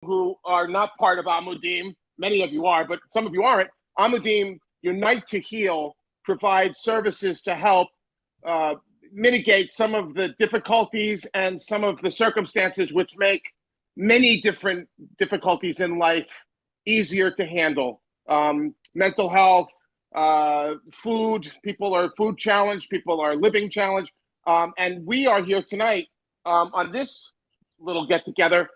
who are not part of Amudim. Many of you are, but some of you aren't. Amudim Unite to Heal provides services to help mitigate some of the difficulties and some of the circumstances which make many different difficulties in life easier to handle. Mental health, food, people are food challenged, people are living challenged. And we are here tonight on this little get together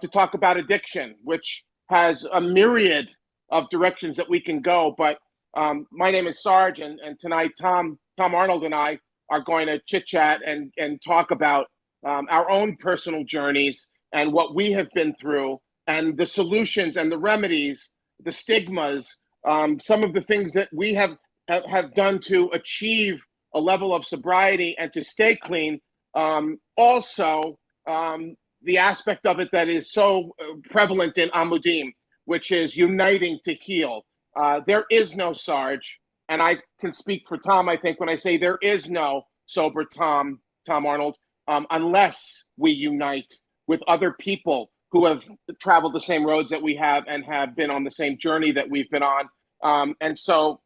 to talk about addiction, which has a myriad of directions that we can go. But my name is Sarge, and tonight Tom Arnold and I are going to chit chat and talk about our own personal journeys and what we have been through and the solutions and the remedies, the stigmas, some of the things that we have done to achieve a level of sobriety and to stay clean. Also, the aspect of it that is so prevalent in Amudim, which is uniting to heal. There is no Sarge, and I can speak for Tom, I think, when I say there is no sober Tom Arnold, unless we unite with other people who have traveled the same roads that we have and have been on the same journey that we've been on. And so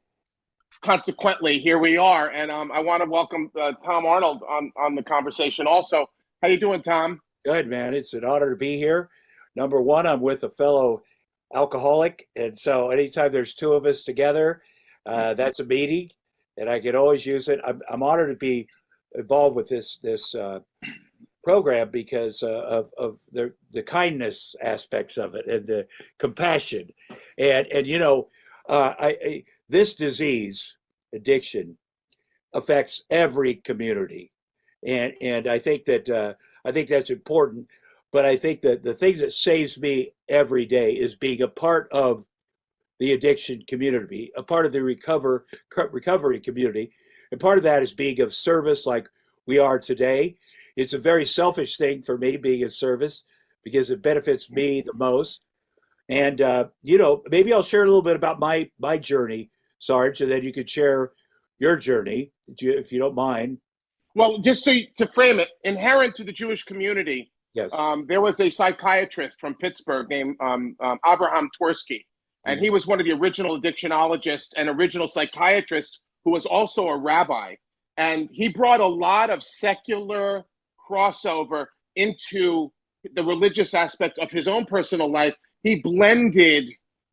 consequently, here we are. And I want to welcome Tom Arnold on the conversation also. How you doing, Tom? Good, man. It's an honor to be here. Number one, I'm with a fellow alcoholic. And so anytime there's two of us together, that's a meeting, and I can always use it. I'm honored to be involved with this program because of the kindness aspects of it and the compassion. And you know, this disease, addiction, affects every community. And I think that's important. But I think that the thing that saves me every day is being a part of the addiction community, a part of the recovery community. And part of that is being of service like we are today. It's a very selfish thing for me, being of service, because it benefits me the most. And, you know, maybe I'll share a little bit about my journey, Sarge, and then you could share your journey, if you don't mind. Well, just to frame it, inherent to the Jewish community, Yes. There was a psychiatrist from Pittsburgh named Abraham Twersky, and he was one of the original addictionologists and original psychiatrists who was also a rabbi. And he brought a lot of secular crossover into the religious aspect of his own personal life. He blended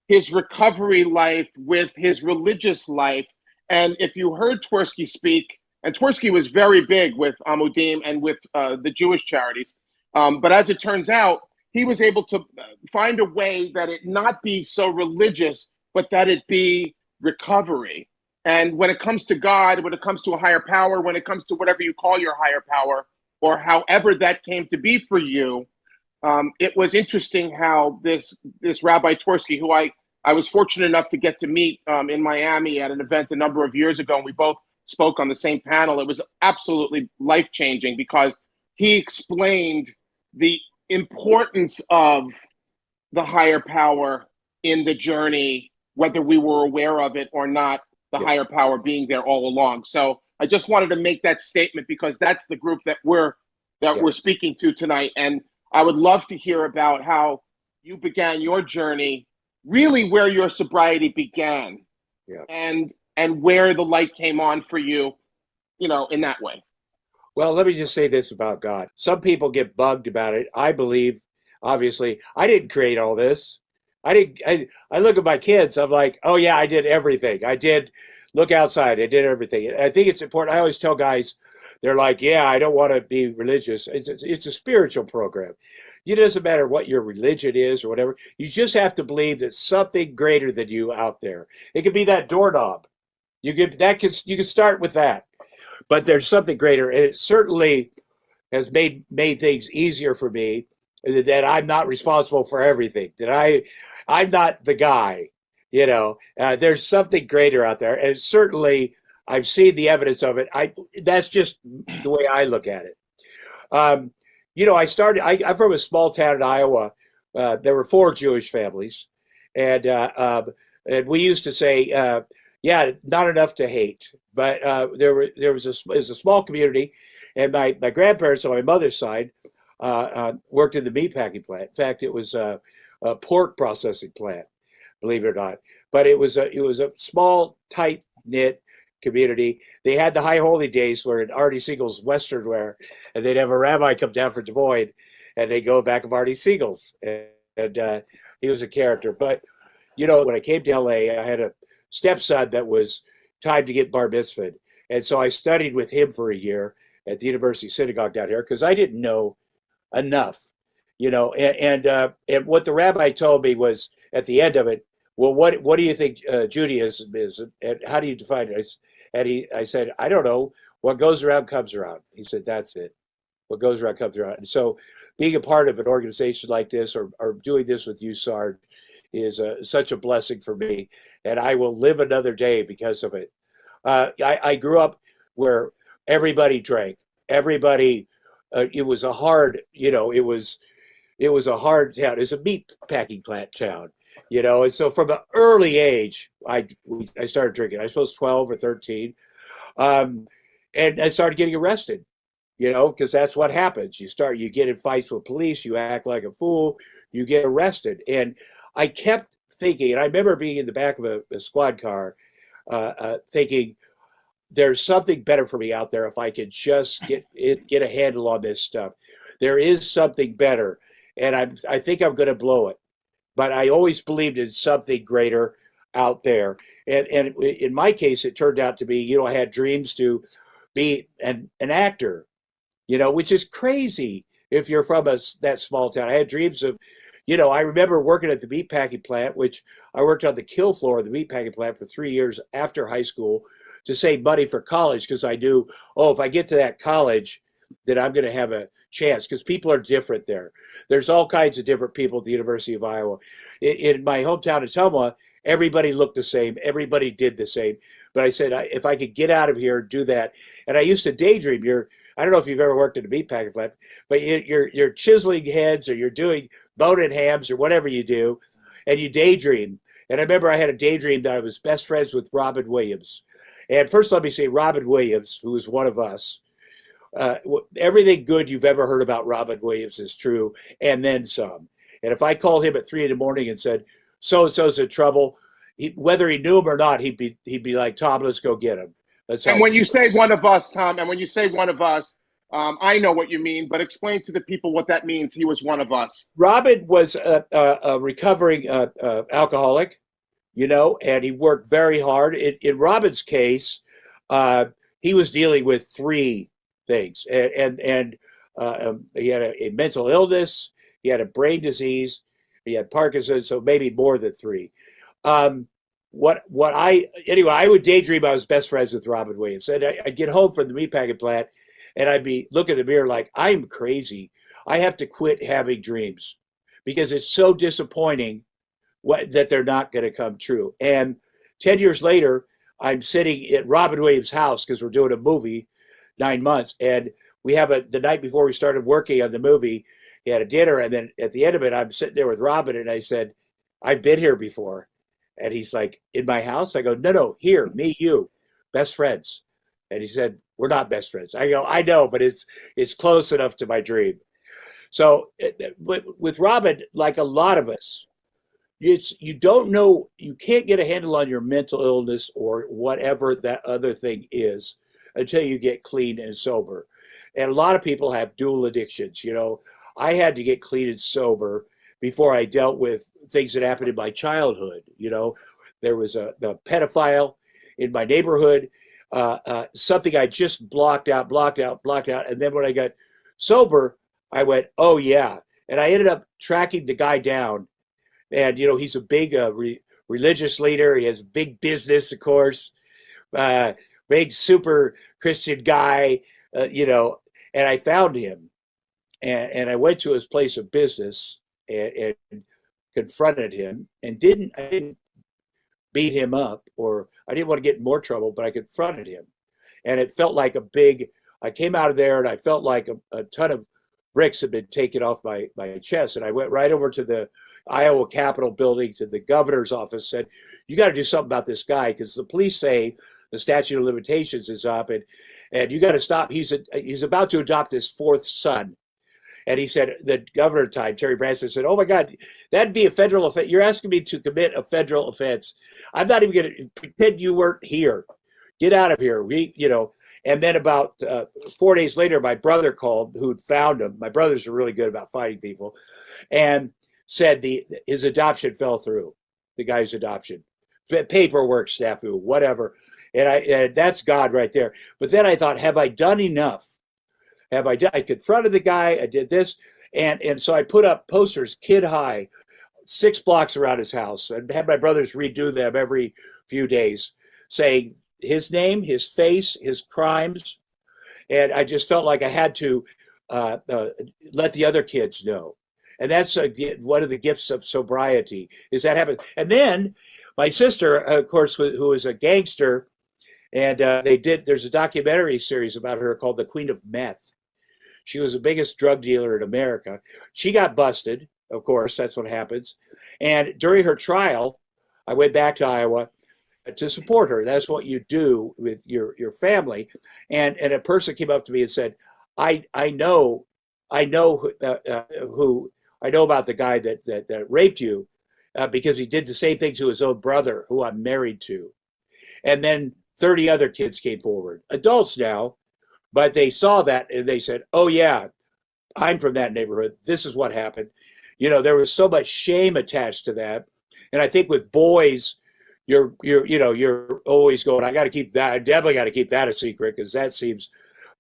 his recovery life with his religious life. And if you heard Twersky speak, and Twersky was very big with Amudim and with the Jewish charities, but as it turns out, he was able to find a way that it not be so religious, but that it be recovery. And when it comes to God, when it comes to a higher power, when it comes to whatever you call your higher power, or however that came to be for you, it was interesting how this Rabbi Twersky, who I was fortunate enough to get to meet in Miami at an event a number of years ago, and we both spoke on the same panel. It was absolutely life-changing because he explained the importance of the higher power in the journey, whether we were aware of it or not, the higher power being there all along. So I just wanted to make that statement because that's the group that we're speaking to tonight. And I would love to hear about how you began your journey, really where your sobriety began, and where the light came on for you, you know, in that way. Well, let me just say this about God. Some people get bugged about it. I believe, obviously, I didn't create all this. I look at my kids, I'm like, oh yeah, I did everything. I did look outside, I did everything. I think it's important. I always tell guys, they're like, yeah, I don't want to be religious. It's a spiritual program. It doesn't matter what your religion is or whatever. You just have to believe that something greater than you out there. It could be that doorknob. You can start with that. But there's something greater, and it certainly has made things easier for me. That I'm not responsible for everything. That I'm not the guy. You know, there's something greater out there, and certainly I've seen the evidence of it. That's just the way I look at it. You know, I'm from a small town in Iowa. There were 4 Jewish families, and we used to say, yeah, not enough to hate. But there was a small community, and my grandparents on my mother's side worked in the meatpacking plant. In fact, it was pork processing plant, believe it or not. But it was a small, tight knit community. They had the High Holy Days where in Artie Siegel's Western wear, and they'd have a rabbi come down from Des Moines, and they go back of Artie Siegel's, and he was a character. But when I came to LA, I had a stepson that was time to get bar mitzvahed, and so I studied with him for a year at the University Synagogue down here because I didn't know enough, and what the rabbi told me was at the end of it, well, what do you think Judaism is, and how do you define it? I said, I don't know. What goes around comes around. He said, that's it. What goes around comes around. And so, being a part of an organization like this, or doing this with you, Sarge, is such a blessing for me, and I will live another day because of it. I grew up where everybody drank. Everybody. It was a hard. It was a hard town. It's a meat packing plant town. And so from an early age, I started drinking. I suppose 12 or 13, and I started getting arrested. Because that's what happens. You get in fights with police, you act like a fool, you get arrested. And I kept thinking, and I remember being in the back of a squad car, thinking, there's something better for me out there if I could just get a handle on this stuff. There is something better, and I think I'm going to blow it. But I always believed in something greater out there. And in my case, it turned out to be, I had dreams to be an actor, which is crazy if you're from that small town. I had dreams of, I remember working at the meatpacking plant, which I worked on the kill floor of the meatpacking plant for 3 years after high school to save money for college, because I knew, if I get to that college, then I'm going to have a chance, because people are different there. There's all kinds of different people at the University of Iowa. In my hometown of Tumwa, everybody looked the same. Everybody did the same. But I said, if I could get out of here and do that. And I used to daydream. I don't know if you've ever worked at a meatpacking plant, but you're chiseling heads, or you're doing bone-in hams, or whatever you do, and you daydream. And I remember I had a daydream that I was best friends with Robin Williams. And first, let me say, Robin Williams, who is one of us, everything good you've ever heard about Robin Williams is true, and then some. And if I called him at 3 a.m. and said, so-and-so's in trouble, whether he knew him or not, he'd be like, Tom, let's go get him. And when you say one of us, Tom, I know what you mean, but explain to the people what that means. He was one of us. Robin was a recovering alcoholic, and he worked very hard. In Robin's case, he was dealing with 3 things, and he had a mental illness, he had a brain disease, he had Parkinson's, so maybe more than 3. I would daydream I was best friends with Robin Williams, and I'd get home from the meatpacking plant, and I'd be looking in the mirror like, I'm crazy. I have to quit having dreams, because it's so disappointing that they're not going to come true. And 10 years later, I'm sitting at Robin Williams' house because we're doing a movie, 9 months, and we have the night before we started working on the movie, he had a dinner, and then at the end of it, I'm sitting there with Robin, and I said, I've been here before. And he's like, in my house? I go, no, here, me, you, best friends. And he said, we're not best friends. I go, I know, but it's close enough to my dream. So with Robin, like a lot of us, you don't know, you can't get a handle on your mental illness or whatever that other thing is until you get clean and sober. And a lot of people have dual addictions. I had to get clean and sober before I dealt with things that happened in my childhood. There was the pedophile in my neighborhood, something I just blocked out. And then when I got sober, I went, oh yeah. And I ended up tracking the guy down. And, he's a big religious leader. He has big business, of course, big super Christian guy, and I found him. And I went to his place of business and confronted him, and I didn't beat him up, or I didn't want to get in more trouble, but I confronted him. And it felt like I came out of there and I felt like a ton of bricks had been taken off my chest. And I went right over to the Iowa Capitol building, to the governor's office, said, you got to do something about this guy, because the police say the statute of limitations is up, and you got to stop. He's about to adopt his 4th son. And he said, the governor at the time, Terry Branstad, said, "Oh my God, that'd be a federal offense. You're asking me to commit a federal offense. I'm not even going to pretend you weren't here. Get out of here." And then about 4 days later, my brother called, who'd found him. My brothers are really good about finding people, and said his adoption fell through, the guy's adoption, paperwork snafu, whatever. And that's God right there. But then I thought, have I done enough? I confronted the guy, I did this. And so I put up posters, kid high, 6 blocks around his house, and had my brothers redo them every few days, saying his name, his face, his crimes. And I just felt like I had to let the other kids know. And that's one of the gifts of sobriety, is that happens. And then my sister, of course, who was a gangster, and there's a documentary series about her called The Queen of Meth. She was the biggest drug dealer in America. She got busted, of course, that's what happens. And during her trial, I went back to Iowa to support her. That's what you do with your family. And a person came up to me and said, I know about the guy that raped you because he did the same thing to his own brother, who I'm married to. And then 30 other kids came forward, adults now, but they saw that and they said, "Oh yeah, I'm from that neighborhood. This is what happened." There was so much shame attached to that. And I think with boys, you're always going, "I got to keep that. I definitely got to keep that a secret," because that seems.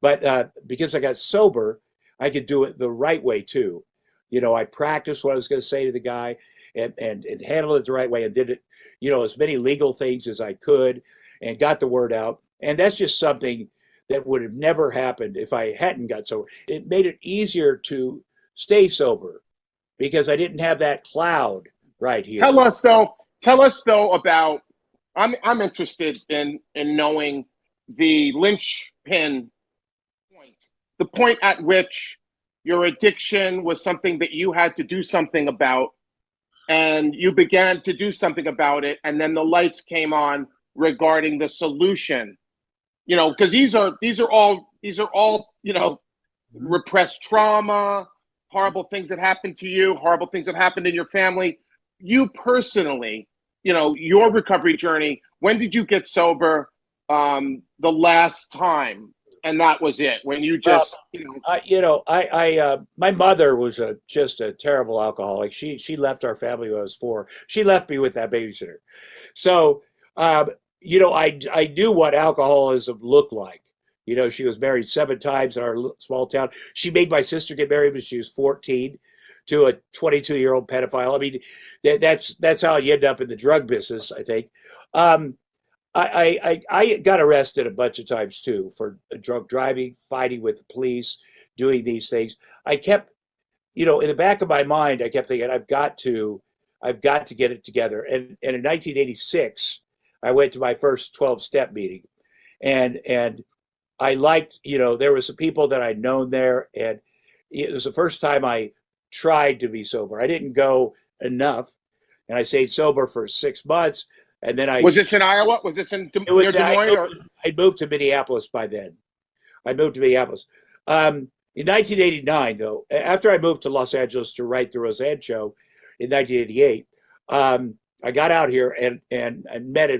But because I got sober, I could do it the right way too. I practiced what I was going to say to the guy, and handled it the right way, and did it, as many legal things as I could, and got the word out. And that's just something that would have never happened if I hadn't got sober. It made it easier to stay sober because I didn't have that cloud right here. Tell us though about, I'm interested in knowing the linchpin point, the point at which your addiction was something that you had to do something about, and you began to do something about it, and then the lights came on regarding the solution. Because these are all repressed trauma, horrible things that happened to you, horrible things that happened in your family. You personally, your recovery journey, when did you get sober the last time? And that was it, when you just, my mother was just a terrible alcoholic. She left our family when I was 4. She left me with that babysitter. So, I knew what alcoholism looked like. She was married 7 times in our small town. She made my sister get married when she was 14 to a 22-year-old pedophile. I mean, that's how you end up in the drug business, I think. I got arrested a bunch of times too for drunk driving, fighting with the police, doing these things. I kept, in the back of my mind, I kept thinking, I've got to get it together. And in 1986, I went to my first 12-step meeting, and I liked, there were some people that I'd known there, and it was the first time I tried to be sober. I didn't go enough, and I stayed sober for 6 months, and then Was this in Iowa? Was this in Des Moines? I moved to Minneapolis by then. In 1989, though, after I moved to Los Angeles to write the Roseanne Show in 1988, I got out here and I met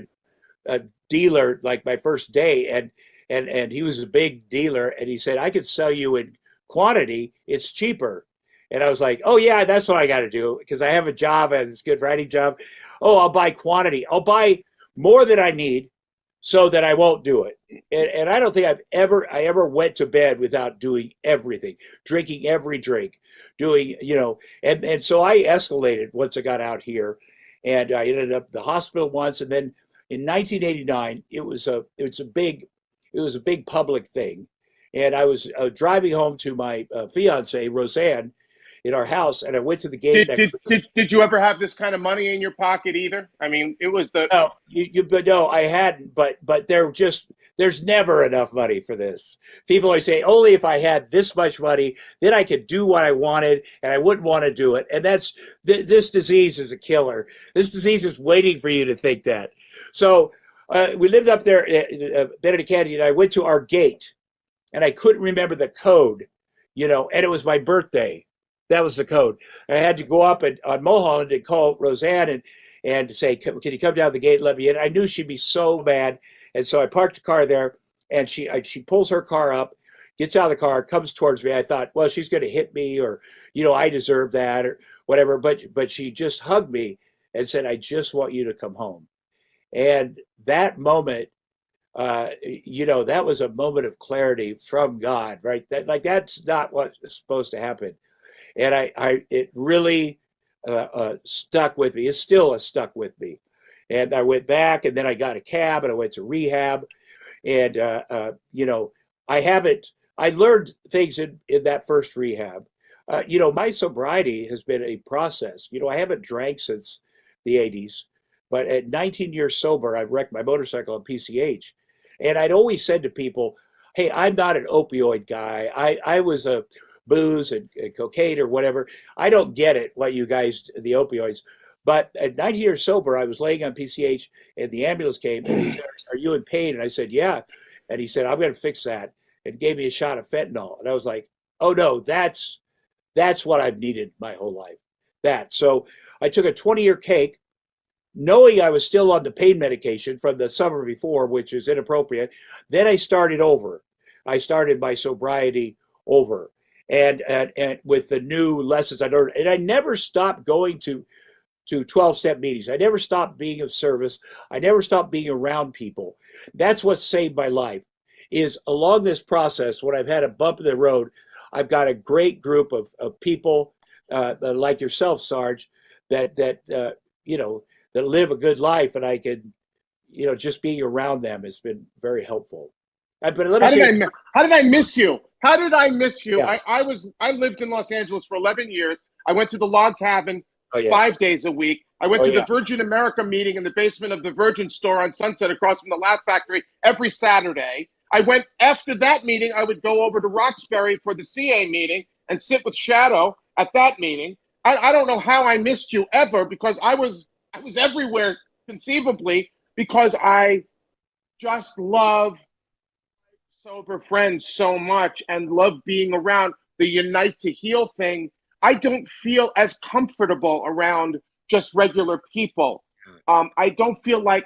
a dealer like my first day, and he was a big dealer, and he said, "I could sell you in quantity, it's cheaper." And I was like, "Oh yeah, that's what I got to do, because I have a job, I have this good writing job. Oh, I'll buy quantity. I'll buy more than I need so that I won't do it." And I don't think I ever went to bed without doing everything, drinking every drink, doing, and so I escalated once I got out here, and I ended up in the hospital once. And then in 1989, it was a big public thing. And I was driving home to my fiance, Roseanne, in our house, and I went to the gate. Did you ever have this kind of money in your pocket either? I mean, it was the... No, no, I hadn't, but there's never enough money for this. People always say, only if I had this much money, then I could do what I wanted, and I wouldn't want to do it. And this disease is a killer. This disease is waiting for you to think that. So we lived up there, Benedict Canyon, and I went to our gate, and I couldn't remember the code. and it was my birthday. That was the code. I had to go up on Mulholland and call Roseanne and say, can you come down the gate and let me in? I knew she'd be so mad. And so I parked the car there, and she pulls her car up, gets out of the car, comes towards me. I thought, well, she's going to hit me, or, I deserve that, or whatever. But she just hugged me and said, I just want you to come home. And that moment, that was a moment of clarity from God, right? That's not what's supposed to happen. And it really stuck with me. It's still stuck with me. And I went back, and then I got a cab, and I went to rehab. And I learned things in that first rehab. My sobriety has been a process. I haven't drank since the 80s, but at 19 years sober, I wrecked my motorcycle on PCH. And I'd always said to people, hey, I'm not an opioid guy. I was a booze and cocaine or whatever. I don't get it, what you guys, the opioids. But at 90 years sober, I was laying on PCH, and the ambulance came, and he said, are you in pain? And I said, yeah. And he said, I'm going to fix that, and gave me a shot of fentanyl. And I was like, oh no, that's what I've needed my whole life. So I took a 20-year cake, knowing I was still on the pain medication from the summer before, which is inappropriate. Then I started over. I started my sobriety over. And with the new lessons I learned, and I never stopped going to 12-step meetings. I never stopped being of service. I never stopped being around people. That's what saved my life. Is along this process, when I've had a bump in the road, I've got a great group of people like yourself, Sarge, that live a good life, and I can, just being around them has been very helpful. But let me how did I miss you? How did I miss you? Yeah. I lived in Los Angeles for 11 years. I went to the log cabin 5 days a week. I went to the Virgin America meeting in the basement of the Virgin store on Sunset across from the Laugh Factory every Saturday. I went after that meeting. I would go over to Roxbury for the CA meeting and sit with Shadow at that meeting. I don't know how I missed you ever, because I was everywhere conceivably, because I just love sober friends so much and love being around the Unite to Heal thing. I don't feel as comfortable around just regular people. I don't feel like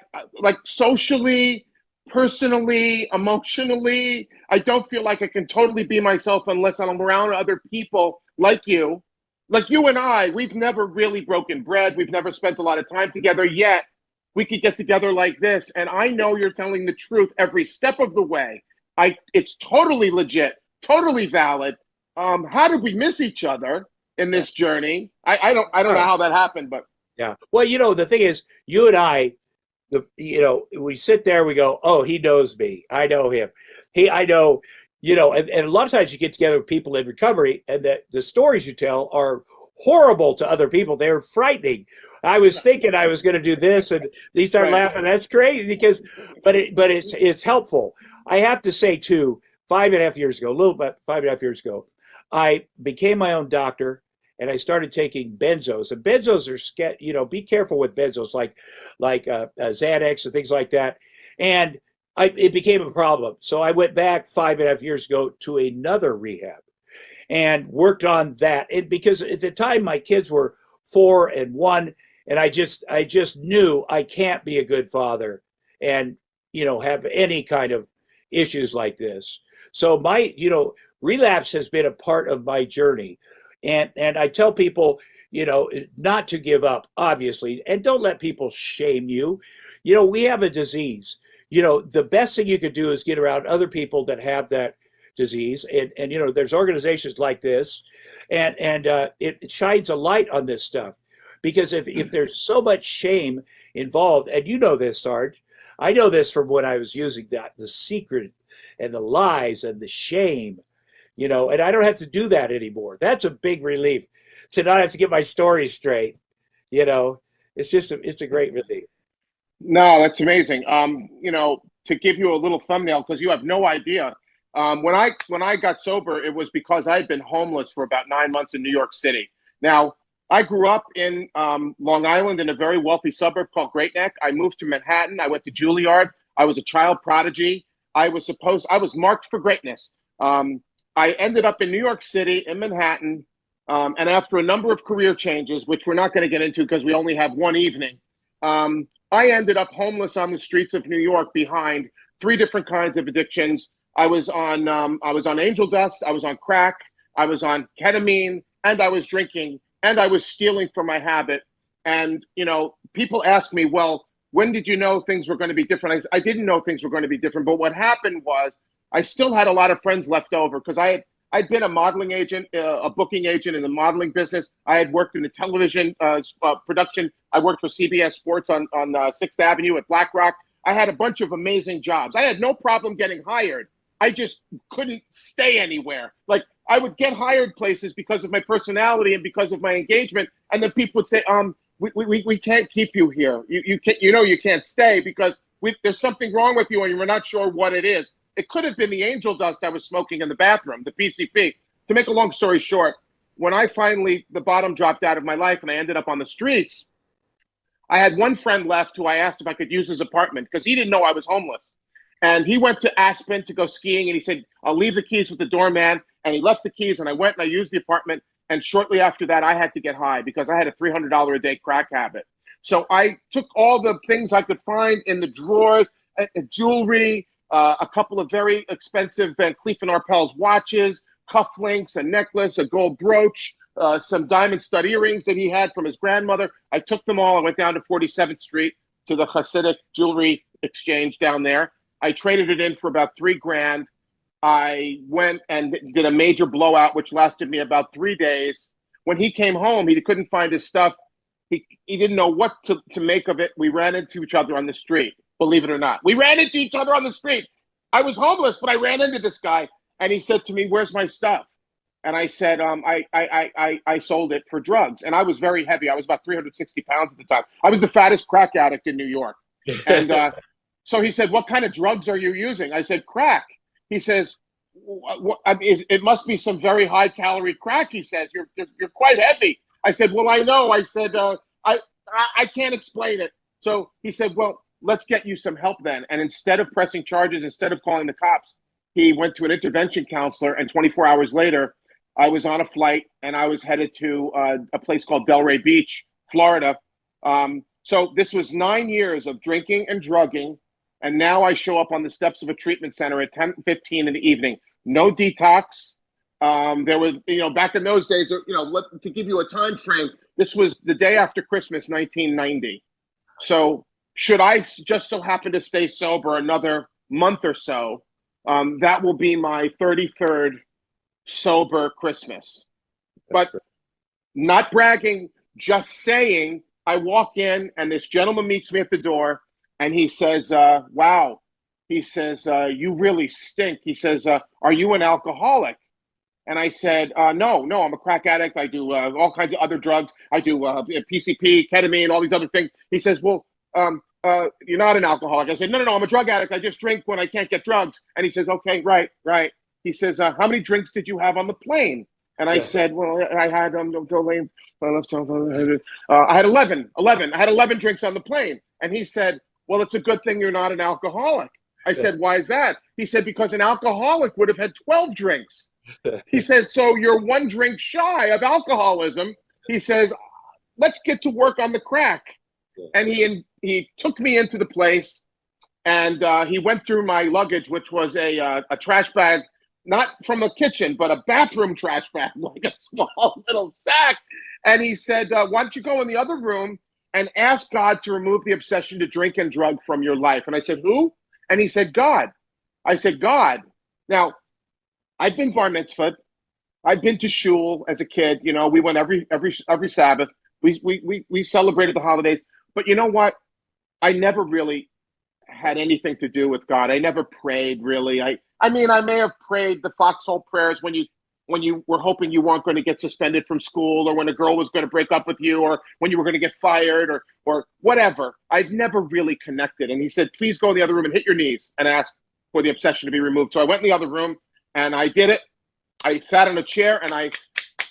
socially, personally, emotionally, I don't feel like I can totally be myself unless I'm around other people like you. Like you and I, we've never really broken bread. We've never spent a lot of time together, yet we could get together like this. And I know you're telling the truth every step of the way. It's totally legit, totally valid. How did we miss each other in this journey? I don't know how that happened, but yeah. Well, the thing is, you and I, we sit there, we go, oh, he knows me, I know him, I know, and a lot of times you get together with people in recovery, and the stories you tell are horrible to other people. They're frightening. I was thinking I was going to do this, and they start laughing. That's crazy, but it's helpful. I have to say too, 5.5 years ago, a little bit 5.5 years ago, I became my own doctor, and I started taking benzos. And benzos are, be careful with benzos, like Xanax and things like that. And it became a problem. So I went back 5.5 years ago to another rehab and worked on that. And because at the time my kids were 4 and 1, and I just knew I can't be a good father and have any kind of issues like this. So my relapse has been a part of my journey, and I tell people not to give up, obviously, and don't let people shame you. We have a disease. The best thing you could do is get around other people that have that disease, and there's organizations like this, and it shines a light on this stuff, because if there's so much shame involved, and this, Sarge, I know this from when I was using the secret and the lies and the shame, and I don't have to do that anymore. That's a big relief, to not have to get my story straight. It's a great relief. No, that's amazing. To give you a little thumbnail, because you have no idea. When I got sober, it was because I had been homeless for about 9 months in New York City. Now, I grew up in Long Island, in a very wealthy suburb called Great Neck. I moved to Manhattan. I went to Juilliard. I was a child prodigy. I was marked for greatness. I ended up in New York City, in Manhattan, and after a number of career changes, which we're not going to get into because we only have one evening, I ended up homeless on the streets of New York behind three different kinds of addictions. I was on angel dust, I was on crack, I was on ketamine, and I was drinking, and I was stealing from my habit. And, you know, people ask me, well, when did you know things were going to be different? I didn't know things were going to be different. But what happened was I still had a lot of friends left over because I'd been a modeling agent, a booking agent in the modeling business. I had worked in the television production. I worked for CBS Sports on 6th Avenue at Black Rock. I had a bunch of amazing jobs. I had no problem getting hired. I just couldn't stay anywhere. Like, I would get hired places because of my personality and because of my engagement. And then people would say, we can't keep you here. You can't stay because there's something wrong with you and we're not sure what it is. It could have been the angel dust I was smoking in the bathroom, the PCP. To make a long story short, when the bottom dropped out of my life and I ended up on the streets, I had one friend left who I asked if I could use his apartment because he didn't know I was homeless. And he went to Aspen to go skiing and he said, I'll leave the keys with the doorman. And he left the keys and I went and I used the apartment. And shortly after that, I had to get high because I had a $300 a day crack habit. So I took all the things I could find in the drawers, jewelry, a couple of very expensive Van Cleef & Arpels watches, cufflinks, a necklace, a gold brooch, some diamond stud earrings that he had from his grandmother. I took them all. I went down to 47th Street to the Hasidic jewelry exchange down there. I traded it in for about $3,000. I went and did a major blowout, which lasted me about 3 days. When he came home, he couldn't find his stuff. He didn't know what to make of it. We ran into each other on the street, believe it or not. We ran into each other on the street. I was homeless, but I ran into this guy, and he said to me, where's my stuff? And I said, I sold it for drugs. And I was very heavy. I was about 360 pounds at the time. I was the fattest crack addict in New York. And so he said, what kind of drugs are you using? I said, crack. He says, it must be some very high calorie crack. He says, you're quite heavy. I said, well, I know. I said, I can't explain it. So he said, well, let's get you some help then. And instead of pressing charges, instead of calling the cops, he went to an intervention counselor. And 24 hours later, I was on a flight and I was headed to a place called Delray Beach, Florida. So this was 9 years of drinking and drugging. And now I show up on the steps of a treatment center at 10:15 in the evening. No detox. There was, back in those days, to give you a time frame, this was the day after Christmas, 1990. So should I just so happen to stay sober another month or so, that will be my 33rd sober Christmas. But not bragging, just saying, I walk in and this gentleman meets me at the door. And he says, wow, he says, you really stink. He says, are you an alcoholic? And I said, no, I'm a crack addict. I do all kinds of other drugs. I do PCP, ketamine, all these other things. He says, well, you're not an alcoholic. I said, no, I'm a drug addict. I just drink when I can't get drugs. And he says, okay, right. He says, how many drinks did you have on the plane? And I said, well, I had I had 11. I had 11 drinks on the plane. And he said, well, it's a good thing you're not an alcoholic. I said, why is that? He said, because an alcoholic would have had 12 drinks. He says, so you're one drink shy of alcoholism. He says, let's get to work on the crack. And he took me into the place and he went through my luggage, which was a trash bag, not from a kitchen, but a bathroom trash bag, like a small little sack. And he said, why don't you go in the other room and ask God to remove the obsession to drink and drug from your life? And I said, who? And he said, God. I said, God. Now, I've been bar mitzvahed. I've been to shul as a kid. We went every Sabbath. We celebrated the holidays. But you know what? I never really had anything to do with God. I never prayed, really. I mean, I may have prayed the foxhole prayers when you were hoping you weren't going to get suspended from school, or when a girl was going to break up with you, or when you were going to get fired, or whatever. I've never really connected. And he said, please go in the other room and hit your knees and ask for the obsession to be removed. So I went in the other room and I did it. I sat in a chair and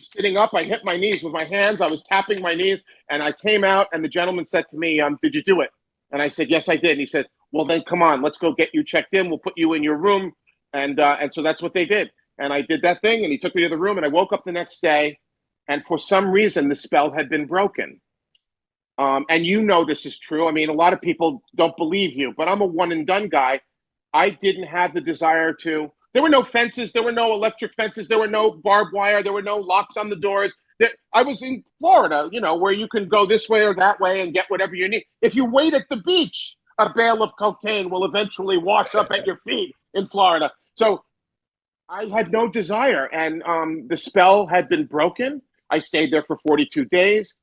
sitting up, I hit my knees with my hands. I was tapping my knees and I came out and the gentleman said to me, did you do it? And I said, yes, I did. And he says, well, then come on, let's go get you checked in. We'll put you in your room. And so that's what they did. And I did that thing, and he took me to the room, and I woke up the next day, and for some reason, the spell had been broken. And you know this is true. I mean, a lot of people don't believe you, but I'm a one and done guy. I didn't have the desire to. There were no fences. There were no electric fences. There were no barbed wire. There were no locks on the doors. I was in Florida, you know, where you can go this way or that way and get whatever you need. If you wait at the beach, a bale of cocaine will eventually wash up at your feet in Florida. So I had no desire, and the spell had been broken. I stayed there for 42 days.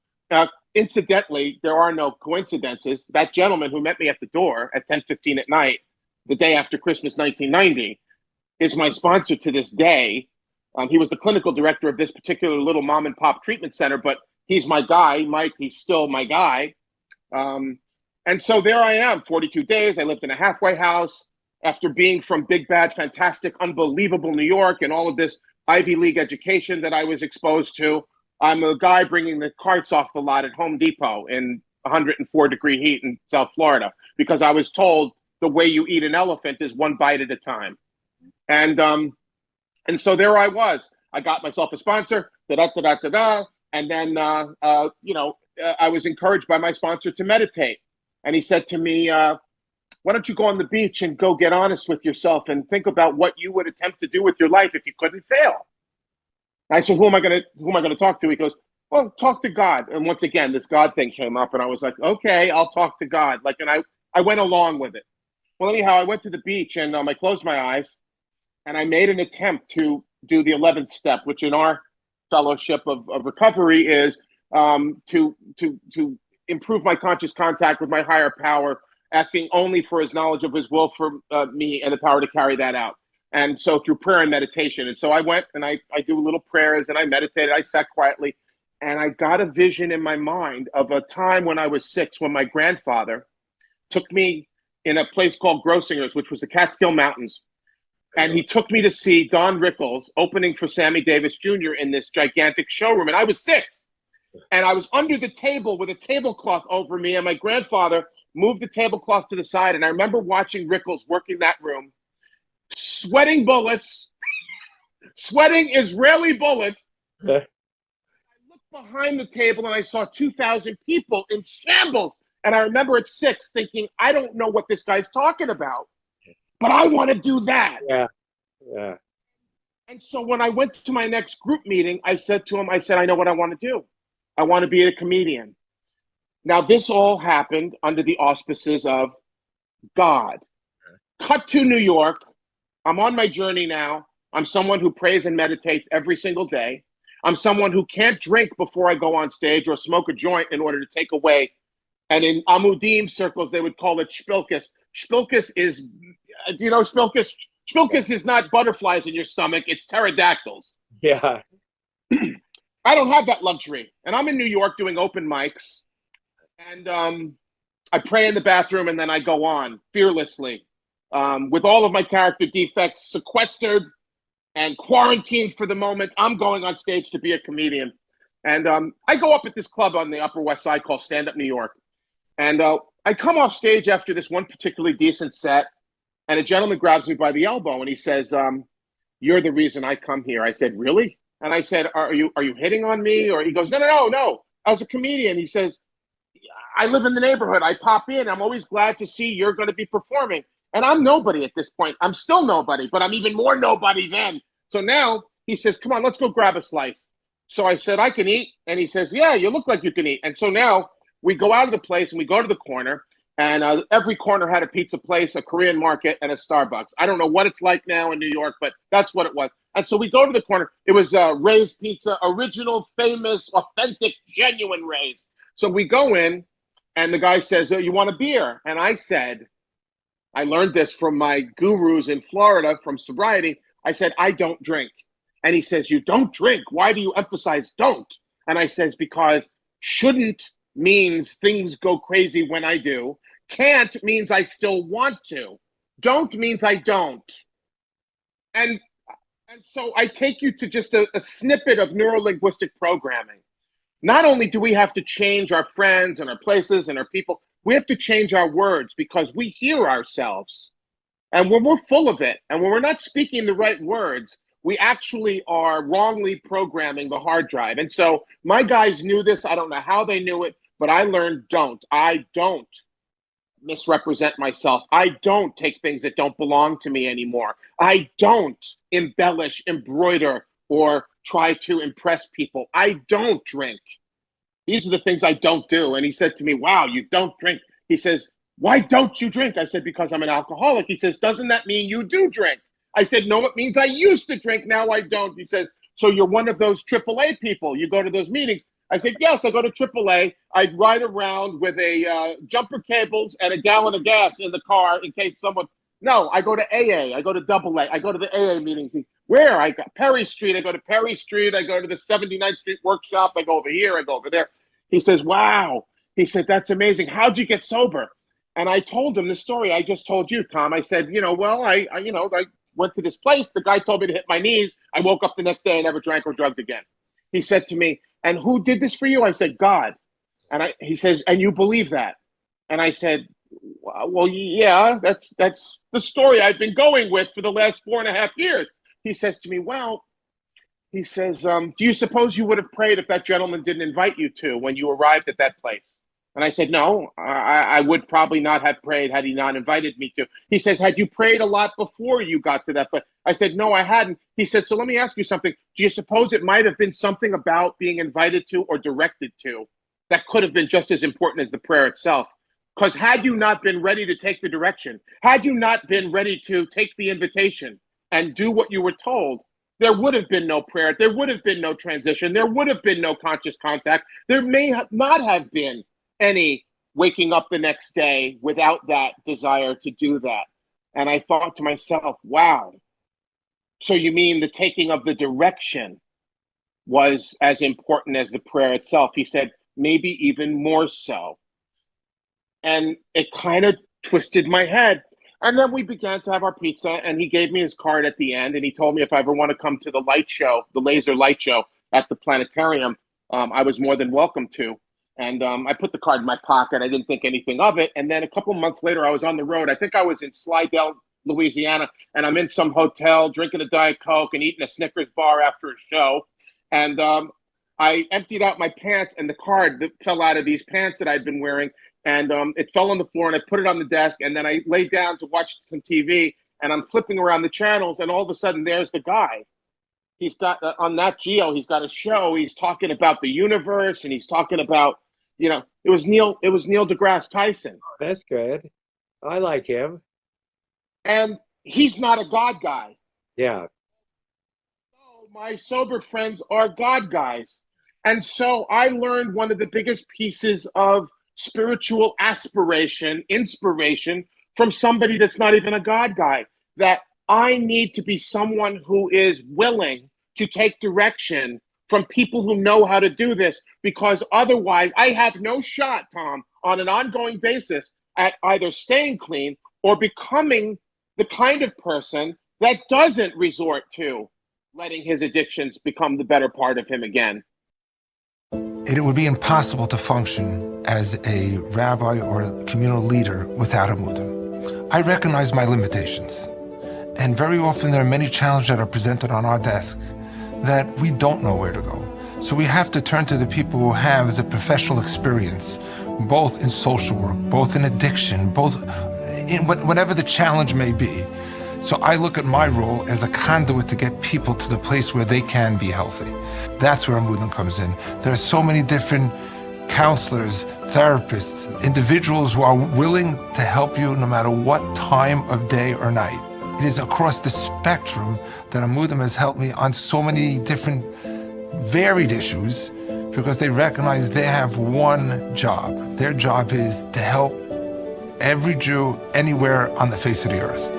Incidentally, there are no coincidences. That gentleman who met me at the door at 10:15 at night, the day after Christmas 1990, is my sponsor to this day. He was the clinical director of this particular little mom and pop treatment center, but he's my guy, Mike. He's still my guy. And so there I am, 42 days. I lived in a halfway house after being from big, bad, fantastic, unbelievable New York and all of this Ivy League education that I was exposed to. I'm a guy bringing the carts off the lot at Home Depot in 104-degree heat in South Florida because I was told the way you eat an elephant is one bite at a time. And so there I was. I got myself a sponsor, and then, I was encouraged by my sponsor to meditate. And he said to me, why don't you go on the beach and go get honest with yourself and think about what you would attempt to do with your life if you couldn't fail? I said, who am I going to talk to? He goes, well, talk to God. And once again, this God thing came up, and I was like, okay, I'll talk to God. And I went along with it. Well, anyhow, I went to the beach, and I closed my eyes, and I made an attempt to do the 11th step, which in our fellowship of recovery is to improve my conscious contact with my higher power, asking only for his knowledge of his will for me and the power to carry that out. And so through prayer and meditation. And so I went and I do little prayers and I meditated. I sat quietly, and I got a vision in my mind of a time when I was 6, when my grandfather took me in a place called Grossinger's, which was the Catskill Mountains. And he took me to see Don Rickles opening for Sammy Davis Jr. in this gigantic showroom. And I was 6. And I was under the table with a tablecloth over me. And my grandfather moved the tablecloth to the side. And I remember watching Rickles working that room, sweating bullets, sweating Israeli bullets. I looked behind the table and I saw 2,000 people in shambles. And I remember at 6 thinking, I don't know what this guy's talking about, but I want to do that. Yeah. And so when I went to my next group meeting, I said to him, I know what I want to do. I want to be a comedian. Now, this all happened under the auspices of God. Cut to New York. I'm on my journey now. I'm someone who prays and meditates every single day. I'm someone who can't drink before I go on stage or smoke a joint in order to take away. And in Amudim circles, they would call it shpilkus. Shpilkus is, do you know shpilkus? Shpilkus is not butterflies in your stomach. It's pterodactyls. Yeah. I don't have that luxury. And I'm in New York doing open mics. And I pray in the bathroom, and then I go on fearlessly with all of my character defects sequestered and quarantined for the moment. I'm going on stage to be a comedian. And I go up at this club on the Upper West Side called Stand Up New York. And I come off stage after this one particularly decent set, and a gentleman grabs me by the elbow, and he says, you're the reason I come here. I said, really? And I said, are you hitting on me? Or he goes, no. I was a comedian. He says, I live in the neighborhood. I pop in. I'm always glad to see you're going to be performing. And I'm nobody at this point. I'm still nobody, but I'm even more nobody then. So now he says, come on, let's go grab a slice. So I said, I can eat. And he says, yeah, you look like you can eat. And so now we go out of the place and we go to the corner. And every corner had a pizza place, a Korean market, and a Starbucks. I don't know what it's like now in New York, but that's what it was. And so we go to the corner. It was Ray's Pizza, original, famous, authentic, genuine Ray's. So we go in, and the guy says, oh, you want a beer? And I said, I learned this from my gurus in Florida from sobriety. I said, I don't drink. And he says, you don't drink? Why do you emphasize don't? And I says, because shouldn't means things go crazy when I do. Can't means I still want to. Don't means I don't. And so I take you to just a snippet of neurolinguistic programming. Not only do we have to change our friends and our places and our people, we have to change our words because we hear ourselves. And when we're full of it, and when we're not speaking the right words, we actually are wrongly programming the hard drive. And so my guys knew this. I don't know how they knew it, but I learned I don't misrepresent myself. I don't take things that don't belong to me anymore. I don't embellish, embroider, or try to impress people. I don't drink. These are the things I don't do. And he said to me, wow, you don't drink. He says, why don't you drink? I said, because I'm an alcoholic. He says, doesn't that mean you do drink? I said, no, it means I used to drink. Now I don't. He says, so you're one of those AAA people. You go to those meetings. I said, yes, I go to AAA. I ride around with a jumper cables and a gallon of gas in the car in case someone. No, I go to AA. I go to AA. I go to the AA meetings. Where? I got Perry Street. I go to Perry Street. I go to the 79th Street workshop. I go over here. I go over there. He says, wow. He said, that's amazing. How'd you get sober? And I told him the story I just told you, Tom. I said, I went to this place. The guy told me to hit my knees. I woke up the next day. I never drank or drugged again. He said to me, and who did this for you? I said, God. And he says, and you believe that? And I said, well, yeah, that's the story I've been going with for the last 4.5 years. He says to me, well, he says, do you suppose you would have prayed if that gentleman didn't invite you to when you arrived at that place? And I said, no, I would probably not have prayed had he not invited me to. He says, had you prayed a lot before you got to that place? I said, no, I hadn't. He said, so let me ask you something. Do you suppose it might have been something about being invited to or directed to that could have been just as important as the prayer itself? Because had you not been ready to take the direction, had you not been ready to take the invitation and do what you were told, there would have been no prayer. There would have been no transition. There would have been no conscious contact. There may not have been any waking up the next day without that desire to do that. And I thought to myself, wow, so you mean the taking of the direction was as important as the prayer itself? He said, maybe even more so. And it kind of twisted my head. And then we began to have our pizza, and he gave me his card at the end, and he told me if I ever want to come to the light show, the laser light show at the planetarium, I was more than welcome to. And I put the card in my pocket. I didn't think anything of it. And then a couple months later, I was on the road. I think I was in Slidell, Louisiana, and I'm in some hotel drinking a Diet Coke and eating a Snickers bar after a show. And I emptied out my pants, and the card that fell out of these pants that I'd been wearing, and it fell on the floor, and I put it on the desk, and then I laid down to watch some TV, and I'm flipping around the channels, and all of a sudden, there's the guy. He's got, on Nat Geo, he's got a show. He's talking about the universe, and he's talking about, it was Neil deGrasse Tyson. That's good. I like him. And he's not a God guy. Yeah. So my sober friends are God guys. And so I learned one of the biggest pieces of spiritual inspiration from somebody that's not even a God guy, that I need to be someone who is willing to take direction from people who know how to do this, because otherwise I have no shot, Tom, on an ongoing basis at either staying clean or becoming the kind of person that doesn't resort to letting his addictions become the better part of him again. It would be impossible to function as a rabbi or a communal leader without Amudim. I recognize my limitations, and very often there are many challenges that are presented on our desk that we don't know where to go. So we have to turn to the people who have the professional experience, both in social work, both in addiction, both in whatever the challenge may be. So I look at my role as a conduit to get people to the place where they can be healthy. That's where Amudim comes in. There are so many different counselors, therapists, individuals who are willing to help you no matter what time of day or night. It is across the spectrum that Amudim has helped me on so many different varied issues, because they recognize they have one job. Their job is to help every Jew anywhere on the face of the earth.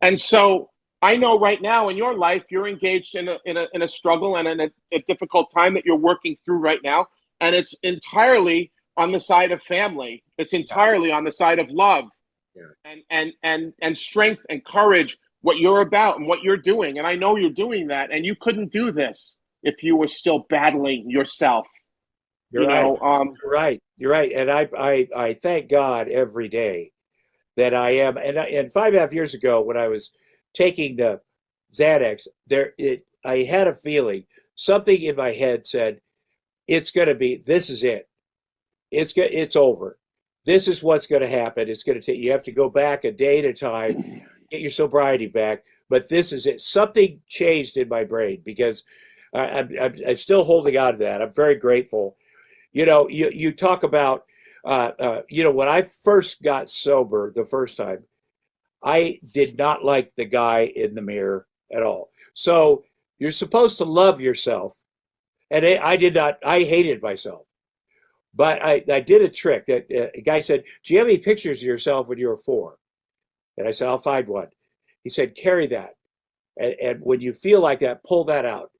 And so I know right now in your life, you're engaged in a struggle and in a difficult time that you're working through right now. And it's entirely on the side of family. It's entirely on the side of love, and strength and courage, what you're about and what you're doing. And I know you're doing that. And you couldn't do this if you were still battling yourself. You're right. You're right. And I thank God every day that I am. And 5.5 years ago, when I was taking the Xanax, I had a feeling, something in my head said, it's going to be, this is it. It's over. This is what's going to happen. It's going to take, you have to go back a day at a time, get your sobriety back. But this is it. Something changed in my brain because I'm still holding on to that. I'm very grateful. You talk about, when I first got sober the first time, I did not like the guy in the mirror at all. So you're supposed to love yourself. And I did not, I hated myself. But I did a trick that a guy said, do you have any pictures of yourself when you were 4? And I said, I'll find one. He said, carry that. And when you feel like that, pull that out.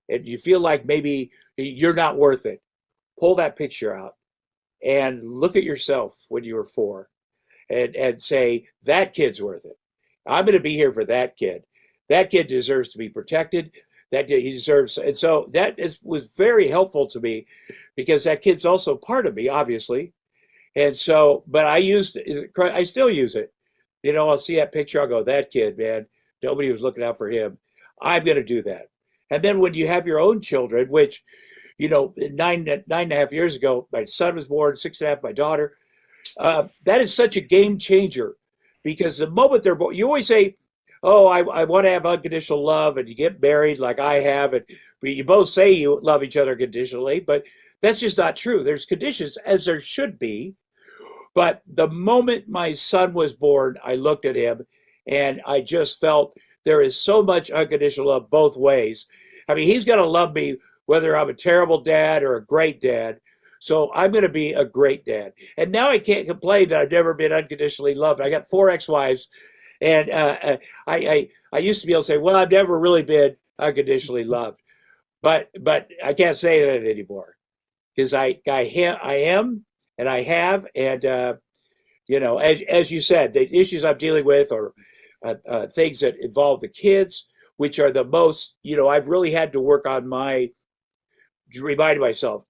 And you feel like maybe you're not worth it, pull that picture out and look at yourself when you were 4 and say, that kid's worth it. I'm going to be here for that kid. That kid deserves to be protected. He deserves. And so was very helpful to me because that kid's also part of me, obviously. And so, but I still use it. I'll see that picture. I'll go, that kid, man, nobody was looking out for him. I'm going to do that. And then when you have your own children, which, 9.5 years ago, my son was born, 6.5, my daughter, that is such a game changer because the moment they're born, you always say, oh, I want to have unconditional love, and you get married like I have, and you both say you love each other conditionally, but that's just not true. There's conditions, as there should be. But the moment my son was born, I looked at him and I just felt there is so much unconditional love both ways. I mean, he's going to love me whether I'm a terrible dad or a great dad. So I'm going to be a great dad. And now I can't complain that I've never been unconditionally loved. I got 4 ex-wives, and I used to be able to say, well, I've never really been unconditionally loved. But I can't say that anymore because I am. And I have, and as you said, the issues I'm dealing with are things that involve the kids, which are the most. I've really had to work on remind myself,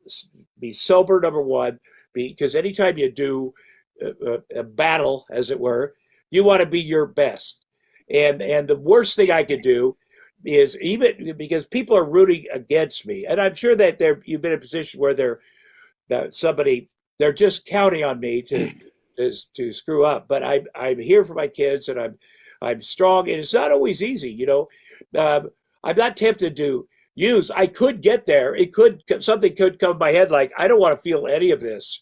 be sober, number one, because anytime you do a battle, as it were, you want to be your best. And the worst thing I could do is, even because people are rooting against me, and I'm sure that you've been in a position where they're just counting on me to screw up. But I'm here for my kids, and I'm strong, and it's not always easy. I'm not tempted to use. I could get there. Something could come to my head like, I don't want to feel any of this.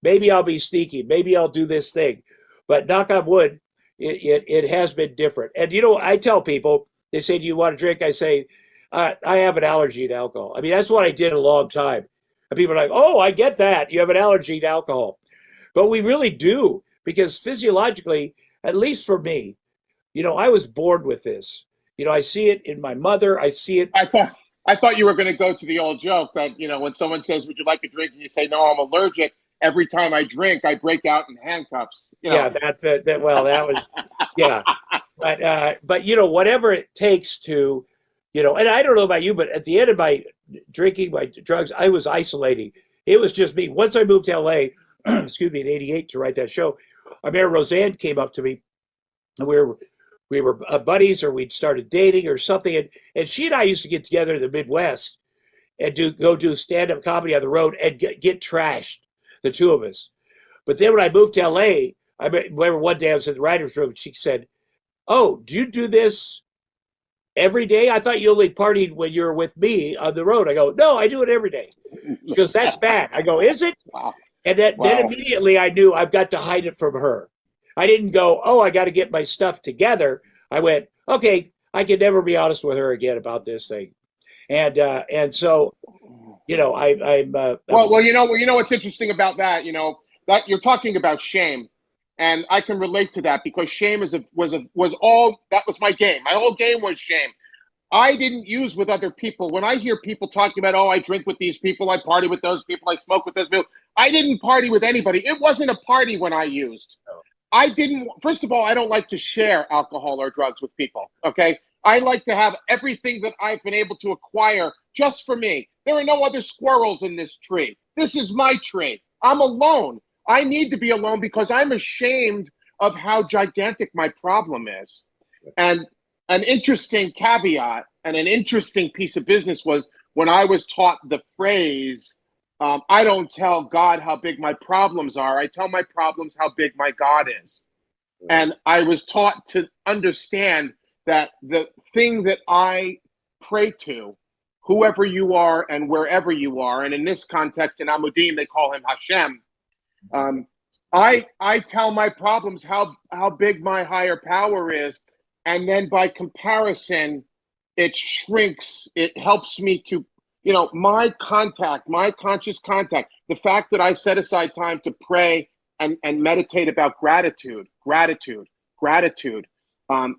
Maybe I'll be sneaky. Maybe I'll do this thing. But knock on wood, it has been different. And I tell people, they say, do you want to drink? I say, I have an allergy to alcohol. I mean, that's what I did a long time. And people are like, oh, I get that. You have an allergy to alcohol. But we really do, because physiologically, at least for me, I was born with this. I see it in my mother. I see it. I thought you were going to go to the old joke that, when someone says, would you like a drink? And you say, no, I'm allergic. Every time I drink, I break out in handcuffs. Yeah, that's it. That was, yeah. But whatever it takes to, and I don't know about you, but at the end of my drinking, my drugs, I was isolating. It was just me. Once I moved to LA, excuse me, in '88 to write that show, I remember Roseanne came up to me, and we were buddies, or we'd started dating or something. And she and I used to get together in the Midwest and go do stand-up comedy on the road and get trashed, the two of us. But then when I moved to LA, I remember one day I was in the writer's room, and she said, oh, do you do this every day? I thought you only partied when you were with me on the road. I go, no, I do it every day. She goes, that's bad. I go, is it? Wow. And then immediately I knew I've got to hide it from her. I didn't go, oh, I got to get my stuff together. I went, okay, I can never be honest with her again about this thing. And so, I'm what's interesting about that, that you're talking about shame, and I can relate to that because shame was my game. My whole game was shame. I didn't use with other people. When I hear people talking about, oh, I drink with these people, I party with those people, I smoke with those people, I didn't party with anybody. It wasn't a party when I used. First of all, I don't like to share alcohol or drugs with people, okay? I like to have everything that I've been able to acquire just for me. There are no other squirrels in this tree. This is my trait. I'm alone. I need to be alone because I'm ashamed of how gigantic my problem is. And an interesting caveat and an interesting piece of business was when I was taught the phrase, I don't tell God how big my problems are. I tell my problems how big my God is. And I was taught to understand that the thing that I pray to, whoever you are and wherever you are, and in this context, in Amudim, they call him Hashem. I tell my problems how big my higher power is, and then by comparison, it shrinks. It helps me to, my conscious contact, the fact that I set aside time to pray and meditate about gratitude.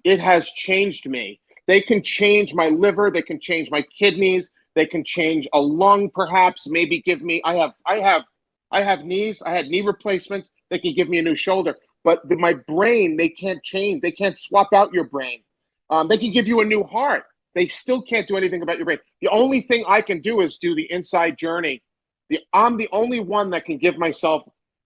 It has changed me. They can change my liver. They can change my kidneys. They can change a lung, perhaps. Maybe give me. I have knees. I had knee replacements. They can give me a new shoulder. But my brain, they can't change. They can't swap out your brain. They can give you a new heart. They still can't do anything about your brain. The only thing I can do is do the inside journey. I'm the only one that can give myself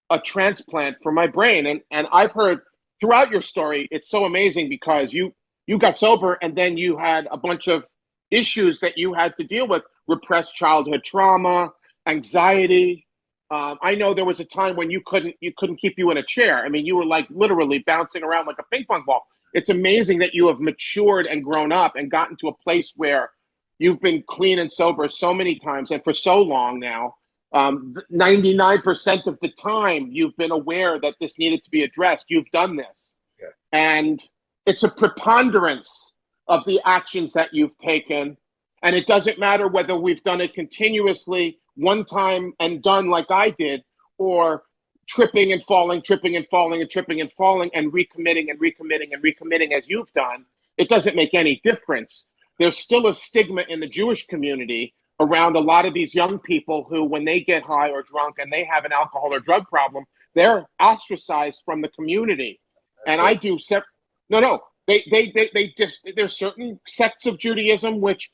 a transplant for my brain. And I've heard throughout your story, it's so amazing because you got sober and then you had a bunch of issues that you had to deal with: repressed childhood trauma, anxiety. I know there was a time when you couldn't keep you in a chair. I mean, you were like literally bouncing around like a ping pong ball. It's amazing that you have matured and grown up and gotten to a place where you've been clean and sober so many times and for so long now. 99% of the time you've been aware that this needed to be addressed. You've done this. Yeah. And it's a preponderance of the actions that you've taken. And it doesn't matter whether we've done it continuously one time and done like I did, or tripping and falling, tripping and falling and tripping and falling and recommitting and recommitting and recommitting as you've done. It doesn't make any difference. There's still a stigma in the Jewish community around a lot of these young people who, when they get high or drunk and they have an alcohol or drug problem, they're ostracized from the community. And I do there's certain sects of Judaism which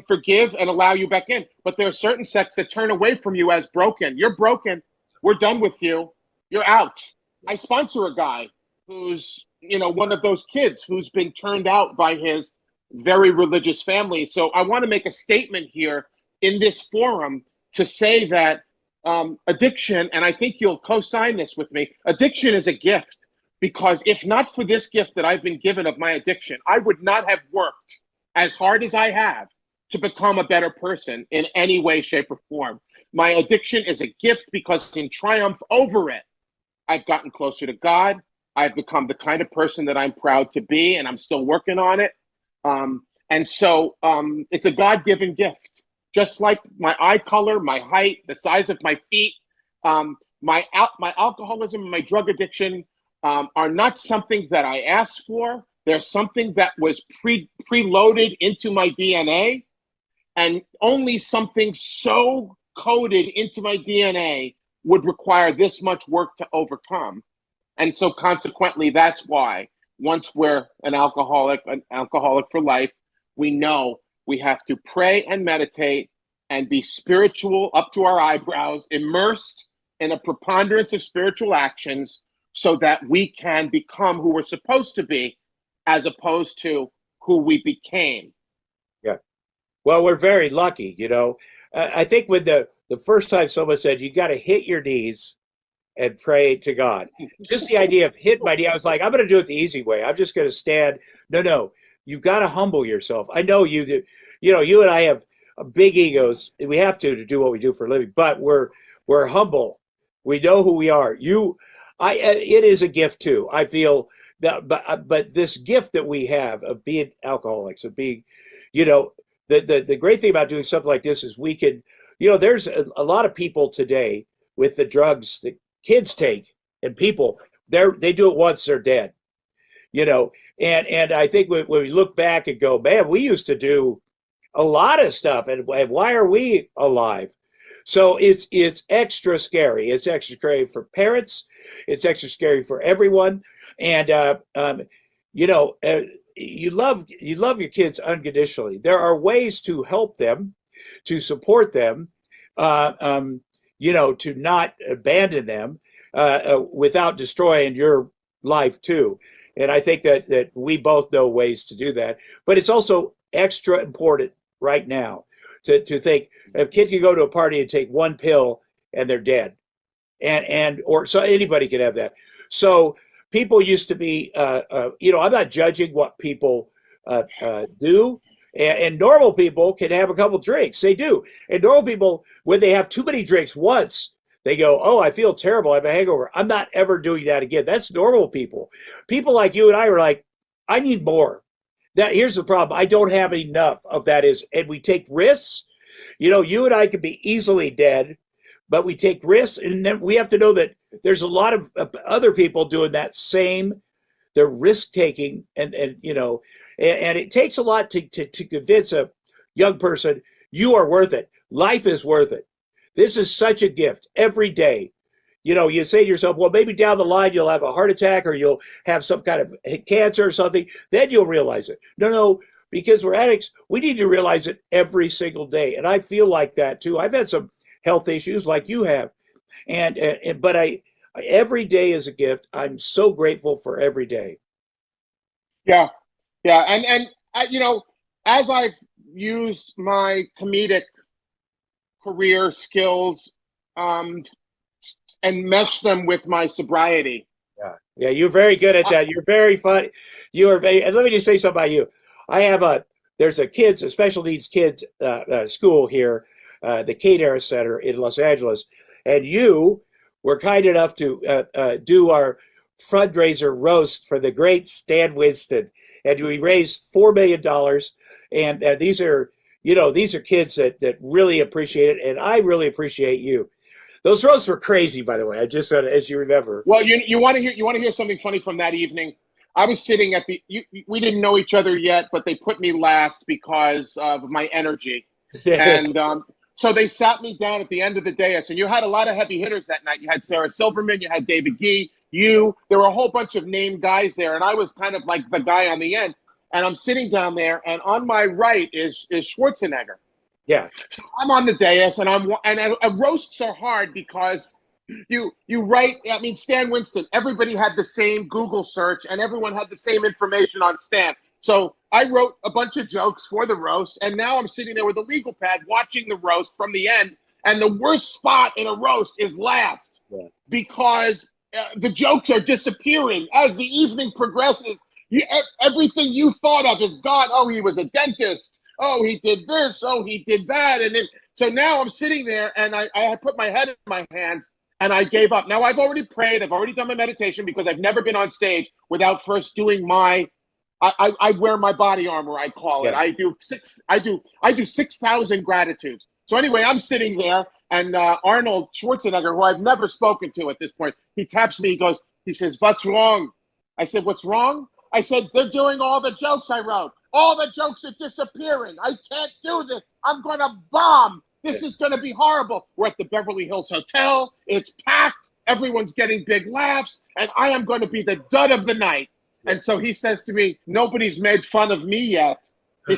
forgive and allow you back in, but there are certain sects that turn away from you as broken. You're broken. We're done with you. You're out. I sponsor a guy who's, one of those kids who's been turned out by his very religious family. So I want to make a statement here in this forum to say that addiction, and I think you'll co-sign this with me, addiction is a gift, because if not for this gift that I've been given of my addiction, I would not have worked as hard as I have to become a better person in any way, shape, or form. My addiction is a gift because in triumph over it, I've gotten closer to God. I've become the kind of person that I'm proud to be, and I'm still working on it. And so it's a God-given gift. Just like my eye color, my height, the size of my feet, my alcoholism and my drug addiction are not something that I asked for. They're something that was preloaded into my DNA, and only something so coded into my DNA would require this much work to overcome. And so consequently, that's why once we're an alcoholic for life, we know we have to pray and meditate and be spiritual up to our eyebrows, immersed in a preponderance of spiritual actions so that we can become who we're supposed to be as opposed to who we became. Yeah. Well, we're very lucky, I think when the first time someone said, you got to hit your knees and pray to God, just the idea of hit my knee, I was like, I'm going to do it the easy way. I'm just going to stand. No, you've got to humble yourself. I know you do. You and I have big egos. We have to do what we do for a living, but we're humble. We know who we are. It is a gift too. I feel that, but this gift that we have of being alcoholics, of being, the great thing about doing something like this is we can, there's a lot of people today with the drugs that kids take, and people, they do it once, they're dead, and I think when we look back and go, man, we used to do a lot of stuff, and why are we alive? So it's extra scary. It's extra scary for parents. It's extra scary for everyone. And you love your kids unconditionally. There are ways to help them, to support them. to not abandon them without destroying your life too. And I think that we both know ways to do that. But it's also extra important right now to think if kids can go to a party and take one pill and they're dead, and or so anybody could have that. So people used to be, I'm not judging what people do. And normal people can have a couple drinks. They do. And normal people, when they have too many drinks once, they go, oh, I feel terrible. I have a hangover. I'm not ever doing that again. That's normal people. People like you and I are like, I need more. Here's the problem. I don't have enough of that and we take risks. You and I could be easily dead, but we take risks. And then we have to know that there's a lot of other people doing that same. They're risk taking and it takes a lot to convince a young person you are worth it. Life is worth it. This is such a gift every day. You say to yourself, well, maybe down the line you'll have a heart attack or you'll have some kind of cancer or something. Then you'll realize it. No, because we're addicts, we need to realize it every single day. And I feel like that too. I've had some health issues like you have. But every day is a gift. I'm so grateful for every day. Yeah. And as I've used my comedic career skills and meshed them with my sobriety. Yeah, you're very good at that. You're very funny. And let me just say something about you. There's a special needs kids school here, the Kate Center in Los Angeles, and you were kind enough to do our fundraiser roast for the great Stan Winston, and we raised $4 million. And these are kids that really appreciate it, and I really appreciate you. Those roasts were crazy, by the way. I just said, as you remember. Well, you want to hear something funny from that evening? I was sitting at we didn't know each other yet, but they put me last because of my energy, and so they sat me down at the end of the dais. And you had a lot of heavy hitters that night. You had Sarah Silverman, you had David Gee, there were a whole bunch of named guys there, and I was kind of like the guy on the end. And I'm sitting down there, and on my right is Schwarzenegger. Yeah. So I'm on the dais, and roasts are hard because you write. I mean, Stan Winston. Everybody had the same Google search, and everyone had the same information on Stan. So I wrote a bunch of jokes for the roast, and now I'm sitting there with a legal pad watching the roast from the end. And the worst spot in a roast is last because the jokes are disappearing as the evening progresses. Everything you thought of is gone. Oh, he was a dentist. Oh, he did this. Oh, he did that. And so now I'm sitting there, and I put my head in my hands, and I gave up. Now, I've already prayed. I've already done my meditation because I've never been on stage without first doing I wear my body armor, I call it. I do 6,000 gratitudes. So anyway, I'm sitting there, and Arnold Schwarzenegger, who I've never spoken to at this point, he taps me. He says, "What's wrong?" I said, "What's wrong?" I said, "They're doing all the jokes I wrote. All the jokes are disappearing. I can't do this. I'm going to bomb. This is going to be horrible. We're at the Beverly Hills Hotel. It's packed. Everyone's getting big laughs. And I am going to be the dud of the night." And so he says to me, "Nobody's made fun of me yet." He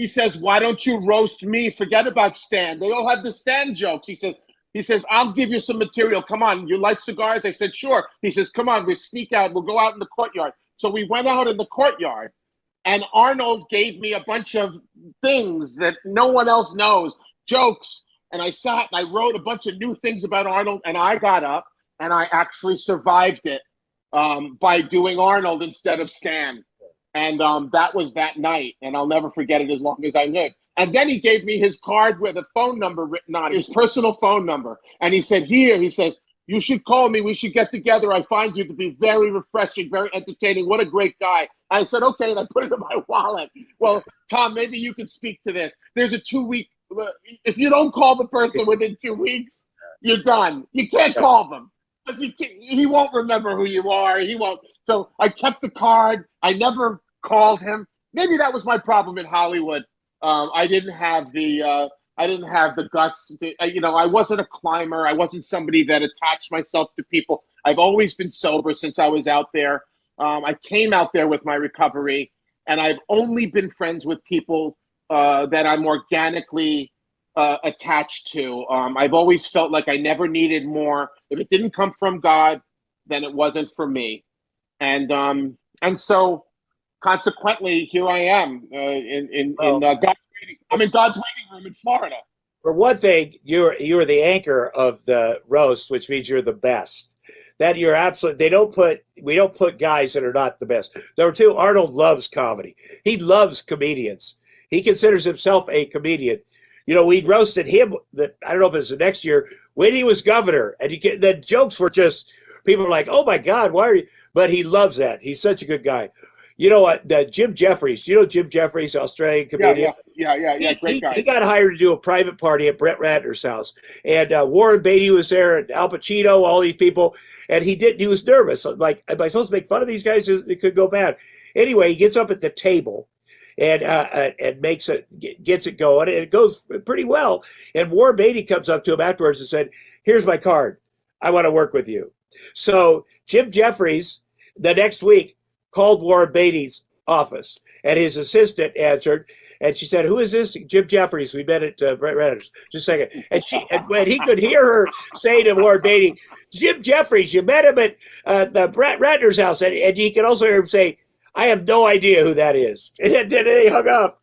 says, why don't you roast me? Forget about Stan. They all have the Stan jokes. He says, "I'll give you some material. Come on, you like cigars?" I said, "Sure." He says, "Come on, we sneak out. We'll go out in the courtyard." So we went out in the courtyard, and Arnold gave me a bunch of things that no one else knows, jokes. And I sat and I wrote a bunch of new things about Arnold, and I got up and I actually survived it by doing Arnold instead of Stan. And that was that night, and I'll never forget it as long as I live. And then he gave me his card with a phone number written on it, his personal phone number. And he said, he says, "You should call me. We should get together. I find you to be very refreshing, very entertaining. What a great guy." I said, "Okay," and I put it in my wallet. Well, Tom, maybe you can speak to this. There's a 2-week, if you don't call the person within 2 weeks, you're done. You can't call them. Because he won't remember who you are. He won't. So I kept the card. I never called him. Maybe that was my problem in Hollywood. I didn't have the guts. I wasn't a climber. I wasn't somebody that attached myself to people. I've always been sober since I was out there. I came out there with my recovery, and I've only been friends with people that I'm organically attached to. I've always felt like I never needed more. If it didn't come from God, then it wasn't for me. And so consequently, here I am God's waiting. I'm in God's waiting room in Florida. For one thing, you're the anchor of the roast, which means you're the best. That you're absolutely. We don't put guys that are not the best. Number two, Arnold loves comedy. He loves comedians. He considers himself a comedian. You know, we roasted him. I don't know if it's the next year when he was governor, and the jokes were just people were like, "Oh my God, why are you?" But he loves that. He's such a good guy. You know what? Jim Jeffries. You know Jim Jeffries, Australian comedian. Yeah. Great guy. He got hired to do a private party at Brett Ratner's house, and Warren Beatty was there, and Al Pacino, all these people, and he was nervous. Like, am I supposed to make fun of these guys? It could go bad. Anyway, he gets up at the table, and gets it going, and it goes pretty well. And Warren Beatty comes up to him afterwards and said, "Here's my card. I want to work with you." So Jim Jeffries, the next week, called Warren Beatty's office, and his assistant answered, and she said, "Who is this?" "Jim Jeffries. We met at Brett Ratner's." Just a second. And when he could hear her say to Warren Beatty, "Jim Jeffries, you met him at Brett Ratner's house," and he could also hear him say, "I have no idea who that is." And then he hung up.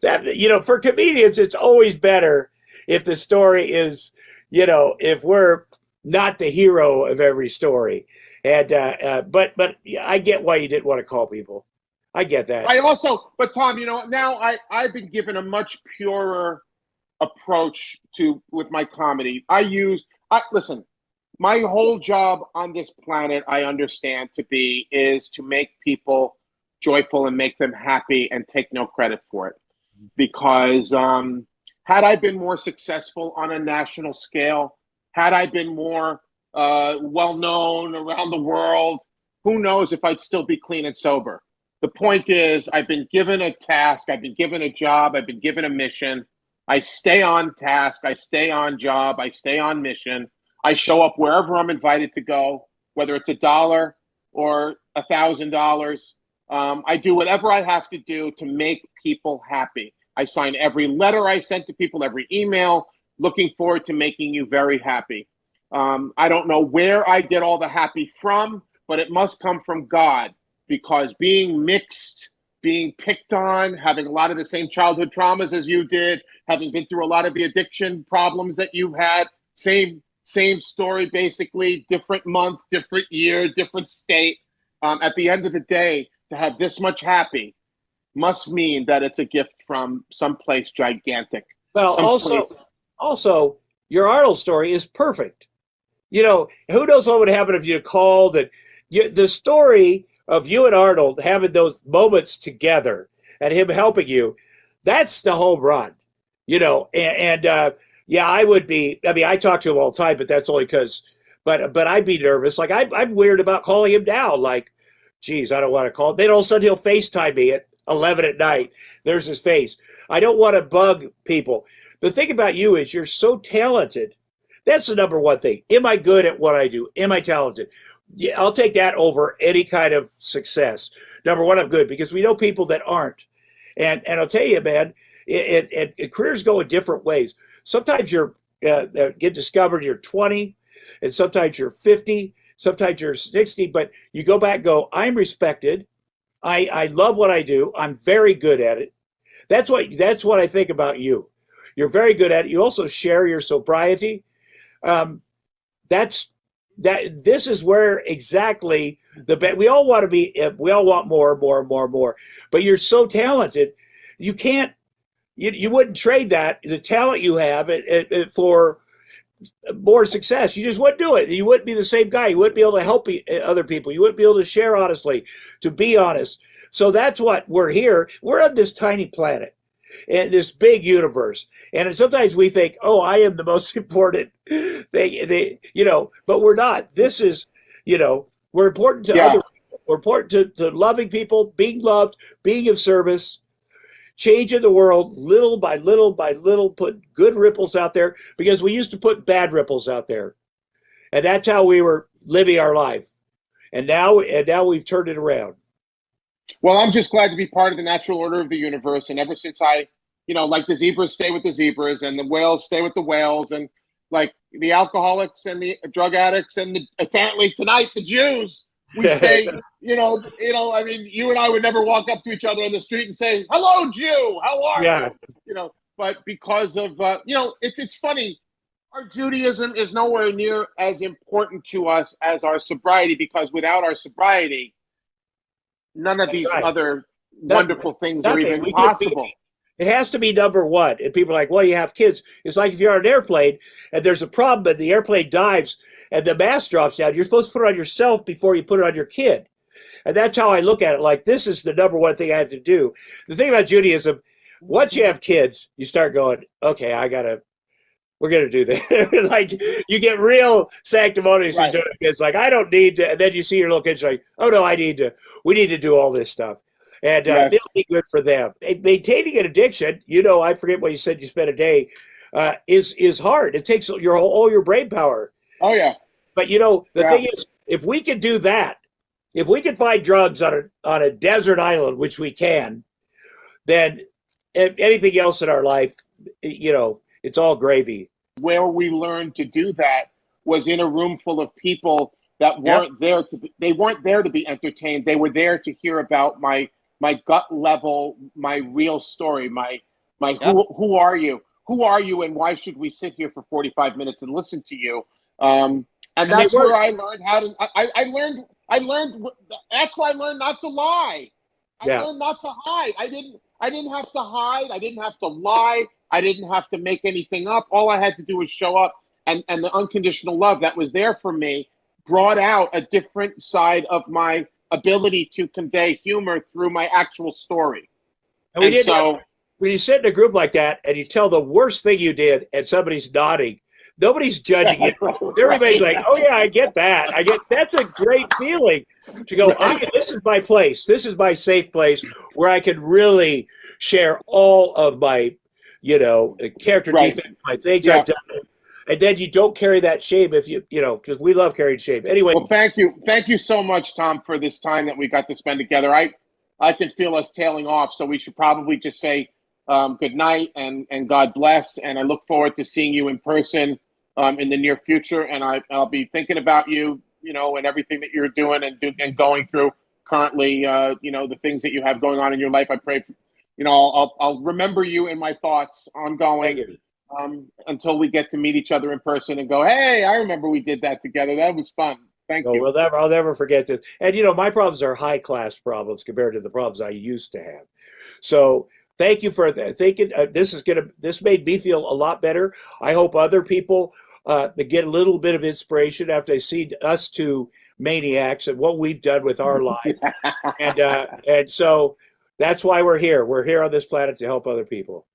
That, you know, for comedians, it's always better if the story is, you know, if we're not the hero of every story. And but I get why you didn't want to call people. I get that. But Tom, you know, now I've been given a much purer approach with my comedy. Listen, my whole job on this planet, I understand is to make people joyful and make them happy and take no credit for it. Because had I been more successful on a national scale, had I been more well-known around the world, who knows if I'd still be clean and sober. The point is, I've been given a task, I've been given a job, I've been given a mission. I stay on task, I stay on job, I stay on mission. I show up wherever I'm invited to go, whether it's $1 or $1,000. I do whatever I have to do to make people happy. I sign every letter I send to people, every email, looking forward to making you very happy. I don't know where I get all the happy from, but it must come from God, because being mixed, being picked on, having a lot of the same childhood traumas as you did, having been through a lot of the addiction problems that you've had, same story, basically, different month, different year, different state. At the end of the day, to have this much happy must mean that it's a gift from someplace gigantic. Well, also, your Arnold story is perfect. You know, who knows what would happen if you called and the story of you and Arnold having those moments together and him helping you, that's the home run, you know. Yeah, I would be. I mean, I talk to him all the time, but that's only because. But I'd be nervous. Like I'm weird about calling him down. Like, geez, I don't want to call. Then all of a sudden he'll FaceTime me at 11 at night. There's his face. I don't want to bug people. The thing about you is you're so talented. That's the number one thing. Am I good at what I do? Am I talented? Yeah, I'll take that over any kind of success. Number one, I'm good, because we know people that aren't. And I'll tell you, man, careers go in different ways. Sometimes you're get discovered, you're 20, and sometimes you're 50, sometimes you're 60, but you go back and go, I'm respected. I love what I do. I'm very good at it. That's what I think about you. You're very good at it. You also share your sobriety. This is where exactly we all want to be. We all want more. But you're so talented, you can't. You wouldn't trade the talent you have for more success. You just wouldn't do it. You wouldn't be the same guy. You wouldn't be able to help other people. You wouldn't be able to share honestly, to be honest. So that's what we're here. We're on this tiny planet, in this big universe. And sometimes we think, oh, I am the most important thing, but we're not. This is, we're important to other people. We're important to loving people, being loved, being of service, changing the world little by little, put good ripples out there, because we used to put bad ripples out there. And that's how we were living our life. And now we've turned it around. Well, I'm just glad to be part of the natural order of the universe. And ever since I like the zebras stay with the zebras and the whales stay with the whales, and like the alcoholics and the drug addicts and apparently tonight the Jews, we stay, I mean, you and I would never walk up to each other on the street and say, "Hello, Jew, how are Yeah. you?" But because of, it's funny, our Judaism is nowhere near as important to us as our sobriety, because without our sobriety, none of That's these right. other wonderful things are Nothing. even possible. It has to be number one. And people are like, well, you have kids. It's like if you're on an airplane and there's a problem and the airplane dives and the mask drops down, you're supposed to put it on yourself before you put it on your kid. And that's how I look at it. Like, this is the number one thing I have to do. The thing about Judaism, once you have kids, you start going, okay, we're going to do this. Like, you get real sanctimonious Right. and doing it. It's like, I don't need to. And then you see your little kids like, oh, no, we need to do all this stuff. And Yes. it'll be good for them. Maintaining an addiction, I forget what you said you spent a day, is hard. It takes all your brain power. Oh, yeah. But, the thing is, if we could do that, if we could find drugs on a desert island, which we can, then anything else in our life, it's all gravy. Where we learned to do that was in a room full of people that weren't there they weren't there to be entertained. They were there to hear about my gut level, my real story, my who are you? Who are you, and why should we sit here for 45 minutes and listen to you? And that's where I learned how to. I learned. That's why I learned not to lie. I learned not to hide. I didn't have to hide. I didn't have to lie. I didn't have to make anything up. All I had to do was show up, and the unconditional love that was there for me brought out a different side of my ability to convey humor through my actual story. And when you sit in a group like that and you tell the worst thing you did and somebody's nodding, nobody's judging you. Everybody's like, oh yeah, I get that. That's a great feeling to go, this is my place. This is my safe place where I can really share all of my, character defects, my things I've done. And then you don't carry that shame if because we love carrying shame. Anyway. Well, thank you so much, Tom, for this time that we got to spend together. I can feel us tailing off, so we should probably just say good night and God bless. And I look forward to seeing you in person in the near future. And I'll be thinking about you, and everything that you're doing and going through currently. The things that you have going on in your life. I pray, I'll remember you in my thoughts ongoing. Until we get to meet each other in person and go, hey, I remember we did that together. That was fun. Thank you. I'll never forget this. And, my problems are high-class problems compared to the problems I used to have. So thank you for thinking. This made me feel a lot better. I hope other people get a little bit of inspiration after they see us two maniacs and what we've done with our life. And so that's why we're here. We're here on this planet to help other people.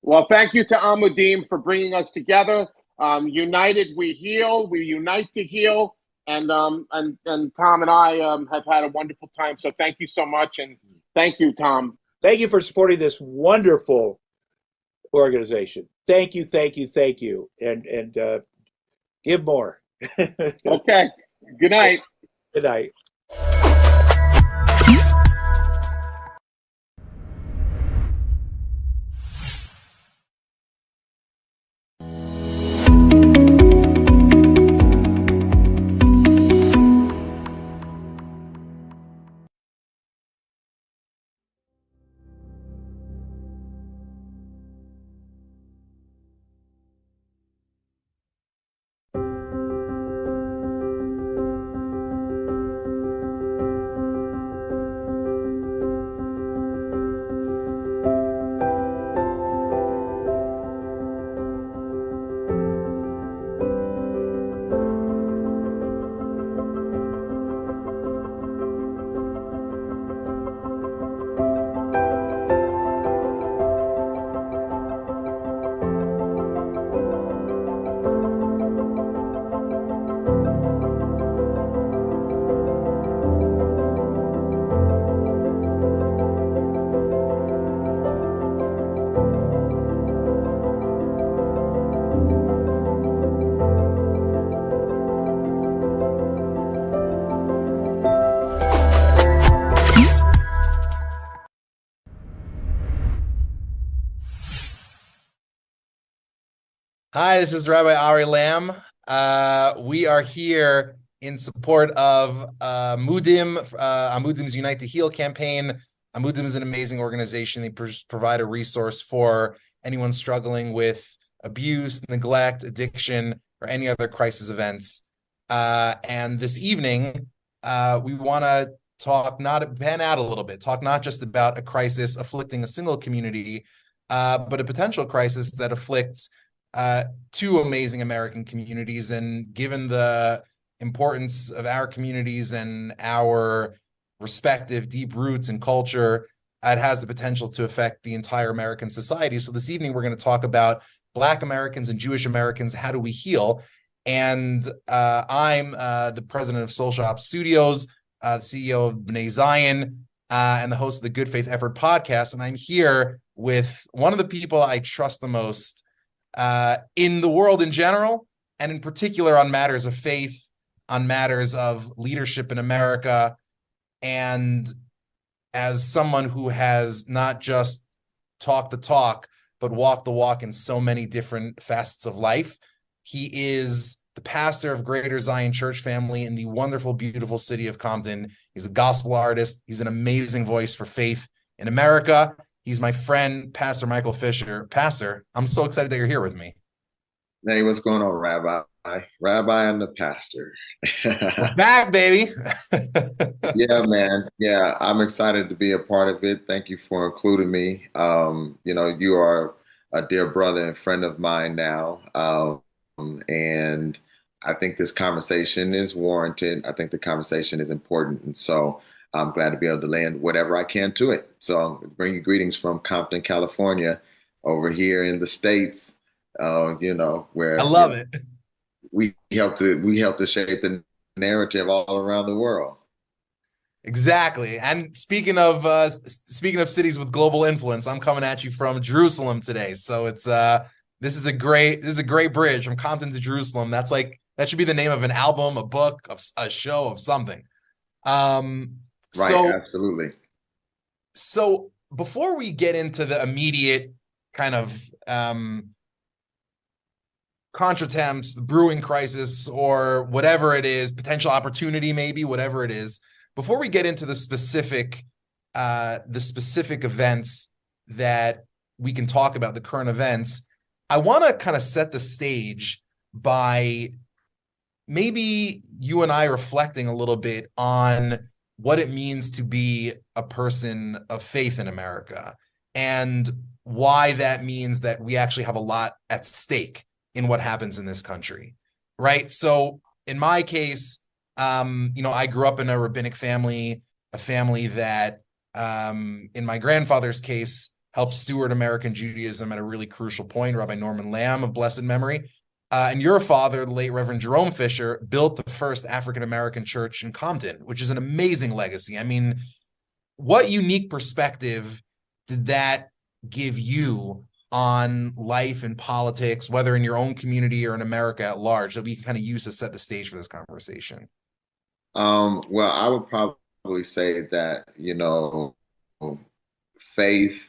Well, thank you to Amudim for bringing us together. United, we heal. We unite to heal. And Tom and I have had a wonderful time. So thank you so much. And thank you, Tom. Thank you for supporting this wonderful organization. Thank you, thank you, thank you. And give more. Okay. Good night. Good night. Hi, this is Rabbi Ari Lam. We are here in support of Amudim, Amudim's Unite to Heal campaign. Amudim is an amazing organization. They provide a resource for anyone struggling with abuse, neglect, addiction, or any other crisis events. And this evening, we want to pan out a little bit, talk not just about a crisis afflicting a single community, but a potential crisis that afflicts two amazing American communities. And given the importance of our communities and our respective deep roots and culture, it has the potential to affect the entire American society. So this evening, we're going to talk about Black Americans and Jewish Americans. How do we heal? And I'm the president of Soul Shop Studios, the CEO of B'nai Zion, and the host of the Good Faith Effort podcast. And I'm here with one of the people I trust the most in the world in general, and in particular on matters of faith, on matters of leadership in America. And as someone who has not just talked the talk, but walked the walk in so many different facets of life, he is the pastor of Greater Zion Church Family in the wonderful, beautiful city of Compton. He's a gospel artist. He's an amazing voice for faith in America. He's my friend, Pastor Michael Fisher. Pastor, I'm so excited that you're here with me. Hey, what's going on, Rabbi? Rabbi and the pastor. We're back, baby. Yeah, man. Yeah, I'm excited to be a part of it. Thank you for including me. You are a dear brother and friend of mine now. And I think this conversation is warranted. I think the conversation is important. And so I'm glad to be able to lend whatever I can to it. So I'll bring you greetings from Compton, California, over here in the States, where I love it. We help to shape the narrative all around the world. Exactly. And speaking of cities with global influence, I'm coming at you from Jerusalem today. So it's this is a great bridge from Compton to Jerusalem. That should be the name of an album, a book, of a show, of something. Right, absolutely. So before we get into the immediate kind of contretemps, the brewing crisis, or whatever it is, potential opportunity, maybe, whatever it is, before we get into the specific events that we can talk about, the current events, I want to kind of set the stage by maybe you and I reflecting a little bit on what it means to be a person of faith in America, and why that means that we actually have a lot at stake in what happens in this country, right? So in my case, I grew up in a rabbinic family, a family that, in my grandfather's case, helped steward American Judaism at a really crucial point, Rabbi Norman Lamb of blessed memory. And your father, the late Reverend Jerome Fisher, built the first African-American church in Compton, which is an amazing legacy. I mean, what unique perspective did that give you on life and politics, whether in your own community or in America at large, that we can kind of use to set the stage for this conversation? Well, I would probably say that, faith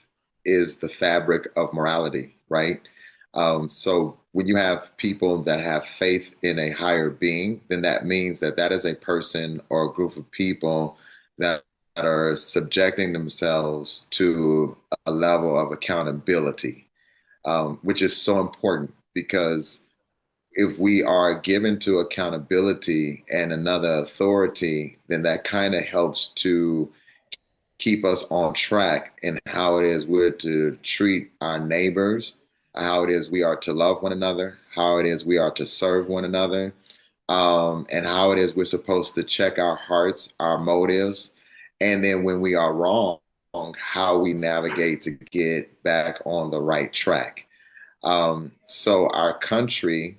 is the fabric of morality, right? So when you have people that have faith in a higher being, then that means that that is a person or a group of people that are subjecting themselves to a level of accountability, which is so important, because if we are given to accountability and another authority, then that kind of helps to keep us on track in how it is we're to treat our neighbors, how it is we are to love one another, how it is we are to serve one another, and how it is we're supposed to check our hearts, our motives, and then when we are wrong, how we navigate to get back on the right track. So our country,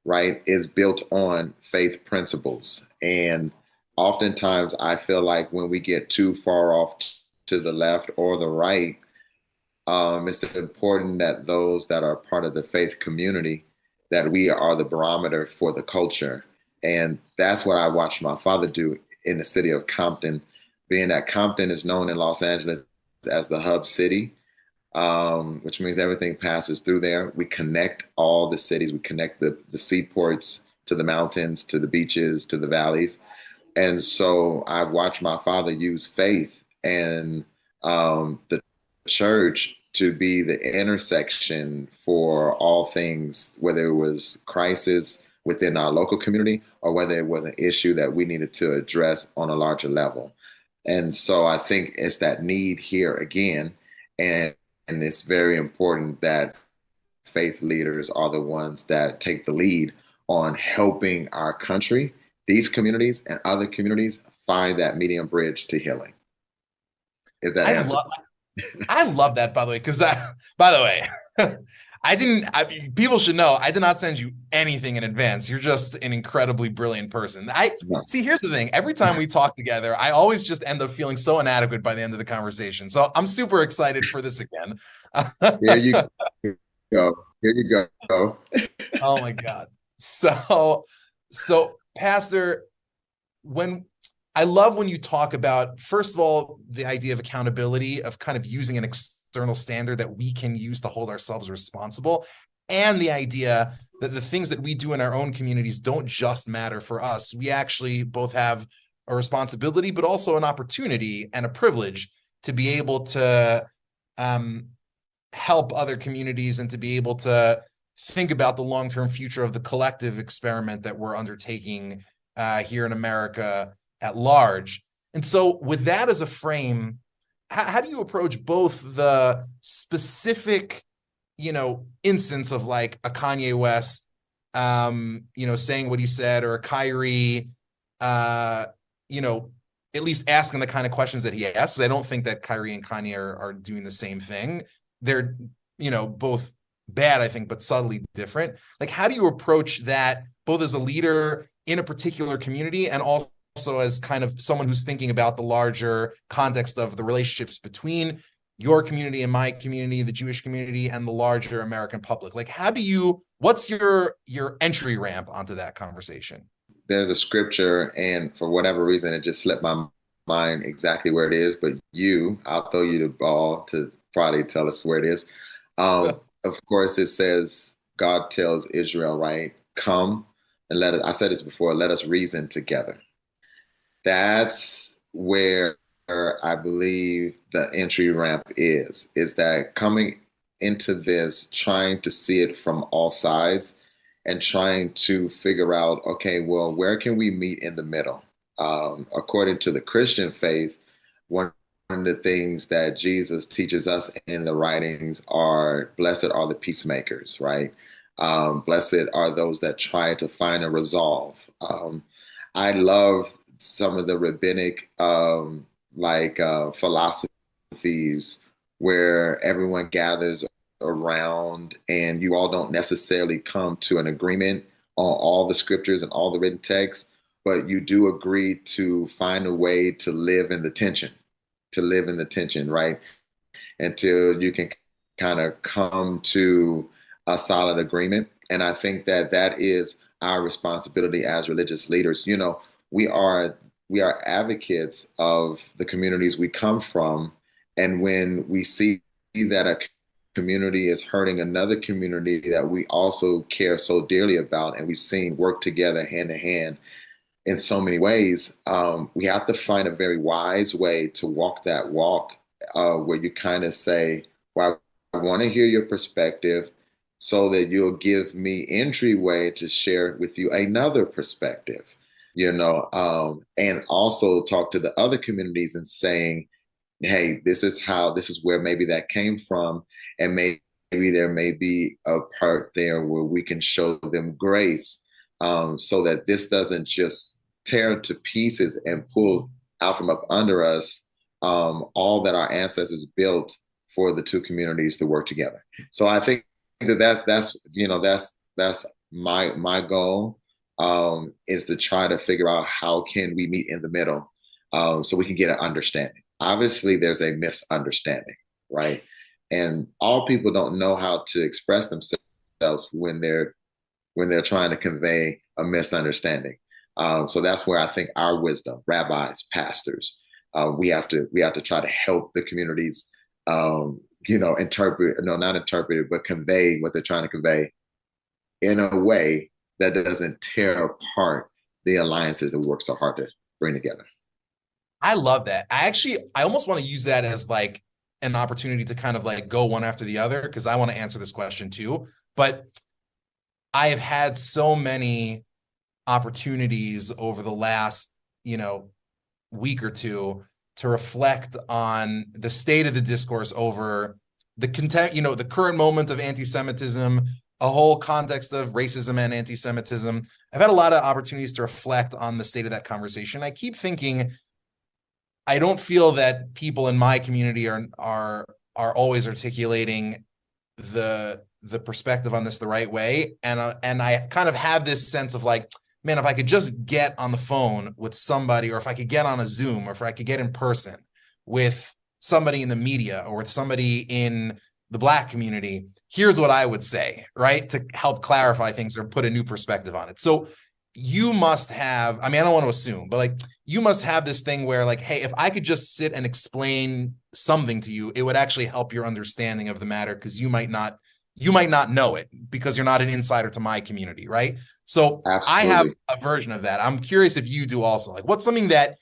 right, is built on faith principles. And oftentimes I feel like when we get too far off to the left or the right, it's important that those that are part of the faith community, that we are the barometer for the culture. And that's what I watched my father do in the city of Compton, being that Compton is known in Los Angeles as the hub city. which means everything passes through there. We connect all the cities. We connect the seaports to the mountains, to the beaches, to the valleys. And so I've watched my father use faith and the church to be the intersection for all things, whether it was crisis within our local community or whether it was an issue that we needed to address on a larger level. And so I think it's that need here again. And it's very important that faith leaders are the ones that take the lead on helping our country, these communities, and other communities find that medium bridge to healing. If that answers. I love that, by the way, because by the way, people should know I did not send you anything in advance. You're just an incredibly brilliant person. See, here's the thing. Every time we talk together, I always just end up feeling so inadequate by the end of the conversation. So I'm super excited for this again. Here you go. Here you go. Oh my God. So Pastor, I love when you talk about, first of all, the idea of accountability, of kind of using an external standard that we can use to hold ourselves responsible, and the idea that the things that we do in our own communities don't just matter for us. We actually both have a responsibility, but also an opportunity and a privilege to be able to help other communities and to be able to think about the long-term future of the collective experiment that we're undertaking here in America at large. And so with that as a frame, how do you approach both the specific, instance of like a Kanye West, saying what he said, or a Kyrie, at least asking the kind of questions that he asks? I don't think that Kyrie and Kanye are doing the same thing. They're, both bad, I think, but subtly different. Like, how do you approach that both as a leader in a particular community and also as kind of someone who's thinking about the larger context of the relationships between your community and my community, the Jewish community, and the larger American public? Like, what's your entry ramp onto that conversation? There's a scripture, and for whatever reason, it just slipped my mind exactly where it is, but I'll throw you the ball to probably tell us where it is. Of course, it says, God tells Israel, right? Come and I said this before, let us reason together. That's where I believe the entry ramp is that coming into this, trying to see it from all sides and trying to figure out, okay, well, where can we meet in the middle? According to the Christian faith, one of the things that Jesus teaches us in the writings are, blessed are the peacemakers, right? Blessed are those that try to find a resolve. I love some of the rabbinic philosophies where everyone gathers around and you all don't necessarily come to an agreement on all the scriptures and all the written texts, but you do agree to find a way to live in the tension, right? Until you can kind of come to a solid agreement. And I think that is our responsibility as religious leaders. We are advocates of the communities we come from. And when we see that a community is hurting another community that we also care so dearly about, and we've seen work together hand in hand in so many ways, we have to find a very wise way to walk that walk where you kind of say, well, I want to hear your perspective so that you'll give me entryway to share with you another perspective. And also talk to the other communities and saying, hey, this is where maybe that came from. And maybe there may be a part there where we can show them grace so that this doesn't just tear to pieces and pull out from up under us all that our ancestors built for the two communities to work together. So I think that's my goal. Is to try to figure out how can we meet in the middle so we can get an understanding. Obviously, there's a misunderstanding, right? And all people don't know how to express themselves when they're trying to convey a misunderstanding. So that's where I think our wisdom, rabbis, pastors, we have to try to help the communities interpret, no, not interpret it, but convey what they're trying to convey in a way that doesn't tear apart the alliances that we work so hard to bring together. I love that. I almost want to use that as like an opportunity to kind of like go one after the other, because I want to answer this question too. But I have had so many opportunities over the last, week or two to reflect on the state of the discourse over the the current moment of anti-Semitism, a whole context of racism and anti-Semitism. I've had a lot of opportunities to reflect on the state of that conversation. I keep thinking, I don't feel that people in my community are always articulating the perspective on this the right way, and I kind of have this sense of like, man, if I could just get on the phone with somebody, or if I could get on a Zoom, or if I could get in person with somebody in the media or with somebody in the Black community, here's what I would say, right, to help clarify things or put a new perspective on it. So you must have, I don't want to assume, but like, you must have this thing where like, hey, if I could just sit and explain something to you, it would actually help your understanding of the matter, because you might not know it because you're not an insider to my community, right? So absolutely. I have a version of that. I'm curious if you do also. Like, what's something that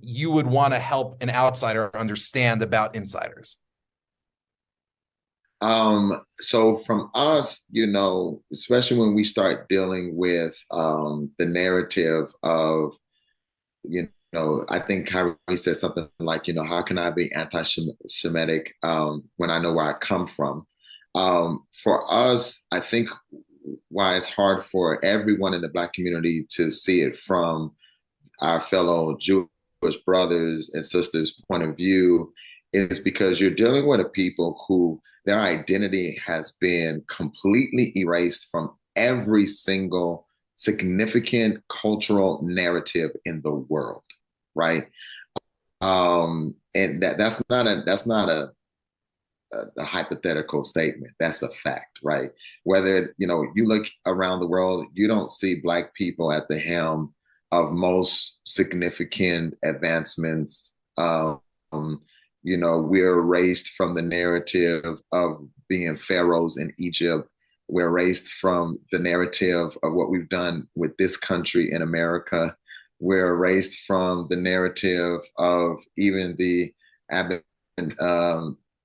you would want to help an outsider understand about insiders? So from us, especially when we start dealing with the narrative of, I think Kyrie said something like, how can I be anti-Semitic when I know where I come from? For us, I think why it's hard for everyone in the Black community to see it from our fellow Jewish brothers and sisters' point of view is because you're dealing with a people who their identity has been completely erased from every single significant cultural narrative in the world, right? And that's not a hypothetical statement. That's a fact, right? Whether, you look around the world, you don't see Black people at the helm of most significant advancements. We're erased from the narrative of being pharaohs in Egypt. We're erased from the narrative of what we've done with this country in America. We're erased from the narrative of even the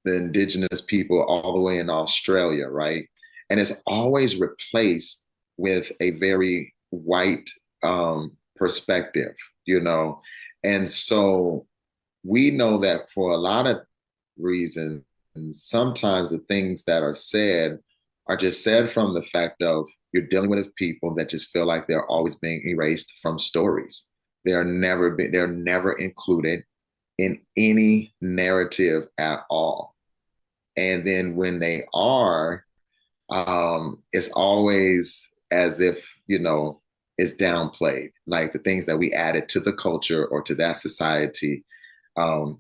indigenous people all the way in Australia, right? And it's always replaced with a very white perspective, And so we know that for a lot of reasons, sometimes the things that are said are just said from the fact of you're dealing with people that just feel like they're always being erased from stories. They're never included in any narrative at all. And then when they are, it's always as if, it's downplayed, like the things that we added to the culture or to that society, the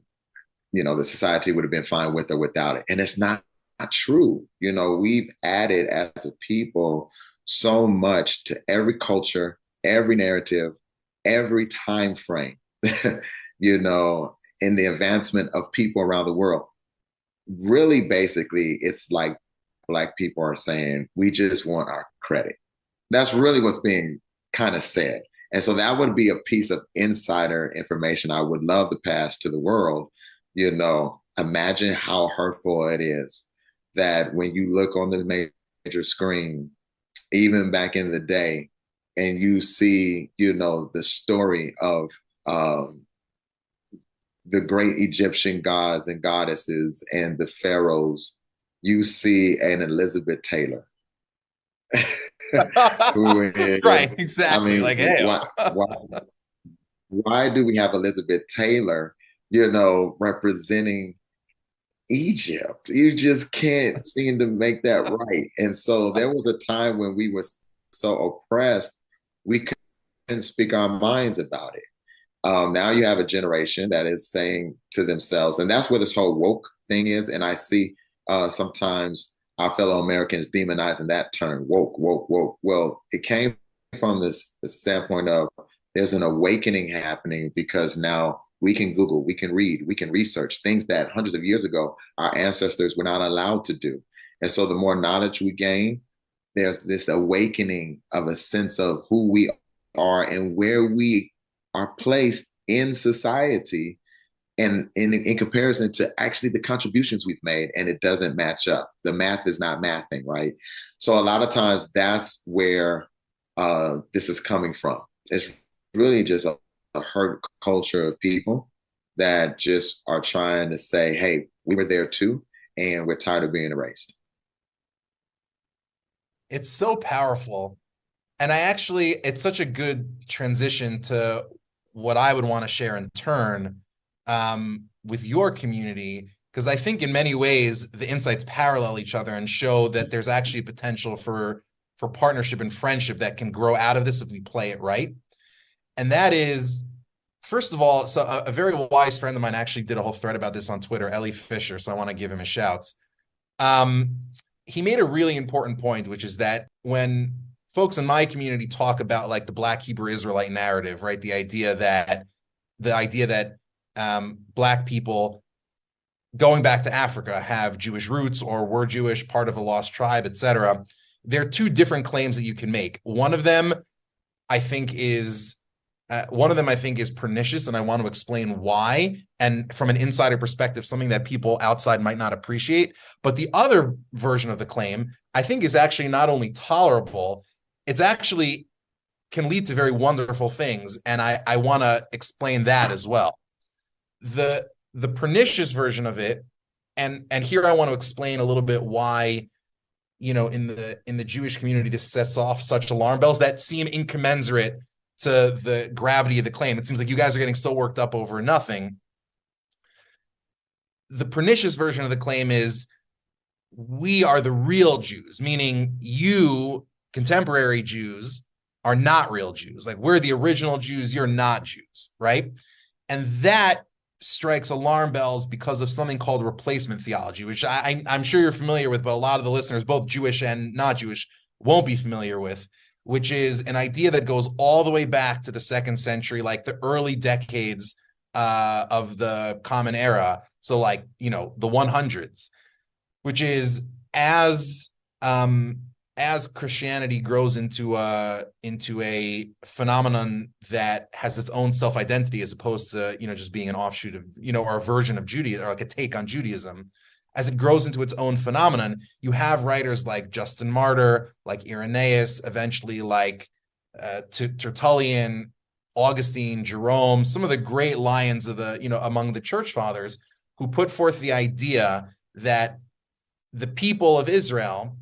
society would have been fine with or without it. And it's not true. We've added as a people so much to every culture, every narrative, every time frame, in the advancement of people around the world. Really, basically, it's like Black people are saying, we just want our credit. That's really what's being kind of said. And so that would be a piece of insider information I would love to pass to the world. Imagine how hurtful it is that when you look on the major screen, even back in the day, and you see, the story of the great Egyptian gods and goddesses and the pharaohs, you see an Elizabeth Taylor. Who is, right, exactly. Why do we have Elizabeth Taylor, representing Egypt? You just can't seem to make that right. And so there was a time when we were so oppressed, we couldn't speak our minds about it. Now you have a generation that is saying to themselves, and that's where this whole woke thing is. And I see sometimes our fellow Americans demonizing that term, woke. Well, it came from the standpoint of there's an awakening happening because now We can Google, we can read, we can research things that hundreds of years ago our ancestors were not allowed to do. And so the more knowledge we gain, there's this awakening of a sense of who we are and where we are placed in society, and in comparison to actually the contributions we've made, and it doesn't match up. The math is not mathing, right? So a lot of times that's where this is coming from. It's really just a herd culture of people that just are trying to say, hey, we were there too, and we're tired of being erased. It's so powerful. And it's such a good transition to what I would want to share in turn with your community, because I think in many ways the insights parallel each other and show that there's actually potential for partnership and friendship that can grow out of this if we play it right. And that is, first of all, so a very wise friend of mine actually did a whole thread about this on Twitter, Ellie Fisher, so I want to give him a shout. He made a really important point, which is that when folks in my community talk about like the Black Hebrew Israelite narrative, right? The idea that Black people going back to Africa have Jewish roots or were Jewish, part of a lost tribe, etc. There are two different claims that you can make. One of them, I think, is pernicious, and I want to explain why. And from an insider perspective, something that people outside might not appreciate. But the other version of the claim, I think, is actually not only tolerable, it's actually can lead to very wonderful things. And I want to explain that as well. The pernicious version of it, and here I want to explain a little bit why, in the Jewish community, this sets off such alarm bells that seem incommensurate to the gravity of the claim. It seems like you guys are getting so worked up over nothing. The pernicious version of the claim is we are the real Jews, meaning you, contemporary Jews, are not real Jews. Like, we're the original Jews, you're not Jews, right? And that strikes alarm bells because of something called replacement theology, which I'm sure you're familiar with, but a lot of the listeners, both Jewish and not Jewish, won't be familiar with, which is an idea that goes all the way back to the 2nd century, like the early decades of the Common Era. So like, the 100s, which is as Christianity grows into a phenomenon that has its own self-identity as opposed to, just being an offshoot of, or a version of Judaism, or like a take on Judaism. As it grows into its own phenomenon, you have writers like Justin Martyr, like Irenaeus, eventually like Tertullian, Augustine, Jerome, some of the great lions of the, among the church fathers, who put forth the idea that the people of Israel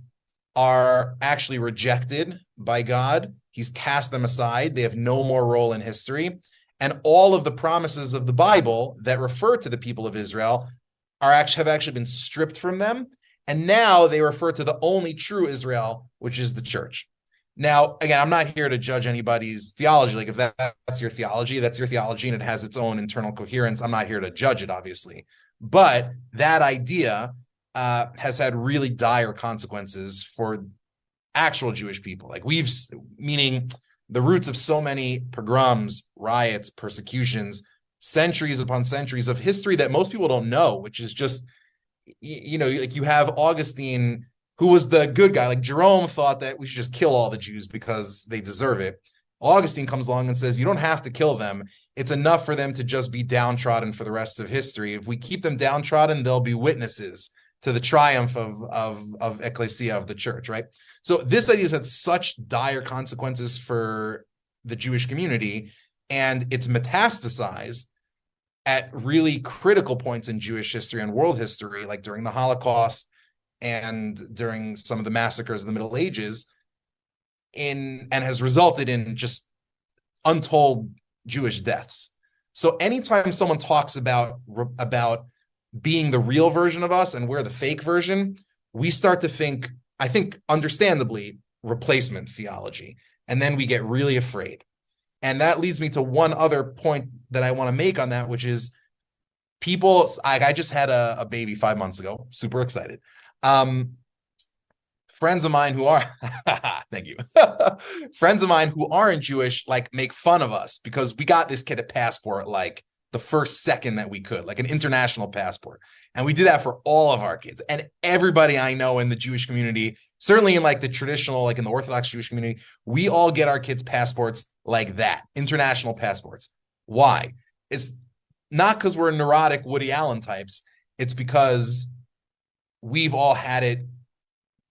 are actually rejected by God. He's cast them aside. They have no more role in history. And all of the promises of the Bible that refer to the people of Israel have actually been stripped from them. And now they refer to the only true Israel, which is the church. Now, again, I'm not here to judge anybody's theology. Like, if that's your theology, that's your theology, and it has its own internal coherence. I'm not here to judge it, obviously. But that idea has had really dire consequences for actual Jewish people. Like, meaning the roots of so many pogroms, riots, persecutions, centuries upon centuries of history that most people don't know, which is just, like, you have Augustine, who was the good guy. Like, Jerome thought that we should just kill all the Jews because they deserve it. Augustine comes along and says, you don't have to kill them. It's enough for them to just be downtrodden for the rest of history. If we keep them downtrodden, they'll be witnesses to the triumph of ecclesia, of the church, right? So this idea has had such dire consequences for the Jewish community, and it's metastasized at really critical points in Jewish history and world history, like during the Holocaust and during some of the massacres of the Middle Ages, and has resulted in just untold Jewish deaths. So anytime someone talks about being the real version of us and we're the fake version, we start to think, I think understandably, replacement theology. And then we get really afraid. And that leads me to one other point that I want to make on that, which is I just had a baby 5 months ago, super excited. Friends of mine who are, thank you. Friends of mine who aren't Jewish, like, make fun of us because we got this kid a passport like the first second that we could, like an international passport. And we did that for all of our kids. And everybody I know in the Jewish community, certainly in like the traditional, like in the Orthodox Jewish community, we all get our kids passports like that, international passports. Why? It's not because we're neurotic Woody Allen types. It's because we've all had it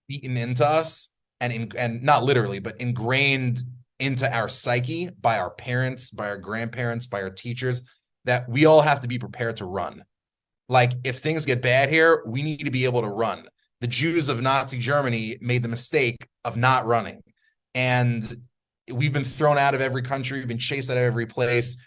beaten into us and not literally, but ingrained into our psyche by our parents, by our grandparents, by our teachers, that we all have to be prepared to run. Like, if things get bad here, we need to be able to run. The Jews of Nazi Germany made the mistake of not running. And we've been thrown out of every country. We've been chased out of every place.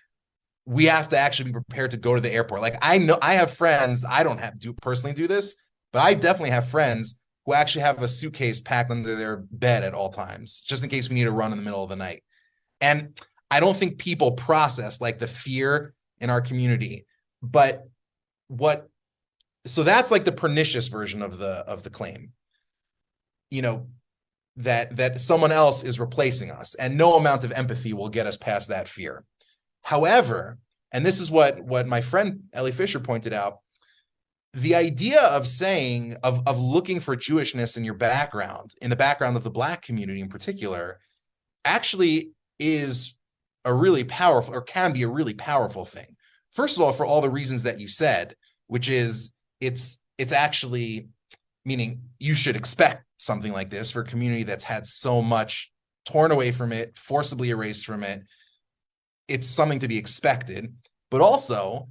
We have to actually be prepared to go to the airport. Like, I know I have friends, I don't have to personally do this, but I definitely have friends who actually have a suitcase packed under their bed at all times, just in case we need to run in the middle of the night. And I don't think people process like the fear in our community. But so that's like the pernicious version of the claim, you know, that someone else is replacing us, and no amount of empathy will get us past that fear. However, and this is what my friend Ellie Fisher pointed out, the idea of saying, of looking for Jewishness in your background, in the background of the Black community in particular, actually is a really powerful, or can be a really powerful thing. First of all, for all the reasons that you said, which is it's actually, meaning you should expect something like this for a community that's had so much torn away from it, forcibly erased from it. It's something to be expected, but also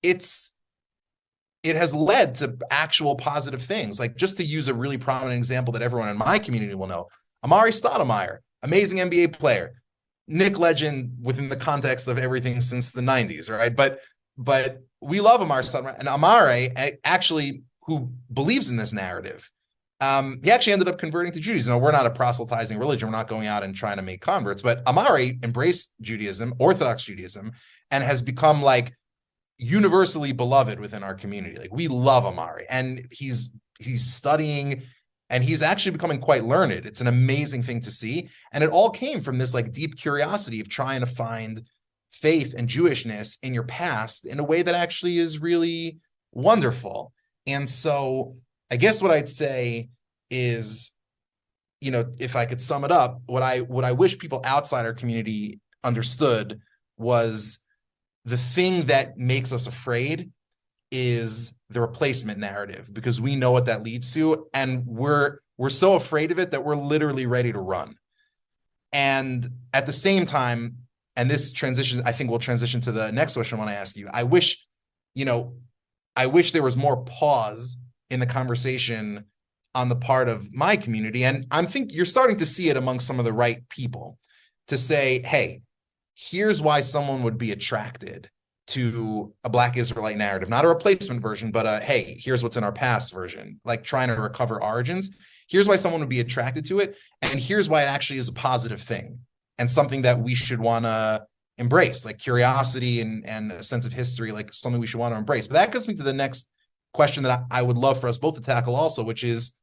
it has led to actual positive things. Like, just to use a really prominent example that everyone in my community will know, Amari Stoudemire, amazing NBA player, Knick legend within the context of everything since the 90s, right? But we love Amari Stoudemire, and Amari actually, who believes in this narrative, he actually ended up converting to Judaism. Now, we're not a proselytizing religion. We're not going out and trying to make converts, but Amari embraced Judaism, Orthodox Judaism, and has become like universally beloved within our community. Like, we love Amari, and he's studying, and he's actually becoming quite learned. It's an amazing thing to see. And it all came from this like deep curiosity of trying to find faith and Jewishness in your past in a way that actually is really wonderful. And so I guess what I'd say is, you know, if I could sum it up, what I wish people outside our community understood was the thing that makes us afraid is the replacement narrative, because we know what that leads to, and we're so afraid of it that we're literally ready to run. And at the same time, and this transition, I think we'll transition to the next question I want to ask you. I wish there was more pause in the conversation on the part of my community. And I think you're starting to see it amongst some of the right people, to say, hey, here's why someone would be attracted to a Black Israelite narrative, not a replacement version, but a, hey, here's what's in our past version, like trying to recover origins. Here's why someone would be attracted to it. And here's why it actually is a positive thing and something that we should want to embrace, like curiosity and a sense of history, like something we should want to embrace. But that gets me to the next question that I would love for us both to tackle also, which is,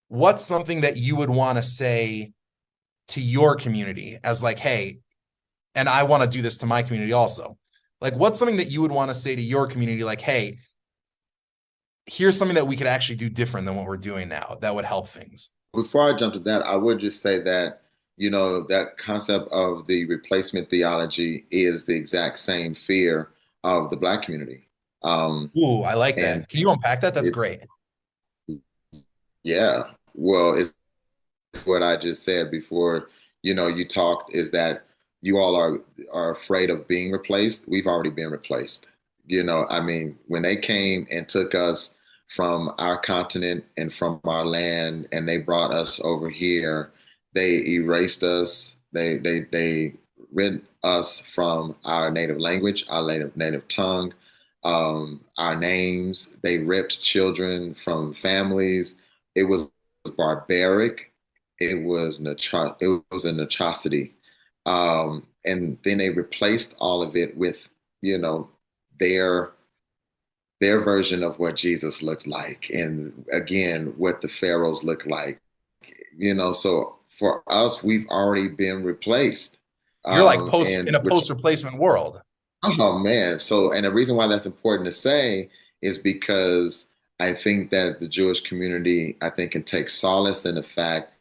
what's something that you would want to say to your community as like, hey, and I want to do this to my community also. Like, what's something that you would want to say to your community? Like, hey, here's something that we could actually do different than what we're doing now that would help things. Before I jump to that, I would just say that, you know, that concept of the replacement theology is the exact same fear of the Black community. Ooh, I like that. Can you unpack that? That's great. Yeah. Well, it's what I just said before, you know, you talked, is that you all are afraid of being replaced. We've already been replaced. You know, I mean, when they came and took us from our continent and from our land, and they brought us over here, they erased us. They rid us from our native language, our native tongue, our names. They ripped children from families. It was barbaric. It was an atrocity. And then they replaced all of it with, you know, their version of what Jesus looked like, and again, what the pharaohs looked like. You know, so for us, we've already been replaced. You're like in a post-replacement world. Oh man. So, and the reason why that's important to say is because I think that the Jewish community, I think, can take solace in the fact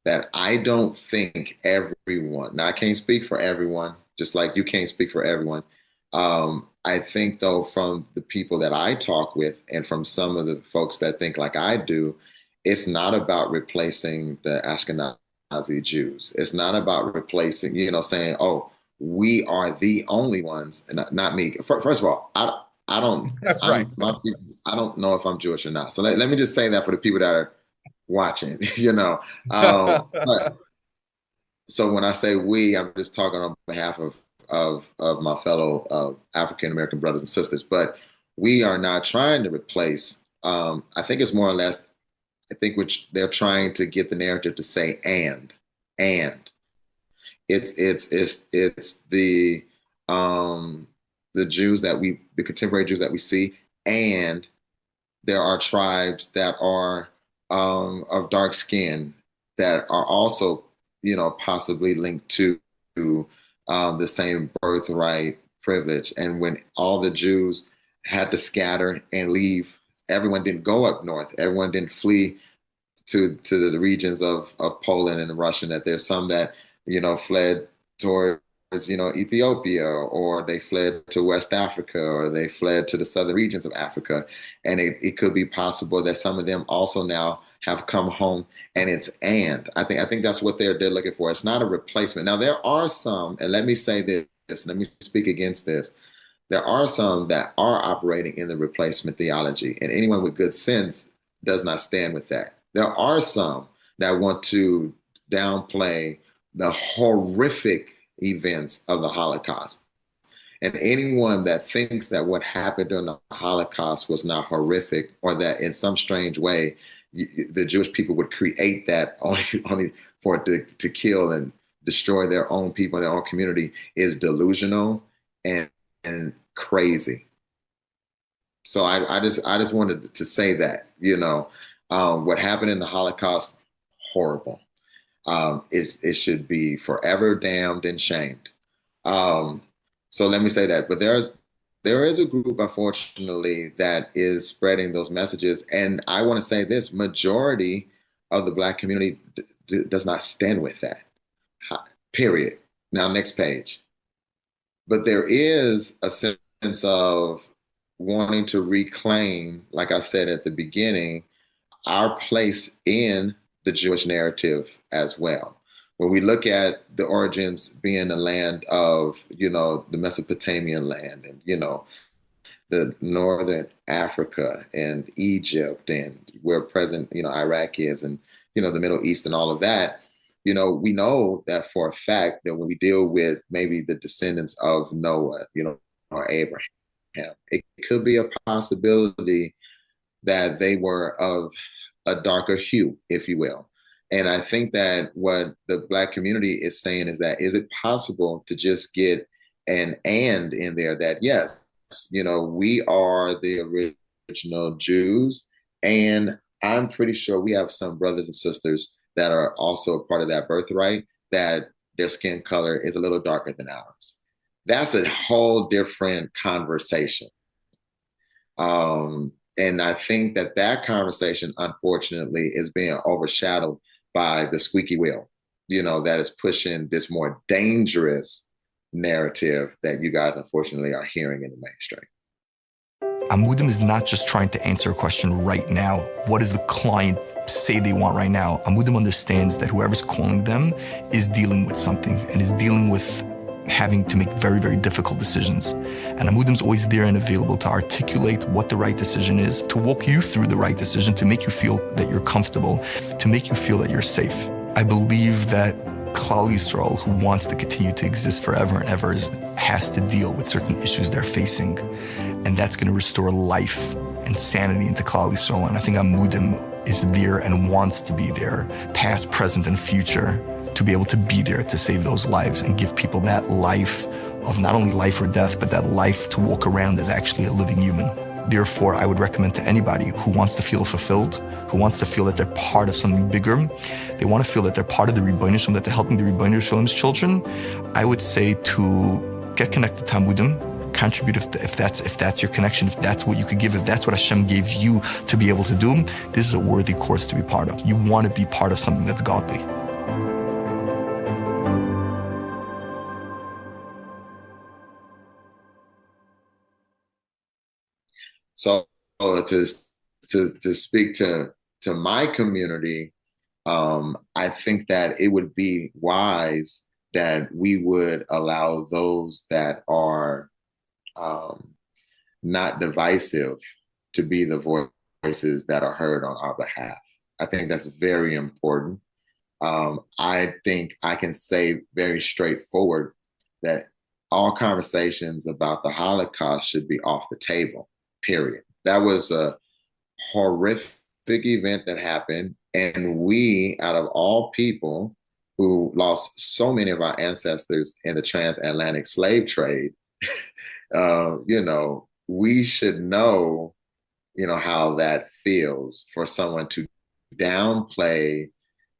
that I don't think everyone, now I can't speak for everyone, just like you can't speak for everyone. I think though, from the people that I talk with and from some of the folks that think like I do, it's not about replacing the Ashkenazi Jews. It's not about replacing, saying, oh, we are the only ones, and not me. First of all, I don't, Right. I don't know if I'm Jewish or not. So let me just say that for the people that are watching, But so when I say we, I'm just talking on behalf of my fellow African American brothers and sisters. But we are not trying to replace. I think it's more or less. I think which they're trying to get the narrative to say and it's the Jews the contemporary Jews that we see, and there are tribes that are of dark skin that are also, possibly linked to the same birthright privilege. And when all the Jews had to scatter and leave, everyone didn't go up north. Everyone didn't flee to the regions of Poland and Russia. That there's some that fled towards Ethiopia, or they fled to West Africa, or they fled to the southern regions of Africa. And it could be possible that some of them also now have come home. And I think that's what they're looking for. It's not a replacement. Now there are some, and let me say this, let me speak against this. There are some that are operating in the replacement theology, and anyone with good sense does not stand with that. There are some that want to downplay the horrific events of the Holocaust. And anyone that thinks that what happened during the Holocaust was not horrific, or that in some strange way the Jewish people would create that only for it to kill and destroy their own people, their own community, is delusional and crazy. So I just wanted to say that, what happened in the Holocaust, horrible. It should be forever damned and shamed. So let me say that. But there is a group, unfortunately, that is spreading those messages. And I want to say this: majority of the Black community does not stand with that. Period. Now, next page. But there is a sense of wanting to reclaim, like I said at the beginning, our place in the Jewish narrative as well. When we look at the origins being the land of, the Mesopotamian land, and, the northern Africa and Egypt, and where present, Iraq is, and, the Middle East and all of that, we know that for a fact that when we deal with maybe the descendants of Noah, or Abraham, it could be a possibility that they were of a darker hue, if you will. And I think that what the Black community is saying is that, is it possible to just get an and in there, that yes, we are the original Jews, and I'm pretty sure we have some brothers and sisters that are also a part of that birthright, that their skin color is a little darker than ours. That's a whole different conversation. And I think that conversation, unfortunately, is being overshadowed by the squeaky wheel, that is pushing this more dangerous narrative that you guys, unfortunately, are hearing in the mainstream. Amudim is not just trying to answer a question right now. What does the client say they want right now? Amudim understands that whoever's calling them is dealing with something, and is dealing with having to make very, very difficult decisions. And Amudim's always there and available to articulate what the right decision is, to walk you through the right decision, to make you feel that you're comfortable, to make you feel that you're safe. I believe that Klal Yisrael, who wants to continue to exist forever and ever, has to deal with certain issues they're facing. And that's going to restore life and sanity into Klal Yisrael. And I think Amudim is there and wants to be there, past, present, and future, to be able to be there to save those lives and give people that life of not only life or death, but that life to walk around as actually a living human. Therefore, I would recommend to anybody who wants to feel fulfilled, who wants to feel that they're part of something bigger, they want to feel that they're part of the Rebbeinu Shalom, that they're helping the Rebbeinu Shalom's children, I would say to get connected to Amudim, contribute if that's your connection, if that's what you could give, if that's what Hashem gave you to be able to do. This is a worthy course to be part of. You want to be part of something that's godly. So to speak to my community, I think that it would be wise that we would allow those that are not divisive to be the voices that are heard on our behalf. I think that's very important. I think I can say very straightforward that all conversations about the Holocaust should be off the table, period. That was a horrific event that happened. And we, out of all people who lost so many of our ancestors in the transatlantic slave trade, we should know, how that feels for someone to downplay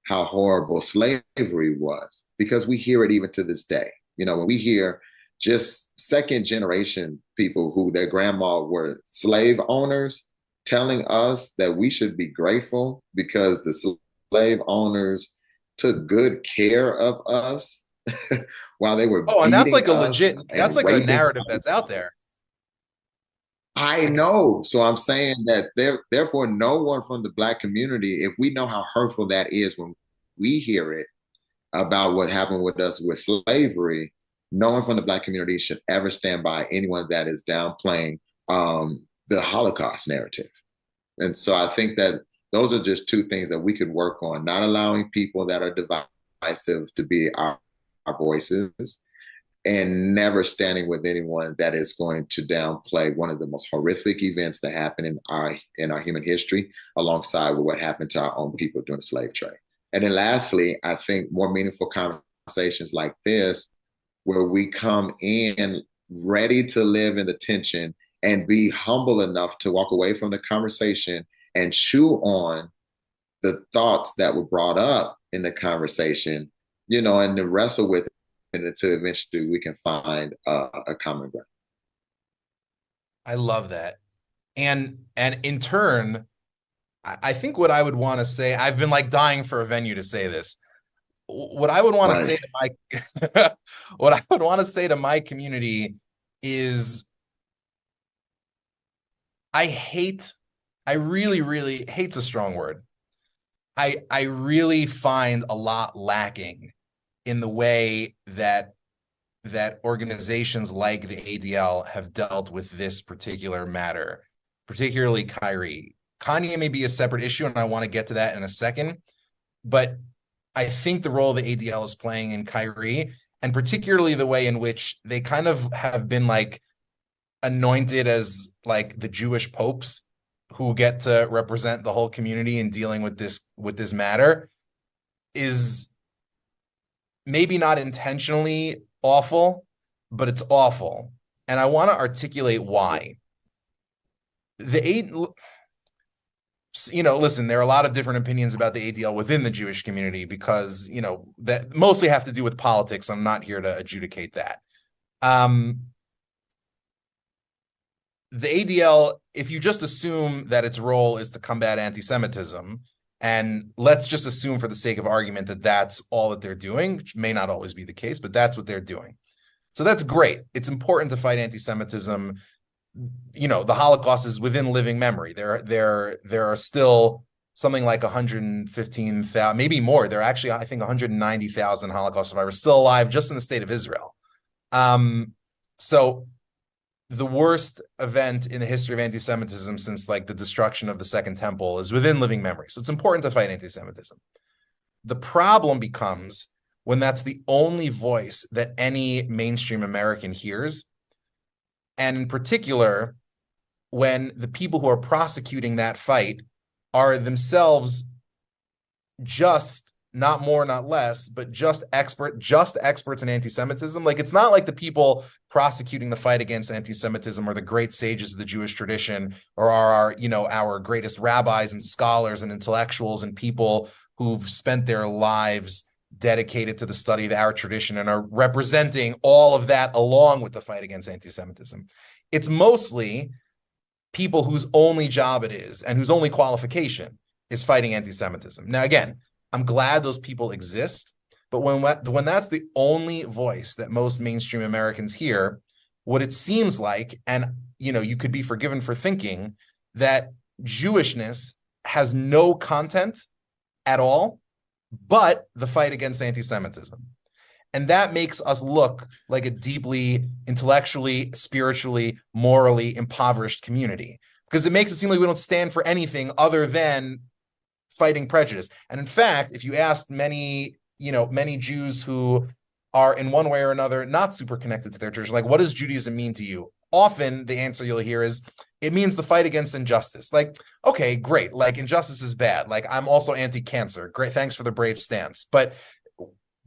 how horrible slavery was, because we hear it even to this day. When we hear just second generation people who their grandma were slave owners telling us that we should be grateful because the slave owners took good care of us while they were and that's like that's like a narrative that's out there. I know. So I'm saying that therefore no one from the Black community, if we know how hurtful that is when we hear it about what happened with us with slavery, no one from the Black community should ever stand by anyone that is downplaying the Holocaust narrative. And so I think that those are just two things that we could work on, not allowing people that are divisive to be our voices, and never standing with anyone that is going to downplay one of the most horrific events that happened in our human history, alongside with what happened to our own people during the slave trade. And then lastly, I think more meaningful conversations like this, where we come in ready to live in the tension and be humble enough to walk away from the conversation and chew on the thoughts that were brought up in the conversation, and to wrestle with it until eventually we can find a common ground. I love that. And in turn, I think what I would want to say, I've been like dying for a venue to say this. What I would want to say to what I would want to say to my community is I really, really, hate's a strong word. I really find a lot lacking in the way that organizations like the ADL have dealt with this particular matter, particularly Kyrie. Kanye may be a separate issue, and I want to get to that in a second, but I think the role the ADL is playing in Kyrie, and particularly the way in which they kind of have been like anointed as like the Jewish popes who get to represent the whole community in dealing with this matter, is maybe not intentionally awful, but it's awful. And I want to articulate why. Listen, there are a lot of different opinions about the ADL within the Jewish community because, that mostly have to do with politics. I'm not here to adjudicate that. The ADL, if you just assume that its role is to combat anti-Semitism, and let's just assume for the sake of argument that that's all that they're doing, which may not always be the case, but that's what they're doing. So that's great. It's important to fight anti-Semitism. The Holocaust is within living memory. There are still something like 115,000, maybe more. There are actually, I think, 190,000 Holocaust survivors still alive just in the state of Israel. So the worst event in the history of anti-Semitism since like the destruction of the Second Temple is within living memory. So it's important to fight anti-Semitism. The problem becomes when that's the only voice that any mainstream American hears. And in particular, when the people who are prosecuting that fight are themselves just, not more, not less, but just experts in anti-Semitism. Like, it's not like the people prosecuting the fight against anti-Semitism are the great sages of the Jewish tradition, or are our greatest rabbis and scholars and intellectuals and people who've spent their lives dedicated to the study of our tradition and are representing all of that along with the fight against anti-Semitism. It's mostly people whose only job it is and whose only qualification is fighting anti-Semitism. Now, again, I'm glad those people exist, but when that's the only voice that most mainstream Americans hear, what it seems like, and you could be forgiven for thinking that Jewishness has no content at all but the fight against anti-Semitism. And that makes us look like a deeply intellectually, spiritually, morally impoverished community, because it makes it seem like we don't stand for anything other than fighting prejudice. And in fact, if you asked many Jews who are in one way or another not super connected to their church, like, what does Judaism mean to you? Often the answer you'll hear is, it means the fight against injustice. Like, okay, great. Like, injustice is bad. Like, I'm also anti-cancer. Great. Thanks for the brave stance. But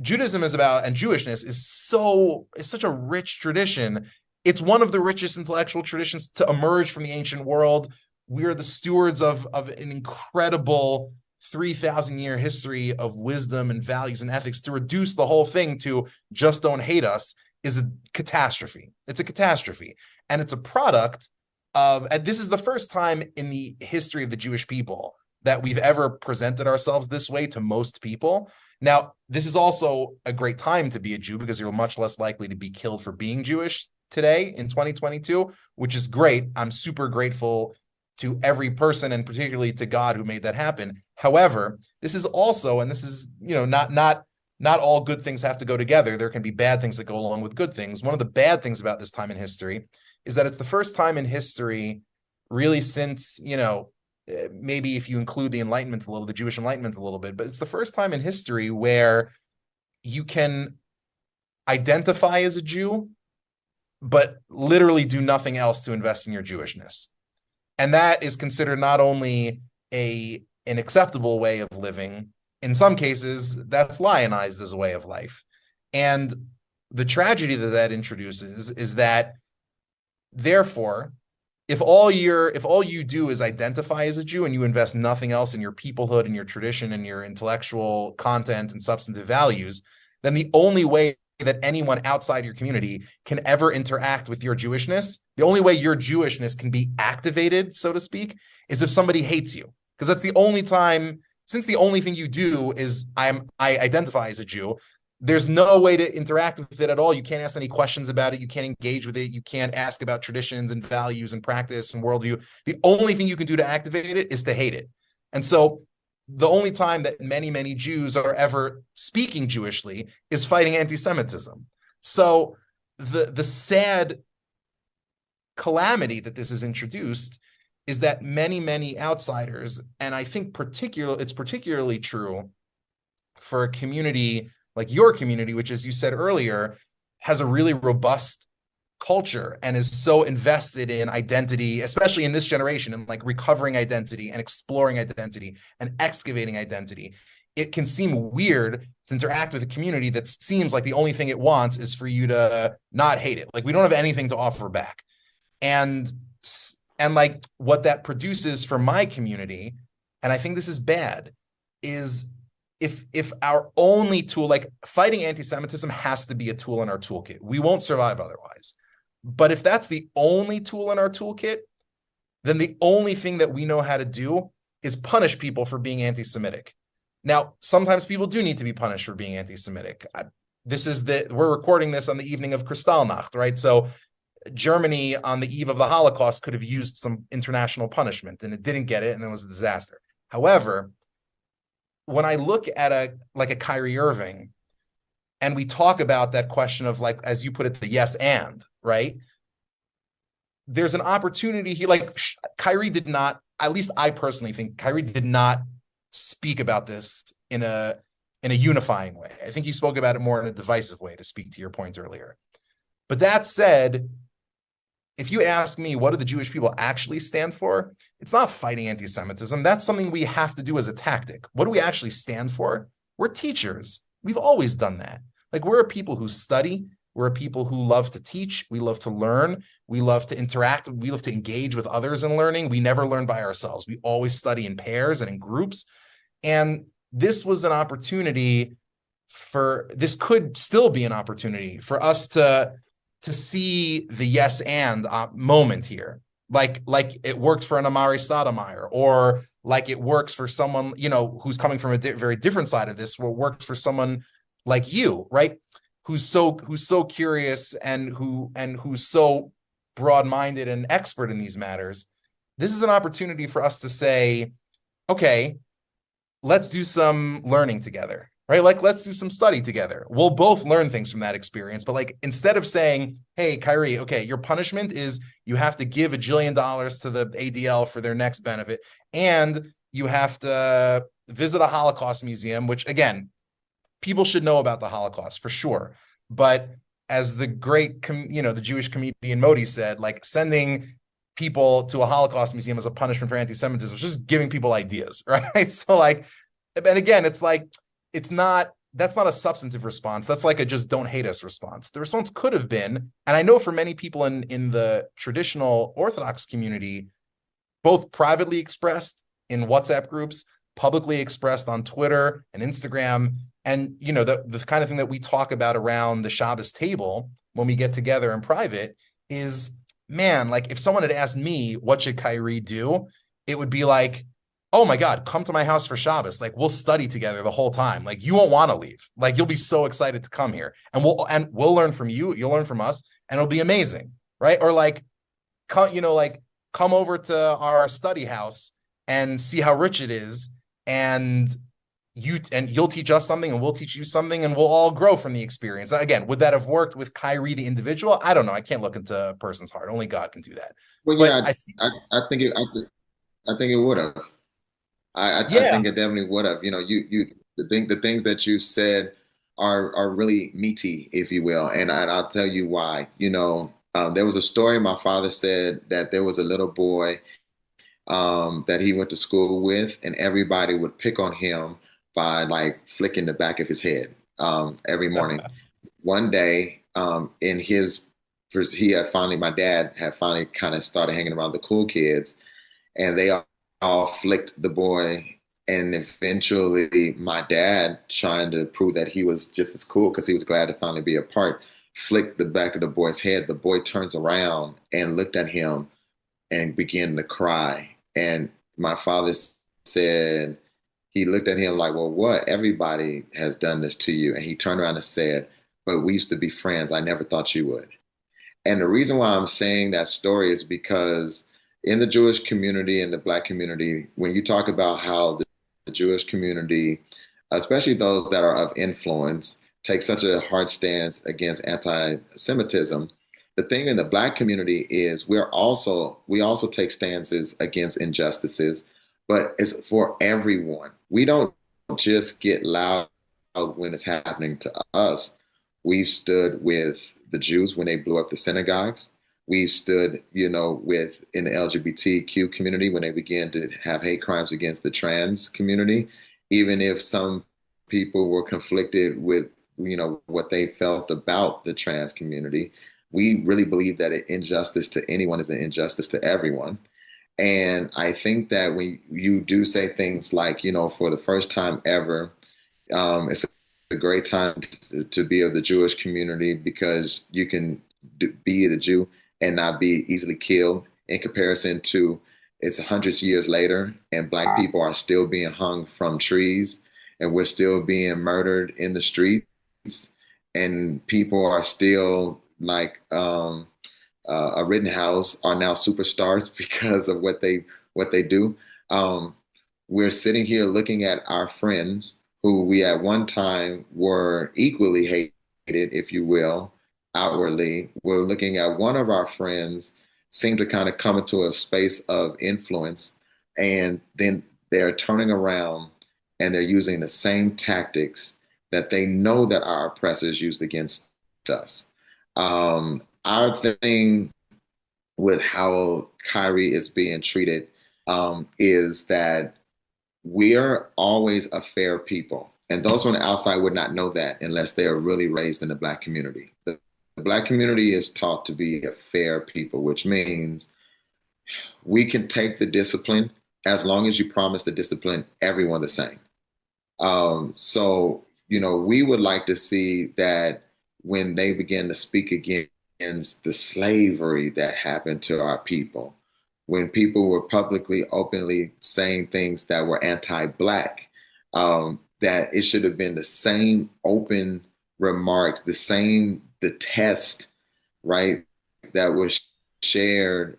Judaism is about, and Jewishness is such a rich tradition. It's one of the richest intellectual traditions to emerge from the ancient world. We are the stewards of an incredible 3,000-year history of wisdom and values and ethics. To reduce the whole thing to just don't hate us is a catastrophe. It's a catastrophe. And it's a product of, and this is the first time in the history of the Jewish people that we've ever presented ourselves this way to most people. Now, this is also a great time to be a Jew because you're much less likely to be killed for being Jewish today in 2022, which is great. I'm super grateful to every person and particularly to God who made that happen. However, this is also, and this is, not all good things have to go together. There can be bad things that go along with good things. One of the bad things about this time in history is that it's the first time in history, really since, maybe if you include the Enlightenment a little, the Jewish Enlightenment a little bit, but it's the first time in history where you can identify as a Jew, but literally do nothing else to invest in your Jewishness. And that is considered not only an acceptable way of living, in some cases, that's lionized as a way of life. And the tragedy that introduces is that, therefore, if all you do is identify as a Jew and you invest nothing else in your peoplehood and your tradition and your intellectual content and substantive values, then the only way that anyone outside your community can ever interact with your Jewishness, the only way your Jewishness can be activated, so to speak, is if somebody hates you. Because that's the only time, since the only thing you do is I identify as a Jew, there's no way to interact with it at all. You can't ask any questions about it. You can't engage with it. You can't ask about traditions and values and practice and worldview. The only thing you can do to activate it is to hate it. And so the only time that many, many Jews are ever speaking Jewishly is fighting anti-Semitism. So the sad calamity that this has introduced is that many, many outsiders, and I think it's particularly true for a community like your community, which, as you said earlier, has a really robust culture and is so invested in identity, especially in this generation, and like recovering identity and exploring identity and excavating identity. It can seem weird to interact with a community that seems like the only thing it wants is for you to not hate it. Like, we don't have anything to offer back. And like what that produces for my community, and I think this is bad, is if our only tool, like fighting anti-Semitism has to be a tool in our toolkit. We won't survive otherwise. But if that's the only tool in our toolkit, then the only thing that we know how to do is punish people for being anti-Semitic. Now, sometimes people do need to be punished for being anti-Semitic. We're recording this on the evening of Kristallnacht, right? So Germany on the eve of the Holocaust could have used some international punishment, and it didn't get it, and it was a disaster. However, when I look at a Kyrie Irving, and we talk about that question of, like, as you put it, the yes and, right? There's an opportunity here. Like, Kyrie did not, at least I personally think Kyrie did not speak about this in a unifying way. I think he spoke about it more in a divisive way, to speak to your point earlier. But that said, if you ask me, what do the Jewish people actually stand for? It's not fighting anti-Semitism. That's something we have to do as a tactic. What do we actually stand for? We're teachers. We've always done that. Like, we're a people who study. We're a people who love to teach. We love to learn. We love to interact. We love to engage with others in learning. We never learn by ourselves. We always study in pairs and in groups. And this was an opportunity for this could still be an opportunity for us to see the yes and moment here, like it worked for an Amari Stoudemire, or like it works for someone, you know, who's coming from a very different side of this, where it works for someone like you, right, who's so curious and who's so broad-minded and expert in these matters. This is an opportunity for us to say, okay, let's do some learning together, right? Like, let's do some study together. We'll both learn things from that experience. But like, instead of saying, hey, Kyrie, okay, your punishment is you have to give $1 jillion to the ADL for their next benefit, and you have to visit a Holocaust museum, which, again, people should know about the Holocaust for sure. But as the great, the Jewish comedian Modi said, like, sending people to a Holocaust museum as a punishment for anti-Semitism was just giving people ideas, right? So like, and again, it's like, that's not a substantive response. That's like a just don't hate us response. The response could have been, and I know for many people in the traditional Orthodox community, both privately expressed in WhatsApp groups, publicly expressed on Twitter and Instagram, and the kind of thing that we talk about around the Shabbos table when we get together in private is, man, like, if someone had asked me, what should Kyrie do? It would be like, oh my God, come to my house for Shabbos. Like, we'll study together the whole time. Like, you won't want to leave. Like, you'll be so excited to come here, and we'll learn from you. You'll learn from us, and it'll be amazing, right? Or like, come over to our study house and see how rich it is, and you'll teach us something, and we'll teach you something, and we'll all grow from the experience. Again, would that have worked with Kyrie the individual? I don't know. I can't look into a person's heart. Only God can do that. Well, but yeah, I think it would have. I think it definitely would have. The things that you said are really meaty, if you will, and I'll tell you why. There was a story my father said that there was a little boy that he went to school with, and everybody would pick on him by like flicking the back of his head every morning. One day, my dad had finally kind of started hanging around the cool kids, and they all flicked the boy. And eventually, my dad, trying to prove that he was just as cool because he was glad to finally be a part, flicked the back of the boy's head. The boy turns around and looked at him and began to cry. And my father said, he looked at him like, well, what? Everybody has done this to you. And he turned around and said, but we used to be friends. I never thought you would. And the reason why I'm saying that story is because in the Jewish community and the Black community, when you talk about how the Jewish community, especially those that are of influence, take such a hard stance against anti-Semitism, the thing in the Black community is we also take stances against injustices, but it's for everyone. We don't just get loud when it's happening to us. We've stood with the Jews when they blew up the synagogues. We've stood, with in the LGBTQ community when they began to have hate crimes against the trans community, even if some people were conflicted with, what they felt about the trans community. We really believe that an injustice to anyone is an injustice to everyone. And I think that when you do say things like, for the first time ever, it's a great time to be of the Jewish community because you can be the Jew and not be easily killed, in comparison to it's hundreds of years later and Black people are still being hung from trees and we're still being murdered in the streets, and people are still like a Rittenhouse are now superstars because of what they do. We're sitting here looking at our friends who we at one time were equally hated, if you will, outwardly. We're looking at one of our friends seem to kind of come into a space of influence, and then they're turning around and they're using the same tactics that they know that our oppressors used against us. Our thing with how Kyrie is being treated is that we are always a fair people. And those on the outside would not know that unless they are really raised in the Black community. The Black community is taught to be a fair people, which means we can take the discipline as long as you promise to discipline everyone the same. So we would like to see that when they begin to speak against the slavery that happened to our people, when people were publicly, openly saying things that were anti-Black, that it should have been the same open remarks, the test, right, that was shared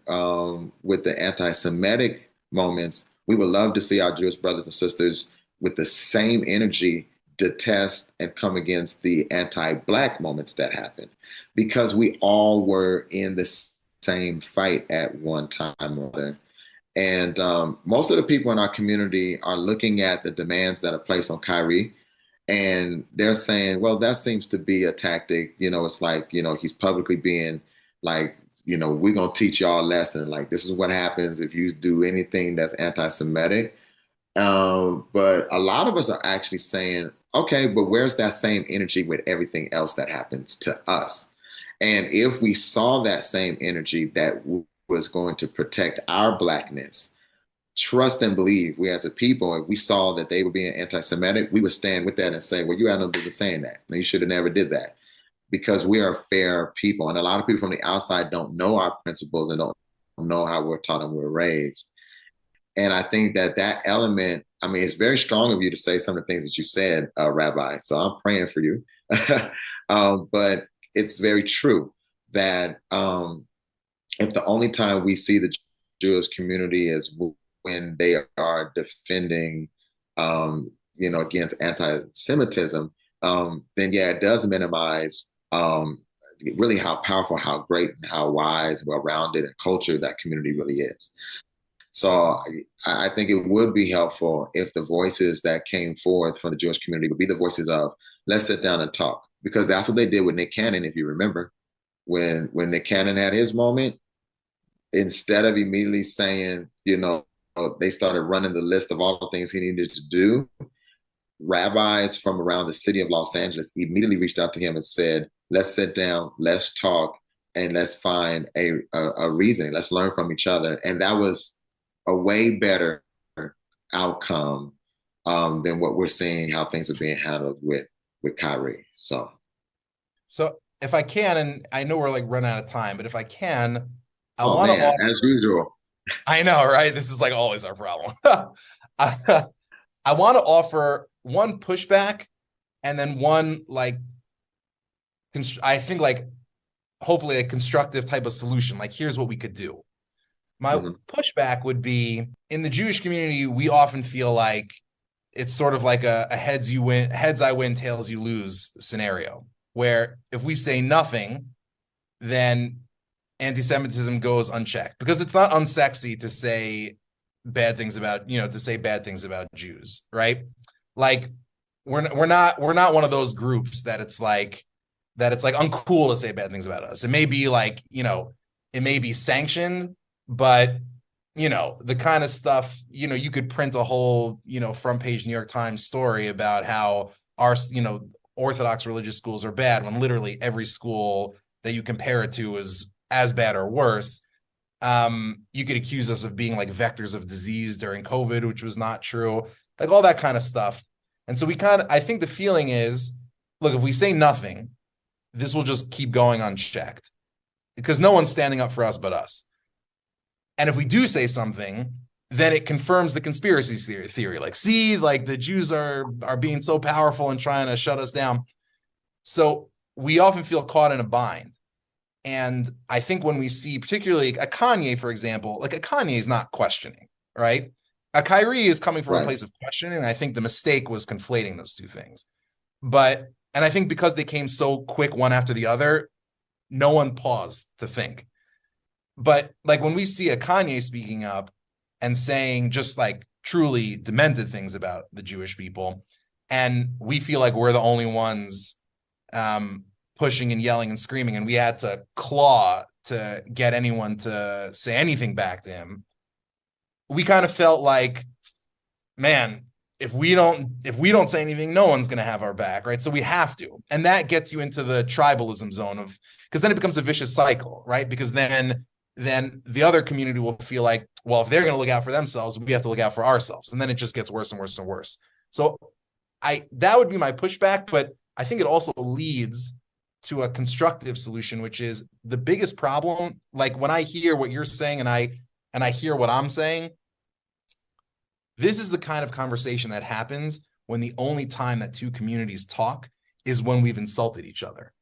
with the anti-Semitic moments. We would love to see our Jewish brothers and sisters with the same energy detest and come against the anti-Black moments that happened, because we all were in the same fight at one time or other. And most of the people in our community are looking at the demands that are placed on Kyrie, and they're saying, well, that seems to be a tactic. It's like, he's publicly being like, we're going to teach y'all a lesson. Like, this is what happens if you do anything that's anti-Semitic. But a lot of us are actually saying, okay, but where's that same energy with everything else that happens to us? And if we saw that same energy that was going to protect our Blackness, trust and believe, we as a people, if we saw that they were being anti-Semitic, we would stand with that and say, well, you had no business saying that. You should have never did that, because we are fair people. And a lot of people from the outside don't know our principles and don't know how we're taught and we're raised. And I think that element, I mean, it's very strong of you to say some of the things that you said, Rabbi. So I'm praying for you. But it's very true that if the only time we see the Jewish community is when they are defending, against anti-Semitism, then yeah, it does minimize really how powerful, how great, and how wise, well-rounded, and cultured that community really is. So I think it would be helpful if the voices that came forth from the Jewish community would be the voices of, let's sit down and talk, because that's what they did with Nick Cannon, if you remember. When Nick Cannon had his moment, instead of immediately saying, they started running the list of all the things he needed to do. Rabbis from around the city of Los Angeles immediately reached out to him and said, let's sit down, let's talk, and let's find a reason. Let's learn from each other. And that was a way better outcome than what we're seeing, how things are being handled with Kyrie. So if I can, and I know we're like running out of time, but if I can, I want to offer, as usual. I know, right? This is like always our problem. I want to offer one pushback and then one, like, I think, like, hopefully a constructive type of solution. Like, here's what we could do. My pushback would be, in the Jewish community, we often feel like it's sort of like a heads I win, tails you lose scenario, where if we say nothing, then anti-Semitism goes unchecked, because it's not unsexy to say bad things about, Jews, right? Like, we're not one of those groups that it's like uncool to say bad things about us. It may be like, it may be sanctioned, but the kind of stuff, you could print a whole, front page New York Times story about how our, Orthodox religious schools are bad, when literally every school that you compare it to is as bad or worse. You could accuse us of being like vectors of disease during COVID, which was not true, like all that kind of stuff. And so I think the feeling is, look, if we say nothing, this will just keep going unchecked, because no one's standing up for us but us. And if we do say something, then it confirms the conspiracy theory. Like, see, like, the Jews are being so powerful and trying to shut us down. So we often feel caught in a bind. And I think when we see, particularly a Kanye, for example, like, a Kanye is not questioning, right? A Kyrie is coming from a place of questioning. And I think the mistake was conflating those two things. And I think because they came so quick one after the other, no one paused to think. But like, when we see a Kanye speaking up and saying just like truly demented things about the Jewish people, and we feel like we're the only ones pushing and yelling and screaming, and we had to claw to get anyone to say anything back to him, we kind of felt like, man, if we don't say anything, no one's going to have our back, right? So we have to. And that gets you into the tribalism zone of, because then it becomes a vicious cycle, right? Because then the other community will feel like, well, if they're going to look out for themselves, we have to look out for ourselves. And then it just gets worse and worse and worse. So that would be my pushback, but I think it also leads to a constructive solution, which is the biggest problem. Like when I hear what you're saying and I hear what I'm saying, this is the kind of conversation that happens when the only time that two communities talk is when we've insulted each other,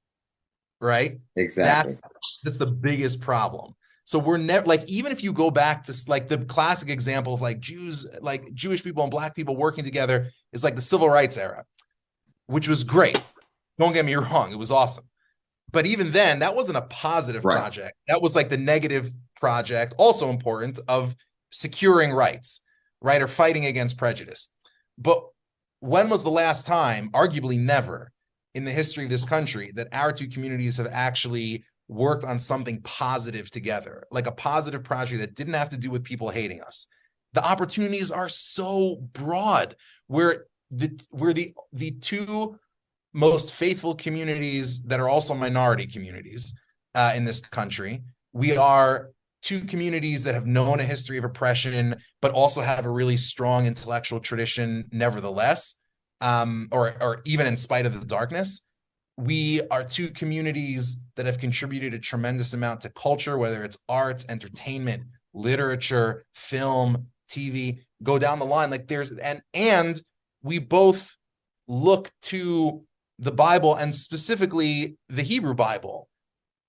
right? Exactly. That's the biggest problem. So we're never, like, even if you go back to like the classic example of like Jews, like Jewish people and Black people working together is like the civil rights era, which was great. Don't get me wrong, it was awesome. But even then, that wasn't a positive project. That was like the negative project, also important, of securing rights, right? Or fighting against prejudice. But when was the last time, arguably never, in the history of this country, that our two communities have actually worked on something positive together, like a positive project that didn't have to do with people hating us? The opportunities are so broad. We're the two most faithful communities that are also minority communities in this country. We are two communities that have known a history of oppression, but also have a really strong intellectual tradition nevertheless, or even in spite of the darkness. We are two communities that have contributed a tremendous amount to culture, whether it's arts, entertainment, literature, film, TV, go down the line. Like and we both look to the Bible, and specifically the Hebrew Bible,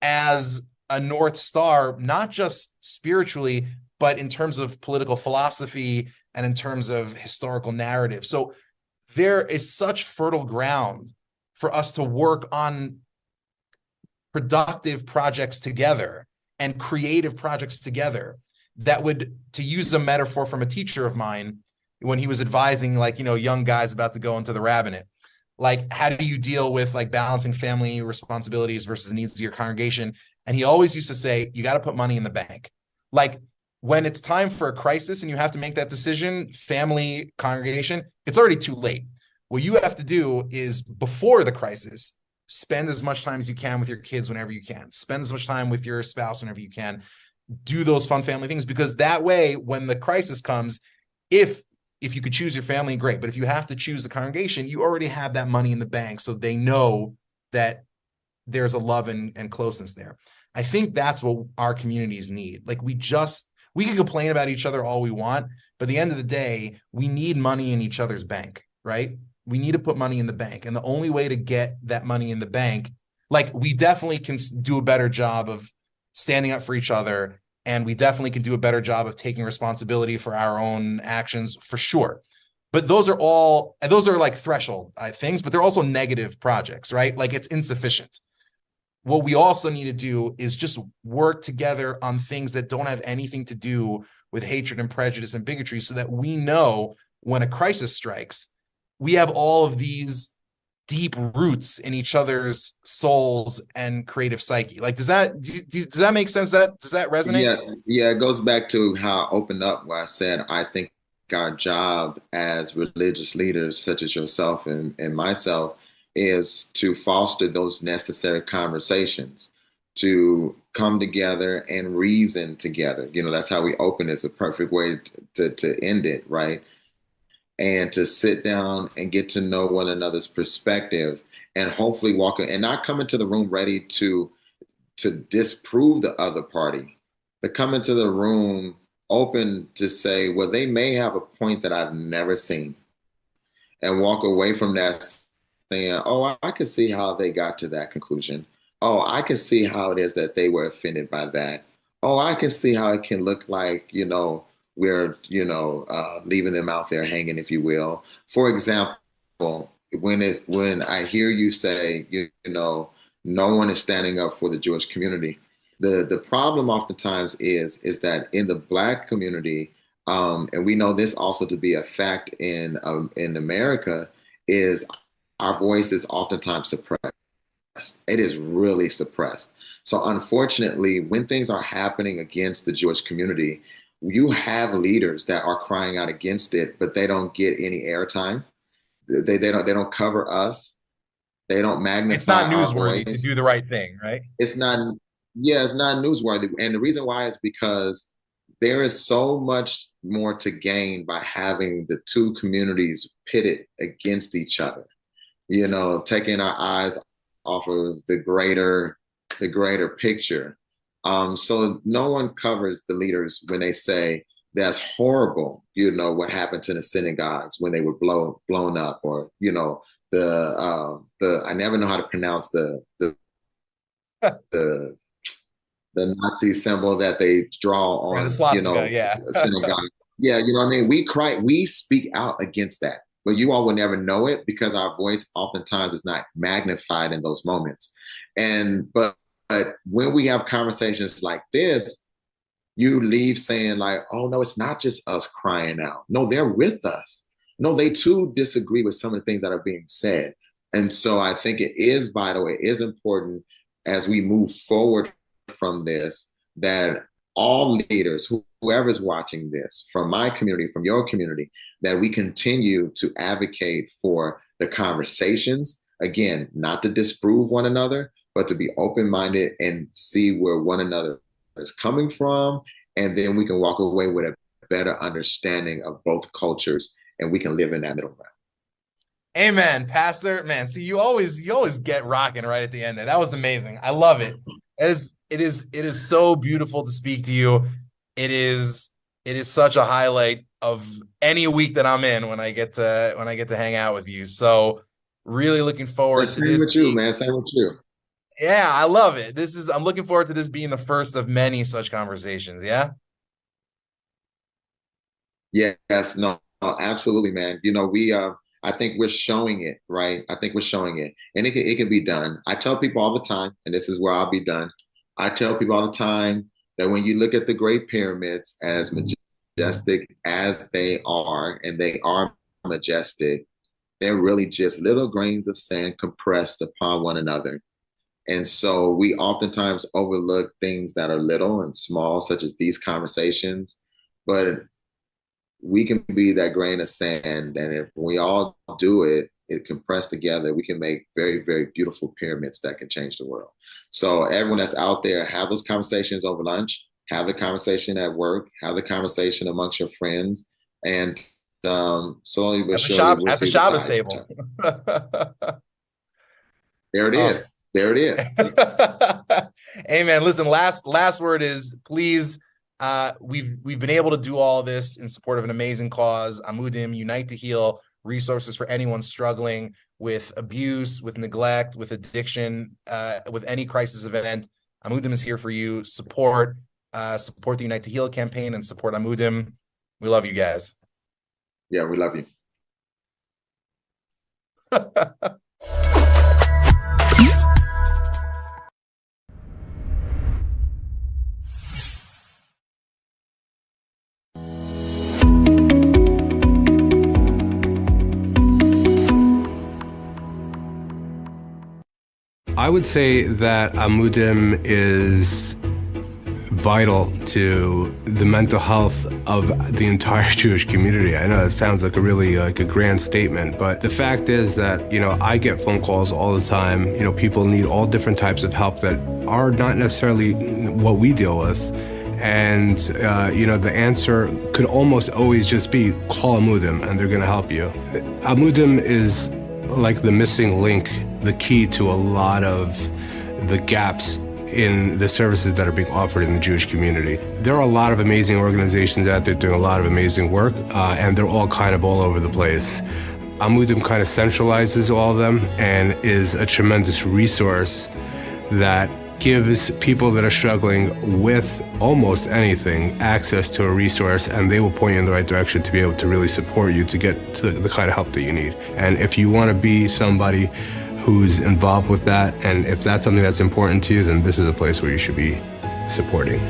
as a North Star, not just spiritually, but in terms of political philosophy and in terms of historical narrative. So there is such fertile ground for us to work on productive projects together and creative projects together that would, to use a metaphor from a teacher of mine, when he was advising, like, young guys about to go into the rabbinate, like, how do you deal with like balancing family responsibilities versus the needs of your congregation? And he always used to say, you got to put money in the bank. Like, when it's time for a crisis and you have to make that decision, family, congregation, it's already too late. What you have to do is, before the crisis, spend as much time as you can with your kids whenever you can. Spend as much time with your spouse whenever you can. Do those fun family things, because that way, when the crisis comes, if you could choose your family, great. But if you have to choose the congregation, you already have that money in the bank, so they know that there's a love and closeness there. I think that's what our communities need. Like, we can complain about each other all we want, but at the end of the day, we need money in each other's bank, right? We need to put money in the bank. And the only way to get that money in the bank, like, we definitely can do a better job of standing up for each other. And we definitely can do a better job of taking responsibility for our own actions, for sure. But those are like threshold things, but they're also negative projects, right? Like, it's insufficient. What we also need to do is just work together on things that don't have anything to do with hatred and prejudice and bigotry, so that we know when a crisis strikes, we have all of these deep roots in each other's souls and creative psyche. Like, does that make sense? Does that resonate? Yeah. It goes back to how I opened up, where I said, I think our job as religious leaders, such as yourself and myself, is to foster those necessary conversations, to come together and reason together. That's how we open. It's a perfect way to end it, right? And to sit down and get to know one another's perspective, and hopefully walk and not come into the room ready to disprove the other party, but come into the room open to say, well, they may have a point that I've never seen, and walk away from that saying, oh, I can see how they got to that conclusion. Oh, I can see how it is that they were offended by that. Oh, I can see how it can look like, we're, leaving them out there hanging, if you will. For example, when I hear you say, no one is standing up for the Jewish community, the problem oftentimes is that in the Black community, and we know this also to be a fact in America, is our voice is oftentimes suppressed. It is really suppressed. So unfortunately, when things are happening against the Jewish community, you have leaders that are crying out against it, but they don't get any airtime. They don't cover us. They don't magnify. It's not our newsworthy voice. to do the right thing, right? It's not. Yeah, it's not newsworthy, and the reason why is because there is so much more to gain by having the two communities pitted against each other. You know, taking our eyes off of the greater picture. So no one covers the leaders when they say that's horrible. You know what happened to the synagogues when they were blown up, or you know the I never know how to pronounce the Nazi symbol that they draw on, the swastika, you know, yeah. synagogue. Yeah, you know what I mean? We speak out against that, but you all will never know it because our voice oftentimes is not magnified in those moments. But when we have conversations like this, you leave saying like, oh no, it's not just us crying out. No, they're with us. No, they too disagree with some of the things that are being said. And so I think it is vital, it is important as we move forward from this, that all leaders, whoever's watching this, from my community, from your community, that we continue to advocate for the conversations, again, not to disprove one another, but to be open-minded and see where one another is coming from. And then we can walk away with a better understanding of both cultures, and we can live in that middle ground. Amen, Pastor. Man, see, you always get rocking right at the end there. That was amazing. I love it. It is so beautiful to speak to you. It is such a highlight of any week that I'm in when I get to hang out with you. So really looking forward to this. Same with you, man. Same with you. Yeah, I love it. I'm looking forward to this being the first of many such conversations. Yeah. Yes, no, absolutely, man. You know, I think we're showing it, right? I think we're showing it, and it can be done. I tell people all the time, and this is where I'll be done. I tell people all the time that when you look at the Great Pyramids, as majestic as they are, and they are majestic, they're really just little grains of sand compressed upon one another. And so we oftentimes overlook things that are little and small, such as these conversations, but we can be that grain of sand. And if we all do it, it compressed together, we can make very, very beautiful pyramids that can change the world. So everyone that's out there, have those conversations over lunch, have the conversation at work, have the conversation amongst your friends, and slowly but surely we'll at the see Shabbos the table. There it is. There it is. Amen. Listen, last word is, please, we've been able to do all this in support of an amazing cause, Amudim, Unite to Heal, resources for anyone struggling with abuse, with neglect, with addiction, with any crisis event. Amudim is here for you. Support the Unite to Heal campaign and support Amudim. We love you guys. Yeah, we love you. I would say that Amudim is vital to the mental health of the entire Jewish community. I know it sounds like a grand statement, but the fact is that, you know, I get phone calls all the time. You know, people need all different types of help that are not necessarily what we deal with. And, you know, the answer could almost always just be call Amudim and they're going to help you. Amudim is like the missing link, the key to a lot of the gaps in the services that are being offered in the Jewish community. There are a lot of amazing organizations out there doing a lot of amazing work, and they're all kind of all over the place. Amudim kind of centralizes all of them and is a tremendous resource that gives people that are struggling with almost anything access to a resource, and they will point you in the right direction to be able to really support you to get to the kind of help that you need. And if you want to be somebody who's involved with that, and if that's something that's important to you, then this is a place where you should be supporting.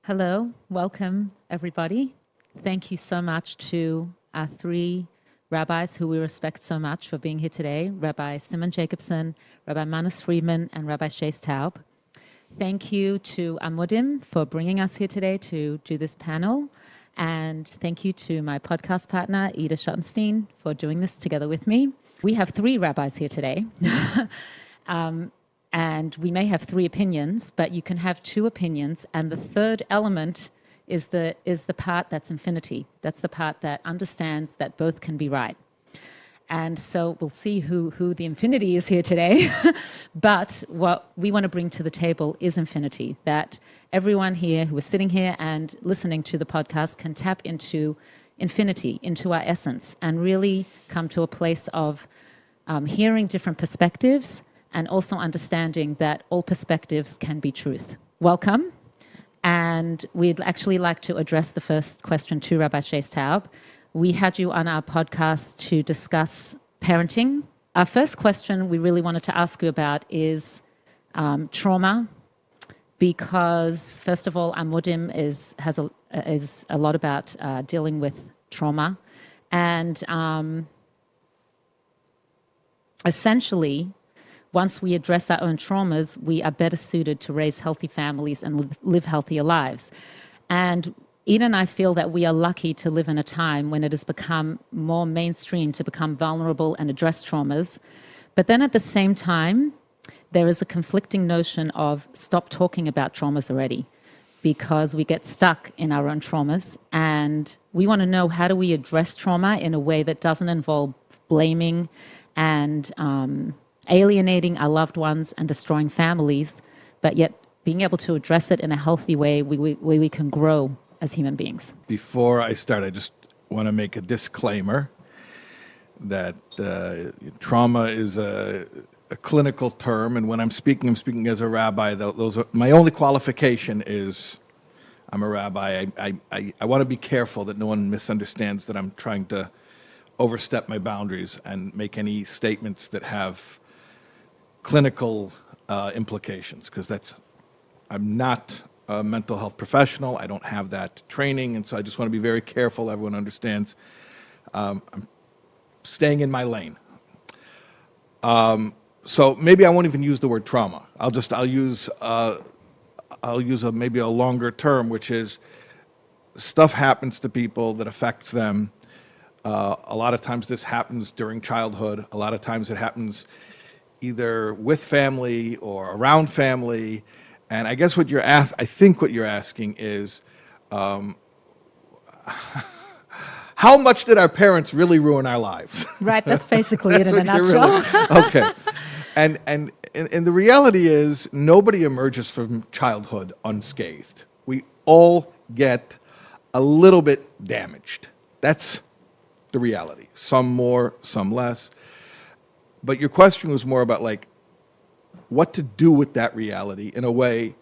Hello, welcome everybody. Thank you so much to our three rabbis who we respect so much for being here today, Rabbi Simon Jacobson, Rabbi Manas Friedman, and Rabbi Shays Taub. Thank you to Amudim for bringing us here today to do this panel. And thank you to my podcast partner, Ida Schottenstein, for doing this together with me. We have three rabbis here today. And we may have three opinions, but you can have two opinions. And the third element is the part that's infinity. That's the part that understands that both can be right. And so we'll see who the infinity is here today. But what we want to bring to the table is infinity, that everyone here who is sitting here and listening to the podcast can tap into infinity, into our essence, and really come to a place of hearing different perspectives and also understanding that all perspectives can be truth. Welcome. And we'd actually like to address the first question to Rabbi Shays Taub. We had you on our podcast to discuss parenting. Our first question we really wanted to ask you about is trauma, because first of all, Amudim is a lot about dealing with trauma. And essentially, once we address our own traumas, we are better suited to raise healthy families and live healthier lives. And Ida and I feel that we are lucky to live in a time when it has become more mainstream to become vulnerable and address traumas. But then at the same time, there is a conflicting notion of stop talking about traumas already, because we get stuck in our own traumas. And we want to know, how do we address trauma in a way that doesn't involve blaming and alienating our loved ones and destroying families, but yet being able to address it in a healthy way where we can grow as human beings. Before I start, I just want to make a disclaimer that trauma is a clinical term, and when I'm speaking as a rabbi. Those are, my only qualification is I'm a rabbi. I want to be careful that no one misunderstands that I'm trying to overstep my boundaries and make any statements that have clinical implications, because I'm not a mental health professional. I don't have that training, and so I just want to be very careful everyone understands. I'm staying in my lane. So maybe I won't even use the word trauma. I'll use maybe a longer term, which is stuff happens to people that affects them. A lot of times this happens during childhood. A lot of times it happens either with family or around family. And I guess I think what you're asking is, how much did our parents really ruin our lives? Right, that's basically it in a nutshell. Okay. And the reality is, nobody emerges from childhood unscathed. We all get a little bit damaged. That's the reality. Some more, some less. But your question was more about what to do with that reality in a way.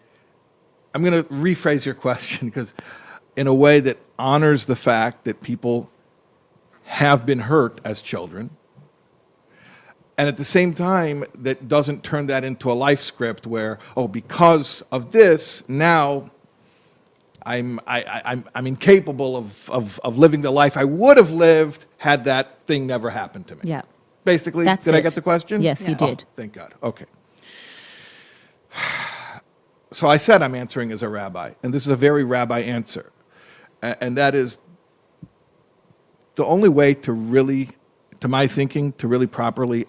I'm going to rephrase your question, because in a way that honors the fact that people have been hurt as children, and at the same time that doesn't turn that into a life script where, because of this, now I'm incapable of living the life I would have lived had that thing never happened to me. Yeah. Basically, did I get the question? Yes, you did. Thank God. Okay. So I said I'm answering as a rabbi, and this is a very rabbi answer. And that is, the only way to really, to my thinking, to really properly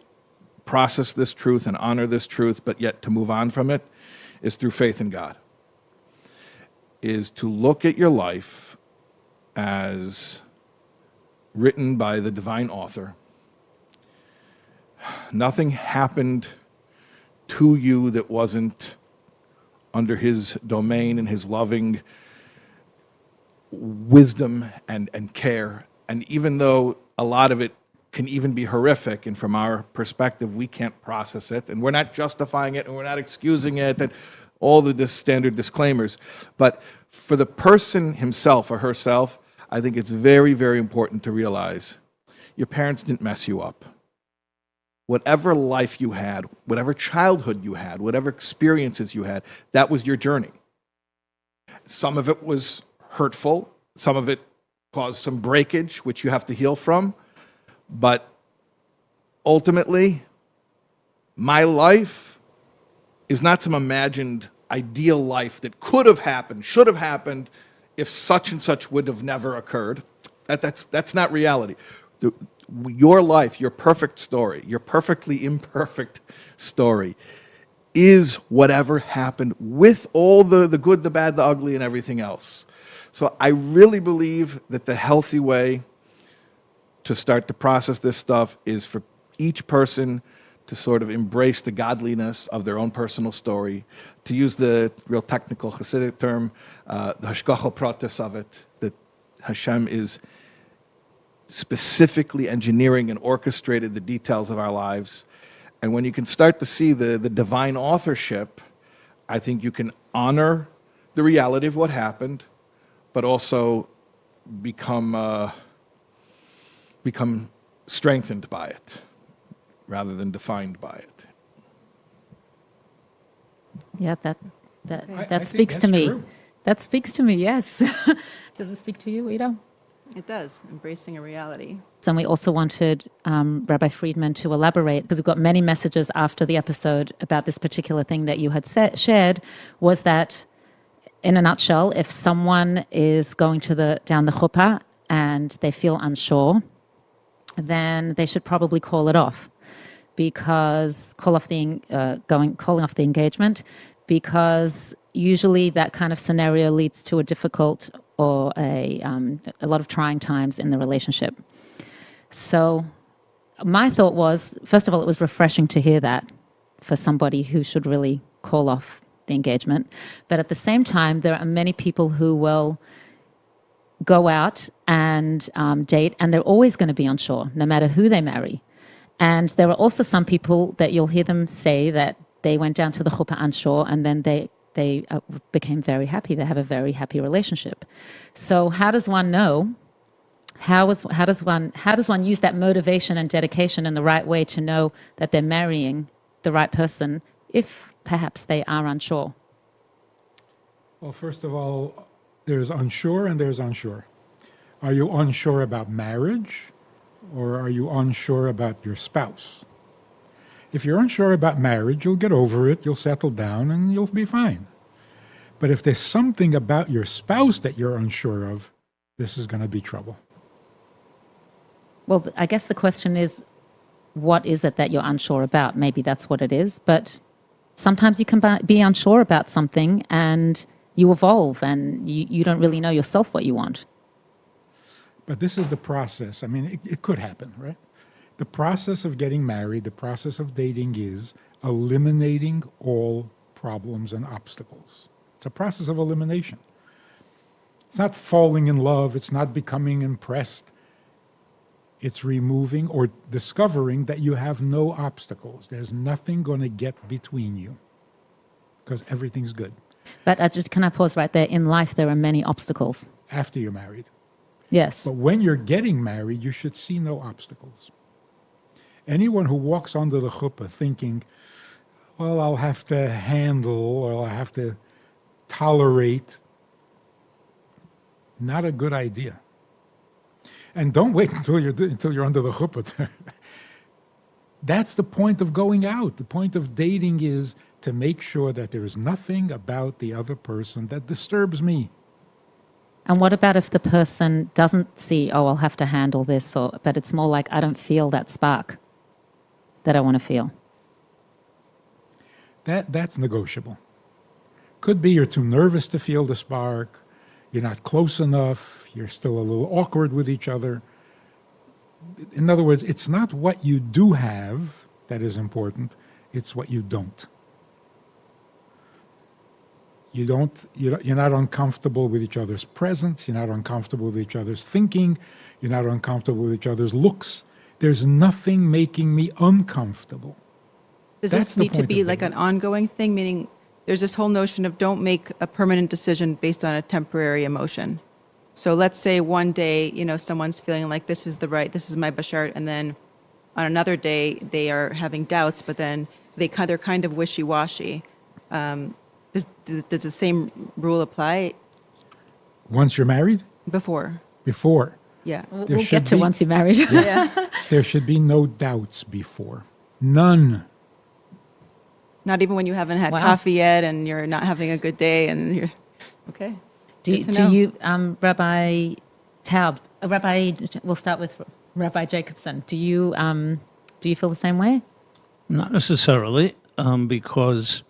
process this truth and honor this truth, but yet to move on from it, is through faith in God. Is to look at your life as written by the divine author. Nothing happened to you that wasn't under his domain and his loving wisdom and care. And even though a lot of it can even be horrific, and from our perspective, we can't process it, and we're not justifying it, and we're not excusing it, and all the standard disclaimers. But for the person himself or herself, I think it's very, very important to realize your parents didn't mess you up. Whatever life you had, whatever childhood you had, whatever experiences you had, that was your journey. Some of it was hurtful. Some of it caused some breakage, which you have to heal from. But ultimately, my life is not some imagined ideal life that could have happened, should have happened, if such and such would have never occurred. That's not reality. Your life, your perfect story, your perfectly imperfect story is whatever happened with all the good, the bad, the ugly, and everything else. So I really believe that the healthy way to start to process this stuff is for each person to sort of embrace the godliness of their own personal story, to use the real technical Hasidic term, the hashgacha pratis of it, that Hashem is specifically engineering and orchestrated the details of our lives. And when you can start to see the divine authorship, I think you can honor the reality of what happened, but also become strengthened by it rather than defined by it. Yeah, I that think speaks to that's me. true. That speaks to me, yes. Does it speak to you, Ida? It does, embracing a reality. And we also wanted Rabbi Friedman to elaborate, because we've got many messages after the episode about this particular thing that you had shared, was that, in a nutshell, if someone is going to down the chuppah and they feel unsure, then they should probably call it off, because calling off the engagement, because usually that kind of scenario leads to a difficult or a lot of trying times in the relationship. So my thought was, first of all, it was refreshing to hear that for somebody who should really call off the engagement. But at the same time, there are many people who will go out and date, and they're always going to be unsure, no matter who they marry. And there are also some people that you'll hear them say that they went down to the chuppah unsure, and then they became very happy. They have a very happy relationship. So how does one know? How does one use that motivation and dedication in the right way to know that they're marrying the right person if perhaps they are unsure? Well, first of all, there's unsure and there's unsure. Are you unsure about marriage, or are you unsure about your spouse? If you're unsure about marriage, you'll get over it, you'll settle down, and you'll be fine. But if there's something about your spouse that you're unsure of, this is going to be trouble. Well, I guess the question is, what is it that you're unsure about? Maybe that's what it is. But sometimes you can be unsure about something and you evolve and you don't really know yourself what you want. But this is the process. I mean, it could happen, right? The process of getting married, the process of dating is eliminating all problems and obstacles. It's a process of elimination. It's not falling in love. It's not becoming impressed. It's removing or discovering that you have no obstacles. There's nothing going to get between you because everything's good. But can I pause right there? In life, there are many obstacles. After you're married. Yes. But when you're getting married, you should see no obstacles. Anyone who walks onto the chuppah thinking, well, I'll have to handle or I'll have to tolerate, not a good idea. And don't wait until you're under the chuppah. That's the point of going out. The point of dating is to make sure that there is nothing about the other person that disturbs me. And what about if the person doesn't see, oh, I'll have to handle this, but it's more like I don't feel that spark that I want to feel? That's negotiable. Could be you're too nervous to feel the spark, you're not close enough, you're still a little awkward with each other. In other words, it's not what you do have that is important, it's what you don't. You're not uncomfortable with each other's presence, you're not uncomfortable with each other's thinking, you're not uncomfortable with each other's looks. There's nothing making me uncomfortable. Does this need to be like an ongoing thing, meaning there's this whole notion of don't make a permanent decision based on a temporary emotion. So let's say one day, someone's feeling like this is my bashart, and then on another day they are having doubts, but then they're kind of wishy-washy. Does the same rule apply? Once you're married? Before. Before. Yeah. There We'll should get to be- once you're married. Yeah. There should be no doubts before. None. Not even when you haven't had Wow. coffee yet and you're not having a good day and you're okay. Do Good to know. you, Rabbi Taub, we'll start with Rabbi Jacobson. Do you feel the same way? Not necessarily, because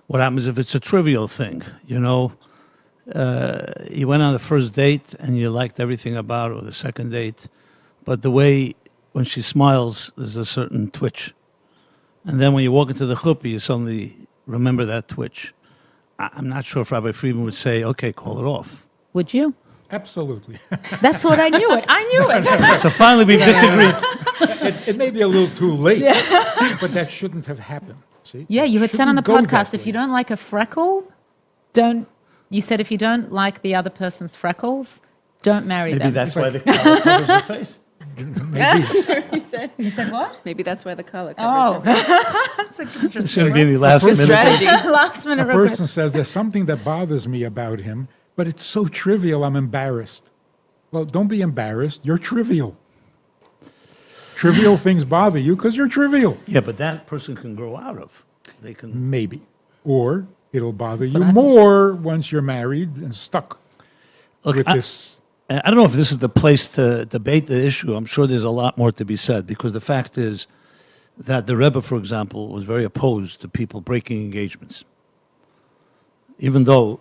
what happens if it's a trivial thing? You know, you went on the first date and you liked everything about it, or the second date, but the way when she smiles, there's a certain twitch. And then when you walk into the chuppah, you suddenly remember that twitch. I'm not sure if Rabbi Friedman would say, okay, call it off. Would you? Absolutely. That's what I knew it. I knew it. So finally we've disagreed. It may be a little too late, but that shouldn't have happened. See? Yeah, you had said on the Shouldn't go that podcast, if way. you don't like a freckle, don't. You said if you don't like the other person's freckles, don't marry Maybe them. that's why the collar covers her face. You said what? Maybe that's why the collar covers Oh, her. that's a good There interesting shouldn't be any last Good minute. strategy. last A minute person regrets. says there's something that bothers me about him, but it's so trivial, I'm embarrassed. Well, don't be embarrassed. You're trivial. Trivial things bother you because you're trivial. Yeah, but that person can grow out of. They can. Maybe. Or it'll bother That's you what I- more once you're married and stuck Look, with I- this. I don't know if this is the place to debate the issue. I'm sure there's a lot more to be said, because the fact is that the Rebbe, for example, was very opposed to people breaking engagements. Even though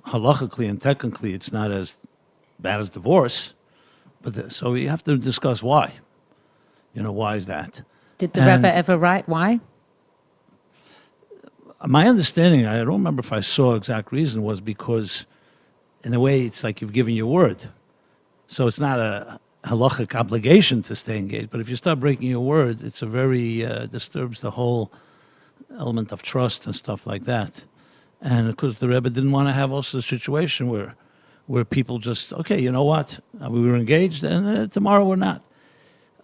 halachically and technically it's not as bad as divorce, but so you have to discuss why. You know, why is that? Did the And- Rebbe ever write why? My understanding, I don't remember if I saw exact reason, was because in a way it's like you've given your word. So it's not a halachic obligation to stay engaged, but if you start breaking your word, it's a very, disturbs the whole element of trust and stuff like that. And of course the Rebbe didn't want to have also a situation where people just, okay, you know what, we were engaged and tomorrow we're not.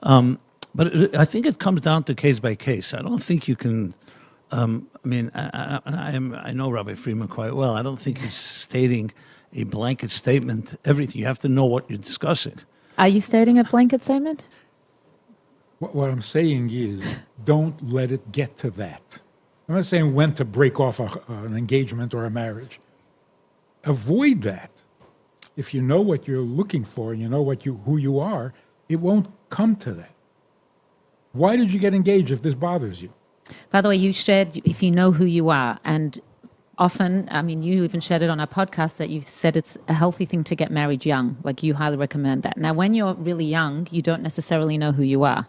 I think it comes down to case by case. I don't think you can, I know Rabbi Friedman quite well. I don't think he's stating a blanket statement, everything. You have to know what you're discussing. Are you stating a blanket statement? What I'm saying is, don't let it get to that. I'm not saying when to break off an engagement or a marriage. Avoid that. If you know what you're looking for, you know who you are, it won't come to that. Why did you get engaged if this bothers you? By the way, you shared if you know who you are, and often, I mean, you even shared it on our podcast that you said it's a healthy thing to get married young. Like you highly recommend that. Now, when you're really young, you don't necessarily know who you are.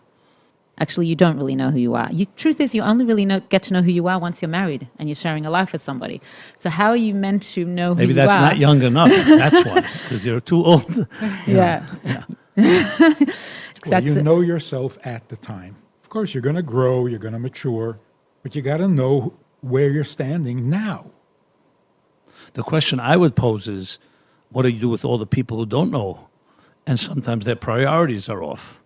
Actually, you don't really know who you are. Truth is, you only really get to know who you are once you're married and you're sharing a life with somebody. So how are you meant to know who Maybe you that's are? not young enough. That's why, because you're too old. Yeah. Well, you know yourself at the time. Of course, you're going to grow, you're going to mature, but you got to know where you're standing now. The question I would pose is, what do you do with all the people who don't know? And sometimes their priorities are off.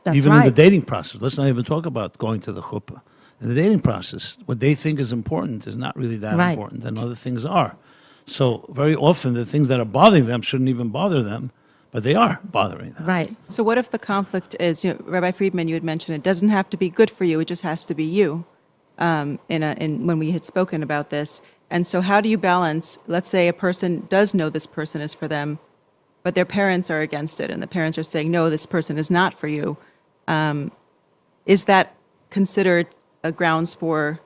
That's Even right. in the dating process. Let's not even talk about going to the chuppah. In the dating process, what they think is important is not really that Right. important, and other things are. So very often the things that are bothering them shouldn't even bother them, but they are bothering them. Right. So what if the conflict is, Rabbi Friedman, you had mentioned it doesn't have to be good for you, it just has to be you. When we had spoken about this. And so how do you balance, let's say a person does know this person is for them, but their parents are against it and the parents are saying, no, this person is not for you. Is that considered a grounds for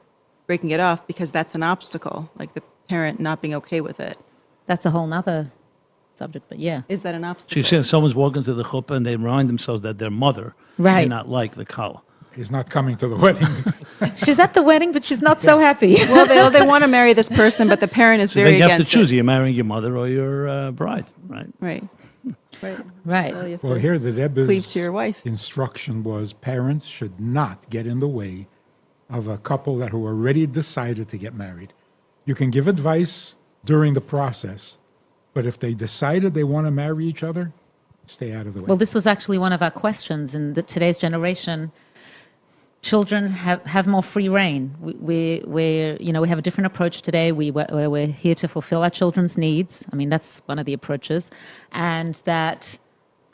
breaking it off because that's an obstacle, like the parent not being okay with it? That's a whole nother subject, but yeah. Is that an obstacle? She's saying someone's walking to the chuppah and they remind themselves that their mother may Right. not like the kala. He's not coming to the wedding. She's at the wedding, but she's not so happy. Well, they want to marry this person, but the parent is So very then you have to against choose. it. You're marrying your mother or your bride, right? Right. Right. Right. So you have Well, to here the cleave Rebbe's to your wife. instruction was parents should not get in the way of a couple that who already decided to get married. You can give advice during the process, but if they decided they want to marry each other, stay out of the way. Well, this was actually one of our questions in today's generation. children have more free reign. We have a different approach today. We're here to fulfill our children's needs. I mean, that's one of the approaches, and that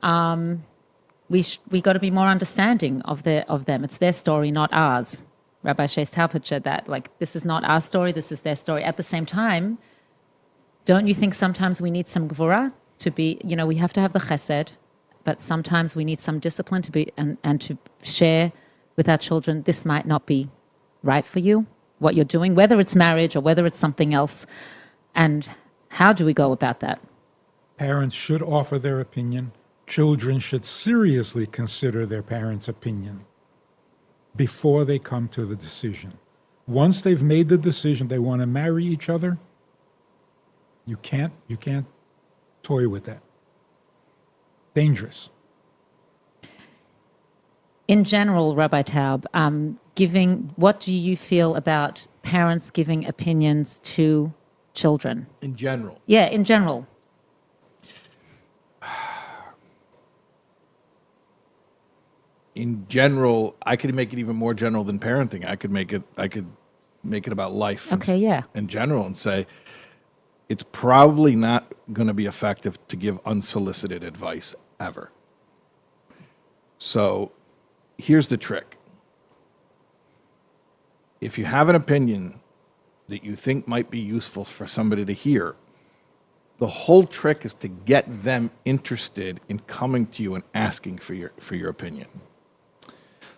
we got to be more understanding of them. It's their story, not ours. Rabbi Shais Talpid said that, like, this is not our story, this is their story. At the same time, don't you think sometimes we need some gvura to be, we have to have the chesed, but sometimes we need some discipline to be, and to share with our children, this might not be right for you, what you're doing, whether it's marriage or whether it's something else. And how do we go about that? Parents should offer their opinion. Children should seriously consider their parents' opinion before they come to the decision. Once they've made the decision they want to marry each other, you can't toy with that. Dangerous. In general, Rabbi Taub, what do you feel about parents giving opinions to children? In general? Yeah, in general. In general, I could make it even more general than parenting. I could make it about life. Okay, yeah. In general, and say it's probably not going to be effective to give unsolicited advice ever. So here's the trick. If you have an opinion that you think might be useful for somebody to hear, the whole trick is to get them interested in coming to you and asking for your opinion.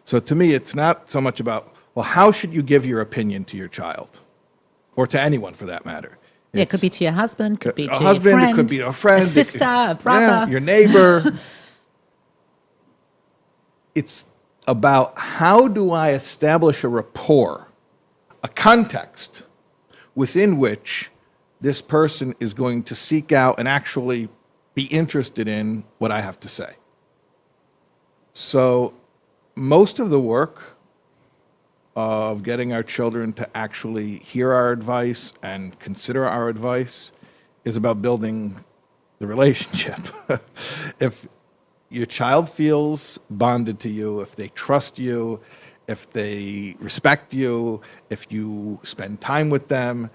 So to me, it's not so much about, well, how should you give your opinion to your child? Or to anyone, for that matter. It could be to your husband, could be to a husband, your friend, it could be a friend, a sister, a brother. Yeah, your neighbor. It's about, how do I establish a rapport, a context within which this person is going to seek out and actually be interested in what I have to say. So most of the work of getting our children to actually hear our advice and consider our advice is about building the relationship. If your child feels bonded to you, if they trust you, if they respect you, if you spend time with them,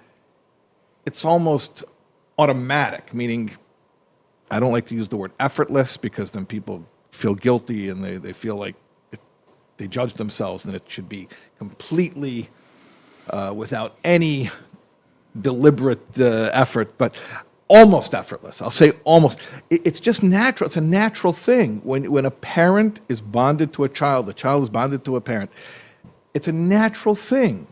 it's almost automatic, meaning I don't like to use the word effortless because then people feel guilty and they feel like they judge themselves, and it should be completely without any deliberate effort, but almost effortless. I'll say almost. It's just natural. It's a natural thing. When a parent is bonded to a child is bonded to a parent, it's a natural thing.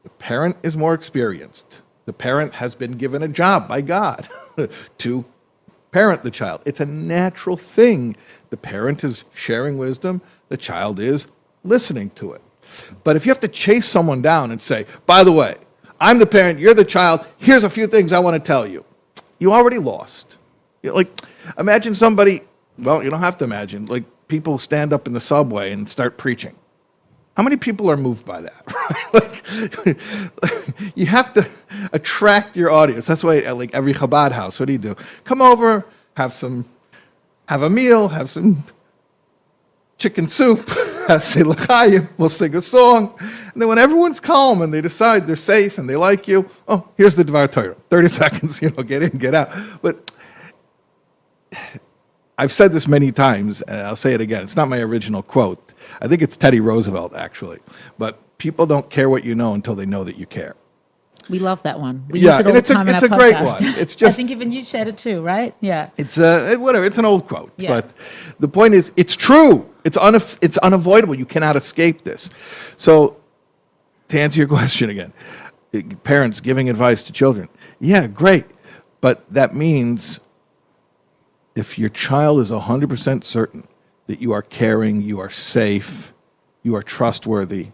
The parent is more experienced. The parent has been given a job by God to parent the child. It's a natural thing. The parent is sharing wisdom. The child is listening to it. But if you have to chase someone down and say, by the way, I'm the parent, you're the child, here's a few things I want to tell you, you already lost. Imagine somebody, well, you don't have to imagine, like people stand up in the subway and start preaching. How many people are moved by that? You have to attract your audience. That's why, like every Chabad house, what do? Come over, have a meal, have some chicken soup, say l'chaim, we'll sing a song. And then when everyone's calm and they decide they're safe and they like you, oh, here's the Dvar Torah. 30 seconds, get in, get out. But I've said this many times, and I'll say it again. It's not my original quote. I think it's Teddy Roosevelt, actually. But people don't care what you know until they know that you care. We love that one. We Yeah, use it all and the it's a- time in it's our a great podcast. one. It's just- I think even you shared it too, right? Yeah. It's whatever. It's an old quote, Yeah. but the point is, it's true. It's unavoidable. You cannot escape this. So, to answer your question again, parents giving advice to children, yeah, great, but that means if your child is 100% certain that you are caring, you are safe, you are trustworthy,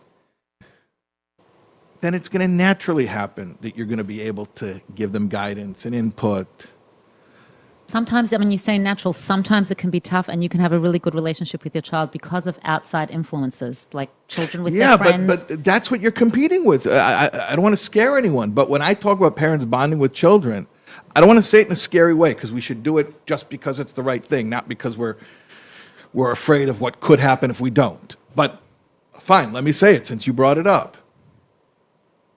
then it's going to naturally happen that you're going to be able to give them guidance and input. Sometimes, I mean, you say natural, sometimes it can be tough and you can have a really good relationship with your child because of outside influences, like children with their friends. But that's what you're competing with. I don't want to scare anyone, but when I talk about parents bonding with children, I don't want to say it in a scary way because we should do it just because it's the right thing, not because we're afraid of what could happen if we don't. But Fine, let me say it since you brought it up.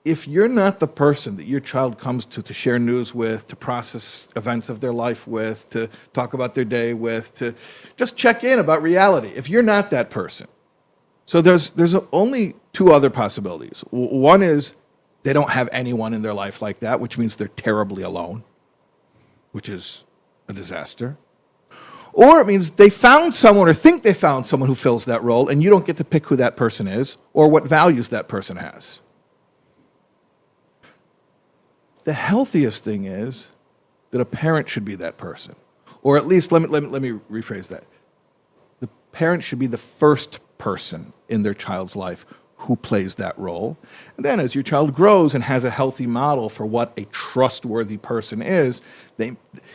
If you're not the person that your child comes to share news with, to process events of their life with, to talk about their day with, to just check in about reality, if you're not that person, so there's only two other possibilities. One is they don't have anyone in their life like that, which means they're terribly alone, which is a disaster. Or it means they found someone or think they found someone who fills that role, and you don't get to pick who that person is or what values that person has. The healthiest thing is that a parent should be that person. Or at least, let me rephrase that. The parent should be the first person in their child's life who plays that role. And then as your child grows and has a healthy model for what a trustworthy person is,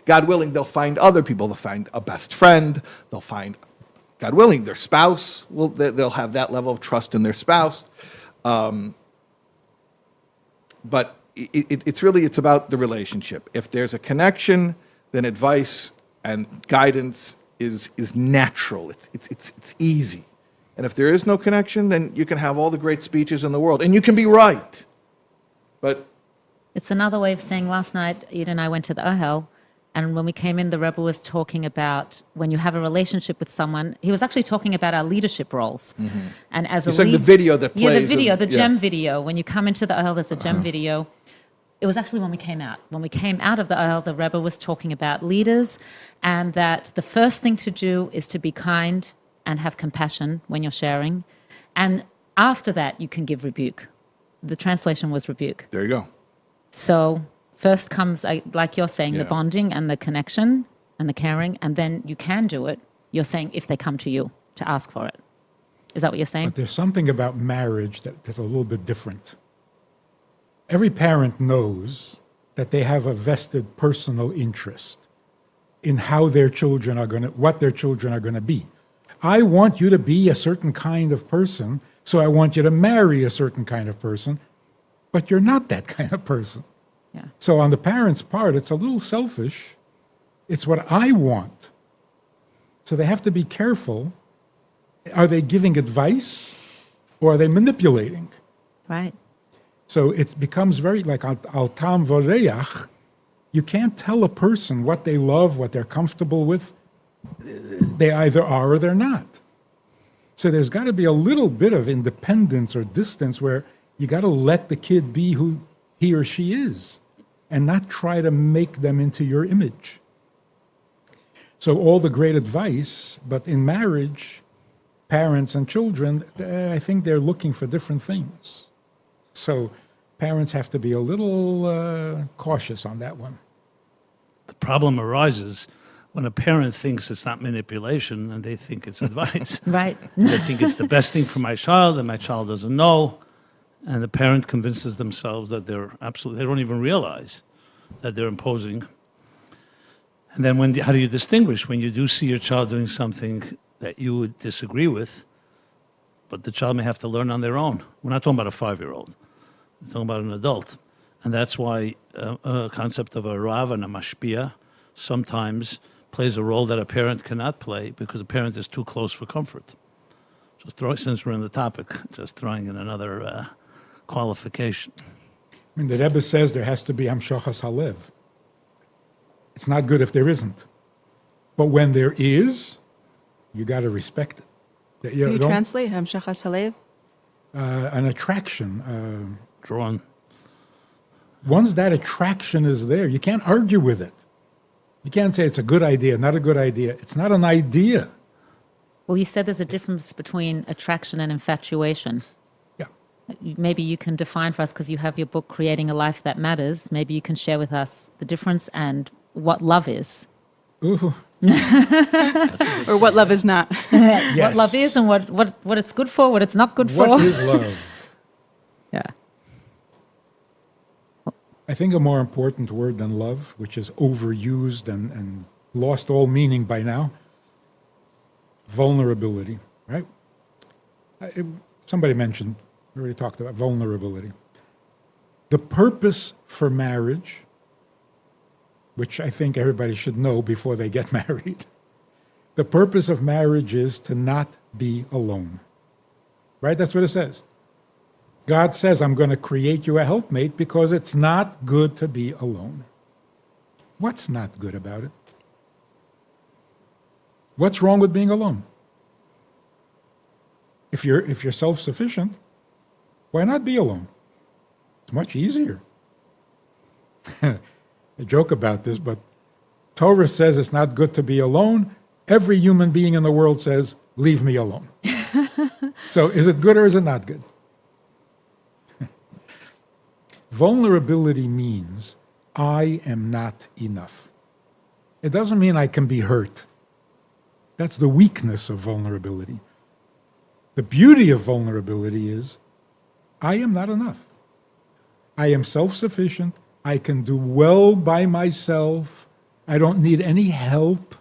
God willing, they'll find other people. They'll find a best friend. They'll find, God willing, their spouse. They'll have that level of trust in their spouse. But it's about the relationship. If there's a connection, then advice and guidance is natural. It's easy. And if there is no connection, then you can have all the great speeches in the world, and you can be right. But it's another way of saying last night, Ida and I went to the Ohel, and when we came in, the Rebbe was talking about when you have a relationship with someone. He was actually talking about our leadership roles. Mm-hmm. And as He's saying the video that plays. Yeah, the video, the gem video. When you come into the Ohel, there's a gem video. It was actually when we came out. When we came out of the Ohel, the Rebbe was talking about leaders and that the first thing to do is to be kind and have compassion when you're sharing. And after that, you can give rebuke. The translation was rebuke. There you go. So first comes, like you're saying, the bonding and the connection and the caring, and then you can do it. You're saying if they come to you to ask for it. Is that what you're saying? But there's something about marriage that's a little bit different. Every parent knows that they have a vested personal interest in how their children are going to, what their children are going to be. I want you to be a certain kind of person, so I want you to marry a certain kind of person, but you're not that kind of person. Yeah. So on the parent's part, it's a little selfish. It's what I want. So they have to be careful. Are they giving advice or are they manipulating? Right. So it becomes very like al tam voreach. You can't tell a person what they love, what they're comfortable with. They either are or they're not. So there's got to be a little bit of independence or distance where you got to let the kid be who he or she is and not try to make them into your image. So all the great advice, but in marriage, parents and children, I think they're looking for different things. So parents have to be a little cautious on that one. The problem arises when a parent thinks it's not manipulation and they think it's advice. Right. They think it's the best thing for my child and my child doesn't know. And the parent convinces themselves that they don't even realize that they're imposing. And then how do you distinguish when you do see your child doing something that you would disagree with, but the child may have to learn on their own? We're not talking about a 5-year-old. We're talking about an adult. And that's why a concept of a Rav and a Mashpia sometimes plays a role that a parent cannot play because a parent is too close for comfort. Since we're in the topic, just throwing in another qualification. I mean, the Rebbe says there has to be hamshachas halev. It's not good if there isn't. But when there is, you got to respect it. Can you translate hamshachas halev? An attraction. Drawn. Once that attraction is there, you can't argue with it. You can't say it's a good idea, not a good idea. It's not an idea. Well, you said there's a difference between attraction and infatuation. Yeah. Maybe you can define for us, because you have your book, Creating a Life That Matters. Maybe you can share with us the difference and what love is. Ooh. Or what love is not. Yes. What love is and what it's good for, what it's not good for. What is love? Yeah. I think a more important word than love, which is overused and lost all meaning by now, vulnerability, right? Somebody mentioned, we already talked about vulnerability. The purpose for marriage, which I think everybody should know before they get married, the purpose of marriage is to not be alone. right? That's what it says. God says, I'm going to create you a helpmate because it's not good to be alone. What's not good about it? What's wrong with being alone? If you're self-sufficient, why not be alone? It's much easier. I joke about this, but Torah says it's not good to be alone. Every human being in the world says, leave me alone. So is it good or is it not good? Vulnerability means I am not enough. It doesn't mean I can be hurt. That's the weakness of vulnerability. The beauty of vulnerability is I am not enough. I am self-sufficient. I can do well by myself. I don't need any help,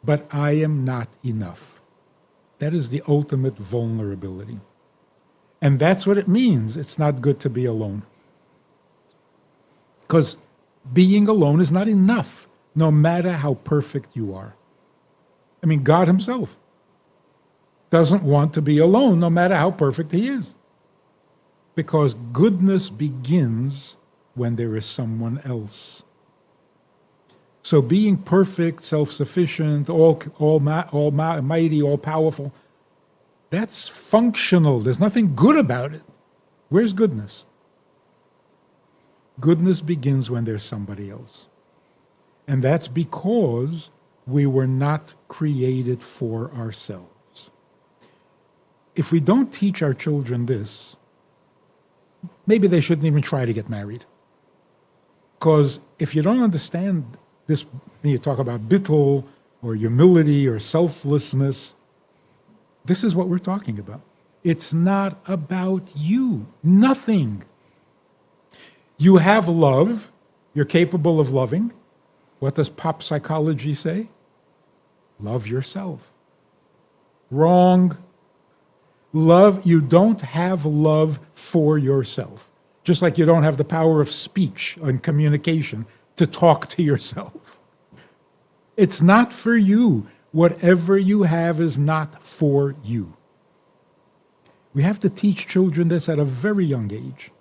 but I am not enough. That is the ultimate vulnerability. And that's what it means. It's not good to be alone. Because being alone is not enough, no matter how perfect you are. I mean, God himself doesn't want to be alone, no matter how perfect he is. Because goodness begins when there is someone else. So being perfect, self-sufficient, almighty, all-powerful, that's functional. There's nothing good about it. Where's goodness? Goodness begins when there's somebody else. And that's because we were not created for ourselves. If we don't teach our children this, maybe they shouldn't even try to get married. Because if you don't understand this, when you talk about bittul or humility or selflessness, this is what we're talking about. It's not about you. Nothing. You have love. You're capable of loving. What does pop psychology say? Love yourself. Wrong. Love, you don't have love for yourself. Just like you don't have the power of speech and communication to talk to yourself. It's not for you. Whatever you have is not for you. We have to teach children this at a very young age.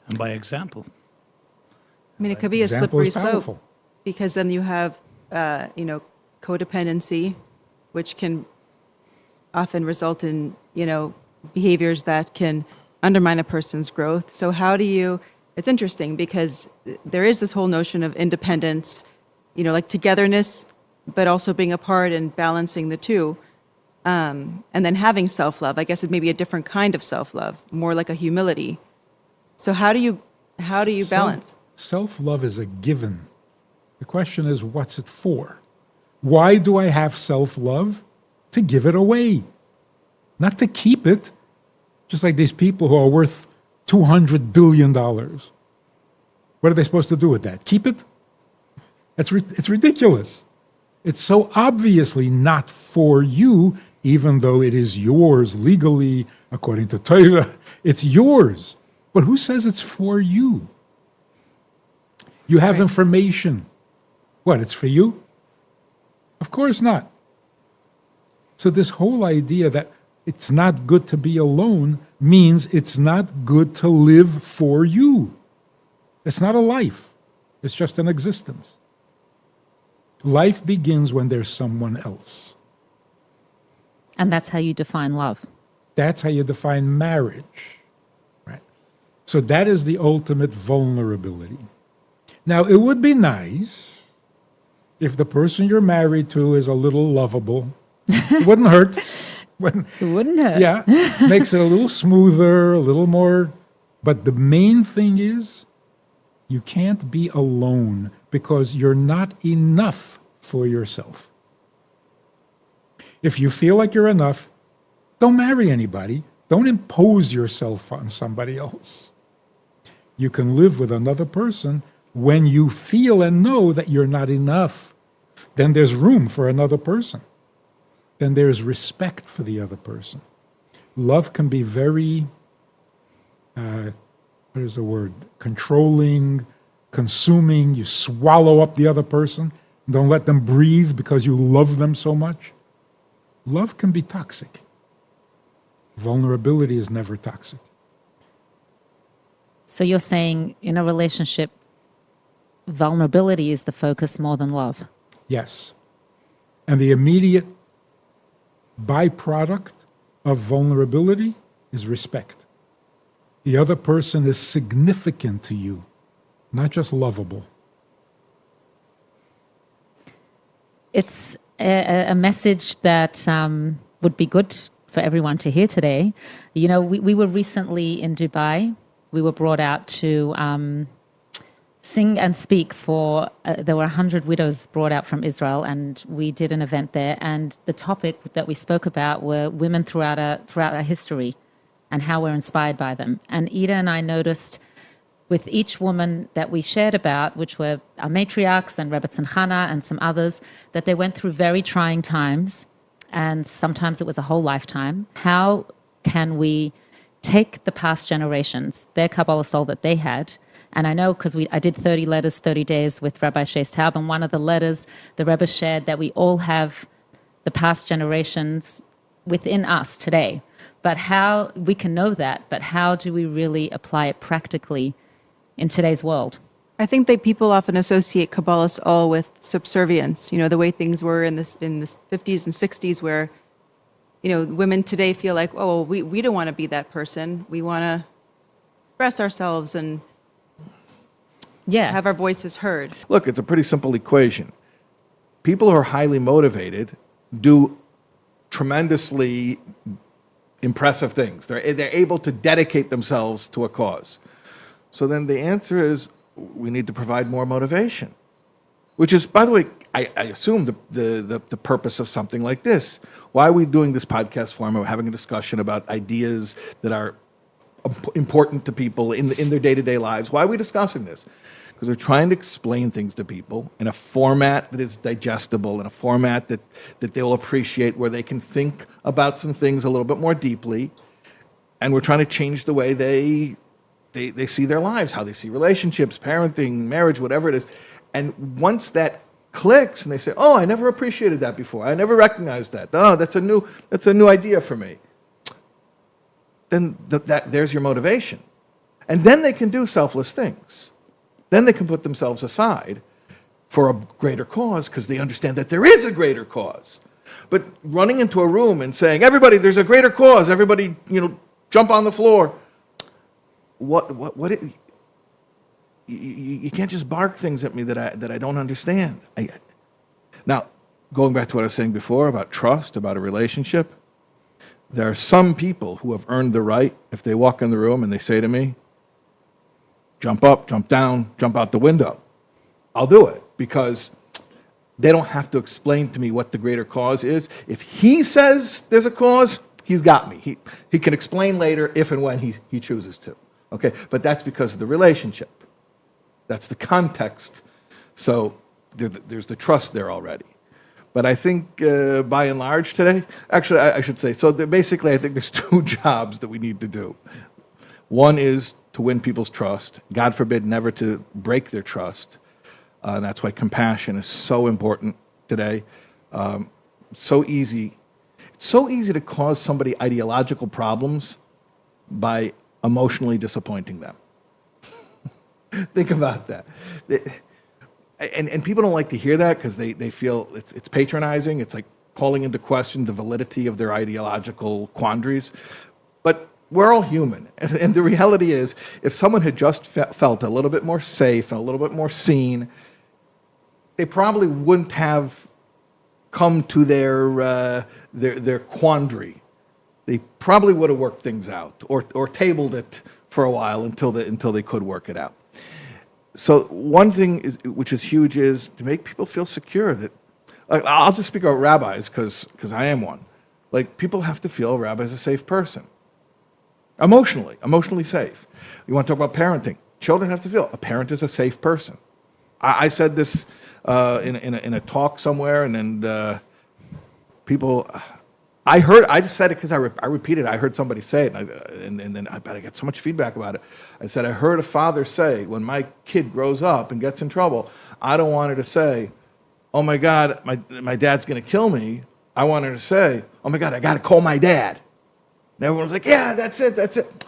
And by example. I mean, it could be a slippery slope because then you have, codependency, which can often result in, behaviors that can undermine a person's growth. So it's interesting because there is this whole notion of independence, like togetherness, but also being apart and balancing the two. And then having self-love. I guess it may be a different kind of self-love, more like a humility. So how do you balance? Self-love is a given. The question is, what's it for? Why do I have self-love? To give it away, not to keep it. Just like these people who are worth $200 billion. What are they supposed to do with that? Keep it? It's ridiculous. It's so obviously not for you, even though it is yours legally, according to Torah. It's yours. But who says it's for you? You have information. What, it's for you? Of course not. So this whole idea that it's not good to be alone means it's not good to live for you. It's not a life. It's just an existence. Life begins when there's someone else. And that's how you define love. That's how you define marriage. Right? So that is the ultimate vulnerability. Now, it would be nice if the person you're married to is a little lovable. It wouldn't hurt. It wouldn't hurt. Yeah, makes it a little smoother, a little more. But the main thing is, you can't be alone because you're not enough for yourself. If you feel like you're enough, don't marry anybody. Don't impose yourself on somebody else. You can live with another person when you feel and know that you're not enough. Then there's room for another person. Then there's respect for the other person. Love can be very, controlling, consuming. You swallow up the other person. Don't let them breathe because you love them so much. Love can be toxic. Vulnerability is never toxic. So you're saying in a relationship, vulnerability is the focus more than love? Yes. And the immediate byproduct of vulnerability is respect. The other person is significant to you, not just lovable. It's a message that would be good for everyone to hear today. You know, we were recently in Dubai. We were brought out to sing and speak for, there were 100 widows brought out from Israel, and we did an event there. And the topic that we spoke about were women throughout our history and how we're inspired by them. And Ida and I noticed with each woman that we shared about, which were our matriarchs and Rebbetzin Chana and some others, that they went through very trying times, and sometimes it was a whole lifetime. How can we take the past generations, their Kabbalah soul that they had, and I know because I did 30 letters, 30 days with Rabbi Shais Taub, and one of the letters, the Rebbe shared that we all have the past generations within us today. But how, we can know that, but how do we really apply it practically in today's world? I think that people often associate Kabbalah's all with subservience, you know, the way things were in the 50s and 60s where, you know, women today feel like, oh, we don't want to be that person. We want to express ourselves and have our voices heard. Look, it's a pretty simple equation. People who are highly motivated do tremendously impressive things. They're able to dedicate themselves to a cause. So then the answer is we need to provide more motivation, which is, by the way, I assume the purpose of something like this. Why are we doing this podcast format? We're having a discussion about ideas that are important to people in their day-to-day lives. Why are we discussing this? Because we're trying to explain things to people in a format that is digestible, in a format that they will appreciate, where they can think about some things a little bit more deeply. And we're trying to change the way they see their lives, how they see relationships, parenting, marriage, whatever it is. And once that clicks and they say, oh, I never appreciated that before. I never recognized that. Oh, that's a new idea for me. Then there's your motivation. And then they can do selfless things. Then they can put themselves aside for a greater cause because they understand that there is a greater cause. But running into a room and saying, everybody, there's a greater cause. Everybody, jump on the floor. You can't just bark things at me that I don't understand. Now, going back to what I was saying before about trust, about a relationship, there are some people who have earned the right, if they walk in the room and they say to me, jump up, jump down, jump out the window, I'll do it because they don't have to explain to me what the greater cause is. If he says there's a cause, he's got me. He can explain later if and when he chooses to. Okay, but that's because of the relationship. That's the context. So there's the trust there already. But I think by and large today, actually I should say, so basically I think there's two jobs that we need to do. One is to win people's trust. God forbid never to break their trust. And that's why compassion is so important today. So easy. It's so easy to cause somebody ideological problems by emotionally disappointing them. Think about that. And people don't like to hear that because they feel it's patronizing. It's like calling into question the validity of their ideological quandaries. But we're all human. And the reality is, if someone had just felt a little bit more safe and a little bit more seen, they probably wouldn't have come to their quandary. They probably would have worked things out or tabled it for a while until they could work it out. So one thing which is huge is to make people feel secure. That I'll just speak about rabbis because I am one. Like, people have to feel a rabbi is a safe person, emotionally safe. You want to talk about parenting? Children have to feel a parent is a safe person. I said this in a talk somewhere, and then people. I just said it because I repeated it. I heard somebody say it, and then I bet I get so much feedback about it. I said, I heard a father say, when my kid grows up and gets in trouble, I don't want her to say, oh my God, my dad's going to kill me. I want her to say, oh my God, I got to call my dad. And everyone's like, yeah, that's it, that's it.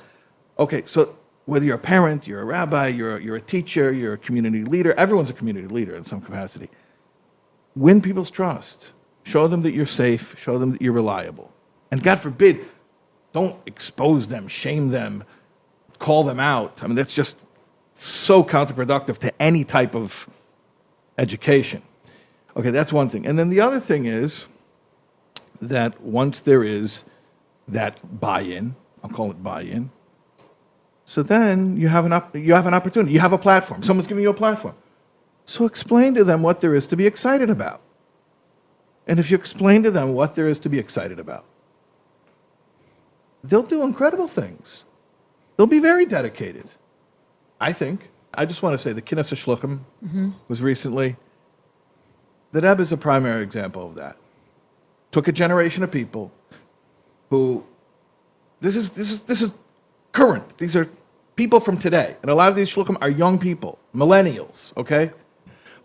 Okay, so whether you're a parent, you're a rabbi, you're a teacher, you're a community leader, everyone's a community leader in some capacity. Win people's trust. Show them that you're safe. Show them that you're reliable. And God forbid, don't expose them, shame them, call them out. I mean, that's just so counterproductive to any type of education. Okay, that's one thing. And then the other thing is that once there is that buy-in, I'll call it buy-in, so then you have an opportunity. You have a platform. Someone's giving you a platform. So explain to them what there is to be excited about. And if you explain to them what there is to be excited about, they'll do incredible things. They'll be very dedicated, I think. I just want to say the Kinnis HaShluchim was recently. The Rebbe is a primary example of that. Took a generation of people who, this is current. These are people from today. And a lot of these shluchim are young people, millennials, okay?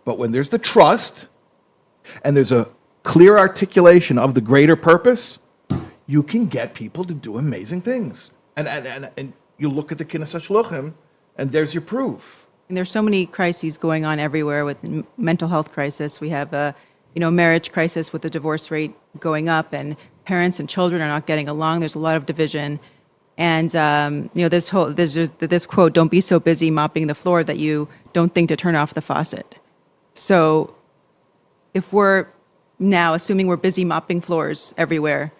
But when there's the trust and there's a clear articulation of the greater purpose, you can get people to do amazing things. And you look at the Kinnis HaShluchim, and there's your proof. And there's so many crises going on everywhere with mental health crisis. We have a marriage crisis with the divorce rate going up, and parents and children are not getting along. There's a lot of division. And there's just this quote: "Don't be so busy mopping the floor that you don't think to turn off the faucet." So, if we're now assuming we're busy mopping floors everywhere,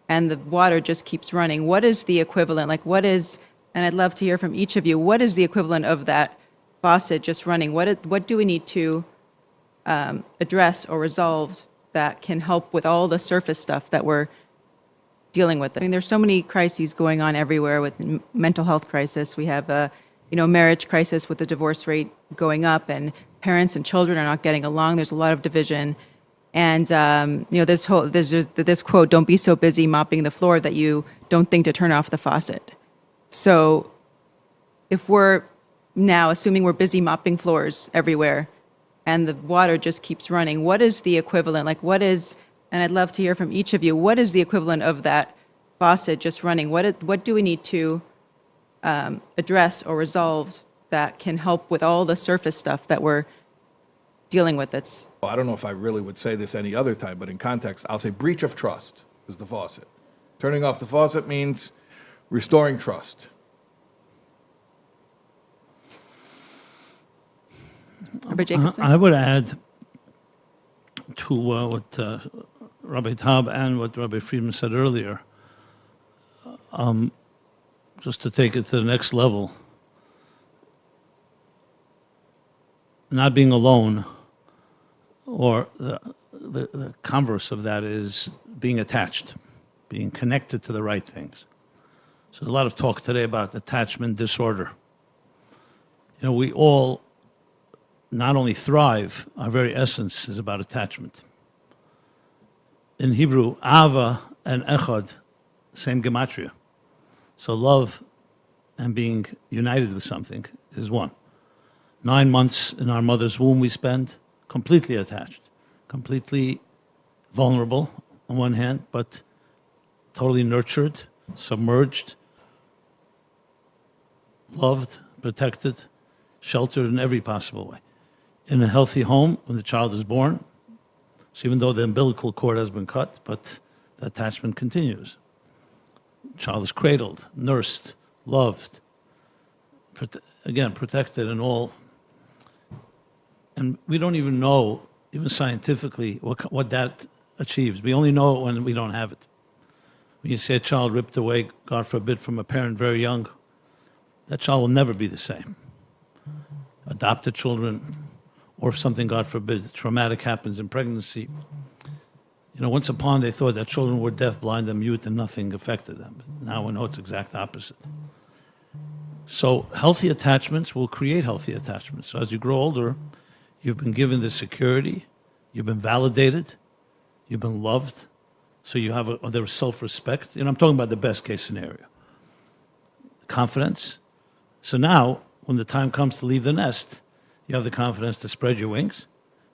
and the water just keeps running, what is the equivalent? Like, what is? And I'd love to hear from each of you. What is the equivalent of that faucet just running? What do we need to address or resolve that can help with all the surface stuff that we're dealing with? I mean, there's so many crises going on everywhere with mental health crisis. We have a marriage crisis with the divorce rate going up, and parents and children are not getting along. There's a lot of division. And there's just this quote: "Don't be so busy mopping the floor that you don't think to turn off the faucet." So, if we're now assuming we're busy mopping floors everywhere, and the water just keeps running, what is the equivalent? Like, what is? And I'd love to hear from each of you. What is the equivalent of that faucet just running? What do we need to address or resolve that can help with all the surface stuff that we're dealing with? Well, I don't know if I really would say this any other time, but in context, I'll say breach of trust is the faucet. Turning off the faucet means restoring trust. Rabbi Jacobson? I would add to what Rabbi Taub and what Rabbi Friedman said earlier, just to take it to the next level. Not being alone, or the converse of that is being attached, being connected to the right things. So there's a lot of talk today about attachment disorder. We all not only thrive, our very essence is about attachment. In Hebrew, Ava and Echad, same gematria. So love and being united with something is one. 9 months in our mother's womb we spend completely attached, completely vulnerable on one hand, but totally nurtured, submerged, loved, protected, sheltered in every possible way. In a healthy home, when the child is born, so even though the umbilical cord has been cut, but the attachment continues. The child is cradled, nursed, loved, protected in all. And we don't even know, even scientifically, what that achieves. We only know it when we don't have it. When you see a child ripped away, God forbid, from a parent very young, that child will never be the same. Adopted children, or if something, God forbid, traumatic happens in pregnancy. Once upon they thought that children were deaf, blind, and mute, and nothing affected them. Now we know it's the exact opposite. So healthy attachments will create healthy attachments. So as you grow older, you've been given the security, you've been validated, you've been loved, so you have there's self-respect. I'm talking about the best case scenario. Confidence. So now, when the time comes to leave the nest, you have the confidence to spread your wings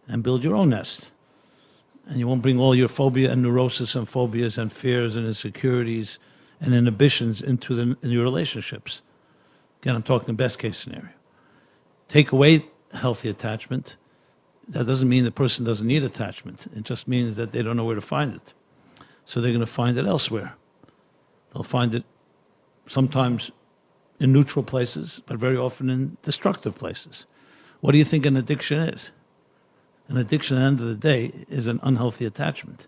and build your own nest. And you won't bring all your phobia and neurosis and phobias and fears and insecurities and inhibitions in your relationships. Again, I'm talking best case scenario. Take away healthy attachment. That doesn't mean the person doesn't need attachment. It just means that they don't know where to find it. So they're going to find it elsewhere. They'll find it sometimes in neutral places, but very often in destructive places. What do you think an addiction is? An addiction at the end of the day is an unhealthy attachment.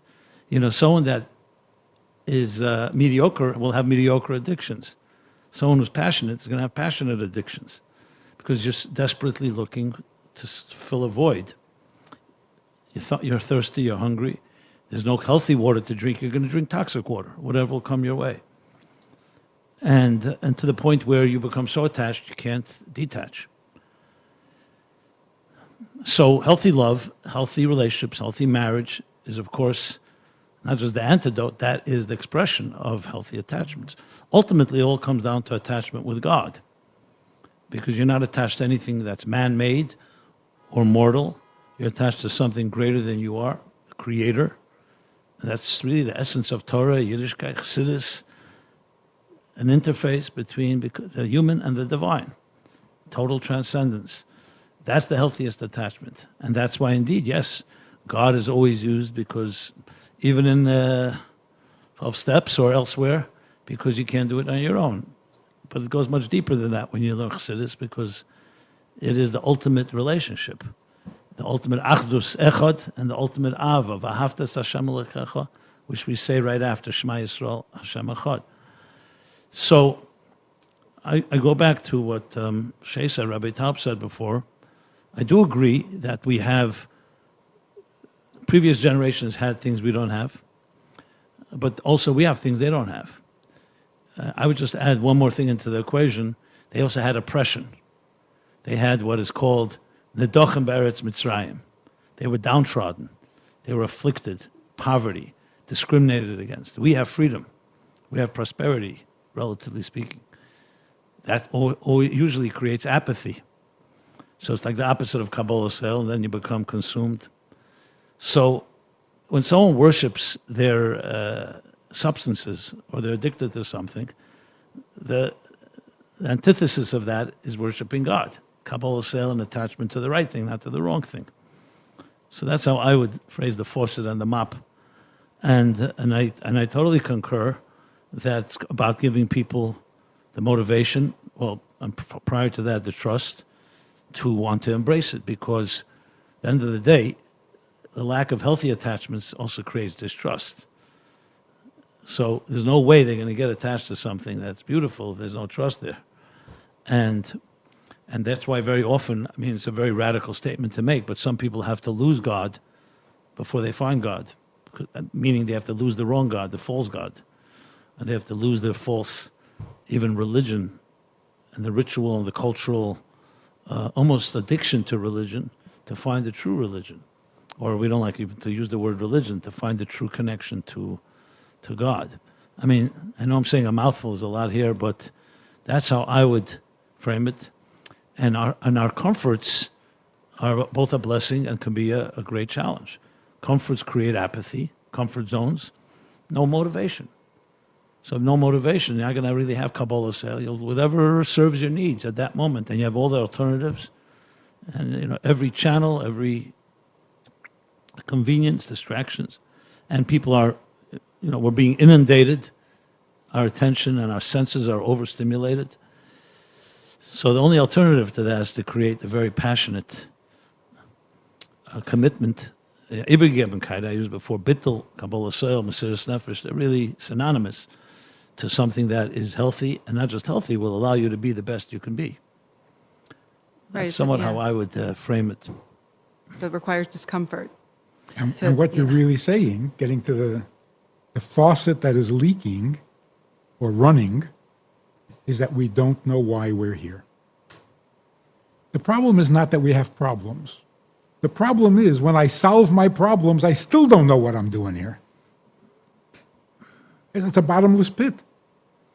Someone that is mediocre will have mediocre addictions. Someone who's passionate is going to have passionate addictions because you're desperately looking to fill a void. You're thirsty, you're hungry. There's no healthy water to drink. You're going to drink toxic water, whatever will come your way. And to the point where you become so attached you can't detach. So healthy love, healthy relationships, healthy marriage is, of course, not just the antidote, that is the expression of healthy attachments. Ultimately, it all comes down to attachment with God, because you're not attached to anything that's man-made or mortal. You're attached to something greater than you are, the Creator. And that's really the essence of Torah, Yiddishkeit, Chassidus, an interface between the human and the divine, total transcendence. That's the healthiest attachment. And that's why, indeed, yes, God is always used, because even in 12 steps or elsewhere, because you can't do it on your own. But it goes much deeper than that when you learn Chassidus, because it is the ultimate relationship, the ultimate achdus echad, and the ultimate ava, v'ahavtas Hashem Elokecha, which we say right after Shema Yisrael, Hashem Echad. So I go back to what Shei said, Rabbi Taub said before. I do agree that we have, previous generations had things we don't have, but also we have things they don't have. I would just add one more thing into the equation. They also had oppression. They had what is called Nedochem Be'eretz Mitzrayim. They were downtrodden. They were afflicted, poverty, discriminated against. We have freedom. We have prosperity, relatively speaking. That usually creates apathy. So it's like the opposite of Kabbalah Sel, and then you become consumed. So when someone worships their substances, or they're addicted to something, the antithesis of that is worshiping God. Kabbalah Sel, and attachment to the right thing, not to the wrong thing. So that's how I would phrase the faucet and the mop. And I totally concur that about giving people the motivation, well, and prior to that, the trust, to want to embrace it, because at the end of the day, the lack of healthy attachments also creates distrust. So there's no way they're going to get attached to something that's beautiful if there's no trust there. And that's why very often, I mean, it's a very radical statement to make, but some people have to lose God before they find God, meaning they have to lose the wrong God, the false God. And they have to lose their false, even religion, and the ritual and the cultural almost addiction to religion to find the true religion. Or we don't like even to use the word religion, to find the true connection to God. I mean, I know I'm saying a mouthful, is a lot here, but that's how I would frame it. And our comforts are both a blessing and can be a great challenge. Comforts create apathy, comfort zones, no motivation. So no motivation, you're not going to really have Kabbalah Sel. Whatever serves your needs at that moment, and you have all the alternatives, and every channel, every convenience, distractions, and people are, we're being inundated. Our attention and our senses are overstimulated. So the only alternative to that is to create a very passionate commitment. Ibergebenkeit, I used before, Bittel, Kabbalah Sel, Mesiras Nefesh, they're really synonymous to something that is healthy, and not just healthy, will allow you to be the best you can be. That's Right, somewhat how I would frame it. That requires discomfort. And what you're really saying, getting to the faucet that is leaking or running, is that we don't know why we're here. The problem is not that we have problems. The problem is when I solve my problems, I still don't know what I'm doing here. It's a bottomless pit.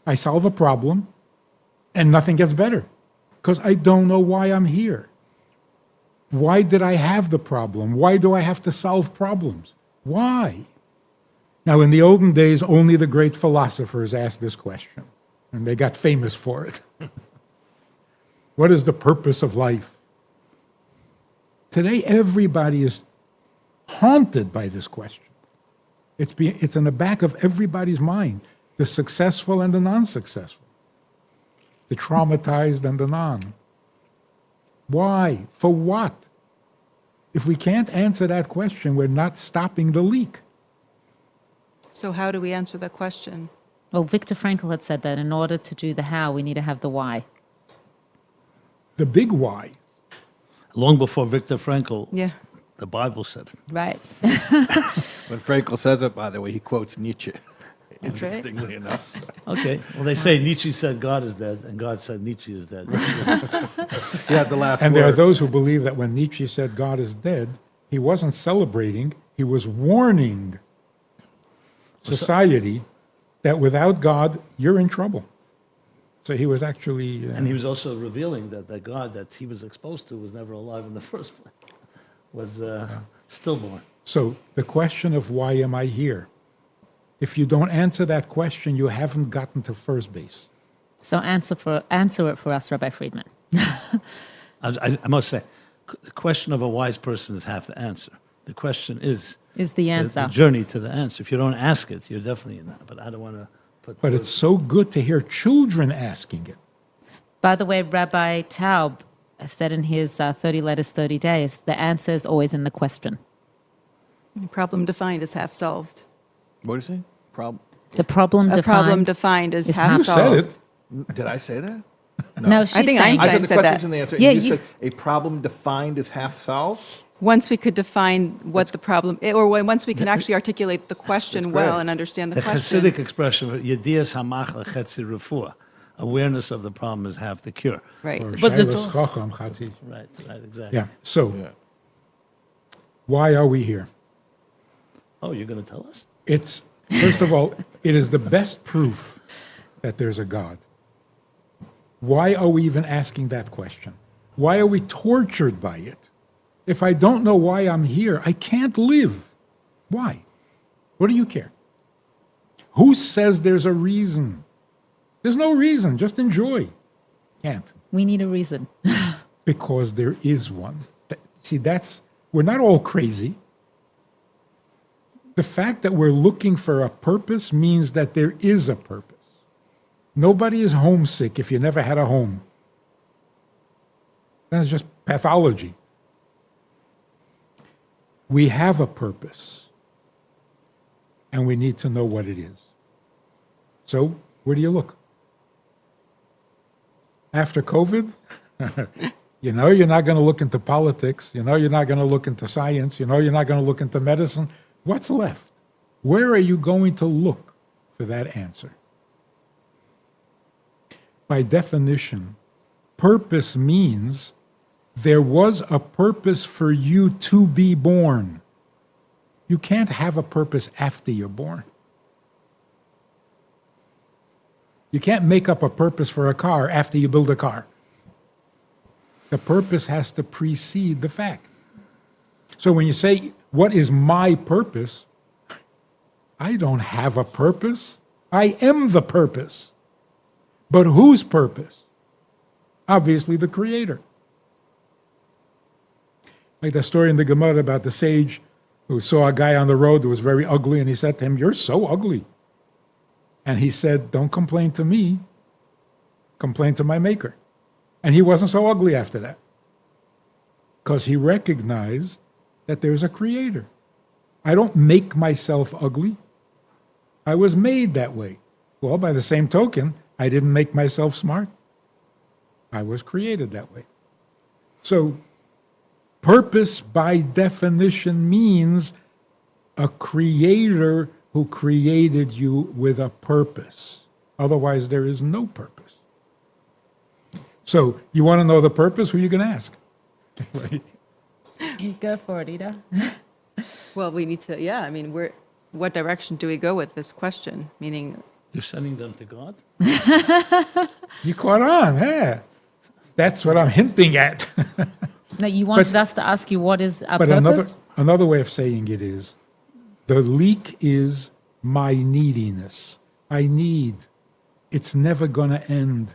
I solve a problem and nothing gets better because I don't know why I'm here. Why did I have the problem? Why do I have to solve problems? Why? Now, in the olden days, only the great philosophers asked this question, and they got famous for it. What is the purpose of life? Today, everybody is haunted by this question. It's in the back of everybody's mind, the successful and the non-successful, the traumatized and the non. Why? For what? If we can't answer that question, we're not stopping the leak. So how do we answer that question? Well, Viktor Frankl had said that in order to do the how, we need to have the why. The big why. Long before Viktor Frankl, Yeah. the Bible said it. Right. When Frankl says it, by the way, he quotes Nietzsche. That's right. Interestingly enough. Okay. Well, they say Nietzsche said God is dead, and God said Nietzsche is dead. He had the last And word. there are those who believe that when Nietzsche said God is dead, he wasn't celebrating, he was warning society that without God, you're in trouble. So he was actually... And he was also revealing that the God that he was exposed to was never alive in the first place, was stillborn. So the question of why am I here? If you don't answer that question, you haven't gotten to first base. So answer it for us, Rabbi Friedman. I must say, the question of a wise person is half the answer. The question is the answer. The journey to the answer. If you don't ask it, you're definitely not. But I don't want to put... But it's so good to hear children asking it. By the way, Rabbi Taub said in his 30 Letters, 30 Days, the answer is always in the question. Problem defined is half solved. What did you say? The problem A problem defined is half You solved. said it. Did I say that? No, she's I think saying Einstein I said the said that. question's in the answer. Yeah, and you you- said a problem defined is half solved? Once we could define what the problem, once we can actually articulate the question That's well great. and understand the The question. Hasidic expression, Yedias Hamach Lechetzi Refuah, awareness of the problem is half the cure. Right. Or But it's Shilas all- Chacham Chatzi. Right, exactly. Yeah. So, why are we here? Oh, you're going to tell us? It's, first of all, it is the best proof that there's a God. Why are we even asking that question? Why are we tortured by it? If I don't know why I'm here, I can't live. Why? What do you care? Who says there's a reason? There's no reason, just enjoy. Can't. we need a reason. Because there is one. See, we're not all crazy. The fact that we're looking for a purpose means that there is a purpose. Nobody is homesick if you never had a home. That's just pathology. We have a purpose, and we need to know what it is. So, where do you look? After COVID, you know you're not going to look into politics. You know you're not going to look into science. You know you're not going to look into medicine. What's left? Where are you going to look for that answer? By definition, purpose means there was a purpose for you to be born. You can't have a purpose after you're born. You can't make up a purpose for a car after you build a car. The purpose has to precede the fact. So when you say, what is my purpose? I don't have a purpose. I am the purpose. But whose purpose? Obviously the Creator. Like the story in the Gemara about the sage who saw a guy on the road that was very ugly, and he said to him, "You're so ugly." And he said, "Don't complain to me, complain to my maker." And he wasn't so ugly after that, because he recognized that there's a Creator. I don't make myself ugly. I was made that way. Well, by the same token, I didn't make myself smart. I was created that way. So, purpose by definition means a creator who created you with a purpose. Otherwise, there is no purpose. So, you want to know the purpose? Who are you going to ask? Right? Go for it, Ida. Well, we need to, I mean, what direction do we go with this question? Meaning, You're sending them to God? You caught on, yeah. That's what I'm hinting at. No, you wanted us to ask you what is our But purpose? another way of saying it is, the leak is my neediness. I need. It's never going to end.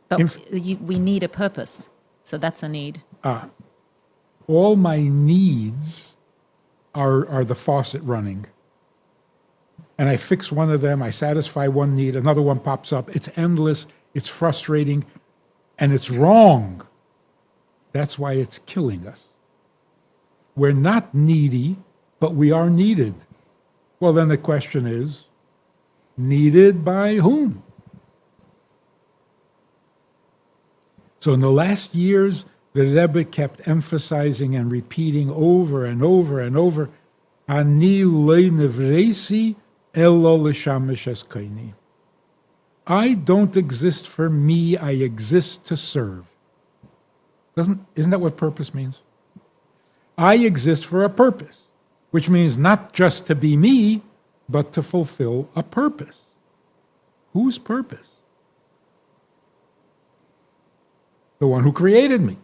But we need a purpose. So that's a need. All my needs are the faucet running. And I fix one of them, I satisfy one need, another one pops up. It's endless, it's frustrating, and it's wrong. That's why it's killing us. We're not needy, but we are needed. Well, then the question is, needed by whom? So in the last years, the Rebbe kept emphasizing and repeating over and over and over, Ani lo nevresi elo l'shamesh eskaini. I don't exist for me, I exist to serve. Isn't that what purpose means? I exist for a purpose, which means not just to be me, but to fulfill a purpose. Whose purpose? The one who created me.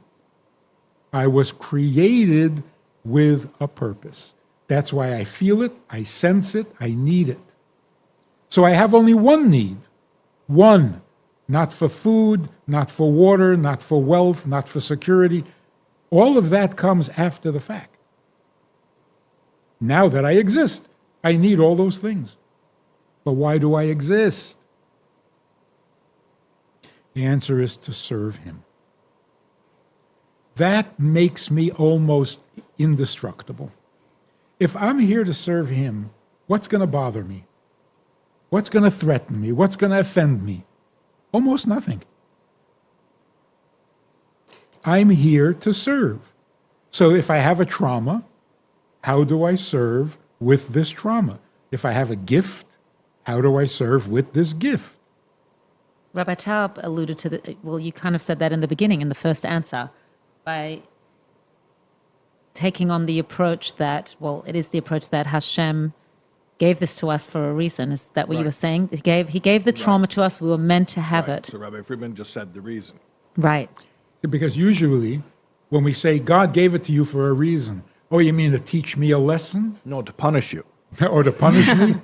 I was created with a purpose. That's why I feel it, I sense it, I need it. So I have only one need. One. Not for food, not for water, not for wealth, not for security. All of that comes after the fact. Now that I exist, I need all those things. But why do I exist? The answer is to serve him. That makes me almost indestructible. If I'm here to serve him, what's going to bother me? What's going to threaten me? What's going to offend me? Almost nothing. I'm here to serve. So if I have a trauma, how do I serve with this trauma? If I have a gift, how do I serve with this gift? Rabbi Taub alluded to you kind of said that in the beginning, in the first answer, by taking on the approach that, it is the approach that Hashem gave this to us for a reason. Is that what you were saying? He gave the trauma to us. We were meant to have it. So Rabbi Friedman just said the reason. Right. Because usually when we say God gave it to you for a reason, oh, you mean to teach me a lesson? No, to punish you. Or to punish me?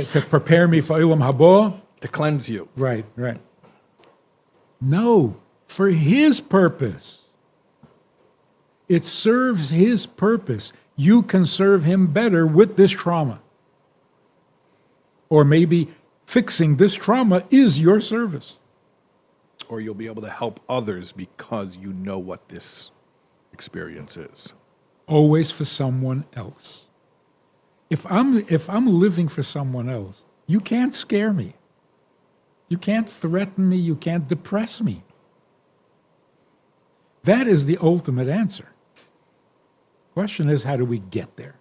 to prepare me for Ilam Haba? To cleanse you. Right. No, for his purpose. It serves his purpose. You can serve him better with this trauma. Or maybe fixing this trauma is your service. Or you'll be able to help others because you know what this experience is. Always for someone else. If I'm living for someone else, you can't scare me. You can't threaten me. You can't depress me. That is the ultimate answer. Question is, how do we get there?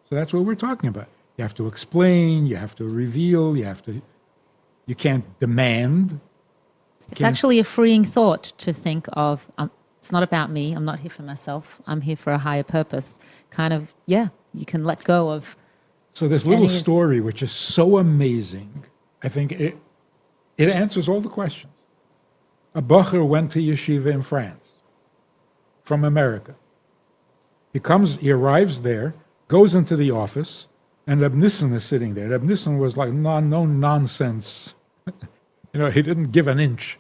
So that's what we're talking about. You have to explain, you have to reveal, you can't demand. It's actually a freeing thought to think of, it's not about me, I'm not here for myself, I'm here for a higher purpose. You can let go of. So this little story, which is so amazing, I think it answers all the questions. A bacher went to yeshiva in France from America. He arrives there, goes into the office, and Reb Nissen is sitting there. Reb Nissen was like, no nonsense. He didn't give an inch.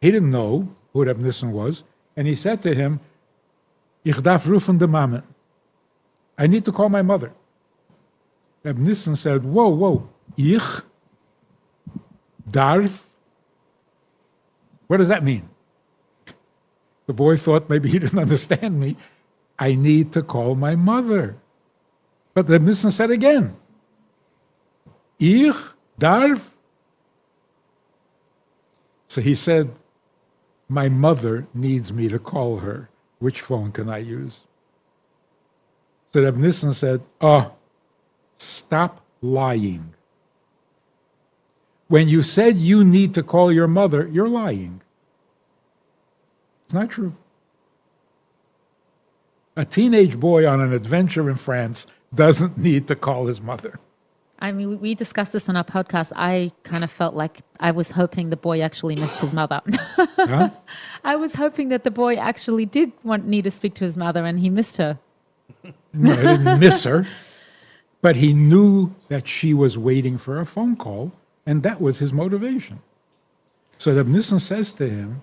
He didn't know who Reb Nissen was. And he said to him, Ich darf rufen de Mama. I need to call my mother. Reb Nissen said, whoa, ich darf? What does that mean? The boy thought maybe he didn't understand me. I need to call my mother. But the Nissen said again, Ich darf? So he said, my mother needs me to call her. Which phone can I use? So Reb Nissen said, stop lying. When you said you need to call your mother, you're lying. It's not true. A teenage boy on an adventure in France doesn't need to call his mother. I mean, we discussed this on our podcast. I kind of felt like I was hoping the boy actually missed his mother. Huh? I was hoping that the boy actually did need to speak to his mother and he missed her. No, I didn't miss her. But he knew that she was waiting for a phone call, and that was his motivation. So Reb Nissen says to him,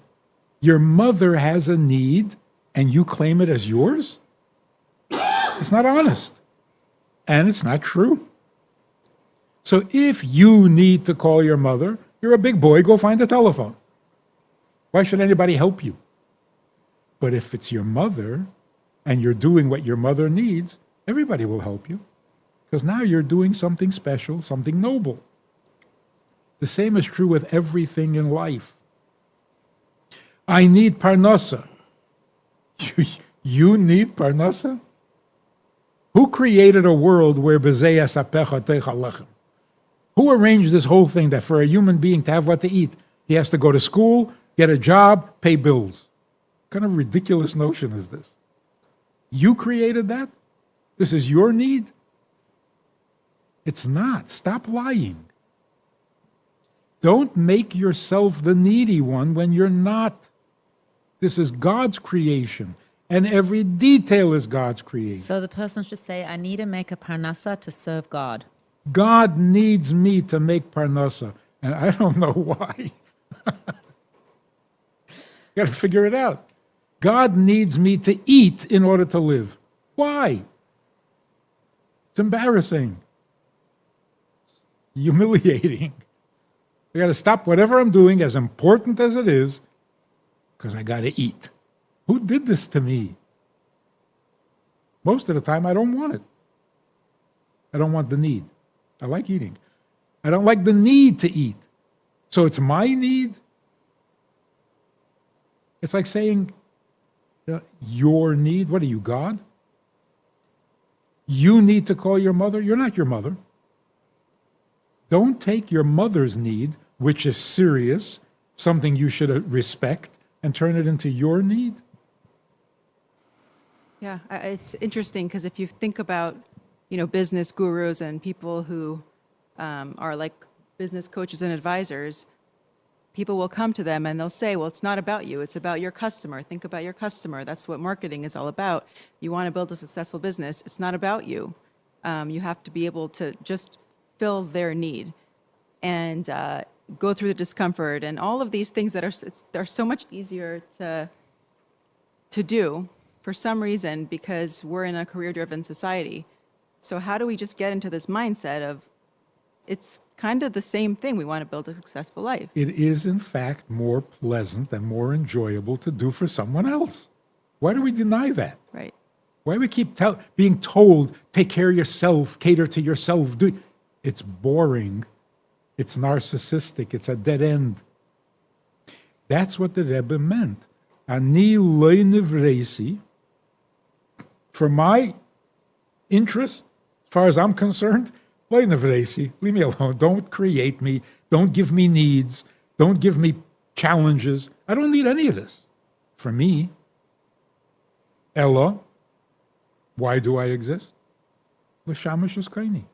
your mother has a need, and you claim it as yours? It's not honest, and it's not true. So if you need to call your mother, you're a big boy, go find a telephone. Why should anybody help you? But if it's your mother, and you're doing what your mother needs, everybody will help you. Because now you're doing something special, something noble. The same is true with everything in life. I need parnasa. You need parnasa? Who created a world where bezei asapecha teicha lechem? Who arranged this whole thing that for a human being to have what to eat, he has to go to school, get a job, pay bills? What kind of ridiculous notion is this? You created that? This is your need? It's not. Stop lying. Don't make yourself the needy one when you're not. This is God's creation, and every detail is God's creation. So the person should say, I need to make a parnasa to serve God. God needs me to make parnasa, and I don't know why. You got to figure it out. God needs me to eat in order to live. Why? It's embarrassing. Humiliating. I got to stop whatever I'm doing, as important as it is, because I got to eat. Who did this to me? Most of the time, I don't want it. I don't want the need. I like eating. I don't like the need to eat. So it's my need. It's like saying, your need. What are you, God? You need to call your mother. You're not your mother. Don't take your mother's need, which is serious, something you should respect, and turn it into your need. Yeah, it's interesting because if you think about, business gurus and people who are like business coaches and advisors, people will come to them and they'll say, well, it's not about you. It's about your customer. Think about your customer. That's what marketing is all about. You want to build a successful business. It's not about you. You have to be able to just fill their need and go through the discomfort and all of these things that are so much easier to do for some reason because we're in a career-driven society. So how do we just get into this mindset of it's kind of the same thing. We want to build a successful life. It is, in fact, more pleasant and more enjoyable to do for someone else. Why do we deny that? Right. Why do we keep being told, take care of yourself, cater to yourself? It's boring. It's narcissistic. It's a dead end. That's what the Rebbe meant. Ani lo nivreisi. For my interest, as far as I'm concerned, lo nivreisi. Leave me alone. Don't create me. Don't give me needs. Don't give me challenges. I don't need any of this. For me, Ella, why do I exist? L'shamash eskaini.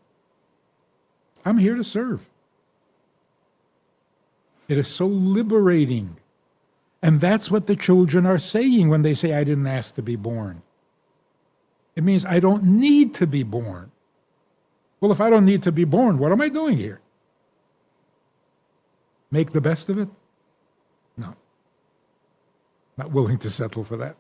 I'm here to serve. It is so liberating. And that's what the children are saying when they say, I didn't ask to be born. It means I don't need to be born. Well, if I don't need to be born, what am I doing here? Make the best of it? No. Not willing to settle for that.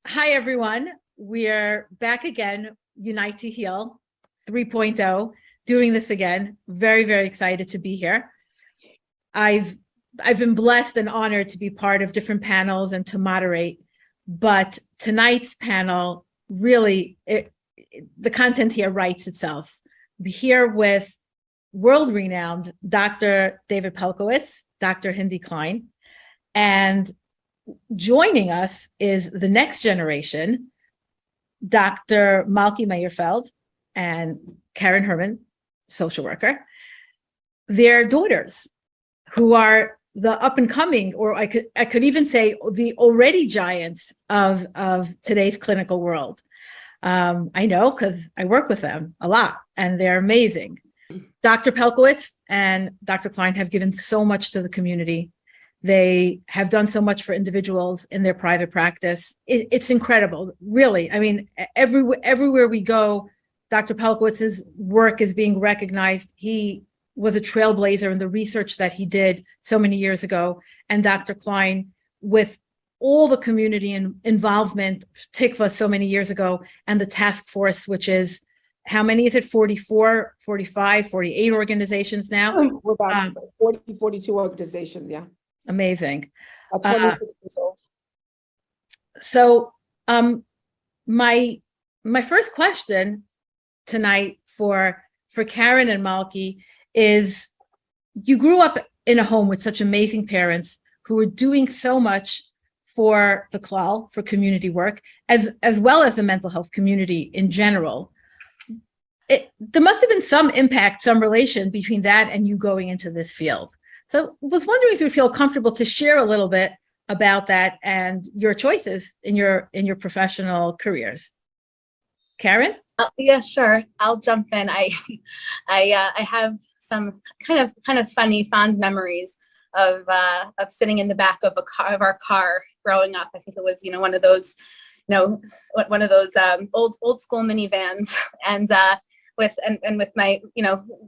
Hi, everyone. We're back again, Unite to Heal 3.0, doing this again. Very, very excited to be here. I've been blessed and honored to be part of different panels and to moderate, but tonight's panel really, the content here writes itself. We're here with world-renowned Dr. David Pelkowitz, Dr. Hindi Klein, and joining us is the next generation, Dr. Malki Meyerfeld and Karen Herman, social worker, their daughters, who are the up and coming, or I could even say the already giants of today's clinical world. I know because I work with them a lot and they're amazing. Dr. Pelkowitz and Dr. Klein have given so much to the community. They have done so much for individuals in their private practice. It's incredible, really. I mean, everywhere we go, Dr. Pelkowitz's work is being recognized. He was a trailblazer in the research that he did so many years ago. And Dr. Klein, with all the community and involvement, TICFA so many years ago, and the task force, which is, how many is it? 44, 45, 48 organizations now? We're about 40, 42 organizations, yeah. Amazing. 26 years old. So my first question tonight for Karen and Malki is, you grew up in a home with such amazing parents who were doing so much for the CLAL, for community work, as well as the mental health community in general. There must have been some impact, some relation between that and you going into this field. So I was wondering if you feel comfortable to share a little bit about that and your choices in your professional careers. Karen? Yeah, sure. I'll jump in. I have some kind of funny, fond memories of sitting in the back of our car growing up. I think it was, one of those, old school minivans, and with my,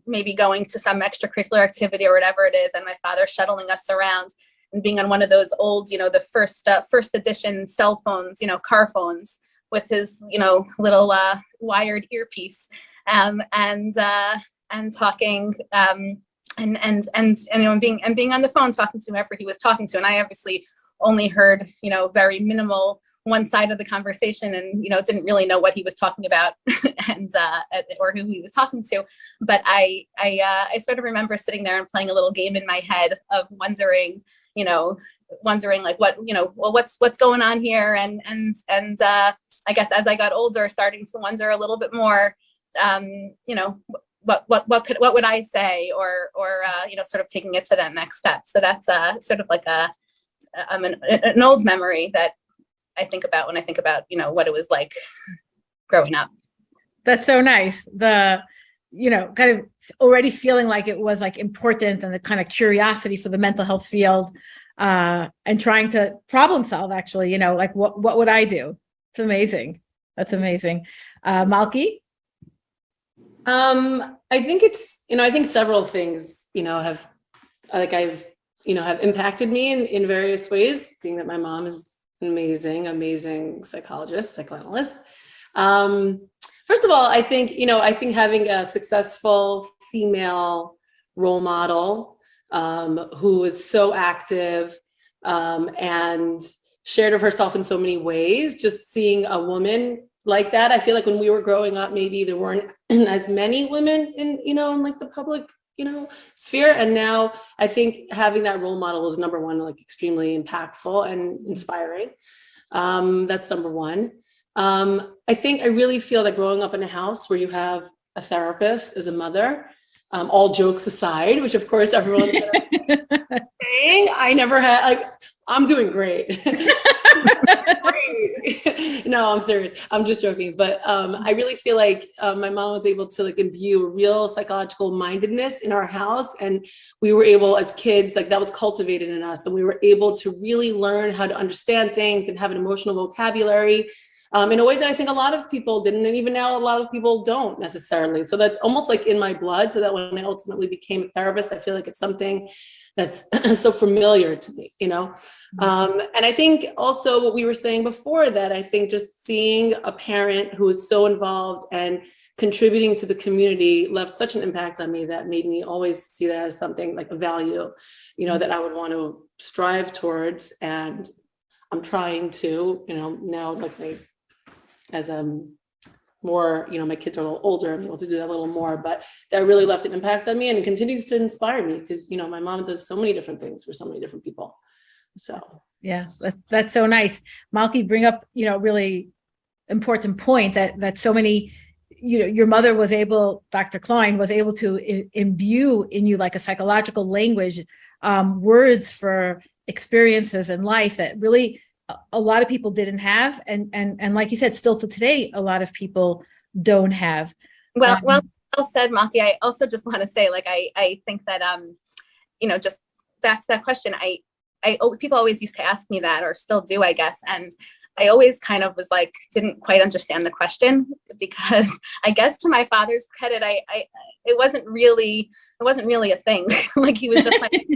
maybe going to some extracurricular activity or whatever it is, and my father shuttling us around and being on one of those old, the first edition cell phones, car phones, with his, little wired earpiece, and talking, and being on the phone talking to whoever he was talking to, and I obviously only heard, very minimal one side of the conversation, and didn't really know what he was talking about and or who he was talking to. But I sort of remember sitting there and playing a little game in my head of wondering like what, well, what's going on here, and I guess as I got older, starting to wonder a little bit more, what would I say, or sort of taking it to that next step. So that's sort of like an old memory that I think about when I think about, what it was like growing up. That's so nice. The, kind of already feeling like it was like important, and the kind of curiosity for the mental health field, and trying to problem solve, actually, like what would I do? It's amazing. That's amazing. Malki? I think it's, I think several things, have impacted me in various ways, being that my mom is an amazing psychologist, psychoanalyst. First of all, I think having a successful female role model who is so active and shared of herself in so many ways, just seeing a woman like that. I feel like when we were growing up, maybe there weren't as many women in, in like the public, sphere. And now I think having that role model is number one, like extremely impactful and inspiring. That's number one. I think I really feel that growing up in a house where you have a therapist as a mother, all jokes aside, which of course everyone's saying, I never had, like, I'm doing great. Great. No, I'm serious. I'm just joking. But I really feel like my mom was able to like imbue a real psychological mindedness in our house. And we were able, as kids, like that was cultivated in us. And we were able to really learn how to understand things and have an emotional vocabulary. in a way that I think a lot of people didn't, and even now a lot of people don't necessarily. So that's almost like in my blood, so that when I ultimately became a therapist, I feel like it's something that's so familiar to me, you know? And I think also what we were saying before, that I think just seeing a parent who is so involved and contributing to the community left such an impact on me that made me always see that as something like a value, you know, that I would want to strive towards. And I'm trying to, you know, now like as more, you know, my kids are a little older, I'm able to do that a little more, but that really left an impact on me and continues to inspire me because, you know, my mom does so many different things for so many different people. So yeah, that's so nice. Malki, bring up, you know, really important point that so many, you know, your mother was able, Dr. Klein was able to imbue in you like a psychological language, words for experiences in life that really a lot of people didn't have, and like you said, still to today, a lot of people don't have. Well said, Malki. I also just want to say, like, I think that you know, just that's that question. People always used to ask me that, or still do, I guess, and I always kind of was like, didn't quite understand the question, because I guess to my father's credit, it wasn't really a thing. Like, he was just like,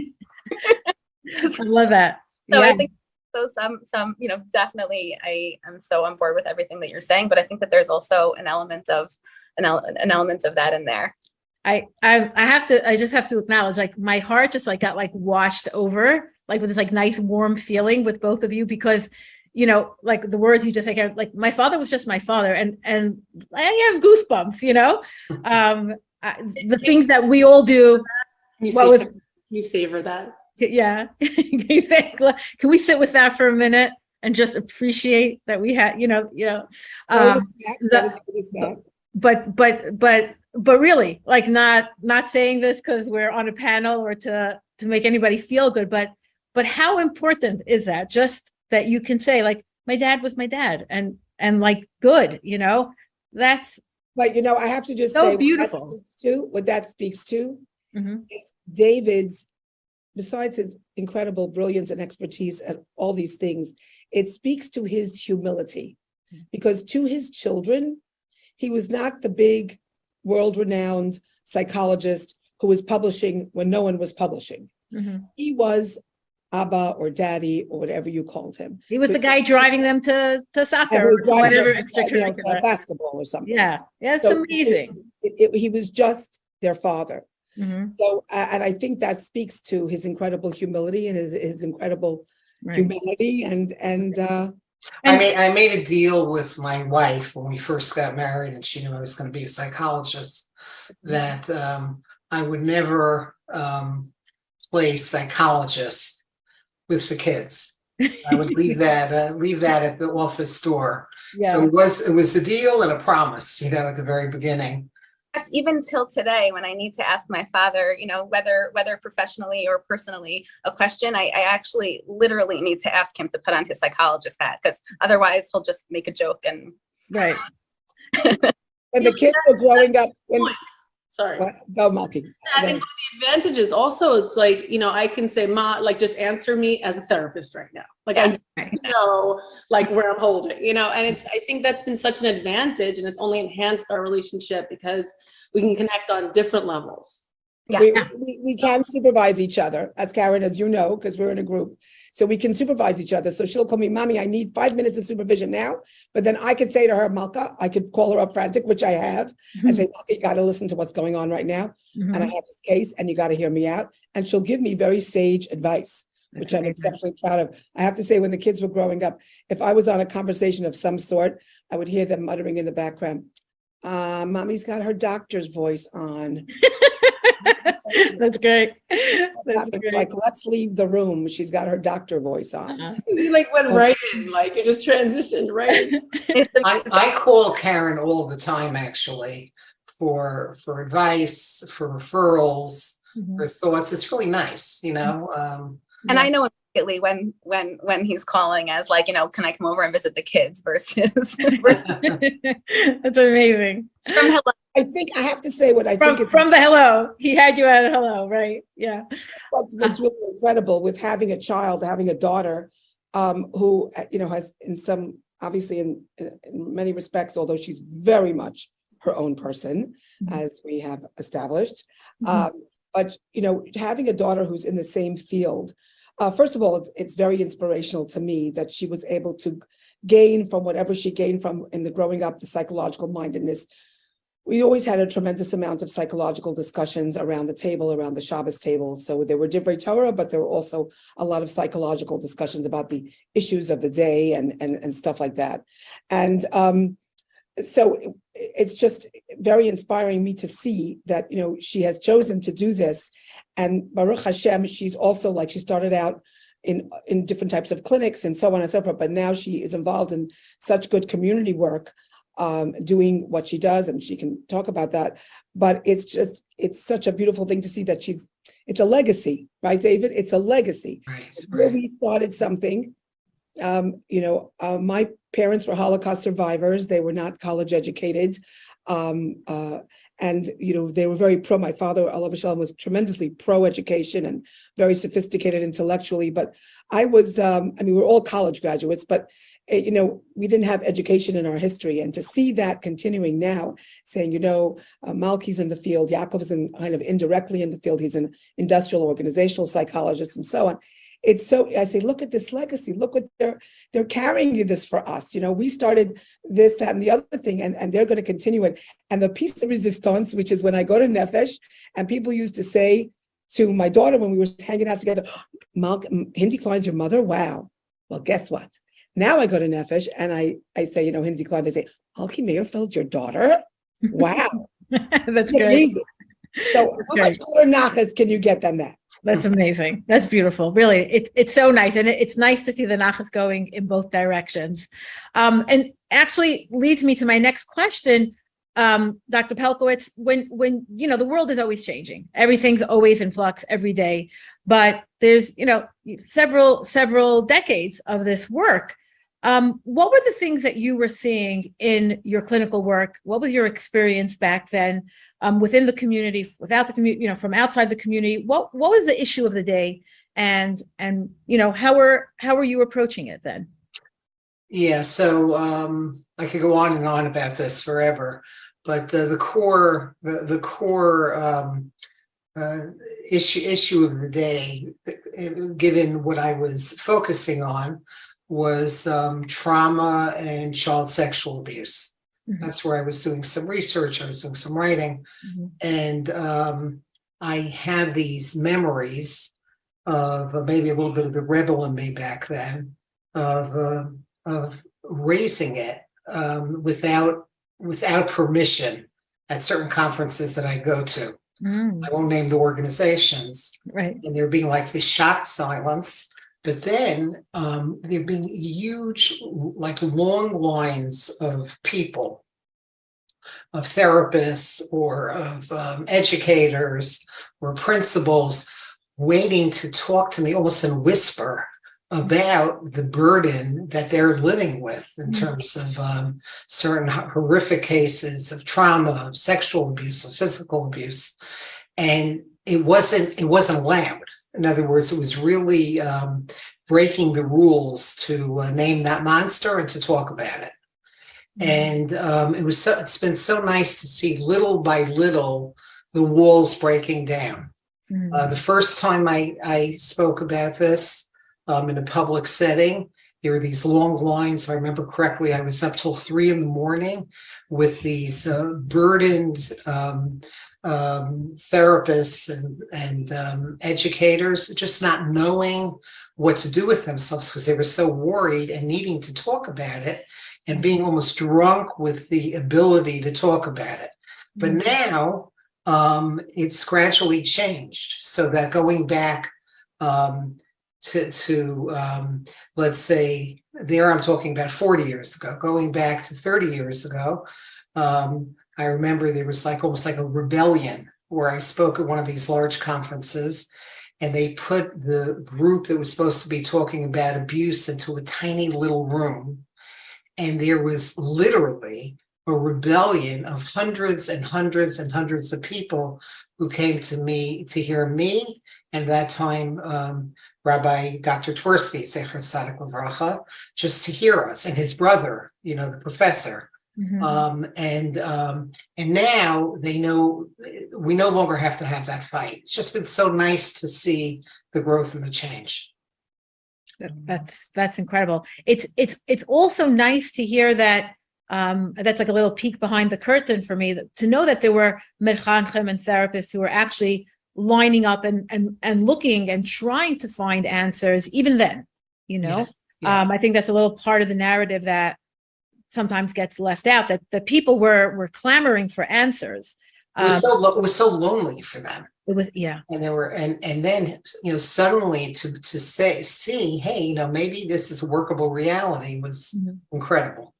I love that. So yeah. I think so some, you know, definitely I am so on board with everything that you're saying, but I think that there's also an element of that in there. I just have to acknowledge, like, my heart just like got like washed over, like with this like nice warm feeling with both of you, because, you know, like the words you just like my father was just my father, and I have goosebumps, you know, the things that we all do. You savor that. Yeah. Can we sit with that for a minute and just appreciate that we had, but really, like, not saying this because we're on a panel or to make anybody feel good, but how important is that? Just that you can say, like, my dad was my dad, and like, good, you know, that's. But, you know, I have to just so say beautiful. What that speaks to Mm-hmm. is David's, besides his incredible brilliance and expertise and all these things, it speaks to his humility, because to his children, he was not the big world-renowned psychologist who was publishing when no one was publishing. Mm-hmm. He was Abba or Daddy or whatever you called him. He was the guy driving them to soccer or whatever extracurricular, basketball or something. Yeah, it's amazing. He was just their father. Mm-hmm. So, and I think that speaks to his incredible humility and his incredible humanity. And I made a deal with my wife when we first got married, and she knew I was going to be a psychologist, that I would never play psychologist with the kids. I would leave that at the office door. Yeah. So it was a deal and a promise, you know, at the very beginning. That's even till today, when I need to ask my father, you know, whether professionally or personally, a question, I actually literally need to ask him to put on his psychologist hat, because otherwise he'll just make a joke. And right. When the kids were growing up, sorry, go, Malki. I think one of the advantages also, it's like, you know, I can say, Ma, like, just answer me as a therapist right now. Like, I know, like, where I'm holding, you know, and I think that's been such an advantage, and it's only enhanced our relationship because we can connect on different levels. Yeah. We can supervise each other, as Karen, as you know, because we're in a group. So we can supervise each other. So she'll call me, Mommy, I need 5 minutes of supervision now. But then I could say to her, Malka, I could call her up frantic, which I have, and say, Malka, you got to listen to what's going on right now. And I have this case, and you got to hear me out. And she'll give me very sage advice, which I'm exceptionally proud of. I have to say, when the kids were growing up, if I was on a conversation of some sort, I would hear them muttering in the background, Mommy's got her doctor's voice on. That's great. That's great. Like, let's leave the room. She's got her doctor voice on. You like went right in, like you just transitioned right in. I call Karen all the time, actually, for advice, for referrals, for thoughts. It's really nice, you know. And I know immediately when he's calling as, like, you know, can I come over and visit the kids versus. That's amazing. From hello. I think I have to say what I think is from the hello. He had you at a hello, right? Yeah. What's really incredible with having a child, having a daughter, who, you know, has in some obviously in many respects, although she's very much her own person, as we have established. But, having a daughter who's in the same field, first of all, it's very inspirational to me that she was able to gain from whatever she gained from in the growing up, the psychological mindedness. We always had a tremendous amount of psychological discussions around the table, around the Shabbos table. So there were divrei Torah, but there were also a lot of psychological discussions about the issues of the day and stuff like that. And so it's just very inspiring me to see that, she has chosen to do this. And Baruch Hashem, she's also she started out in different types of clinics and so on and so forth, but now she is involved in such good community work, doing what she does, and she can talk about that. But it's such a beautiful thing to see that it's a legacy, right, David? It's a legacy. Right. We started something. My parents were Holocaust survivors. They were not college educated. And, they were very pro. My father, Alav Shalom, was tremendously pro-education and very sophisticated intellectually. But I was, we're all college graduates, but, we didn't have education in our history. And to see that continuing now, saying, Malki's in the field, Yaakov is kind of indirectly in the field. He's an industrial organizational psychologist and so on. It's so, I say, look at this legacy. Look what they're carrying this for us. We started this, that, and the other thing, and they're going to continue it. And the piece of resistance, which is when I go to Nefesh, and people used to say to my daughter when we were hanging out together, Hindi Klein's your mother? Wow. Well, guess what? Now I go to Nefesh and I say, Hindi Klein, they say, Malki Meyerfeld's your daughter? Wow. That's great. Amazing. So how much better nachas can you get than that? That's amazing. That's beautiful. Really, it's so nice. And it's nice to see the nachas going in both directions. And actually leads me to my next question, Dr. Pelkowitz, when the world is always changing. Everything's always in flux every day. But there's, several decades of this work. What were the things that you were seeing in your clinical work? What was your experience back then? Within the community, without the community, from outside the community, what was the issue of the day, and how were you approaching it then? Yeah, so I could go on and on about this forever, but the core issue of the day, given what I was focusing on, was trauma and child sexual abuse. That's where I was doing some research, I was doing some writing, and I have these memories of maybe a little bit of the rebel in me back then, of raising it without permission at certain conferences that I go to. I won't name the organizations, right? And there being like this shocked silence. But then there've been huge, long lines of people, of therapists or of educators or principals waiting to talk to me almost in a whisper about the burden that they're living with in terms of certain horrific cases of trauma, of sexual abuse, of physical abuse. And it wasn't allowed. In other words, it was really breaking the rules to name that monster and to talk about it. And it's been so nice to see little by little the walls breaking down. The first time I spoke about this in a public setting, there were these long lines. If I remember correctly, I was up till 3 a.m. with these burdened therapists and educators, just not knowing what to do with themselves because they were so worried and needing to talk about it and being almost drunk with the ability to talk about it. But now it's gradually changed, so that going back to let's say, there I'm talking about 40 years ago, going back to 30 years ago, I remember there was almost like a rebellion where I spoke at one of these large conferences, and they put the group that was supposed to be talking about abuse into a tiny little room. And there was literally a rebellion of hundreds and hundreds and hundreds of people who came to me to hear me and that time Rabbi Dr. Twersky, Zecher Tzadik Livracha, just to hear us, and his brother, the professor. And now they know we no longer have to have that fight. It's just been so nice to see the growth and the change. That's incredible. It's also nice to hear that. That's like a little peek behind the curtain for me, to know that there were mechanchim and therapists who were actually lining up and looking and trying to find answers even then. Yes. I think that's a little part of the narrative that sometimes gets left out, that the people were clamoring for answers. It was so lonely for them. It was, yeah. And there were, and then, suddenly to see, hey, maybe this is a workable reality was incredible.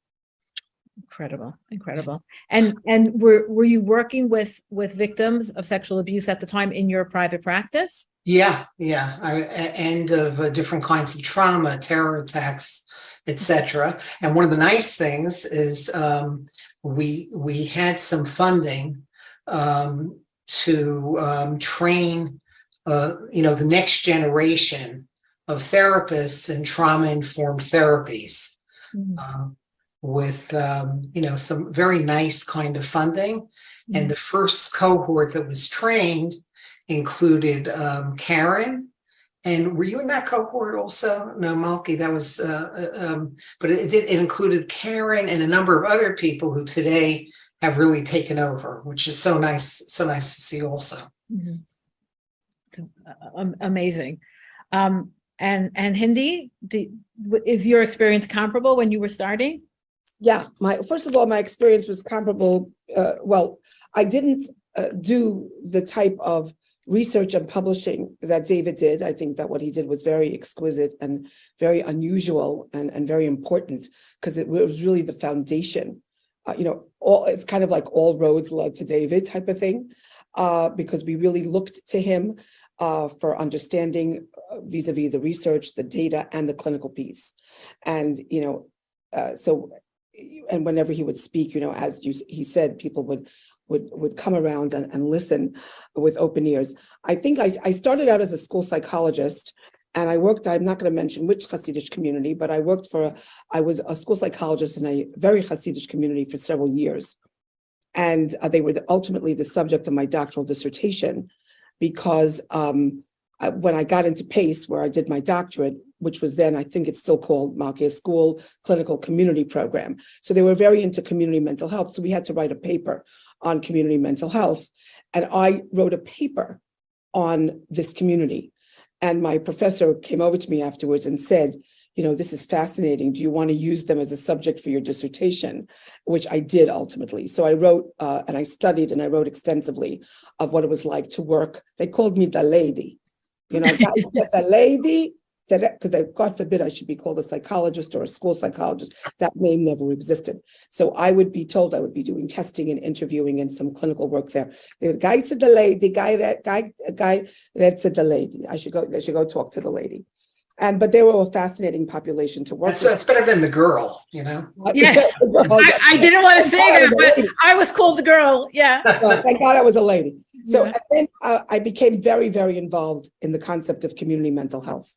Incredible. And were you working with victims of sexual abuse at the time in your private practice? Yeah. And of different kinds of trauma, terror attacks, etc. And one of the nice things is we had some funding to train the next generation of therapists in trauma-informed therapies. With some very nice kind of funding. And the first cohort that was trained included Karen. And were you in that cohort also? No, Malki, that was, but it included Karen and a number of other people who today have really taken over, which is so nice to see also. Amazing. And Hindi, is your experience comparable when you were starting? Yeah, first of all, my experience was comparable. I didn't do the type of research and publishing that David did. I think that what he did was very exquisite and very unusual and very important, because it was really the foundation. It's kind of like all roads led to David type of thing, because we really looked to him for understanding vis-a-vis the research, the data, and the clinical piece. And, and whenever he would speak, as he said, people would come around and listen with open ears. I think I started out as a school psychologist, and I worked, I'm not going to mention which Hasidic community, but I was a school psychologist in a very Hasidic community for several years. And they were ultimately the subject of my doctoral dissertation, because when I got into PACE, where I did my doctorate, which was then, I think it's still called Malki, School Clinical Community Program. So they were very into community mental health. So we had to write a paper on community mental health. And I wrote a paper on this community. And my professor came over to me afterwards and said, this is fascinating. Do you want to use them as a subject for your dissertation? Which I did ultimately. So I wrote and I studied and I wrote extensively of what it was like to work. They called me the lady. The lady, because God forbid I should be called a psychologist or a school psychologist. That name never existed. So I would be told I would be doing testing and interviewing and some clinical work there. The guy said the lady, guy that said the lady. They should go talk to the lady. But they were a fascinating population to work with. That's better than the girl, Yeah, I didn't want to say that, but I was called the girl. Yeah. Well, thank God I was a lady. So and then I became very, very involved in the concept of community mental health.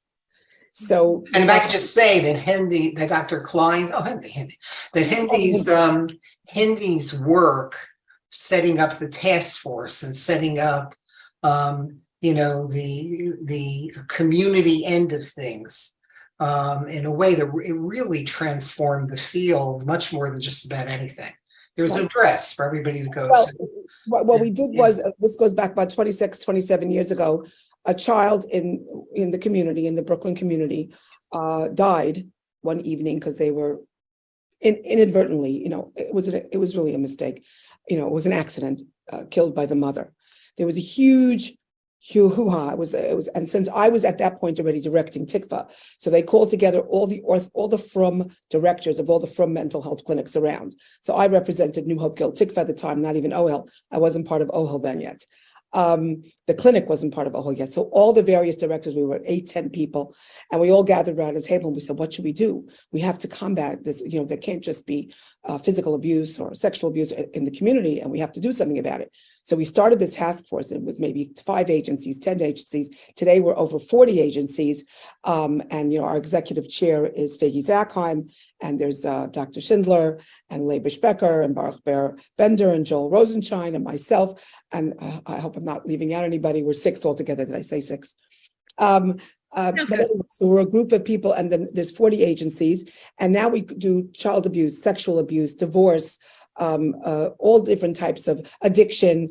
So, and if I could just say that Dr. Klein, Hindi's work setting up the task force and setting up, the community end of things in a way that it really transformed the field much more than just about anything. There was an address for everybody to go to. What we did was, this goes back about 26, 27 years ago, a child in the community, in the Brooklyn community, died one evening because they were inadvertently, it was really a mistake. It was an accident, killed by the mother. There was a huge hoo-ha. It was, and since I was at that point already directing Tikva, so they called together all the Frum directors of all the Frum mental health clinics around. So I represented New Hope Guild Tikva at the time, not even OHEL. I wasn't part of OHEL then yet. The clinic wasn't part of OHEL yet. So all the various directors, we were 8-10 people, and we all gathered around a table and we said, what should we do? We have to combat this. There can't just be physical abuse or sexual abuse in the community, and we have to do something about it. So we started this task force. It was maybe 5 agencies, 10 agencies. Today we're over 40 agencies. And our executive chair is Fegi Zackheim, and there's Dr. Schindler and Leibish Becker and Baruch Ber Bender and Joel Rosenshine and myself. And I hope I'm not leaving out anybody. We're 6 altogether. Did I say 6? But anyway, so we're a group of people, and then there's 40 agencies. And now we do child abuse, sexual abuse, divorce, all different types of addiction,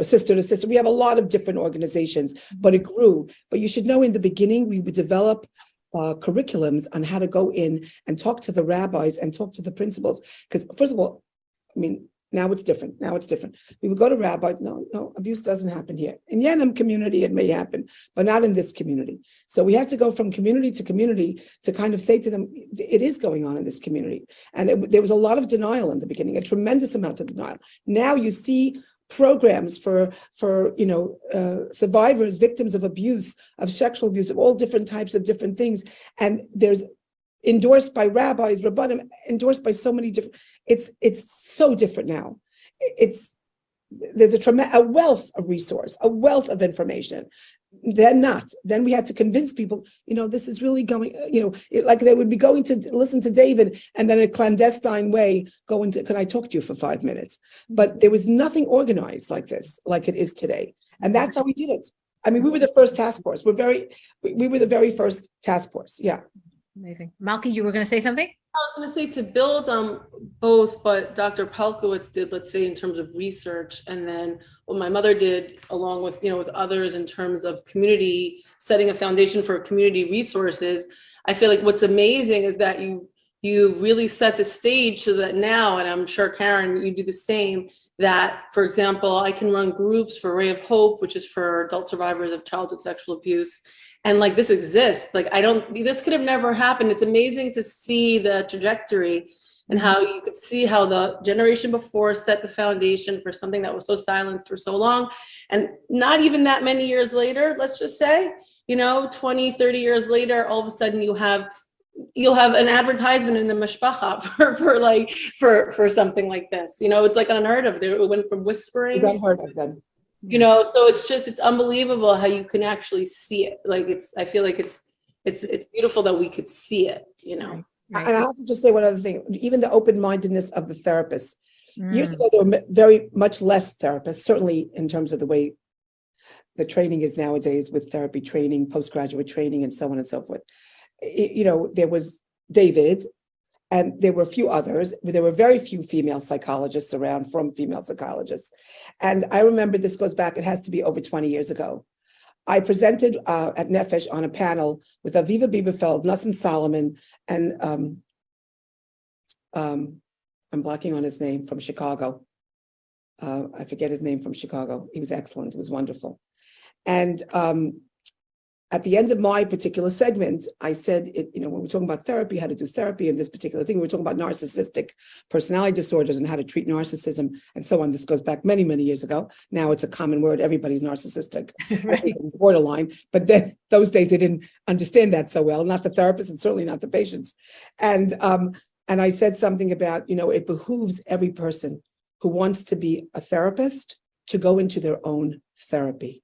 sister to sister. We have a lot of different organizations, but it grew. But you should know, in the beginning, we would develop curriculums on how to go in and talk to the rabbis and talk to the principals. Because first of all, now it's different. We would go to rabbi, no, abuse doesn't happen here. In Yenim community, it may happen, but not in this community. So we had to go from community to kind of say to them, it is going on in this community. And there was a lot of denial in the beginning, a tremendous amount of denial. Now you see programs for survivors, victims of abuse, of sexual abuse, of all different types of different things. And there's endorsed by rabbis, rabbanim, endorsed by so many different. It's so different now. There's a wealth of resource, a wealth of information. Then we had to convince people, this is really going, like they would be going to listen to David and then in a clandestine way go into, can I talk to you for 5 minutes? But there was nothing organized like this, like it is today. And that's how we did it. We were the first task force. We were the very first task force. Yeah. Amazing. Malki, you were going to say something? I was going to say, to build on both what Dr. Pelkowitz did, let's say in terms of research, and then what my mother did along with, with others in terms of community, setting a foundation for community resources. I feel like what's amazing is that you really set the stage so that now, and I'm sure Karen, you do the same, that, for example, I can run groups for Ray of Hope, which is for adult survivors of childhood sexual abuse. And like this exists, this could have never happened. It's amazing to see the trajectory and how you could see how the generation before set the foundation for something that was so silenced for so long. And not even that many years later, let's just say, 20, 30 years later, all of a sudden you'll have an advertisement in the mishpacha for something like this. It's like unheard of. It went from whispering. Unheard of then. So it's unbelievable how you can actually see it. I feel like it's beautiful that we could see it, And I have to just say one other thing, even the open-mindedness of the therapists. Years ago, there were very much less therapists, certainly in terms of the way the training is nowadays with therapy training, postgraduate training, and so on and so forth. There was David, and there were a few others. There were very few female psychologists around from female psychologists. And I remember, this goes back, it has to be over 20 years ago. I presented at Nefesh on a panel with Aviva Bieberfeld, Nassim Solomon, and I'm blocking on his name, from Chicago. I forget his name, from Chicago. He was excellent. It was wonderful. And at the end of my particular segment, I said, when we're talking about therapy, how to do therapy, and this particular thing, we're talking about narcissistic personality disorders and how to treat narcissism and so on. This goes back many, many years ago. Now it's a common word. Everybody's narcissistic, everybody's borderline. But then those days, they didn't understand that so well, not the therapists and certainly not the patients. And I said something about, it behooves every person who wants to be a therapist to go into their own therapy.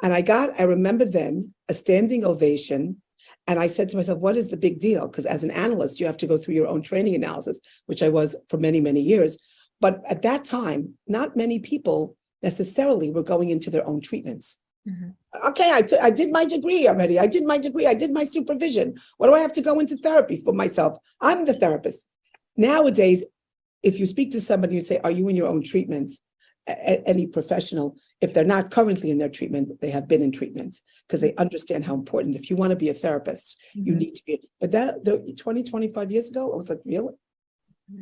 And I remember then a standing ovation. And I said to myself, what is the big deal? Because as an analyst, you have to go through your own training analysis, which I was for many, many years. But at that time, not many people necessarily were going into their own treatments. Mm-hmm. Okay, I did my degree already. I did my supervision. What do I have to go into therapy for myself? I'm the therapist. Nowadays, if you speak to somebody, you say, are you in your own treatment? Any professional, if they're not currently in their treatment, they have been in treatment, because they understand how important, if you want to be a therapist, you need to be. But that 20, 25 years ago, I was like, really?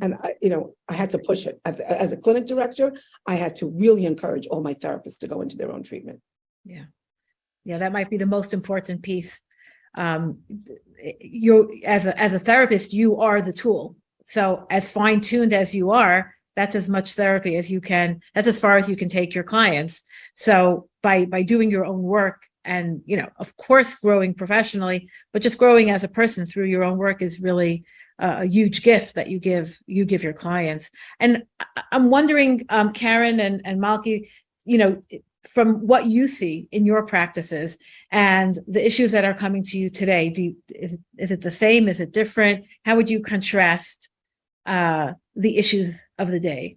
And I had to push it. As a clinic director, I had to really encourage all my therapists to go into their own treatment. Yeah, that might be the most important piece. You, as a therapist, you are the tool. So as fine-tuned as you are, that's as much therapy as you can, that's as far as you can take your clients. So by doing your own work and, of course, growing professionally, but just growing as a person through your own work is really a huge gift that you give your clients. And I'm wondering, Karen and Malki, from what you see in your practices and the issues that are coming to you today, is it the same? Is it different? How would you contrast the issues of the day?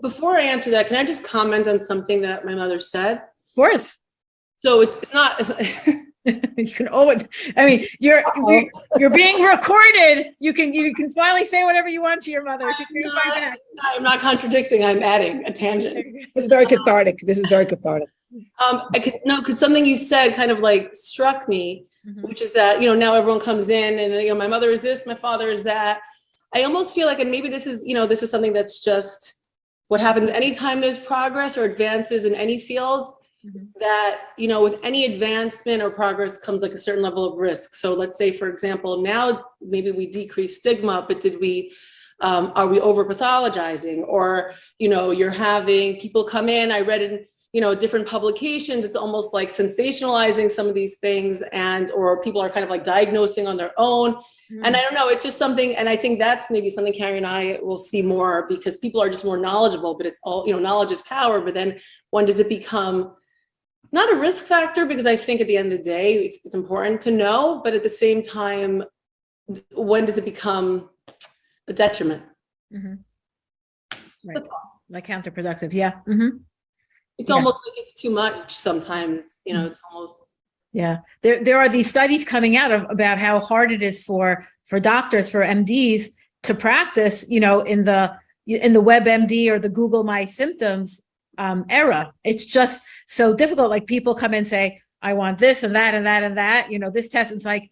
Before I answer that, can I just comment on something that my mother said? Of course. So it's not. You can always. I mean, you're being recorded. You can finally say whatever you want to your mother. I'm not contradicting. I'm adding a tangent. This is very cathartic. Because something you said kind of like struck me, which is that now everyone comes in and my mother is this, my father is that. I almost feel like, and maybe this is this is something that's just what happens anytime there's progress or advances in any field. That with any advancement or progress comes like a certain level of risk. So let's say, for example, now maybe we decrease stigma, but are we over pathologizing? Or you're having people come in. I read in different publications, it's almost like sensationalizing some of these things, or people are kind of like diagnosing on their own. And I don't know, it's just something, and I think that's maybe something Carrie and I will see more, because people are just more knowledgeable. But it's all knowledge is power. But then when does it become not a risk factor? Because I think at the end of the day, it's important to know, but at the same time, when does it become a detriment? Right. Like counterproductive. Yeah. It's almost like it's too much sometimes. It's almost. Yeah. There are these studies coming out about how hard it is for doctors, for MDs to practice, in the WebMD or the Google My Symptoms era. It's just so difficult. Like people come in and say, I want this and that and that and that, this test. It's like,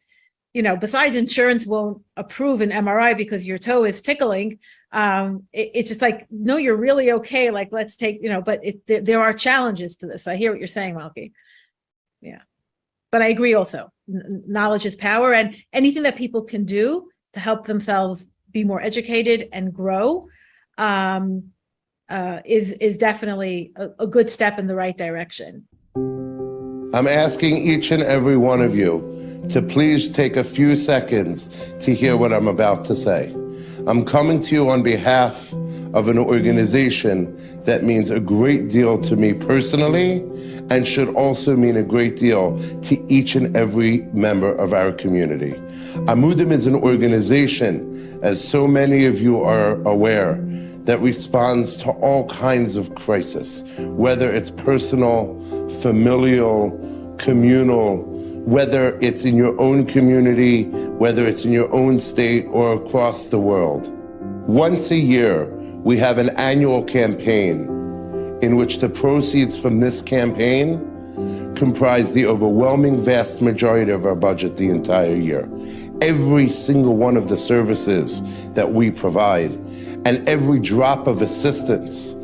besides insurance won't approve an MRI because your toe is tickling. It's just like, no, you're really okay. Like, let's take, but there are challenges to this. I hear what you're saying, Malki. Yeah. But I agree also, knowledge is power, and anything that people can do to help themselves be more educated and grow is definitely a good step in the right direction. I'm asking each and every one of you to please take a few seconds to hear what I'm about to say. I'm coming to you on behalf of an organization that means a great deal to me personally, and should also mean a great deal to each and every member of our community. Amudim is an organization, as so many of you are aware, that responds to all kinds of crisis, whether it's personal, familial, communal, whether it's in your own community, whether it's in your own state or across the world. Once a year, we have an annual campaign in which the proceeds from this campaign comprise the overwhelming vast majority of our budget the entire year. Every single one of the services that we provide and every drop of assistance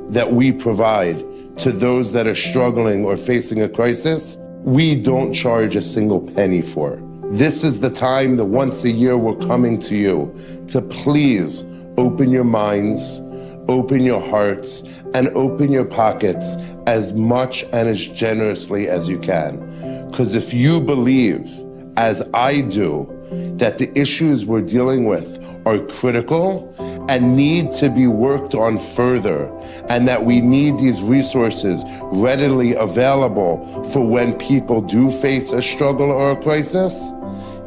that we provide to those that are struggling or facing a crisis, we don't charge a single penny for. This is the time that once a year we're coming to you to please open your minds, open your hearts, and open your pockets as much and as generously as you can. Because if you believe, as I do, that the issues we're dealing with are critical and need to be worked on further, and that we need these resources readily available for when people do face a struggle or a crisis,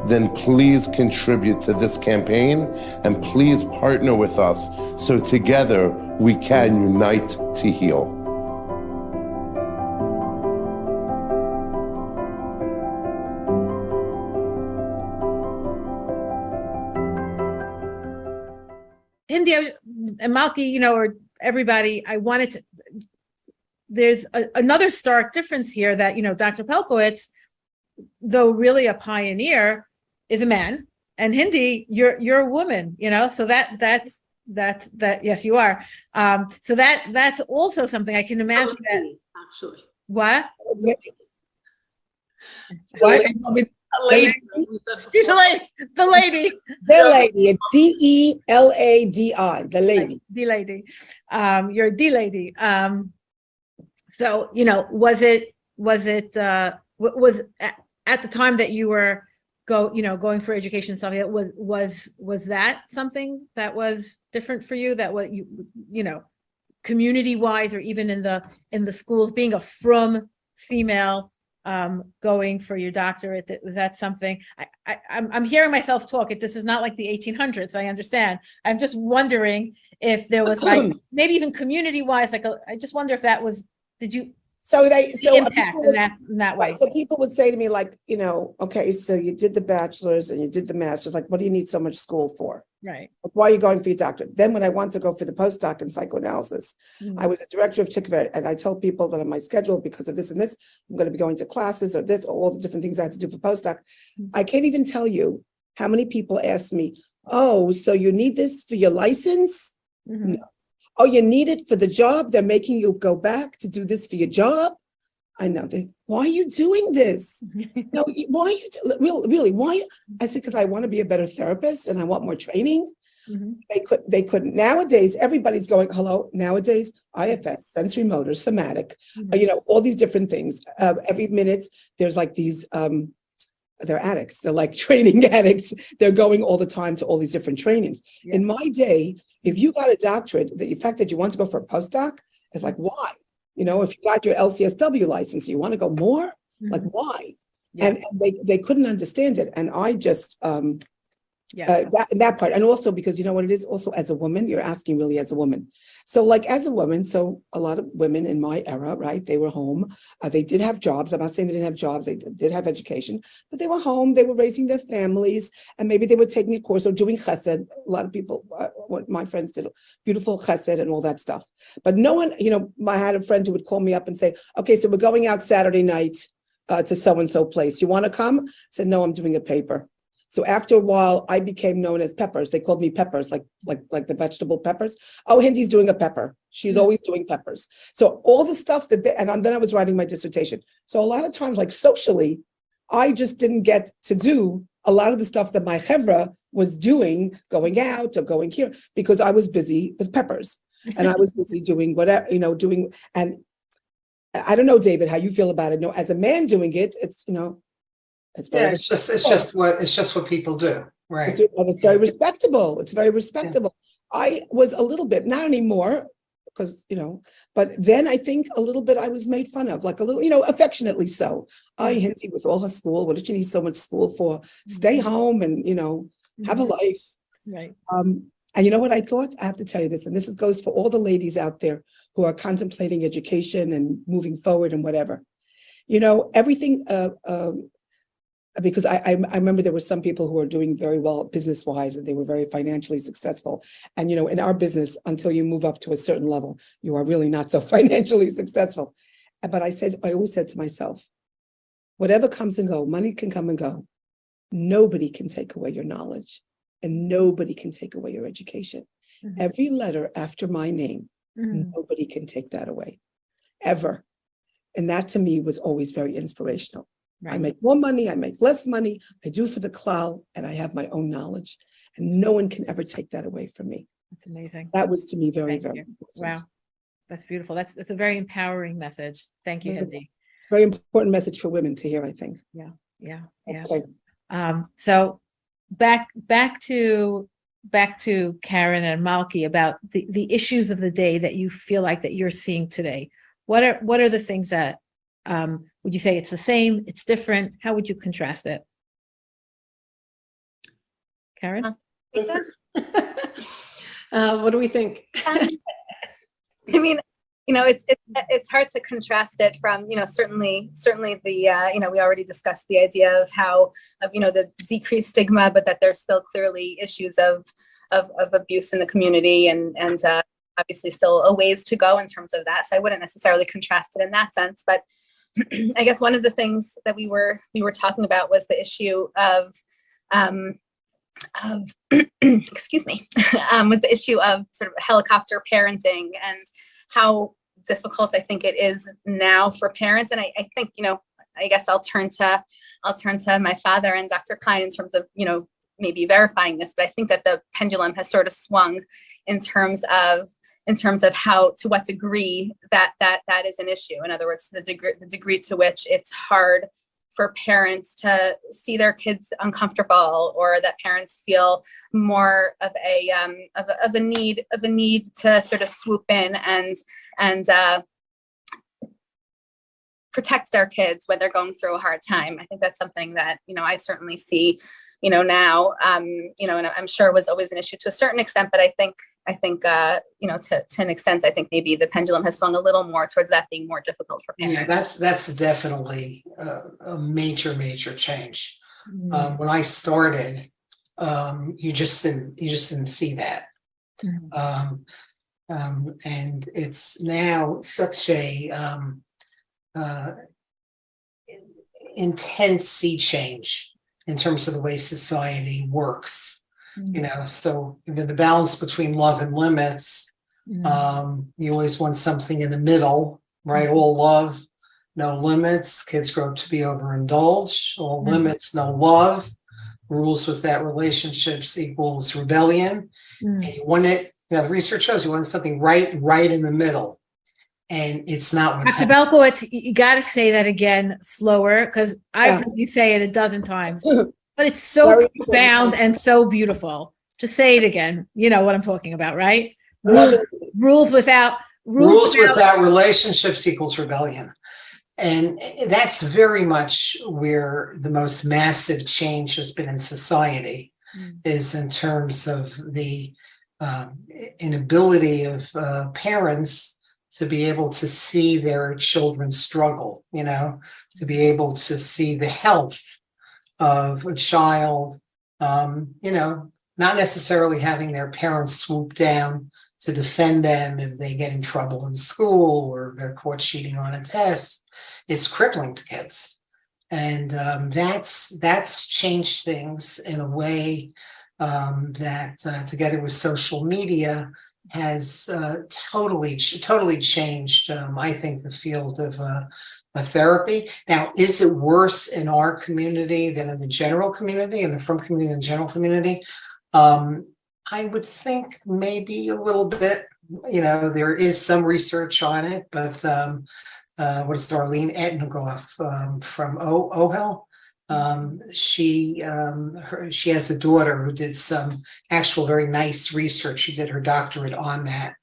then please contribute to this campaign and please partner with us so together we can unite to heal. India and Malki, or everybody, I wanted to, there's another stark difference here that, Dr. Pelkowitz, though really a pioneer, is a man, and Hindi, you're a woman, so that's yes, you are. So that's also something I can imagine that actually. What? What? A lady. She's a lady. The lady. The lady. DELADI. The lady. The lady. You're the lady. So was at the time that you were going for education stuff, was that something that was different for you, that what community wise, or even in the schools, being a frum female, going for your doctorate, was that something? I'm hearing myself talk. This is not like the 1800s, I understand. I'm just wondering if there was like maybe even community wise, I just wonder if that was, did you impact in that way? So people would say to me, like, okay, so you did the bachelor's and you did the master's, like, what do you need so much school for? Right. Like, why are you going for your doctorate? Then when I wanted to go for the postdoc in psychoanalysis, I was a director of Tikva, and I told people that on my schedule, because of this and this, I'm going to be going to classes or this, or all the different things I had to do for postdoc. I can't even tell you how many people asked me, oh, so you need this for your license? No. Oh, you need it for the job? They're making you go back to do this for your job? I know. Why are you doing this? No, why are you really? Why? I said, because I want to be a better therapist and I want more training. They couldn't. Nowadays, everybody's going, hello, nowadays, IFS, sensory motor, somatic, all these different things. Every minute, there's like these, they're addicts. They're like training addicts. They're going all the time to all these different trainings. Yeah. In my day, if you got a doctorate, the fact that you want to go for a postdoc is like, why? If you got your LCSW license, you want to go more? Like, why? Yeah. And they couldn't understand it. And I just, that part. And also because you know what it is, also as a woman, you're asking really as a woman. So like as a woman, so a lot of women in my era, right, they were home. They did have jobs. I'm not saying they didn't have jobs. They did have education, but they were home. They were raising their families, and maybe they were taking a course or doing chesed. A lot of people, what my friends did, beautiful chesed and all that stuff. But no one, I had a friend who would call me up and say, okay, so we're going out Saturday night to so-and-so place. You want to come? I said, no, I'm doing a paper. So after a while, I became known as Peppers. They called me Peppers, like the vegetable peppers. Oh, Hindi's doing a pepper. She's always doing peppers. So all the stuff then I was writing my dissertation. So a lot of times, like socially, I just didn't get to do a lot of the stuff that my chevra was doing, going out or going here, because I was busy with peppers. And I was busy doing whatever, and I don't know, David, how you feel about it. No, as a man doing it, it's, it's just what people do, right? It's very respectable. It's very respectable. Yeah. I was a little bit, not anymore, because but then I think a little bit I was made fun of, like a little, affectionately so. Hinty with all her school, what did she need so much school for? Stay home and have a life. Right. And you know what I thought? I have to tell you this, and this goes for all the ladies out there who are contemplating education and moving forward and whatever. Everything. Because I remember there were some people who were doing very well business-wise, and they were very financially successful. And, in our business, until you move up to a certain level, you are really not so financially successful. But I always said to myself, whatever comes and go, money can come and go. Nobody can take away your knowledge, and nobody can take away your education. Every letter after my name, nobody can take that away, ever. And that to me was always very inspirational. Right. I make more money, I make less money, I do for the klal, and I have my own knowledge. And no one can ever take that away from me. That's amazing. That was to me very, very important. Wow. That's beautiful. That's a very empowering message. Thank you, Hindi. It's a very important message for women to hear, I think. Yeah. Okay. So back to Karen and Malki about the issues of the day that you feel like that you're seeing today. What are the things that would you say it's the same, it's different? How would you contrast it? Karen? What do we think? I mean, it's hard to contrast it from, certainly the, we already discussed the idea of how, the decreased stigma, but that there's still clearly issues of abuse in the community and obviously still a ways to go in terms of that. So I wouldn't necessarily contrast it in that sense, but I guess one of the things that we were talking about was the issue of excuse me, was the issue of sort of helicopter parenting and how difficult I think it is now for parents. And I think, I guess I'll turn to my father and Dr. Klein in terms of, maybe verifying this, but I think that the pendulum has sort of swung in terms of how, to what degree that is an issue. In other words, the degree to which it's hard for parents to see their kids uncomfortable, or that parents feel more of a need to sort of swoop in and protect their kids when they're going through a hard time. I think that's something that, I certainly see, now, and I'm sure it was always an issue to a certain extent, but I think, to an extent, I think maybe the pendulum has swung a little more towards that being more difficult for parents. Yeah, that's definitely a major change. Mm-hmm. When I started, you just didn't see that. Mm-hmm. And it's now such a intense sea change in terms of the way society works. Mm-hmm. So the balance between love and limits, Mm-hmm. you always want something in the middle, right? Mm-hmm. All love, no limits. Kids grow up to be overindulged. All Mm-hmm. limits, no love. Rules with that relationships equals rebellion. Mm-hmm. And you want it, the research shows you want something right in the middle. And it's not what's Dr. Belkowitz, you got to say that again slower, because I've heard you say it a dozen times, but it's so profound and so beautiful. Just say it again. You know what I'm talking about, right? Rules without relationships equals rebellion. And that's very much where the most massive change has been in society, is in terms of the inability of parents to be able to see their children struggle, to be able to see the health of a child, not necessarily having their parents swoop down to defend them if they get in trouble in school or they're caught cheating on a test. It's crippling to kids. And that's changed things in a way that together with social media has totally changed, I think, the field of therapy. Now, is it worse in our community than in the general community, in the frum community and the general community? I would think maybe a little bit. There is some research on it, but what is Darlene Etnigoff from OHEL? She has a daughter who did some actual very nice research. She did her doctorate on that,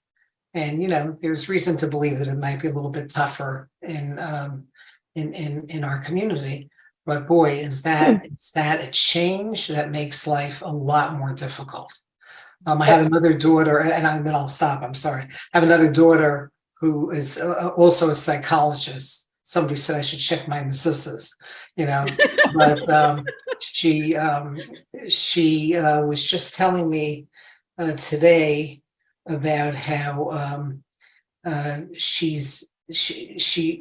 and there's reason to believe that it might be a little bit tougher in our community. But boy, is that a change that makes life a lot more difficult. I have another daughter, and then I'll stop. I'm sorry. I have another daughter who is also a psychologist. Somebody said I should check my masseuses, but she was just telling me today about how she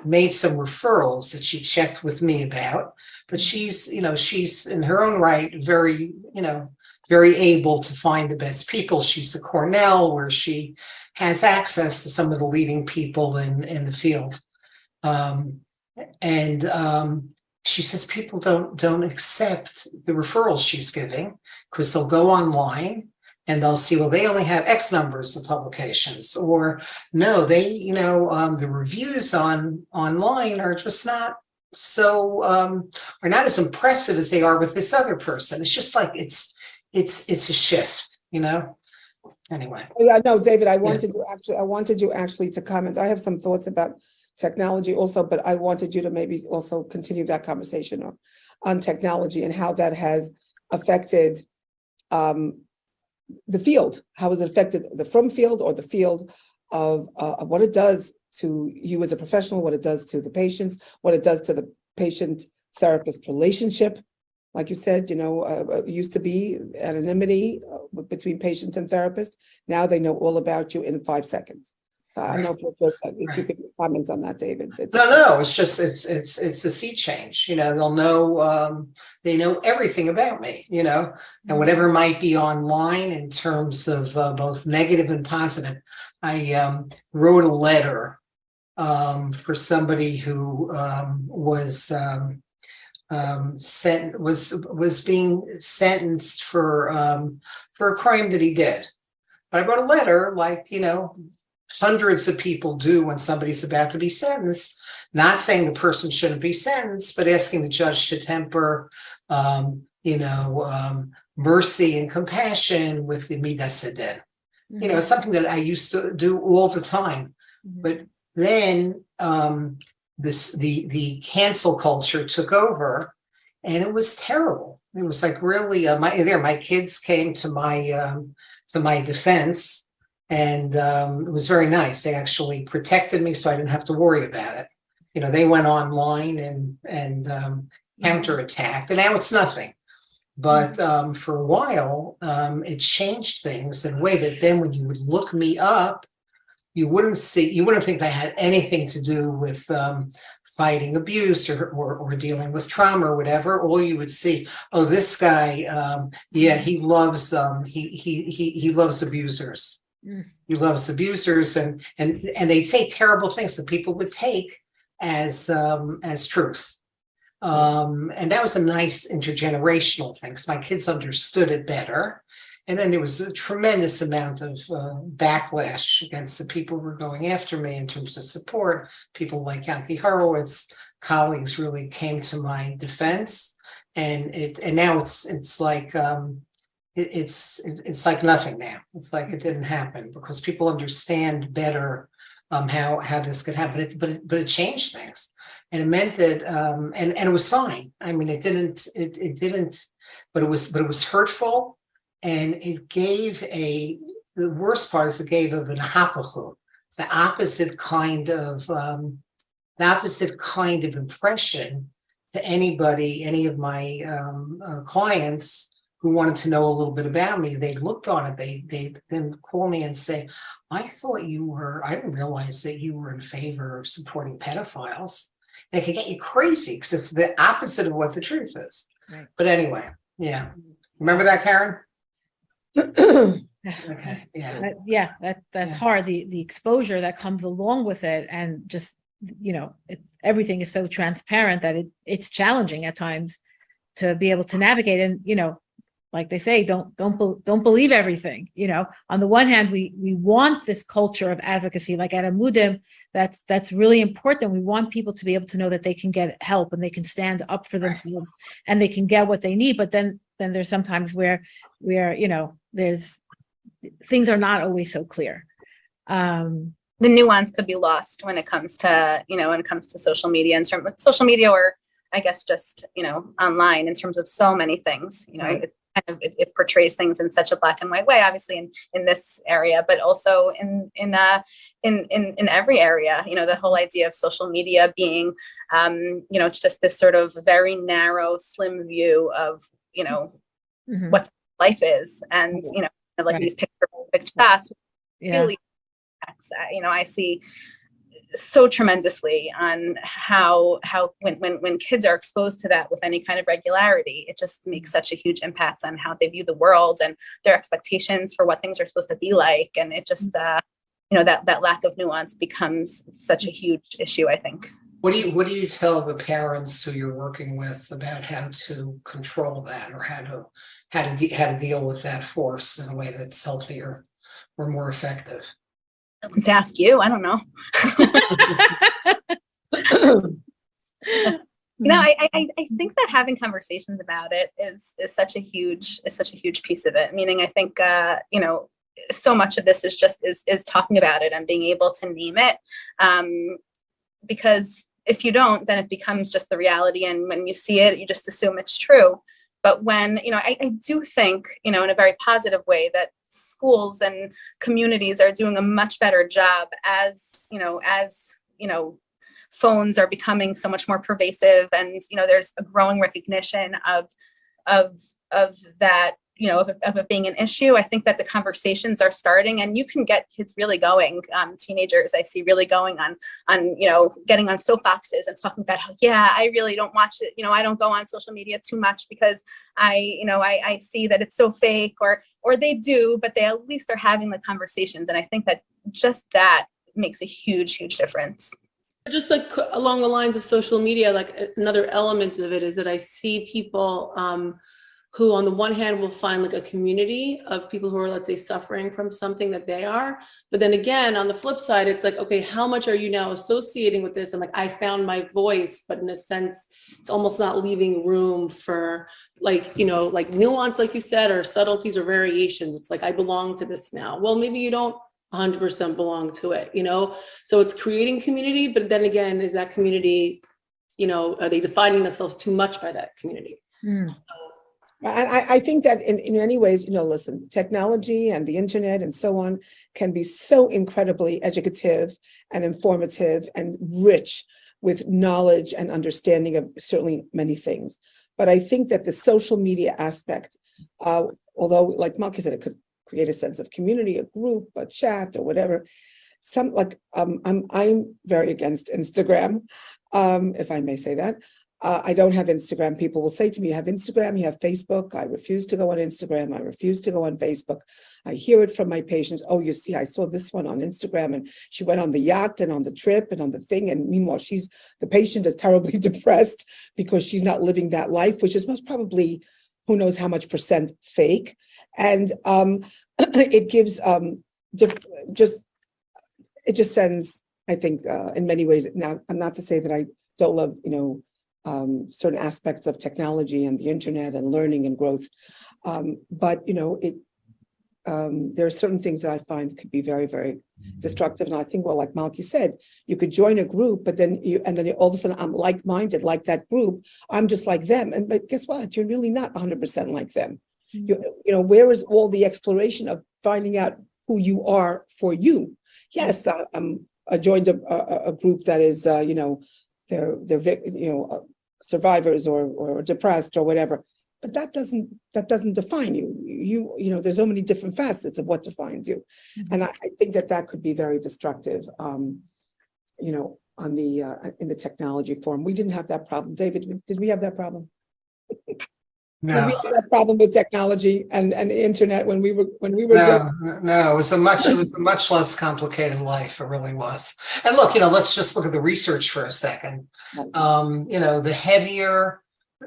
made some referrals that she checked with me about, but she's in her own right very able to find the best people. She's at Cornell, where she has access to some of the leading people in the field. She says people don't accept the referrals she's giving, because they'll go online and they'll see, well, they only have X numbers of publications, or no, they, the reviews online are just not so, are not as impressive as they are with this other person. It's just like, it's a shift, Anyway. Yeah, no, David, I wanted you actually to comment. I have some thoughts about technology also, but I wanted you to maybe also continue that conversation on technology and how that has affected the field. How has it affected the frum field, or the field of what it does to you as a professional, what it does to the patients, what it does to the patient-therapist relationship. Like you said, it used to be anonymity between patient and therapist. Now they know all about you in 5 seconds. So I don't know if you could comment on that, David. No, it's just it's a sea change. They'll know they know everything about me. And whatever might be online in terms of both negative and positive. I wrote a letter for somebody who was being sentenced for a crime that he did. But I wrote a letter like, hundreds of people do when somebody's about to be sentenced, not saying the person shouldn't be sentenced, but asking the judge to temper, mercy and compassion with the midas hadin. You know, it's something that I used to do all the time. But then the cancel culture took over, and it was terrible. It was like really my kids came to my defense, and it was very nice. They actually protected me, so I didn't have to worry about it. You know, they went online and counterattacked, and now it's nothing. But for a while, it changed things in a way that then when you would look me up, you wouldn't think I had anything to do with fighting abuse or dealing with trauma or whatever. All you would see, oh, this guy, he loves he loves abusers. He loves abusers, and they say terrible things that people would take as truth. And that was a nice intergenerational thing, because my kids understood it better. And then there was a tremendous amount of backlash against the people who were going after me in terms of support. People like Yankee Horowitz, colleagues really came to my defense, and now it's like it's like nothing now. It's like it didn't happen, because people understand better how this could happen. But it changed things, and it meant that and it was fine. I mean, it didn't, but it was hurtful. And it gave the worst part is it gave of an hapachu, the opposite kind of impression to anybody, any of my clients who wanted to know a little bit about me. They looked on it. They then call me and say, I didn't realize that you were in favor of supporting pedophiles. And it can get you crazy, because it's the opposite of what the truth is. Right. But anyway, yeah. Remember that, Karen? Okay. Yeah. That's hard. The exposure that comes along with it, and just, everything is so transparent that it's challenging at times to be able to navigate. And like they say, don't believe everything. On the one hand, we want this culture of advocacy, like at Amudim, that's really important. We want people to be able to know that they can get help, and they can stand up for themselves, and they can get what they need. But then there's sometimes where there's things are not always so clear. The nuance could be lost when it comes to social media, in terms of social media, or I guess just online, in terms of so many things. It portrays things in such a black and white way, obviously in this area, but also in every area. The whole idea of social media being it's just this sort of very narrow, slim view of what life is, and these picture chats really I see so tremendously on how when kids are exposed to that with any kind of regularity, it just makes such a huge impact on how they view the world and their expectations for what things are supposed to be like. And it just that lack of nuance becomes such a huge issue, I think. What do you tell the parents who you're working with about how to control that, or how to deal with that force in a way that's healthier or more effective? To ask you, I don't know. I think that having conversations about it is such a huge piece of it. Meaning, I think so much of this is talking about it and being able to name it, because if you don't, then it becomes just the reality, and when you see it, you just assume it's true. But when I do think in a very positive way that schools and communities are doing a much better job as phones are becoming so much more pervasive, and there's a growing recognition of that, of it being an issue. I think that the conversations are starting, and you can get kids really going, teenagers I see really going on getting on soapboxes and talking about how, I really don't watch it, I don't go on social media too much because I see that it's so fake, or they do, but they at least are having the conversations. And I think that just that makes a huge difference. Just like along the lines of social media, like another element of it is that I see people who on the one hand will find like a community of people who are, let's say, suffering from something that they are. But then again, on the flip side, it's like, okay, how much are you now associating with this? And like, I found my voice, but in a sense, it's almost not leaving room for like, you know, like nuance, like you said, or subtleties or variations. It's like, I belong to this now. Well, maybe you don't 100% belong to it, you know? So it's creating community, but then again, is that community, you know, are they defining themselves too much by that community? I think that in many ways, you know, listen, technology and the internet and so on can be so incredibly educative and informative and rich with knowledge and understanding of certainly many things. But I think that the social media aspect, although like Malki said, it could create a sense of community, a group, a chat or whatever. I'm very against Instagram, if I may say that. I don't have Instagram. People will say to me, you have Instagram, you have Facebook. I refuse to go on Instagram. I refuse to go on Facebook. I hear it from my patients. Oh, you see, I saw this one on Instagram and she went on the yacht and on the trip and on the thing. And meanwhile, the patient is terribly depressed because she's not living that life, which is most probably, who knows how much percent fake. And it gives it just sends, I think, in many ways. Now, I'm not to say that I don't love, you know, certain aspects of technology and the internet and learning and growth. But, you know, there are certain things that I find could be very, very destructive. And I think, well, like Malki said, you could join a group, but then all of a sudden I'm like-minded, like that group. I'm just like them. But guess what? You're really not 100% like them. You know, where is all the exploration of finding out who you are for you? Yes, I joined a group that is, you know, they're you know, survivors or depressed or whatever, but that doesn't define you. You know, there's so many different facets of what defines you, and I think that could be very destructive. You know, on the in the technology form, we didn't have that problem. David, did we have that problem? No. Did we have that problem with technology and the internet when we were No, it was a much less complicated life. It really was. And look, you know, let's just look at the research for a second. You know, the heavier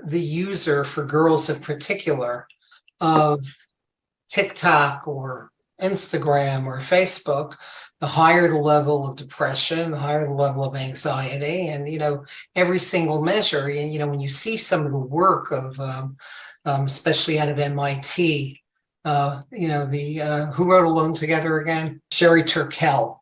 the user, for girls in particular, of TikTok or Instagram or Facebook, the higher the level of depression, the higher the level of anxiety, and, you know, every single measure. And, you know, when you see some of the work of, especially out of MIT, you know, who wrote Alone Together again? Sherry Turkell.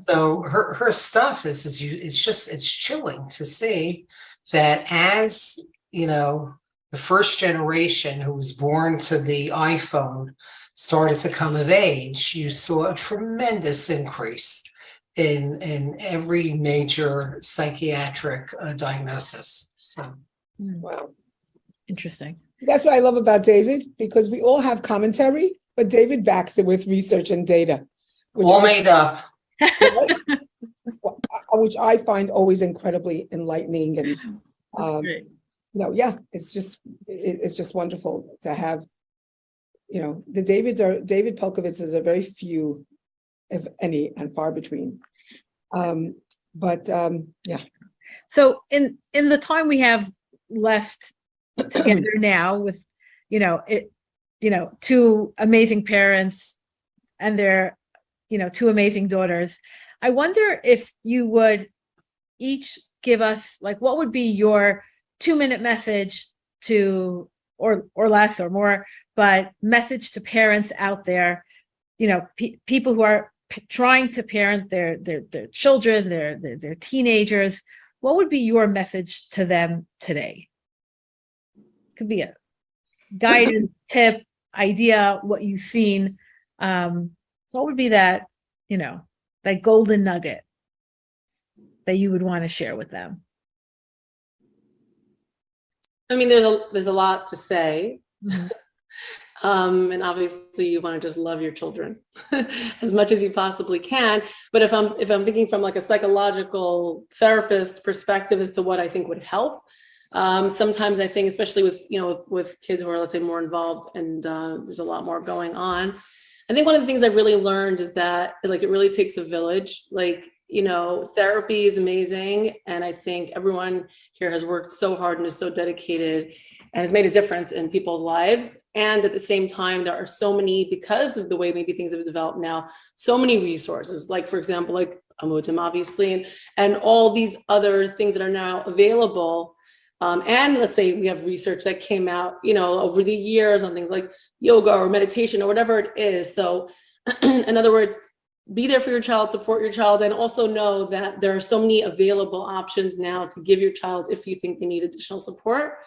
So her stuff it's chilling to see that as, you know, the first generation who was born to the iPhone started to come of age, you saw a tremendous increase in every major psychiatric diagnosis. So, wow, interesting. That's what I love about David, because we all have commentary, but David backs it with research and data, all made up, which I find always incredibly enlightening. And you know, yeah, it's just wonderful to have. You know, David Pelkovitzes are very few, if any, and far between. Yeah. So in the time we have left together now, with, you know, two amazing parents and their, you know, two amazing daughters, I wonder if you would each give us, like, what would be your 2-minute message to, or less or more, but message to parents out there, you know, people who are trying to parent their children, their teenagers. What would be your message to them today? Could be a guidance, tip, idea, what you've seen. What would be that, you know, that golden nugget that you would want to share with them? I mean, there's a lot to say. And obviously you want to just love your children as much as you possibly can. But if I'm thinking from like a psychological therapist perspective as to what I think would help, sometimes I think, especially with, you know, with kids who are, let's say, more involved and there's a lot more going on, I think one of the things I really learned is that, like, it really takes a village. Like, therapy is amazing. And I think everyone here has worked so hard and is so dedicated and has made a difference in people's lives. And at the same time, there are so many, because of the way maybe things have developed now, so many resources, like, for example, like Amudim, obviously, and all these other things that are now available. And let's say we have research that came out, over the years on things like yoga or meditation or whatever it is. So in other words, be there for your child, support your child, and also know that there are so many available options now to give your child if you think they need additional support.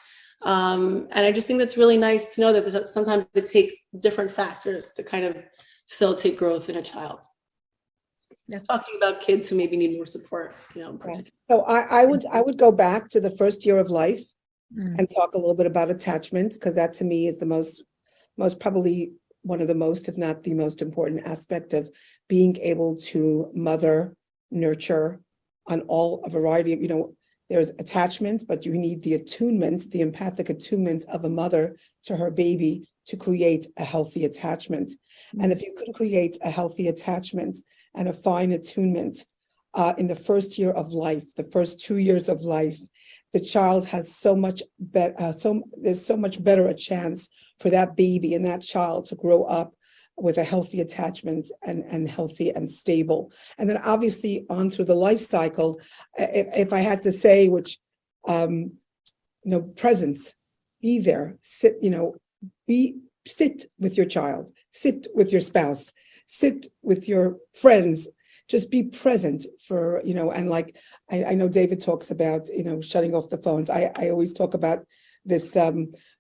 And I just think that's really nice to know that sometimes it takes different factors to kind of facilitate growth in a child. Talking about kids who maybe need more support, in particular. So I would go back to the first year of life and talk a little bit about attachments, because that to me is the most probably one of the most, if not the most important aspect of being able to mother, nurture on a variety of, there's attachments, but you need the attunements, the empathic attunements of a mother to her baby to create a healthy attachment. And if you can create a healthy attachment and a fine attunement in the first year of life, the first 2 years of life, the child has there's so much better a chance for that baby and that child to grow up with a healthy attachment and healthy and stable. And then obviously on through the life cycle, if I had to say, which, presence, be there, sit with your child, sit with your spouse, sit with your friends, just be present for, and like, I know David talks about, shutting off the phones. I always talk about this,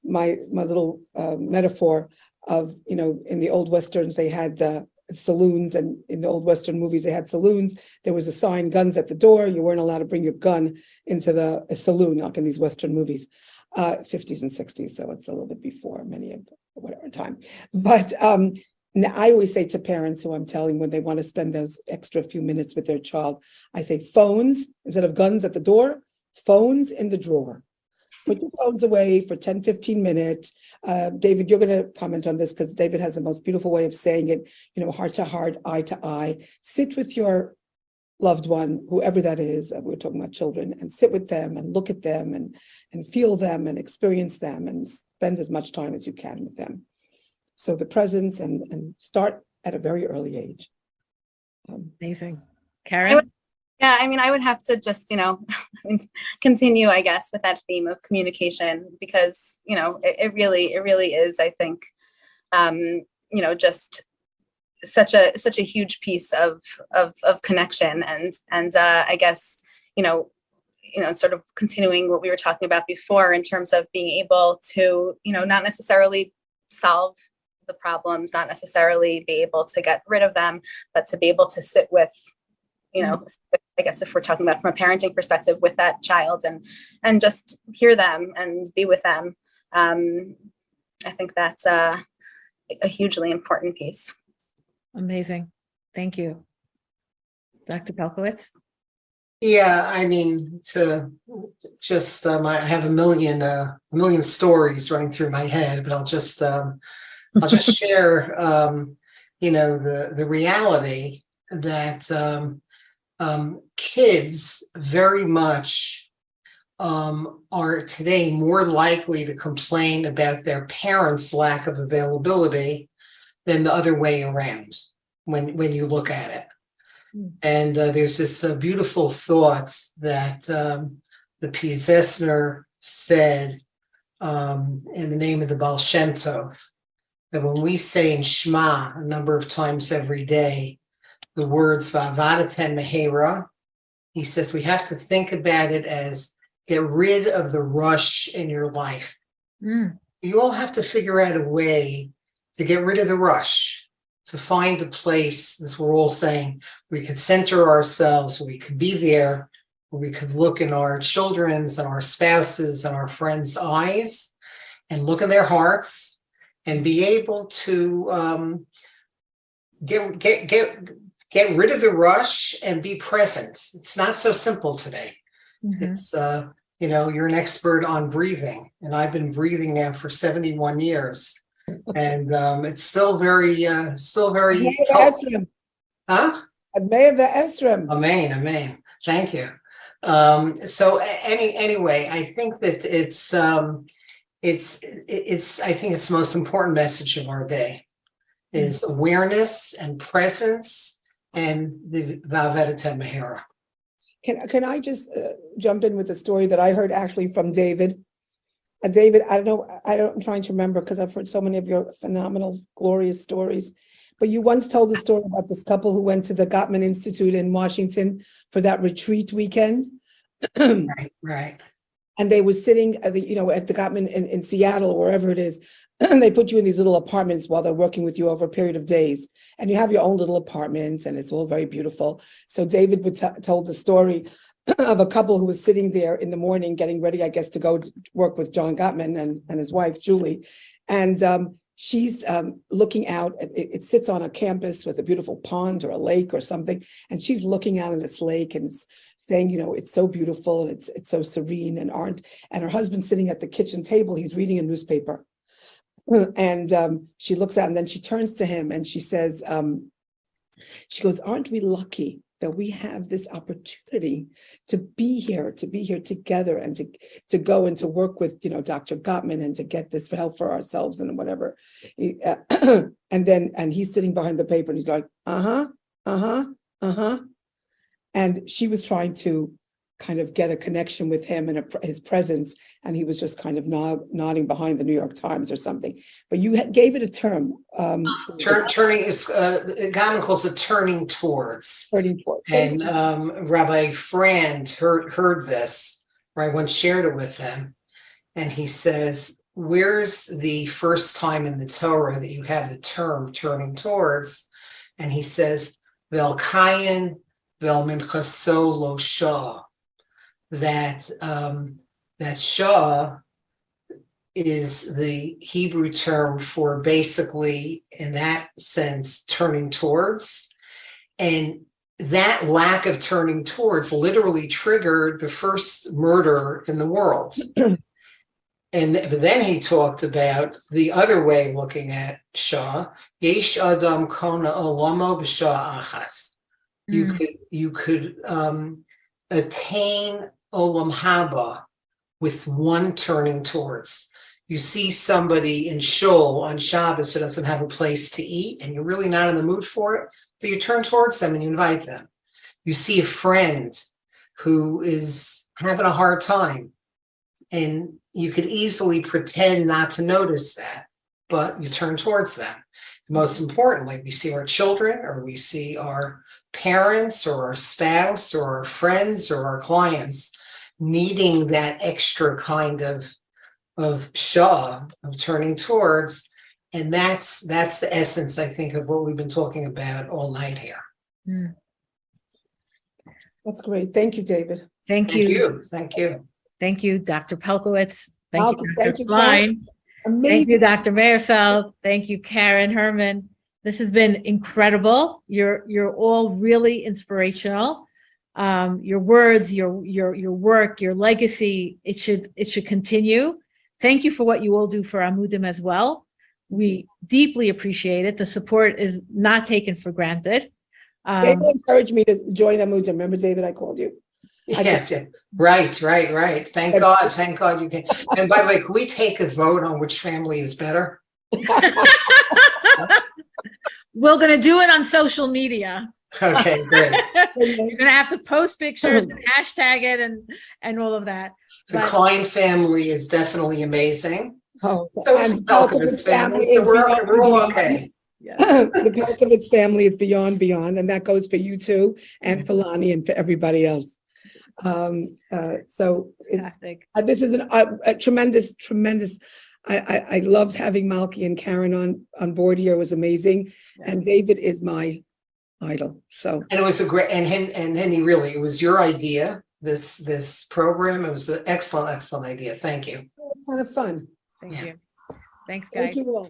my little metaphor of, in the old Westerns, they had saloons, and in the old Western movies, they had saloons. There was a sign, guns at the door. You weren't allowed to bring your gun into the saloon, like in these Western movies, 50s and 60s. So it's a little bit before many of whatever time. But I always say to parents who I'm telling when they want to spend those extra few minutes with their child, I say phones, instead of guns at the door, phones in the drawer. Put your phones away for 10, 15 minutes. David, you're going to comment on this because David has the most beautiful way of saying it, heart to heart, eye to eye. Sit with your loved one, whoever that is. We're talking about children, and sit with them and look at them and feel them and experience them and spend as much time as you can with them. So the presence and start at a very early age. Amazing. Karen? I would have to just, continue, I guess, with that theme of communication, because, it really is, I think, just such a huge piece of connection. And I guess, sort of continuing what we were talking about before in terms of being able to, not necessarily solve the problems, not necessarily be able to get rid of them, but to be able to sit with, I guess if we're talking about from a parenting perspective, with that child and just hear them and be with them. I think that's a hugely important piece. Amazing. Thank you. Dr. Pelkowitz? Yeah, to just I have a million stories running through my head, but I'll just share the reality that kids very much are today more likely to complain about their parents' lack of availability than the other way around when you look at it. And there's this beautiful thought that the Piaseczner said in the name of the Baal Shem Tov, that when we say in Shema a number of times every day the words Va'avadatem Mehera, he says we have to think about it as get rid of the rush in your life. You all have to figure out a way to get rid of the rush, to find a place, as we're all saying, we could center ourselves, we could be there, where we could look in our children's and our spouses and our friends' eyes and look in their hearts and be able to get rid of the rush and be present. It's not so simple today. It's, you're an expert on breathing, and I've been breathing now for 71 years. And it's still very, Huh? Admea ve'esrem. Amen, amen. Thank you. Anyway, I think that it's I think it's the most important message of our day is awareness and presence and the Va'avedeta Mehera. Can I just jump in with a story that I heard actually from David? David, I'm trying to remember because I've heard so many of your phenomenal, glorious stories. But you once told a story about this couple who went to the Gottman Institute in Washington for that retreat weekend. Right. And they were sitting at the Gottman in Seattle, or wherever it is. And they put you in these little apartments while they're working with you over a period of days. And you have your own little apartments, and it's all very beautiful. So David told the story of a couple who was sitting there in the morning getting ready, I guess, to go to work with John Gottman and his wife, Julie. And she's looking out. It sits on a campus with a beautiful pond or a lake or something. And she's looking out on this lake and saying, it's so beautiful and it's so serene and her husband's sitting at the kitchen table. He's reading a newspaper. And she looks out and then she turns to him and she says, she goes, aren't we lucky that we have this opportunity to be here together and to go and to work with, Dr. Gottman and to get this help for ourselves and whatever. And he's sitting behind the paper and he's going, And she was trying to kind of get a connection with him and his presence, and he was just kind of nodding behind the New York Times or something. But you gave it a term. Turning, Gottman calls it turning towards. Turning towards. And Rabbi Frand heard this, or I once shared it with him, and he says, where's the first time in the Torah that you have the term turning towards? And he says, Vel kayin vel minchaso lo shah. That Shah is the Hebrew term for basically, in that sense, turning towards. And that lack of turning towards literally triggered the first murder in the world. But then he talked about the other way of looking at Shah. Yesh adam kona olamo b'shah achas. You could attain Olam Haba with one turning towards. You see somebody in shul on Shabbos who doesn't have a place to eat and you're really not in the mood for it, but you turn towards them and you invite them. You see a friend who is having a hard time and you could easily pretend not to notice that, but you turn towards them. Most importantly, we see our children or we see our parents or our spouse or our friends or our clients needing that extra kind of shah, of turning towards, and that's the essence, I think, of what we've been talking about all night here. That's great. Thank you, David. Thank you. Thank you. Thank you, Dr. Pelkowitz. Thank you, Dr. Thank you, Klein. Amazing. Thank you, Dr. Meyerfeld. Thank you, Karen Herman. This has been incredible. You're all really inspirational. Your words, your work, your legacy, it should continue. Thank you for what you all do for Amudim as well. We deeply appreciate it. The support is not taken for granted. David encouraged me to join Amudim. Remember, David, I called you. Yes. Right. Thank God you can. And by the way, can we take a vote on which family is better? We're going to do it on social media. Okay, great. You're going to have to post pictures and hashtag it and all of that. The Klein family is definitely amazing. Oh, so is the Pelkowitz family. So we're all okay. The Pelkowitz family is beyond, and that goes for you too, and for Lonnie and for everybody else. So this is a tremendous. I loved having Malky and Karen on board here. It was amazing, and David is my idol. So and it was a great and Henny, really, it was your idea. This program. It was an excellent idea. Thank you. It was kind of fun. Thank you. Thanks, guys. Thank you all.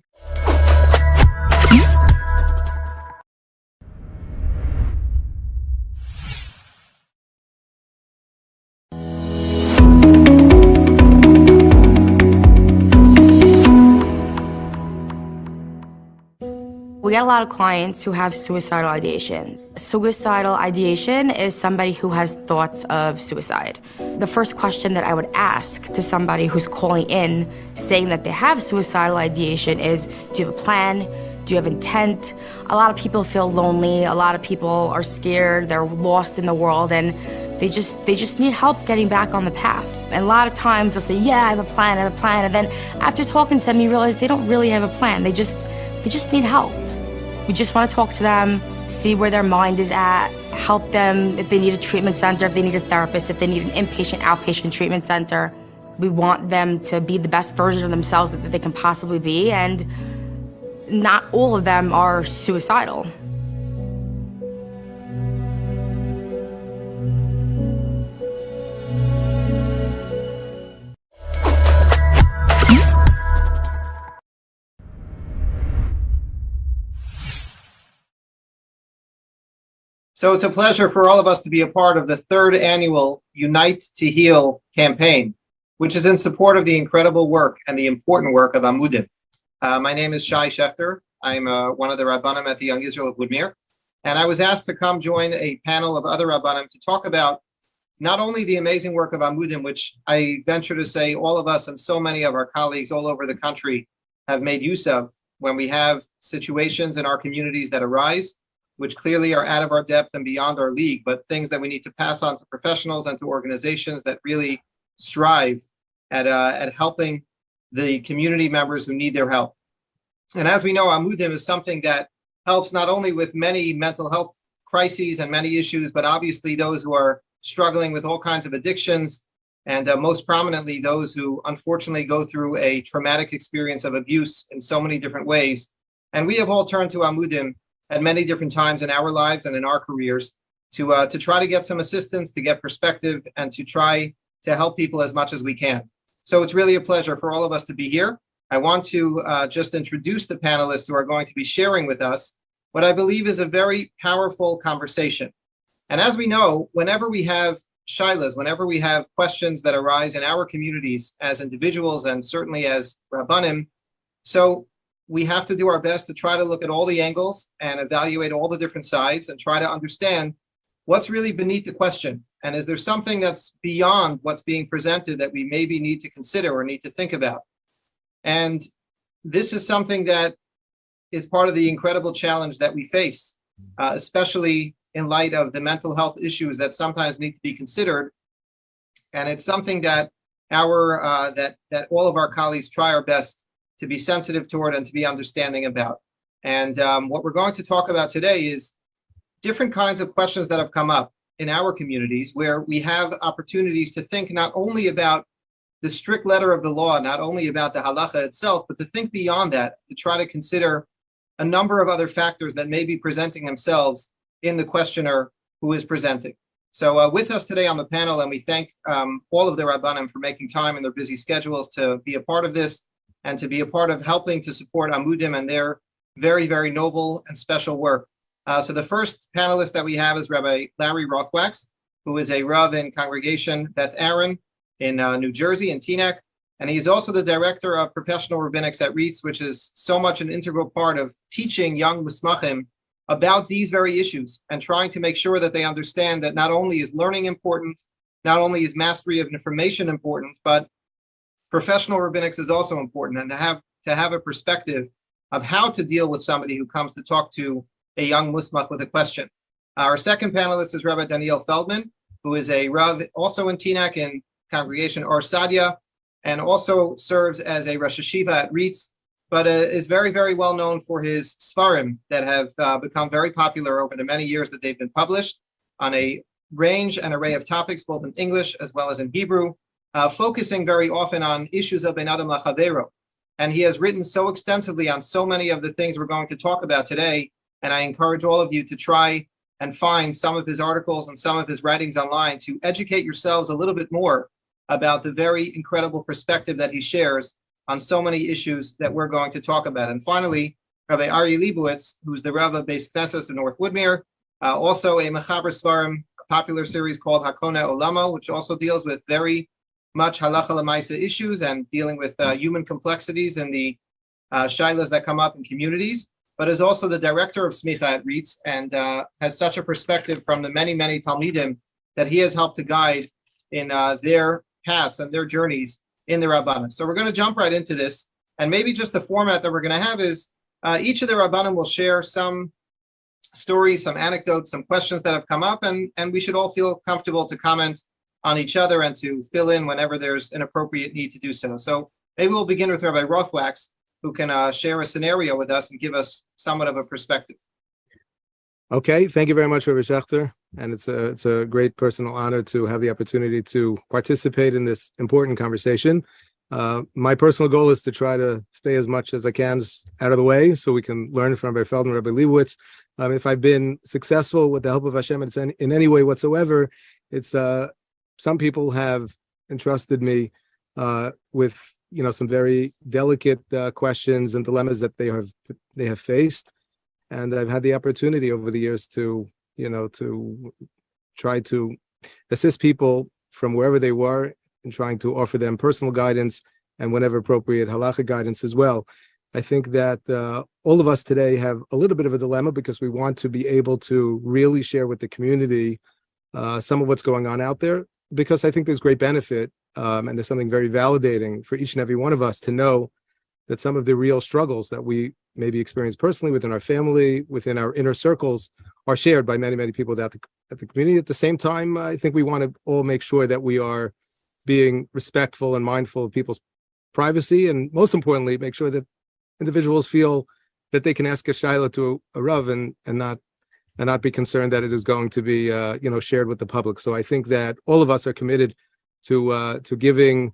We get a lot of clients who have suicidal ideation. Suicidal ideation is somebody who has thoughts of suicide. The first question that I would ask to somebody who's calling in saying that they have suicidal ideation is, do you have a plan? Do you have intent? A lot of people feel lonely. A lot of people are scared. They're lost in the world, and they just need help getting back on the path. And a lot of times they'll say, yeah, I have a plan, And then after talking to them, you realize they don't really have a plan. They just need help. We just want to talk to them, see where their mind is at, help them if they need a treatment center, if they need a therapist, if they need an inpatient, outpatient treatment center. We want them to be the best version of themselves that they can possibly be, and not all of them are suicidal. So it's a pleasure for all of us to be a part of the third annual Unite to Heal campaign, which is in support of the incredible work and the important work of Amudim. My name is Shai Schefter. I'm one of the Rabbanim at the Young Israel of Woodmere. And I was asked to come join a panel of other Rabbanim to talk about not only the amazing work of Amudim, which I venture to say all of us and so many of our colleagues all over the country have made use of when we have situations in our communities that arise, which clearly are out of our depth and beyond our league, but things that we need to pass on to professionals and to organizations that really strive at helping the community members who need their help. And as we know, Amudim is something that helps not only with many mental health crises and many issues, but obviously those who are struggling with all kinds of addictions, and most prominently, those who unfortunately go through a traumatic experience of abuse in so many different ways. And we have all turned to Amudim at many different times in our lives and in our careers to try to get some assistance, to get perspective, and to try to help people as much as we can. So it's really a pleasure for all of us to be here. I want to just introduce the panelists who are going to be sharing with us what I believe is a very powerful conversation. And as we know, whenever we have shailas, whenever we have questions that arise in our communities as individuals and certainly as Rabbanim, so we have to do our best to try to look at all the angles and evaluate all the different sides and try to understand what's really beneath the question. And is there something that's beyond what's being presented that we maybe need to consider or need to think about? And this is something that is part of the incredible challenge that we face, especially in light of the mental health issues that sometimes need to be considered. And it's something that that all of our colleagues try our best to be sensitive toward and to be understanding about. And what we're going to talk about today is different kinds of questions that have come up in our communities where we have opportunities to think not only about the strict letter of the law, not only about the halacha itself, but to think beyond that, to try to consider a number of other factors that may be presenting themselves in the questioner who is presenting. So with us today on the panel, and we thank all of the Rabbanim for making time in their busy schedules to be a part of this and to be a part of helping to support Amudim and their very, very noble and special work. So the first panelist that we have is Rabbi Larry Rothwax, who is a Rav in Congregation Beth Aaron in New Jersey, in Teaneck. And he's also the director of professional rabbinics at RaiseThon, which is so much an integral part of teaching young musmachim about these very issues and trying to make sure that they understand that not only is learning important, not only is mastery of information important, but professional rabbinics is also important, and to have a perspective of how to deal with somebody who comes to talk to a young musmach with a question. Our second panelist is Rabbi Daniel Feldman, who is a Rav also in Teaneck in Congregation Or Sadia, and also serves as a Rosh Hashiva at RaiseThon, but is very, very well known for his Svarim that have become very popular over the many years that they've been published on a range and array of topics, both in English as well as in Hebrew, focusing very often on issues of Ben Adam Lachavero. And he has written so extensively on so many of the things we're going to talk about today, and I encourage all of you to try and find some of his articles and some of his writings online to educate yourselves a little bit more about the very incredible perspective that he shares on so many issues that we're going to talk about. And finally, Rabbi Aryeh Leibowitz, who's the Rav of Beis Knesset in North Woodmere, also a Mechaber Svarim, a popular series called Hakona Olamo, which also deals with very much halacha l'maisa issues and dealing with human complexities and the shailas that come up in communities. but is also the director of Smicha at RaiseThon, and has such a perspective from the many, many Talmidim that he has helped to guide in their paths and their journeys in the Rabbanim. So we're going to jump right into this, and maybe just the format that we're going to have is each of the Rabbanim will share some stories, some anecdotes, some questions that have come up, and we should all feel comfortable to comment on each other and to fill in whenever there's an appropriate need to do so. So maybe we'll begin with Rabbi Rothwax, who can share a scenario with us and give us somewhat of a perspective. Okay, thank you very much, Rabbi Schechter, and it's a great personal honor to have the opportunity to participate in this important conversation. My personal goal is to try to stay as much as I can out of the way so we can learn from Rabbi Feldman, Rabbi Leibowitz. If I've been successful with the help of Hashem in any way whatsoever, it's some people have entrusted me with some very delicate questions and dilemmas that they have faced, and I've had the opportunity over the years to try to assist people from wherever they were in trying to offer them personal guidance and whenever appropriate halachic guidance as well. I think that all of us today have a little bit of a dilemma because we want to be able to really share with the community some of what's going on out there, because I think there's great benefit and there's something very validating for each and every one of us to know that some of the real struggles that we maybe experience personally within our family, within our inner circles, are shared by many, many people at the community. At the same time, I think we want to all make sure that we are being respectful and mindful of people's privacy, and most importantly, make sure that individuals feel that they can ask a shaila to a rav and not be concerned that it is going to be shared with the public. So I think that all of us are committed to giving,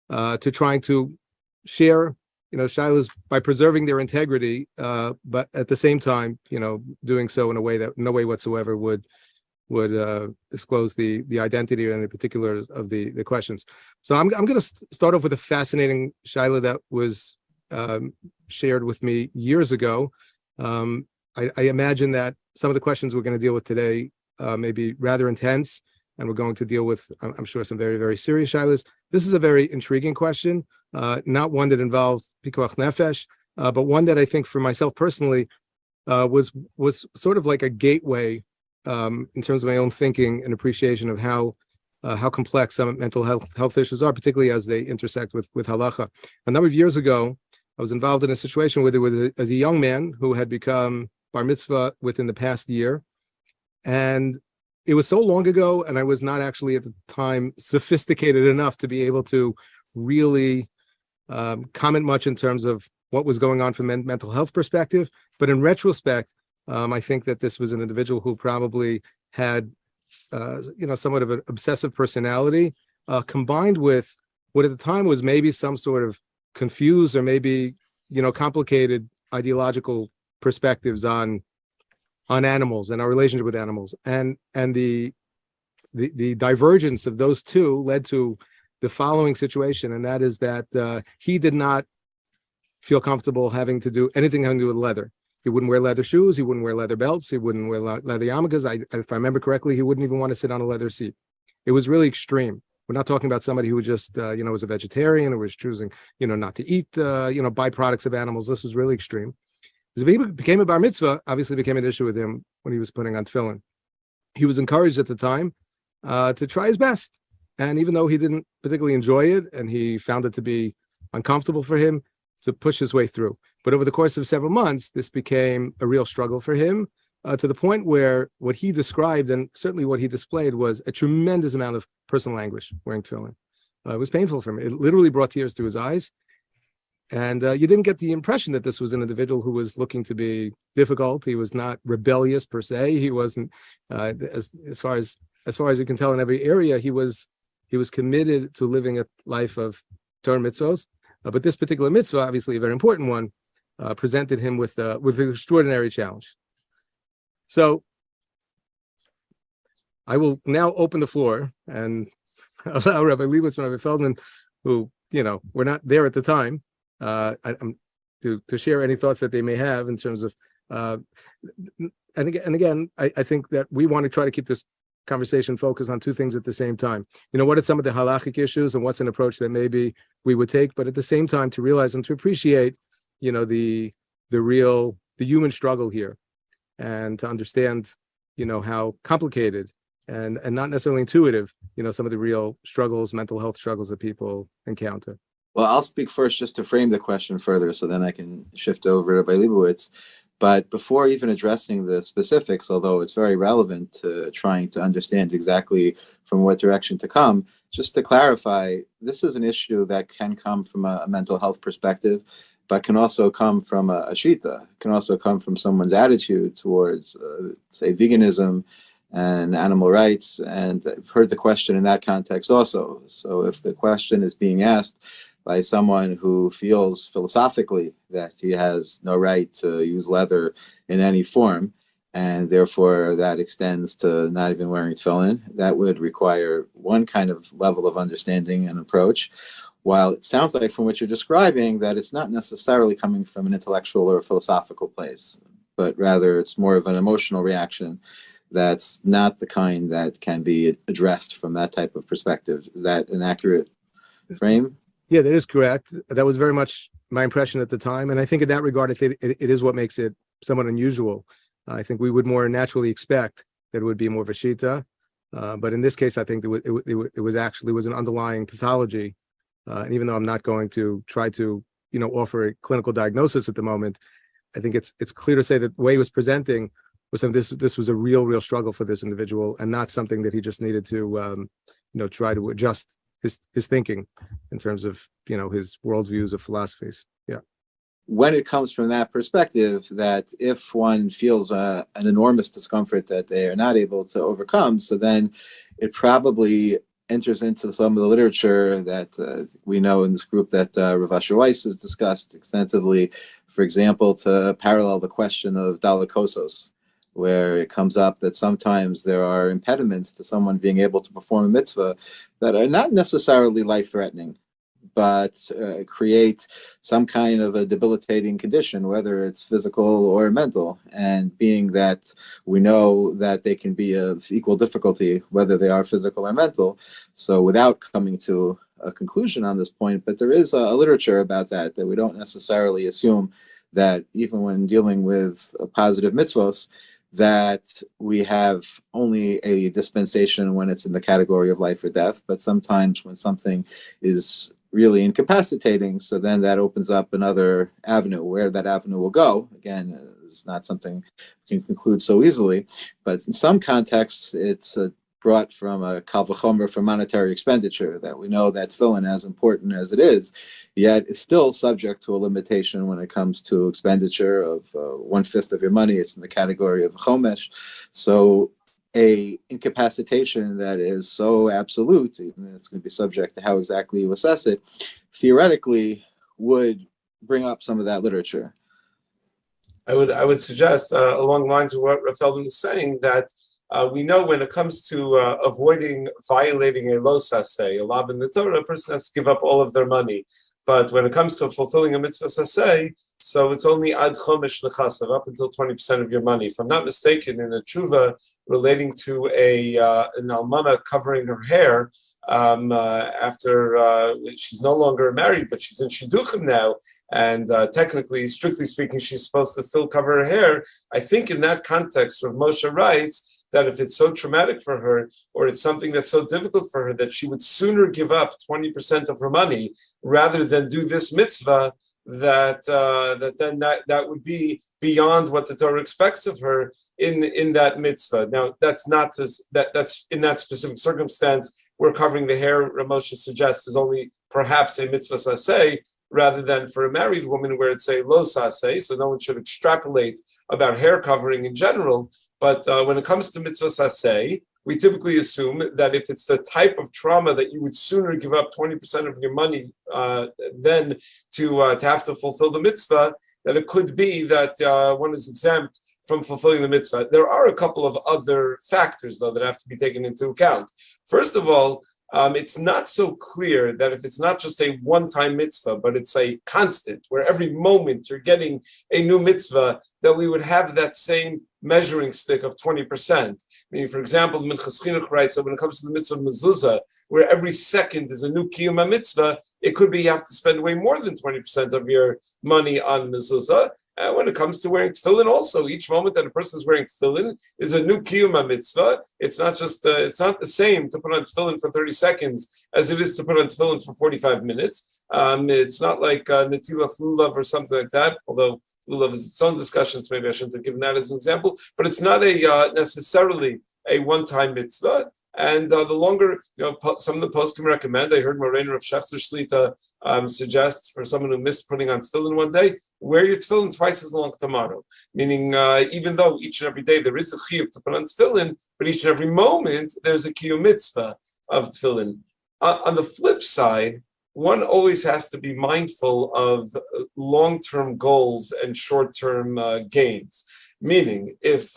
to trying to share shailas by preserving their integrity, but at the same time doing so in a way that no way whatsoever would disclose the identity and the particulars of the questions. So I'm going to start off with a fascinating shaila that was shared with me years ago. I imagine that some of the questions we're going to deal with today may be rather intense, and we're going to deal with, I'm sure, some very, very serious shailas. This is a very intriguing question, not one that involves pikuach nefesh, but one that I think for myself personally was sort of like a gateway in terms of my own thinking and appreciation of how complex some mental health issues are, particularly as they intersect with halacha. A number of years ago, I was involved in a situation where there was a young man who had become bar mitzvah within the past year. And it was so long ago, and I was not actually at the time sophisticated enough to be able to really comment much in terms of what was going on from a mental health perspective. But in retrospect, I think that this was an individual who probably had, somewhat of an obsessive personality, combined with what at the time was maybe some sort of confused or maybe, complicated ideological perspectives on animals and our relationship with animals. And the divergence of those two led to the following situation, and that is that he did not feel comfortable having to do anything having to do with leather. He wouldn't wear leather shoes. He wouldn't wear leather belts. He wouldn't wear leather yarmulkes. If I remember correctly, he wouldn't even want to sit on a leather seat. It was really extreme. We're not talking about somebody who just, was a vegetarian or was choosing, not to eat, byproducts of animals. This was really extreme. As he became a bar mitzvah, obviously became an issue with him when he was putting on tefillin. He was encouraged at the time to try his best. And even though he didn't particularly enjoy it and he found it to be uncomfortable for him, to push his way through. But over the course of several months, this became a real struggle for him, to the point where what he described and certainly what he displayed was a tremendous amount of personal anguish wearing tefillin. It was painful for him. It literally brought tears to his eyes. And you didn't get the impression that this was an individual who was looking to be difficult. He was not rebellious per se. He wasn't, as far as you can tell in every area, he was committed to living a life of Torah mitzvos. But this particular mitzvah, obviously a very important one, presented him with an extraordinary challenge. So I will now open the floor and allow Rabbi Leibowitz and Rabbi Feldman, who were not there at the time, to share any thoughts that they may have in terms of. And again, I think that we want to try to keep this conversation focused on two things at the same time. What are some of the halachic issues and what's an approach that maybe we would take, but at the same time to realize and to appreciate, the real the human struggle here, and to understand, how complicated and not necessarily intuitive, some of the real struggles, mental health struggles that people encounter. Well, I'll speak first just to frame the question further, so then I can shift over to Rabbi Leibowitz. But before even addressing the specifics, although it's very relevant to trying to understand exactly from what direction to come, just to clarify, this is an issue that can come from a mental health perspective, but can also come from a shita, can also come from someone's attitude towards, say, veganism and animal rights. And I've heard the question in that context also. So if the question is being asked by someone who feels philosophically that he has no right to use leather in any form, and therefore that extends to not even wearing tefillin, that would require one kind of level of understanding and approach. While it sounds like from what you're describing that it's not necessarily coming from an intellectual or philosophical place, but rather it's more of an emotional reaction that's not the kind that can be addressed from that type of perspective. Is that an accurate frame? Yeah, that is correct. That was very much my impression at the time. And I think in that regard, it is what makes it somewhat unusual. I think we would more naturally expect that it would be more of a shita. But in this case, I think it was an underlying pathology. And even though I'm not going to try to, offer a clinical diagnosis at the moment, I think it's clear to say that the way he was presenting was something, this was a real struggle for this individual, and not something that he just needed to, try to adjust his thinking in terms of, his worldviews of philosophies. Yeah. When it comes from that perspective, that if one feels an enormous discomfort that they are not able to overcome, so then it probably enters into some of the literature that we know in this group that Rav Asher Weiss has discussed extensively, for example, to parallel the question of dalakosos, where it comes up that sometimes there are impediments to someone being able to perform a mitzvah that are not necessarily life-threatening, but create some kind of a debilitating condition, whether it's physical or mental. And being that we know that they can be of equal difficulty, whether they are physical or mental, so without coming to a conclusion on this point, but there is a literature about that we don't necessarily assume that even when dealing with positive mitzvos, that we have only a dispensation when it's in the category of life or death, but sometimes when something is really incapacitating, so then that opens up another avenue. Where that avenue will go, again, is not something we can conclude so easily, but in some contexts, it's brought from a kal v'chomer for monetary expenditure, that we know that tefillin, as important as it is, yet it's still subject to a limitation when it comes to expenditure of 1/5 of your money. It's in the category of chomesh. So a incapacitation that is so absolute, even it's going to be subject to how exactly you assess it, theoretically would bring up some of that literature. I would suggest, along the lines of what Rav Feldman is saying, that we know when it comes to avoiding violating a lo saseh, a lav in the Torah, a person has to give up all of their money. But when it comes to fulfilling a mitzvah saseh, so it's only ad chomesh lechasav, up until 20% of your money. If I'm not mistaken, in a tshuva relating to an almana covering her hair, after she's no longer married, but she's in shidduchim now, and technically, strictly speaking, she's supposed to still cover her hair. I think in that context, Rav Moshe writes that if it's so traumatic for her, or it's something that's so difficult for her, that she would sooner give up 20% of her money rather than do this mitzvah, that would be beyond what the Torah expects of her in that mitzvah. Now, that's in that specific circumstance where covering the hair, Rav Moshe suggests, is only perhaps a mitzvah saseh, rather than for a married woman where it's a lo saseh, so no one should extrapolate about hair covering in general. But when it comes to mitzvah saseh, we typically assume that if it's the type of trauma that you would sooner give up 20% of your money than to have to fulfill the mitzvah, that it could be that one is exempt from fulfilling the mitzvah. There are a couple of other factors, though, that have to be taken into account. First of all, it's not so clear that if it's not just a one-time mitzvah, but it's a constant, where every moment you're getting a new mitzvah, that we would have that same measuring stick of 20%. Meaning, for example, the Minchas Chinuch writes that when it comes to the mitzvah of mezuzah, where every second is a new kiyum mitzvah, it could be you have to spend way more than 20% of your money on mezuzah. And when it comes to wearing tefillin, also each moment that a person is wearing tefillin is a new kiyum mitzvah. It's not just it's not the same to put on tefillin for 30 seconds as it is to put on tefillin for 45 minutes. It's not like netilas lulav or something like that, although lulav is its own discussion, so maybe I shouldn't have given that as an example. But it's not a necessarily a one-time mitzvah. And the longer, some of the posts can recommend. I heard Moreno of Shechter Shlita suggest for someone who missed putting on tefillin one day, wear your tefillin twice as long tomorrow. Meaning, even though each and every day there is a chiyuv to put on tefillin, but each and every moment there's a kiyum mitzvah of tefillin. On the flip side, one always has to be mindful of long-term goals and short-term gains. Meaning, if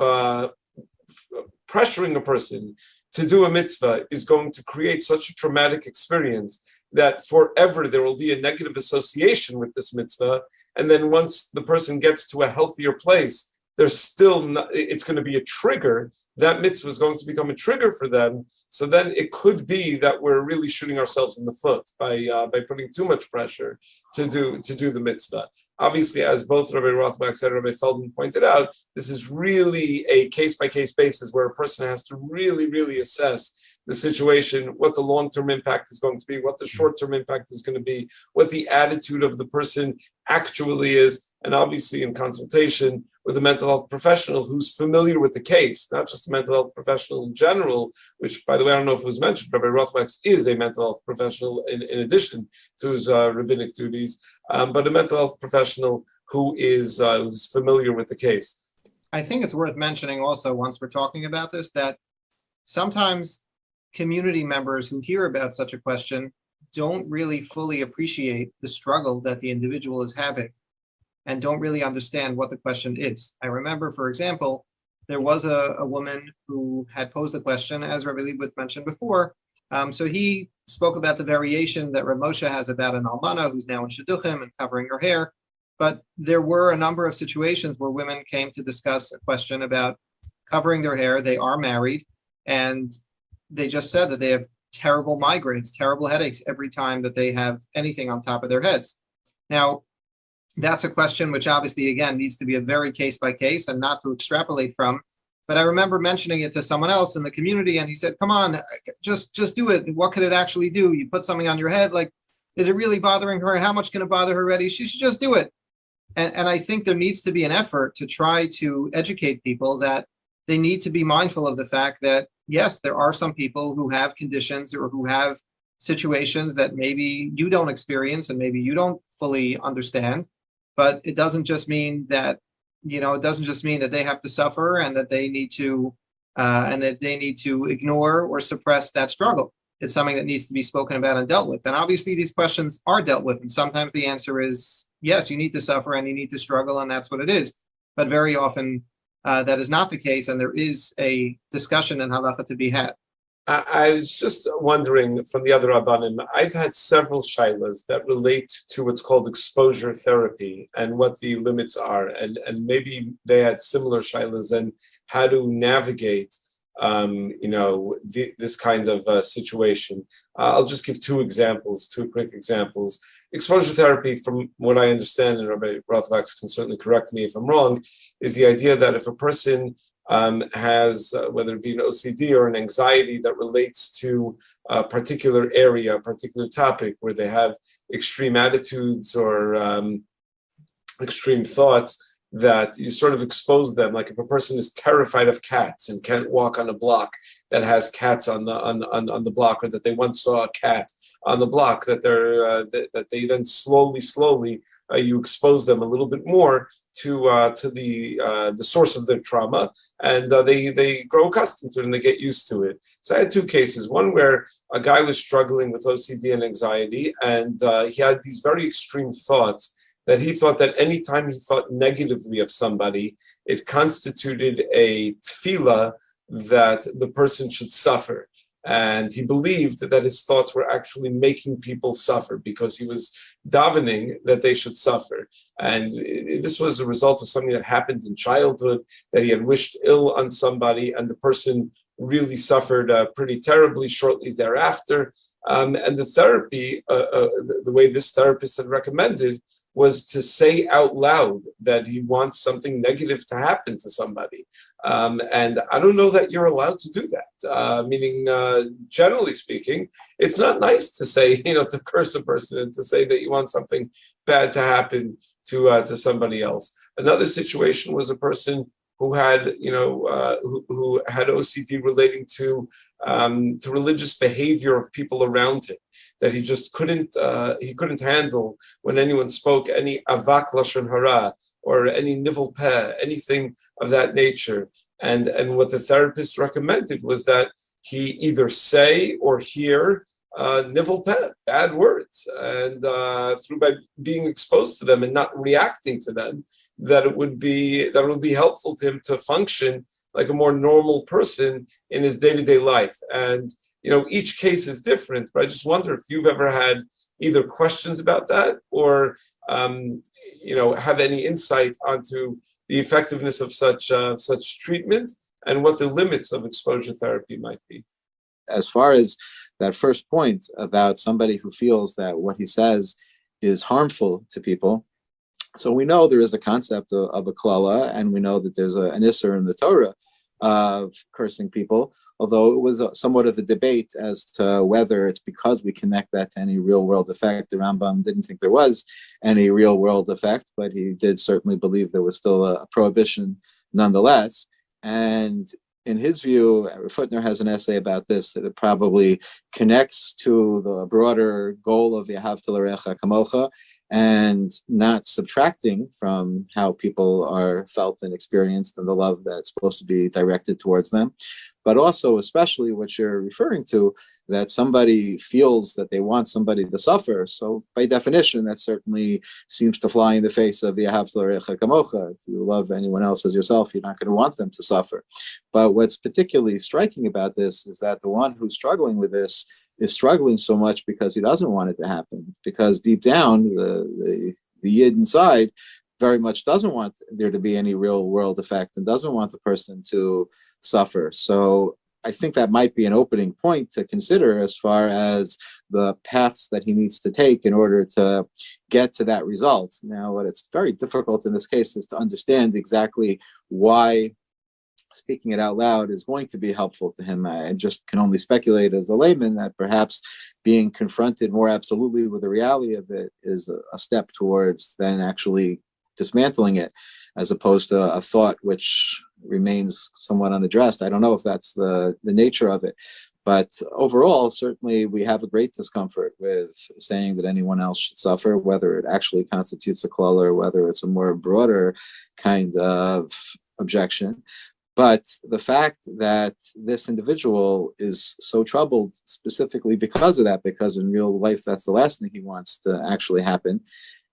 pressuring a person to do a mitzvah is going to create such a traumatic experience that forever there will be a negative association with this mitzvah, and then once the person gets to a healthier place, there's still not, it's going to be a trigger. That mitzvah is going to become a trigger for them. So then it could be that we're really shooting ourselves in the foot by putting too much pressure to do the mitzvah. Obviously, as both Rabbi Rothbach and Rabbi Feldman pointed out, this is really a case-by-case basis where a person has to really, really assess the situation, what the long-term impact is going to be, what the short-term impact is going to be, what the attitude of the person actually is, and obviously in consultation with a mental health professional who's familiar with the case, not just a mental health professional in general, which, by the way, I don't know if it was mentioned, Rabbi Rothbach is a mental health professional in addition to his rabbinic duties, but a mental health professional who is who's familiar with the case. I think it's worth mentioning also, once we're talking about this, that sometimes community members who hear about such a question don't really fully appreciate the struggle that the individual is having and don't really understand what the question is. I remember, for example, there was a woman who had posed the question, as Rabbi Leibowitz mentioned before. So he spoke about the variation that Rav Moshe has about an almana who's now in shidduchim and covering her hair. But there were a number of situations where women came to discuss a question about covering their hair. They are married, and they just said that they have terrible migraines, terrible headaches every time that they have anything on top of their heads. Now, that's a question which obviously, again, needs to be a very case by case and not to extrapolate from. But I remember mentioning it to someone else in the community, and he said, come on, just do it. What could it actually do? You put something on your head, like, is it really bothering her? How much can it bother her already? She should just do it. And I think there needs to be an effort to try to educate people that they need to be mindful of the fact that, yes, there are some people who have conditions or who have situations that maybe you don't experience and maybe you don't fully understand, but it doesn't just mean that, they have to suffer and that they need to ignore or suppress that struggle. It's something that needs to be spoken about and dealt with. And obviously these questions are dealt with. And sometimes the answer is, yes, you need to suffer and you need to struggle, and that's what it is. But very often that is not the case, and there is a discussion in halacha to be had. I was just wondering from the other Rabbanim, I've had several shaylas that relate to what's called exposure therapy and what the limits are, and maybe they had similar shaylas and how to navigate this kind of situation. I'll just give two quick examples. Exposure therapy, from what I understand, and Rabbi Rothbach can certainly correct me if I'm wrong, is the idea that if a person has, whether it be an OCD or an anxiety that relates to a particular area, a particular topic, where they have extreme attitudes or extreme thoughts, that you sort of expose them. Like if a person is terrified of cats and can't walk on a block that has cats on the block, or that they once saw a cat on the block, that they then slowly you expose them a little bit more to the source of their trauma, and they grow accustomed to it and they get used to it. So I had two cases. One where a guy was struggling with OCD and anxiety, and he had these very extreme thoughts that he thought that anytime he thought negatively of somebody, it constituted a tefillah that the person should suffer. And he believed that his thoughts were actually making people suffer because he was davening that they should suffer. And this was a result of something that happened in childhood, that he had wished ill on somebody, and the person really suffered pretty terribly shortly thereafter. And the therapy, the way this therapist had recommended, was to say out loud that he wants something negative to happen to somebody. And I don't know that you're allowed to do that. Meaning, generally speaking, it's not nice to say, to curse a person and to say that you want something bad to happen to somebody else. Another situation was a person who had, who had OCD relating to religious behavior of people around him, that he just couldn't handle when anyone spoke any avak lashon hara or any nivel peh, anything of that nature. And what the therapist recommended was that he either say or hear nivel peh, bad words, and through by being exposed to them and not reacting to them, that it would be helpful to him to function like a more normal person in his day-to-day life. And each case is different, but I just wonder if you've ever had either questions about that or have any insight onto the effectiveness of such treatment and what the limits of exposure therapy might be. As far as that first point about somebody who feels that what he says is harmful to people, so we know there is a concept of a klala, and we know that there's an isser in the Torah of cursing people, although it was somewhat of a debate as to whether it's because we connect that to any real-world effect. The Rambam didn't think there was any real-world effect, but he did certainly believe there was still a prohibition nonetheless. And in his view, Footner has an essay about this, that it probably connects to the broader goal of V'ahavta l'recha kamocha, and not subtracting from how people are felt and experienced and the love that's supposed to be directed towards them. But also, especially what you're referring to, that somebody feels that they want somebody to suffer. So by definition, that certainly seems to fly in the face of V'ahavta l'recha kamocha. If you love anyone else as yourself, you're not going to want them to suffer. But what's particularly striking about this is that the one who's struggling with this is struggling so much because he doesn't want it to happen, because deep down, the yid inside very much doesn't want there to be any real world effect and doesn't want the person to suffer. So I think that might be an opening point to consider as far as the paths that he needs to take in order to get to that result. Now, what it's very difficult in this case is to understand exactly why speaking it out loud is going to be helpful to him. I just can only speculate as a layman that perhaps being confronted more absolutely with the reality of it is a step towards then actually dismantling it, as opposed to a thought which remains somewhat unaddressed. I don't know if that's the nature of it. But overall, certainly we have a great discomfort with saying that anyone else should suffer, whether it actually constitutes a klala or whether it's a more broader kind of objection. But the fact that this individual is so troubled specifically because of that, because in real life, that's the last thing he wants to actually happen.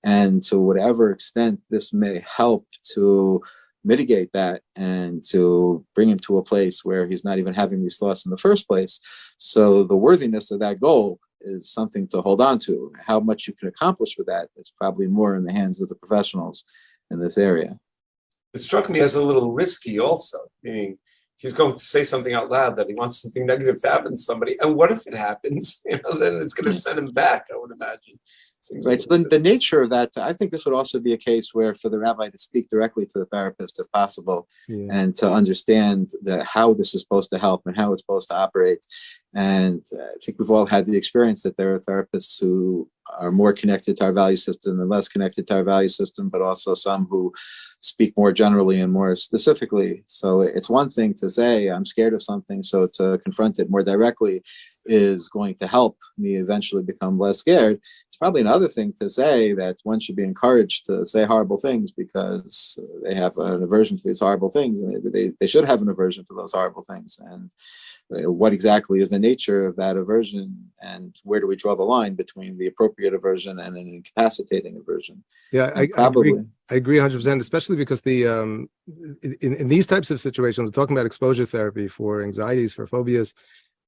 And to whatever extent this may help to mitigate that and to bring him to a place where he's not even having these thoughts in the first place. So the worthiness of that goal is something to hold on to. How much you can accomplish with that is probably more in the hands of the professionals in this area. It struck me as a little risky also, meaning he's going to say something out loud that he wants something negative to happen to somebody. And what if it happens? Then it's going to send him back, I would imagine. Right. So the nature of that, I think this would also be a case where for the rabbi to speak directly to the therapist, if possible, and to understand how this is supposed to help and how it's supposed to operate. And I think we've all had the experience that there are therapists who are more connected to our value system and less connected to our value system, but also some who speak more generally and more specifically. So it's one thing to say, I'm scared of something, so to confront it more directly is going to help me eventually become less scared. It's probably another thing to say that one should be encouraged to say horrible things because they have an aversion to these horrible things, and maybe they should have an aversion to those horrible things. And what exactly is the nature of that aversion, and where do we draw the line between the appropriate aversion and an incapacitating aversion? Yeah, I agree 100%, especially because in these types of situations, we're talking about exposure therapy for anxieties, for phobias.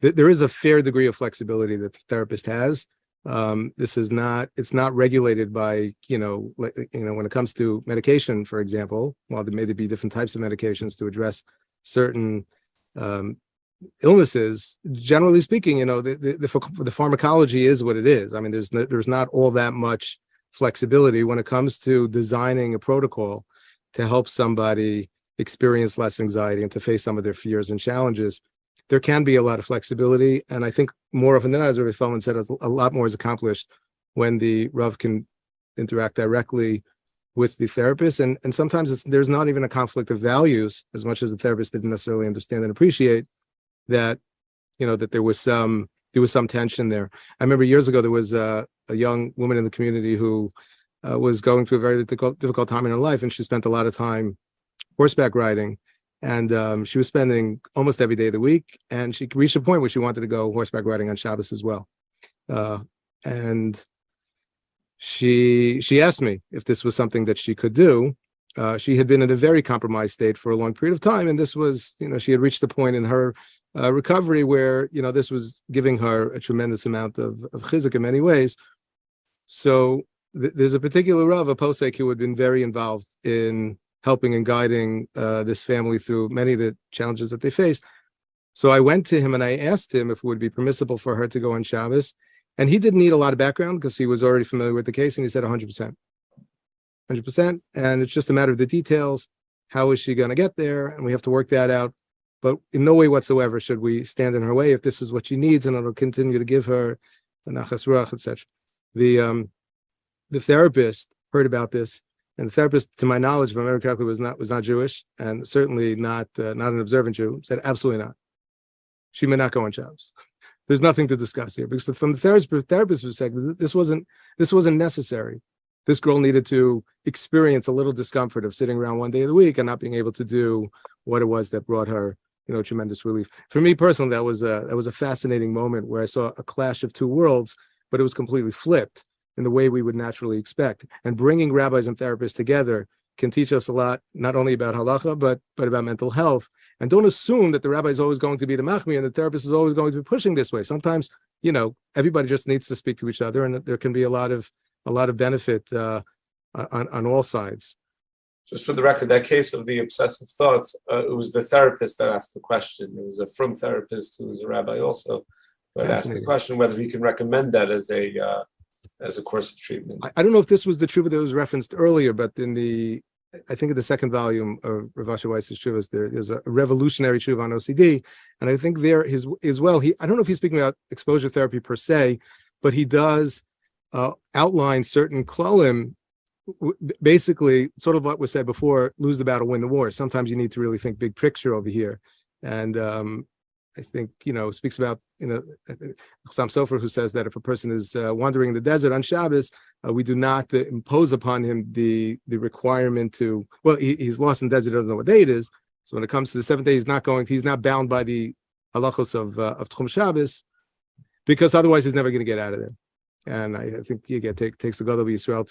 there is a fair degree of flexibility that the therapist has. It's not regulated by, when it comes to medication, for example, while there may be different types of medications to address certain illnesses, generally speaking, the pharmacology is what it is. I mean, there's not all that much flexibility when it comes to designing a protocol to help somebody experience less anxiety and to face some of their fears and challenges. There can be a lot of flexibility, and I think more often than not, as Rabbi Feldman said, a lot more is accomplished when the Rav can interact directly with the therapist, and sometimes there's not even a conflict of values as much as the therapist didn't necessarily understand and appreciate that, that there was some tension there. I remember years ago there was a young woman in the community who was going through a very difficult time in her life, and she spent a lot of time horseback riding. And she was spending almost every day of the week, and she reached a point where she wanted to go horseback riding on Shabbos as well. And she asked me if this was something that she could do. She had been in a very compromised state for a long period of time, and this was, she had reached the point in her recovery where, this was giving her a tremendous amount of chizuk in many ways. So there's a particular Rav, a posek, who had been very involved in helping and guiding this family through many of the challenges that they faced. So I went to him and I asked him if it would be permissible for her to go on Shabbos. And he didn't need a lot of background because he was already familiar with the case. And he said 100%. 100%. And it's just a matter of the details. How is she going to get there? And we have to work that out. But in no way whatsoever should we stand in her way if this is what she needs, and it'll continue to give her the nachas ruach, etc. The therapist heard about this. And the therapist, to my knowledge, if I remember correctly, was not Jewish, and certainly not an observant Jew. Said absolutely not. She may not go on Shabbos. There's nothing to discuss here because from the therapist's perspective, this wasn't necessary. This girl needed to experience a little discomfort of sitting around one day of the week and not being able to do what it was that brought her, tremendous relief. For me personally, that was a fascinating moment where I saw a clash of two worlds, but it was completely flipped in the way we would naturally expect. And bringing rabbis and therapists together can teach us a lot, not only about halacha, but about mental health. And don't assume that the rabbi is always going to be the machmi and the therapist is always going to be pushing this way. Sometimes, everybody just needs to speak to each other, and there can be a lot of benefit on all sides. Just for the record, that case of the obsessive thoughts, it was the therapist that asked the question. It was a frum therapist who was a rabbi also, but asked the question whether he can recommend that as a course of treatment. I don't know if this was the tshuva that was referenced earlier, but I think in the second volume of Rav Asher Weiss's tshuvas, there is a revolutionary tshuva on OCD, and I think there is as well. I don't know if he's speaking about exposure therapy per se, but he does outline certain klalim, basically sort of what was said before: lose the battle, win the war. Sometimes you need to really think big picture over here, and I think, speaks about, Chassam Sofer, who says that if a person is wandering in the desert on Shabbos, we do not impose upon him the requirement to, he's lost in the desert, doesn't know what day it is. So when it comes to the seventh day, he's not bound by the halachos of Tchum Shabbos, because otherwise he's never going to get out of there. And I think takes the Gadol Yisrael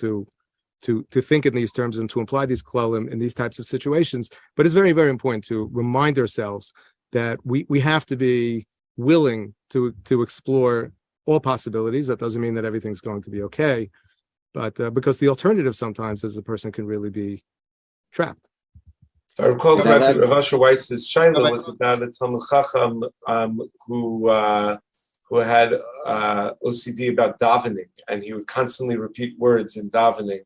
to think in these terms and to apply these klalim in these types of situations. But it's very, very important to remind ourselves that we have to be willing to explore all possibilities. That doesn't mean that everything's going to be okay, but because the alternative sometimes is the person can really be trapped. If I recall correctly, Rav Asher Weiss's shaila was about a Talmud Chacham who had OCD about davening, and he would constantly repeat words in davening.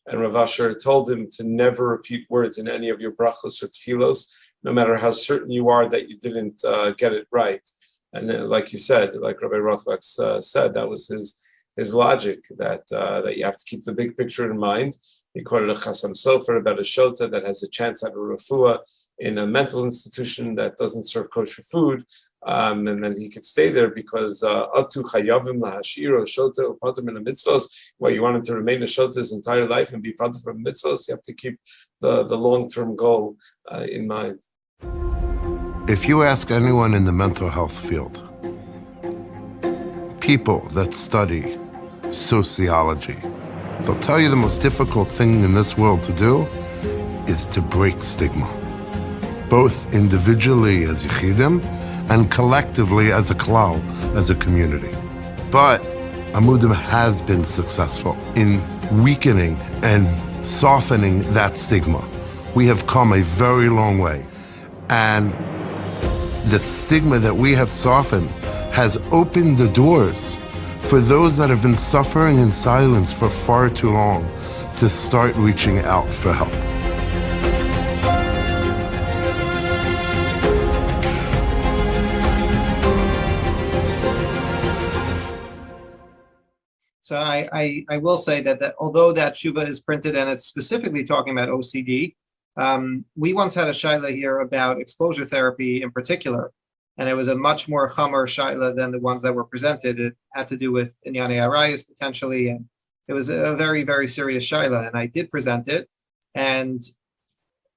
And Rav Asher told him to never repeat words in any of your brachos or tefillos, no matter how certain you are that you didn't get it right. And then, like you said, like Rabbi Rothbach said, that was his logic, that you have to keep the big picture in mind. He quoted a Chassam Sofer about a shota that has a chance at a refuah in a mental institution that doesn't serve kosher food, and then he could stay there because atu chayavim lahashiro shota upatim in a mitzvos. Well, you want him to remain a shota his entire life and be patim from mitzvos. You have to keep the long-term goal in mind. If you ask anyone in the mental health field, people that study sociology, they'll tell you the most difficult thing in this world to do is to break stigma. both individually as Yechidim and collectively as a klal, as a community. But Amudim has been successful in weakening and softening that stigma. We have come a very long way. And the stigma that we have softened has opened the doors for those that have been suffering in silence for far too long to start reaching out for help. So I will say that although that tshuva is printed and it's specifically talking about OCD, we once had a shaila here about exposure therapy in particular, and it was a much more chamor shaila than the ones that were presented. It had to do with inyanei arayos potentially, and it was a very, very serious shaila, and I did present it, and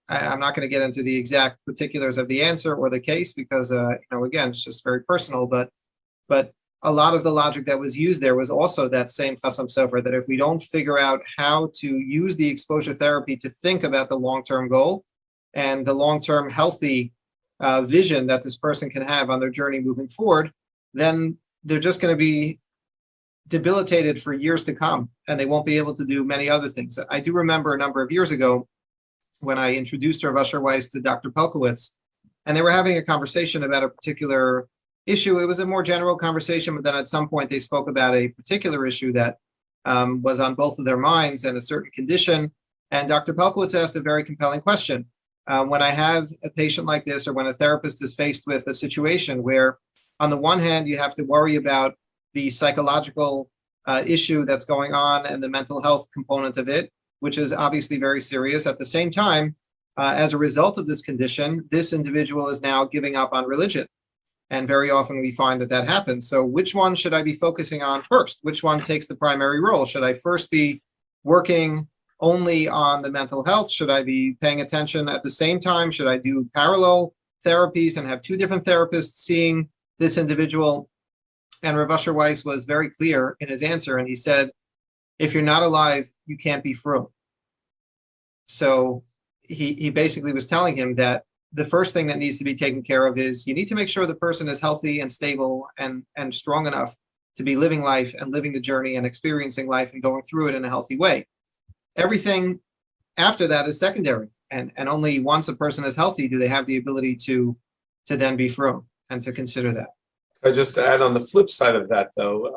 I'm not going to get into the exact particulars of the answer or the case because, again, it's just very personal, but a lot of the logic that was used there was also that same chasam sofer, that if we don't figure out how to use the exposure therapy to think about the long-term goal and the long-term healthy vision that this person can have on their journey moving forward, then they're just going to be debilitated for years to come, and they won't be able to do many other things. I do remember a number of years ago when I introduced Rav Asher Weiss to Dr. Pelkowitz, and they were having a conversation about a particular issue. It was a more general conversation, but then at some point they spoke about a particular issue that was on both of their minds and a certain condition. And Dr. Pelkowitz asked a very compelling question. When I have a patient like this, or when a therapist is faced with a situation where on the one hand, you have to worry about the psychological issue that's going on and the mental health component of it, which is obviously very serious. At the same time, as a result of this condition, this individual is now giving up on religion. And very often we find that happens. So which one should I be focusing on first? Which one takes the primary role? Should I first be working only on the mental health? Should I be paying attention at the same time? Should I do parallel therapies and have two different therapists seeing this individual? And Rav Asher Weiss was very clear in his answer. And he said, if you're not alive, you can't be frum. So he basically was telling him that the first thing that needs to be taken care of is you need to make sure the person is healthy and stable and strong enough to be living life and living the journey and experiencing life and going through it in a healthy way. Everything after that is secondary. And only once a person is healthy do they have the ability to then be frum and to consider that. Just to add on the flip side of that, though,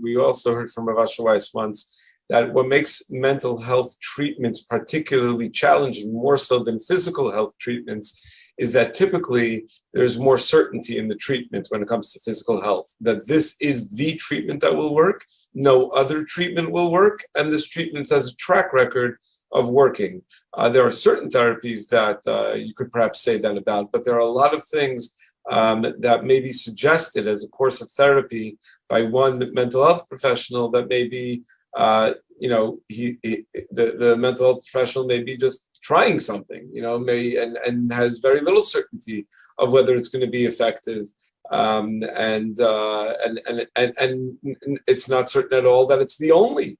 we also heard from Rav Asher Weiss once that what makes mental health treatments particularly challenging, more so than physical health treatments, is that typically there's more certainty in the treatment when it comes to physical health, that this is the treatment that will work, no other treatment will work, and this treatment has a track record of working. There are certain therapies that you could perhaps say that about, but there are a lot of things that may be suggested as a course of therapy by one mental health professional that may be the mental health professional may be just trying something, and has very little certainty of whether it's going to be effective, and it's not certain at all that it's the only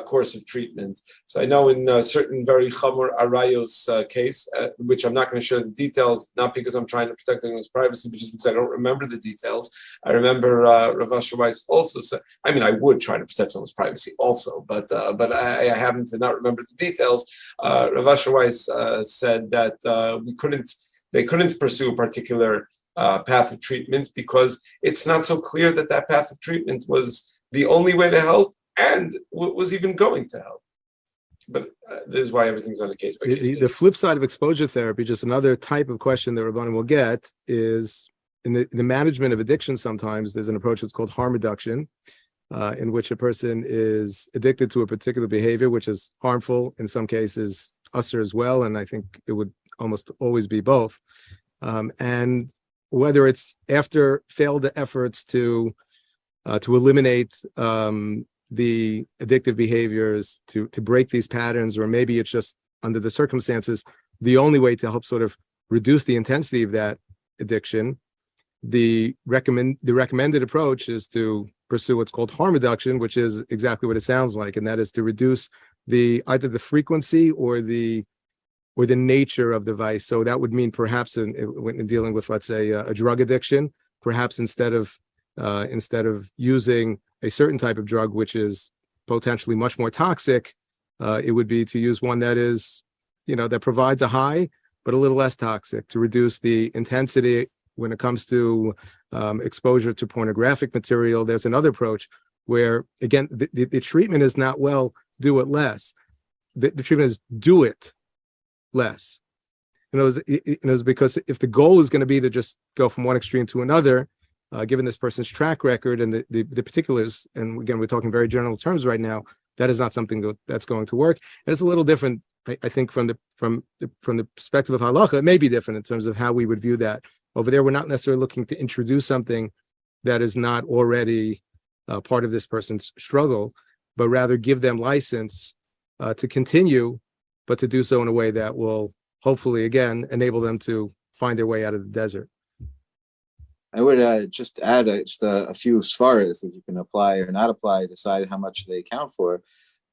course of treatment. So I know in a certain very chamor arayos case, which I'm not going to share the details, not because I'm trying to protect anyone's privacy, but just because I don't remember the details. I remember Rav Asher Weiss also said, I would try to protect someone's privacy also, but I happen to not remember the details. Rav Asher Weiss said that they couldn't pursue a particular path of treatment because it's not so clear that path of treatment was the only way to help and was even going to help. But this is why everything's on a case-by-case basis. The flip side of exposure therapy, just another type of question that Rabbanim will get, is in the management of addiction. Sometimes there's an approach that's called harm reduction, in which a person is addicted to a particular behavior, which is harmful, in some cases usher as well, and I think it would almost always be both. And whether it's after failed efforts to eliminate the addictive behaviors, to break these patterns, or maybe it's just under the circumstances, the only way to help sort of reduce the intensity of that addiction, the recommended approach is to pursue what's called harm reduction, which is exactly what it sounds like, and that is to reduce either the frequency or the the nature of the vice. So that would mean perhaps in dealing with, let's say, a drug addiction, perhaps instead of using a certain type of drug, which is potentially much more toxic, it would be to use one that is, that provides a high, but a little less toxic, to reduce the intensity when it comes to exposure to pornographic material. There's another approach where, again, the treatment is not, well, do it less. The treatment is do it less. Because if the goal is going to be to just go from one extreme to another, given this person's track record and the particulars, and again, we're talking very general terms right now, that is not something that's going to work. And it's a little different, I think, from the perspective of halacha. It may be different in terms of how we would view that. Over there, we're not necessarily looking to introduce something that is not already part of this person's struggle, but rather give them license to continue, but to do so in a way that will hopefully, again, enable them to find their way out of the desert. I would just add a few svaras that you can apply or not apply, decide how much they account for.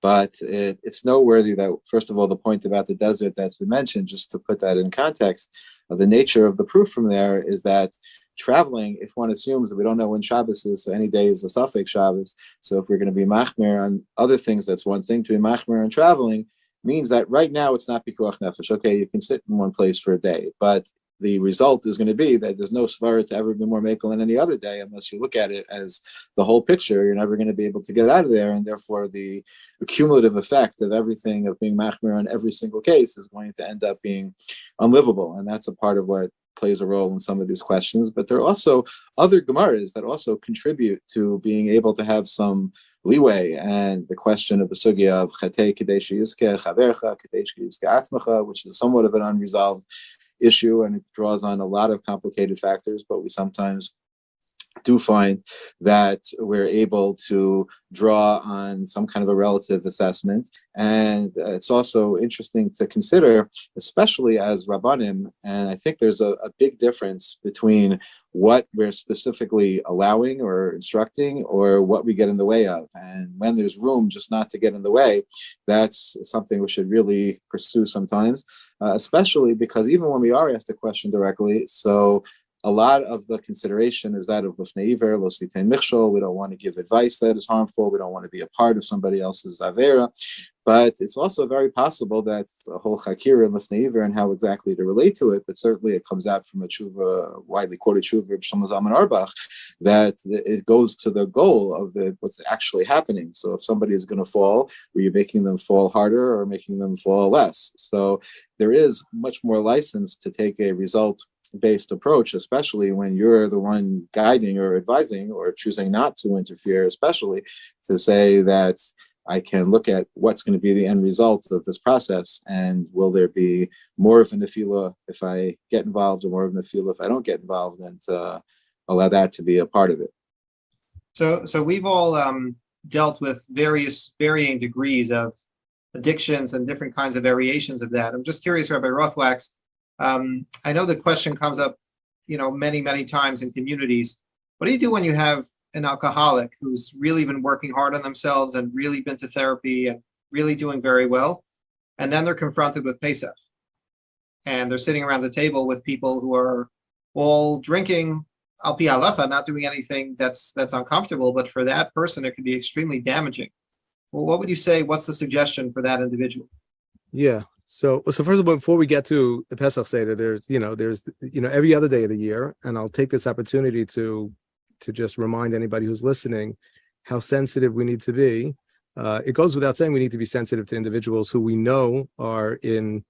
But it's noteworthy that, first of all, the point about the desert that's been mentioned, just to put that in context, the nature of the proof from there is that traveling, if one assumes that we don't know when Shabbos is, so any day is a suffix Shabbos, so if we're going to be machmer on other things, that's one thing. To be machmer on traveling means that right now it's not pikuach nefesh. Okay, you can sit in one place for a day, but the result is going to be that there's no svara to ever be more makel than any other day unless you look at it as the whole picture. You're never going to be able to get out of there, and therefore the cumulative effect of everything, of being machmer on every single case, is going to end up being unlivable. And that's a part of what plays a role in some of these questions. But there are also other gemaras that also contribute to being able to have some leeway, and the question of the sugya of chatei kadesh yizke chavercha kadesh yizke atzmacha, which is somewhat of an unresolved issue, and it draws on a lot of complicated factors, but we sometimes do find that we're able to draw on some kind of a relative assessment. And it's also interesting to consider, especially as Rabbanim, and I think there's a big difference between what we're specifically allowing or instructing or what we get in the way of. And when there's room just not to get in the way, that's something we should really pursue sometimes, especially because even when we are asked a question directly, so a lot of the consideration is that of lifnei iver, lo sitein michshol. We don't want to give advice that is harmful. We don't want to be a part of somebody else's avera. But it's also very possible that the whole chakira and lifnei iver and how exactly to relate to it, but certainly it comes out from a tshuva, widely quoted tshuva of Shlomo Zalman Auerbach, that it goes to the goal of what's actually happening. So if somebody is going to fall, were you making them fall harder or making them fall less? So there is much more license to take a result-based approach, especially when you're the one guiding or advising or choosing not to interfere, especially to say that I can look at what's going to be the end result of this process, and will there be more of a nefila if I get involved or more of a nefila if I don't get involved, and to allow that to be a part of it. So we've all dealt with varying degrees of addictions and different kinds of variations of that. I'm just curious, Rabbi Rothwax, I know the question comes up, many, many times in communities. What do you do when you have an alcoholic who's really been working hard on themselves and really been to therapy and really doing very well, and then they're confronted with Pesach, and they're sitting around the table with people who are all drinking al pi halacha, not doing anything that's uncomfortable, but for that person it could be extremely damaging. Well, what would you say? What's the suggestion for that individual? Yeah. So first of all, before we get to the Pesach Seder, there's every other day of the year, and I'll take this opportunity to just remind anybody who's listening how sensitive we need to be. It goes without saying we need to be sensitive to individuals who we know are in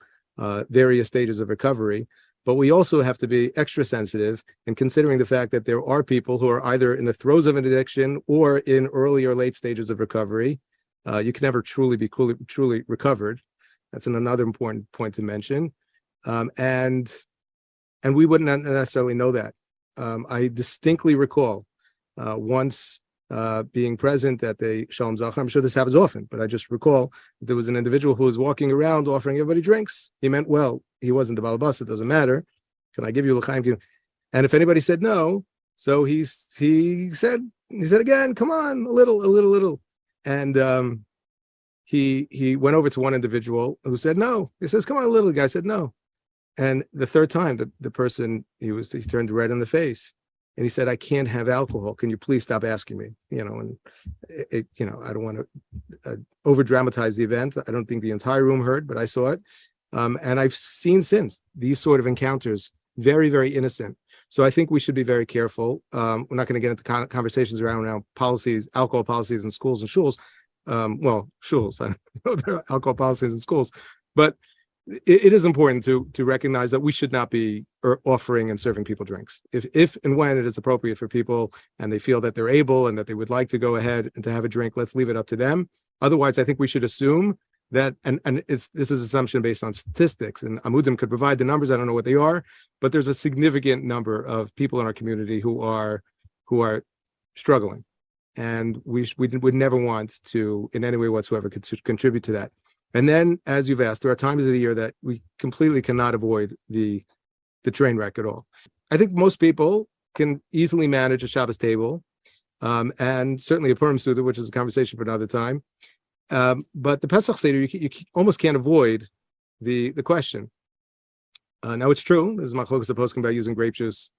various stages of recovery, but we also have to be extra sensitive in considering the fact that there are people who are either in the throes of an addiction or in early or late stages of recovery. You can never truly be truly recovered. That's another important point to mention. And we wouldn't necessarily know that. I distinctly recall once being present at the Shalom Zachar. I'm sure this happens often, but I just recall there was an individual who was walking around offering everybody drinks. He meant well. He wasn't the balabas. It doesn't matter. Can I give you l'chaim? And if anybody said no, so he said again, come on, a little. And he went over to one individual who said no. He says, "Come on, little guy." Said no. And the third time, the person, he turned red in the face, and he said, "I can't have alcohol. Can you please stop asking me?" And I don't want to over dramatize the event. I don't think the entire room heard, but I saw it. And I've seen since these sort of encounters, very, very innocent. So I think we should be very careful. We're not going to get into conversations around now policies, alcohol policies in schools and shuls. Shuls, I don't know there are alcohol policies in schools, but it is important to recognize that we should not be offering and serving people drinks. If and when it is appropriate for people and they feel that they're able and that they would like to go ahead and to have a drink, let's leave it up to them. Otherwise, I think we should assume that, and this is assumption based on statistics, and Amudim could provide the numbers. I don't know what they are, but there's a significant number of people in our community who are struggling, and we would never want to, in any way whatsoever, contribute to that. And then, as you've asked, there are times of the year that we completely cannot avoid the train wreck at all. I think most people can easily manage a Shabbos table, and certainly a Purim Suda, which is a conversation for another time. But the Pesach Seder, you almost can't avoid the question. Now, it's true, this is Machlokas Poskim about using grape juice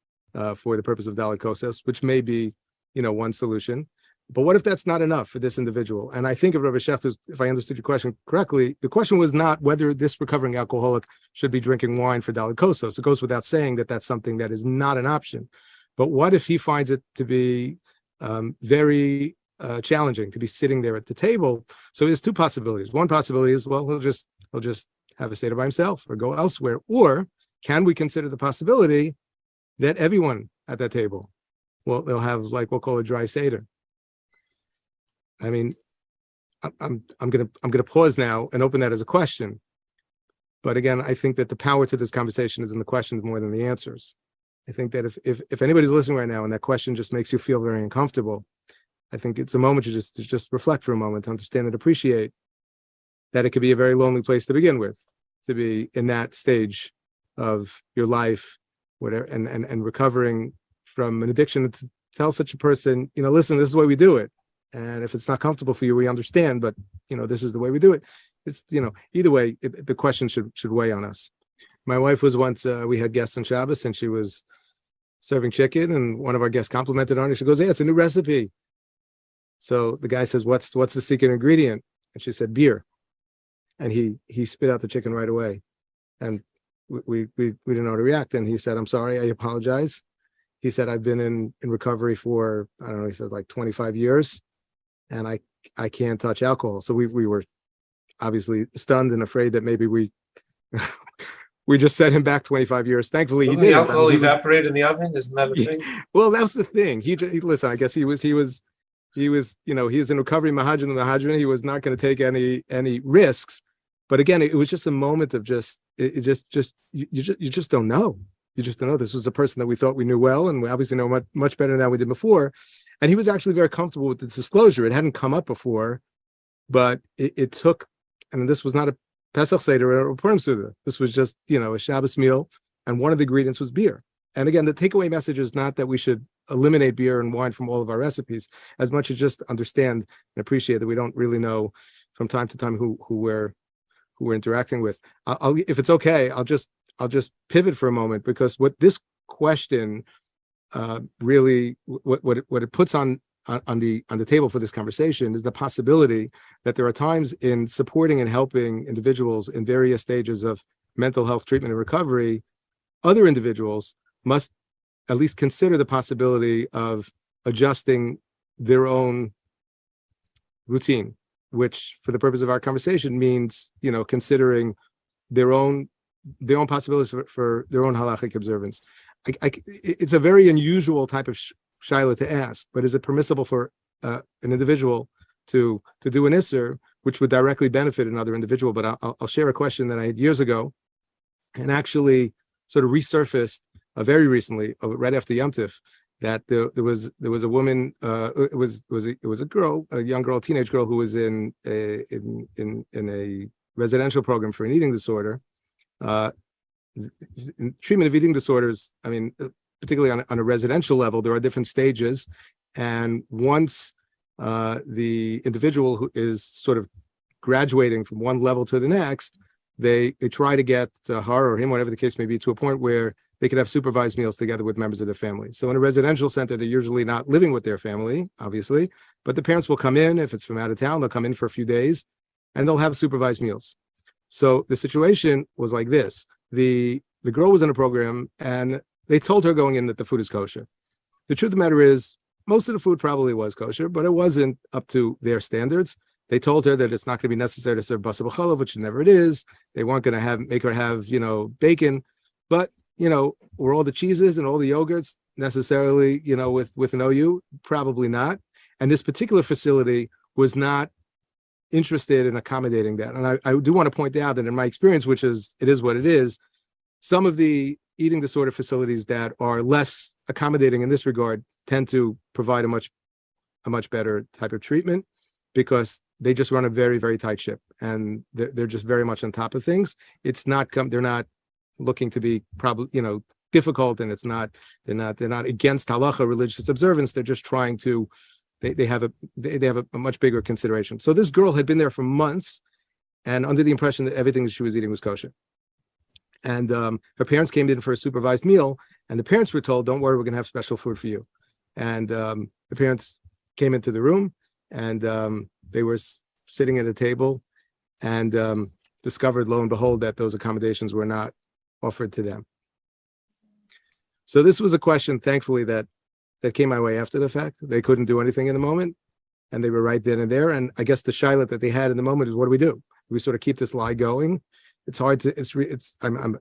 for the purpose of Dalet Kosas, which may be, one solution. But what if that's not enough for this individual? And I think of Rabbi Schechter's, if I understood your question correctly, the question was not whether this recovering alcoholic should be drinking wine for Dalet Kosas. It goes without saying that that's something that is not an option. But what if he finds it to be very challenging to be sitting there at the table? So there's two possibilities. One possibility is, well, he'll just have a Seder by himself or go elsewhere. Or can we consider the possibility that everyone at that table, well, they'll have, like, we'll call a dry Seder. I mean, I'm gonna pause now and open that as a question. But again, I think that the power to this conversation is in the questions more than the answers. I think that if anybody's listening right now and that question just makes you feel very uncomfortable, I think it's a moment to just reflect for a moment, to understand and appreciate that it could be a very lonely place to begin with, to be in that stage of your life, whatever, and recovering from an addiction, to tell such a person, listen, this is the way we do it. And if it's not comfortable for you, we understand, but this is the way we do it. It's, either way, the question should weigh on us. My wife was once, we had guests on Shabbos and she was serving chicken, and one of our guests complimented on it. She goes, "Hey, it's a new recipe." So the guy says, what's the secret ingredient? And she said, beer. And he spit out the chicken right away. And we didn't know how to react. And he said, "I'm sorry, I apologize." He said, "I've been in recovery for, I don't know," he said, like 25 years. And I can't touch alcohol. So we were obviously stunned and afraid that maybe we just set him back 25 years. Thankfully, he didn't. The alcohol evaporate in the oven? Isn't that a thing? Well, that's the thing. He listen. I guess he was he was in recovery, Mahadran. He was not going to take any risks. But again, it was just a moment of you just don't know. You just don't know. This was a person that we thought we knew well, and we obviously know much, much better now than we did before. And he was actually very comfortable with the disclosure. It hadn't come up before, but it took, and this was not a Pesach Seder or a Purim Suda. This was just, a Shabbos meal, and one of the ingredients was beer. And again, the takeaway message is not that we should eliminate beer and wine from all of our recipes, as much as just understand and appreciate that we don't really know from time to time who we're interacting with. If it's okay, I'll just pivot for a moment, because what this question really, what it puts on the table for this conversation is the possibility that there are times in supporting and helping individuals in various stages of mental health treatment and recovery, other individuals must at least consider the possibility of adjusting their own routine, which for the purpose of our conversation means, considering their own possibilities for their own halachic observance. It's a very unusual type of shaila to ask, but is it permissible for an individual to do an isser which would directly benefit another individual? But I'll share a question that I had years ago, and actually sort of resurfaced very recently, right after Yom Tif, that there was a woman, it was a girl, a young girl, teenage girl, who was in a residential program for an eating disorder. In treatment of eating disorders, I mean, particularly on a residential level, there are different stages. And once the individual who is sort of graduating from one level to the next, they try to get her or him, whatever the case may be, to a point where they could have supervised meals together with members of their family. So in a residential center, they're usually not living with their family, obviously, but the parents will come in. If it's from out of town, they'll come in for a few days and they'll have supervised meals. So the situation was like this. The girl was in a program and they told her going in that the food is kosher. The truth of the matter is, most of the food probably was kosher, but it wasn't up to their standards. They told her that it's not going to be necessary to serve basar b'chalav, which never it is. They weren't going to make her have, bacon, but were all the cheeses and all the yogurts necessarily, with an OU? Probably not. And this particular facility was not interested in accommodating that. And I do want to point out that in my experience, it is what it is, some of the eating disorder facilities that are less accommodating in this regard tend to provide a much better type of treatment, because they just run a very, very tight ship and they're just very much on top of things. It's not they're not looking to be difficult, and they're not against halacha, religious observance. They're just trying to they have a much bigger consideration. So this girl had been there for months and under the impression that everything that she was eating was kosher. And her parents came in for a supervised meal, and the parents were told, "Don't worry, we're going to have special food for you." And the parents came into the room, and they were sitting at a table, and discovered, lo and behold, that those accommodations were not offered to them. So this was a question, thankfully, that came my way after the fact. They couldn't do anything in the moment, and they were right then and there. And I guess the shayla that they had in the moment is, what do? Do we sort of keep this lie going? It's hard to.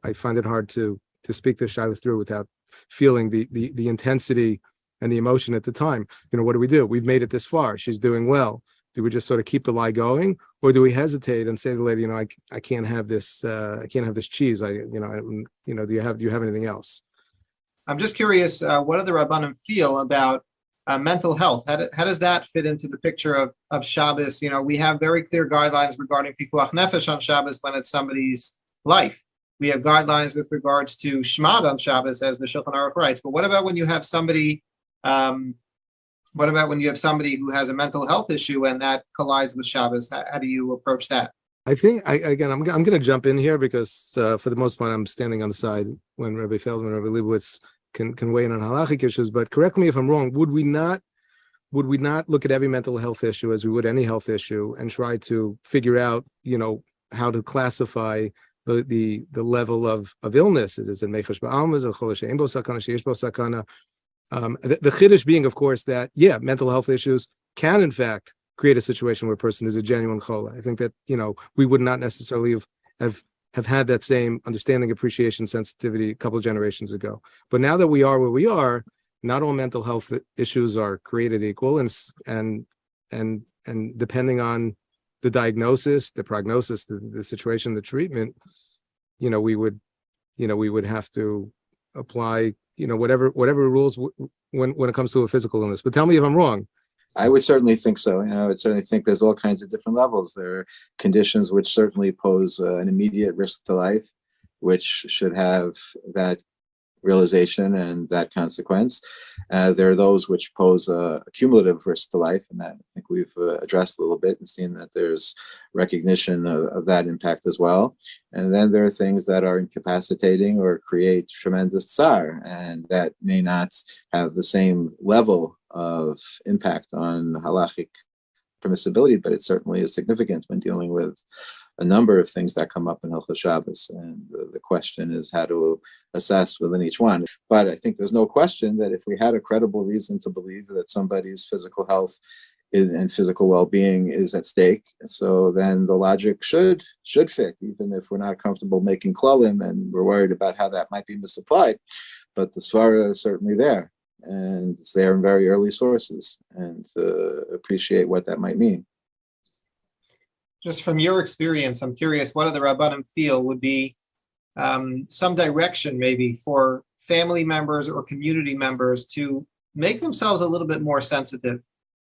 I find it hard to speak this shayla through without feeling the intensity and the emotion at the time. What do? We've made it this far. She's doing well. Do we just sort of keep the lie going, or do we hesitate and say to the lady, I can't have this. I can't have this cheese. Do you have anything else? I'm just curious, what do the Rabbanim feel about mental health? How does that fit into the picture of Shabbos? We have very clear guidelines regarding pikuach nefesh on Shabbos when it's somebody's life. We have guidelines with regards to shmad on Shabbos, as the Shulchan Aruch writes. But what about when you have somebody? What about when you have somebody who has a mental health issue and that collides with Shabbos? How do you approach that? I think, I'm going to jump in here because for the most part, I'm standing on the side when Rabbi Feldman and Rabbi Leibowitz can weigh in on halachic issues. But correct me if I'm wrong. Would we not look at every mental health issue as we would any health issue and try to figure out, how to classify the level of illness? Is it mechash ba'alma? Is it cholish she'ein bo sakana, she'yesh bo sakana? The chiddush being, of course, that mental health issues can in fact create a situation where a person is a genuine chola. I think that we would not necessarily have had that same understanding, appreciation, sensitivity a couple of generations ago. But now that we are where we are, not all mental health issues are created equal, and depending on the diagnosis, the prognosis, the situation, the treatment, we would have to apply whatever rules when it comes to a physical illness. But tell me if I'm wrong. I would certainly think so. I would certainly think there's all kinds of different levels. There are conditions which certainly pose an immediate risk to life, which should have that realization and that consequence. There are those which pose a cumulative risk to life, and that I think we've addressed a little bit and seen that there's recognition of that impact as well. And then there are things that are incapacitating or create tremendous tsar, and that may not have the same level of impact on halachic permissibility, but it certainly is significant when dealing with a number of things that come up in Hilchos Shabbos, and the question is how to assess within each one. But I think there's no question that if we had a credible reason to believe that somebody's physical health and physical well-being is at stake, so then the logic should fit, even if we're not comfortable making klalim and we're worried about how that might be misapplied. But the svara is certainly there, and it's there in very early sources, and to appreciate what that might mean. Just from your experience, I'm curious, what do the Rabbanim feel would be some direction maybe for family members or community members to make themselves a little bit more sensitive,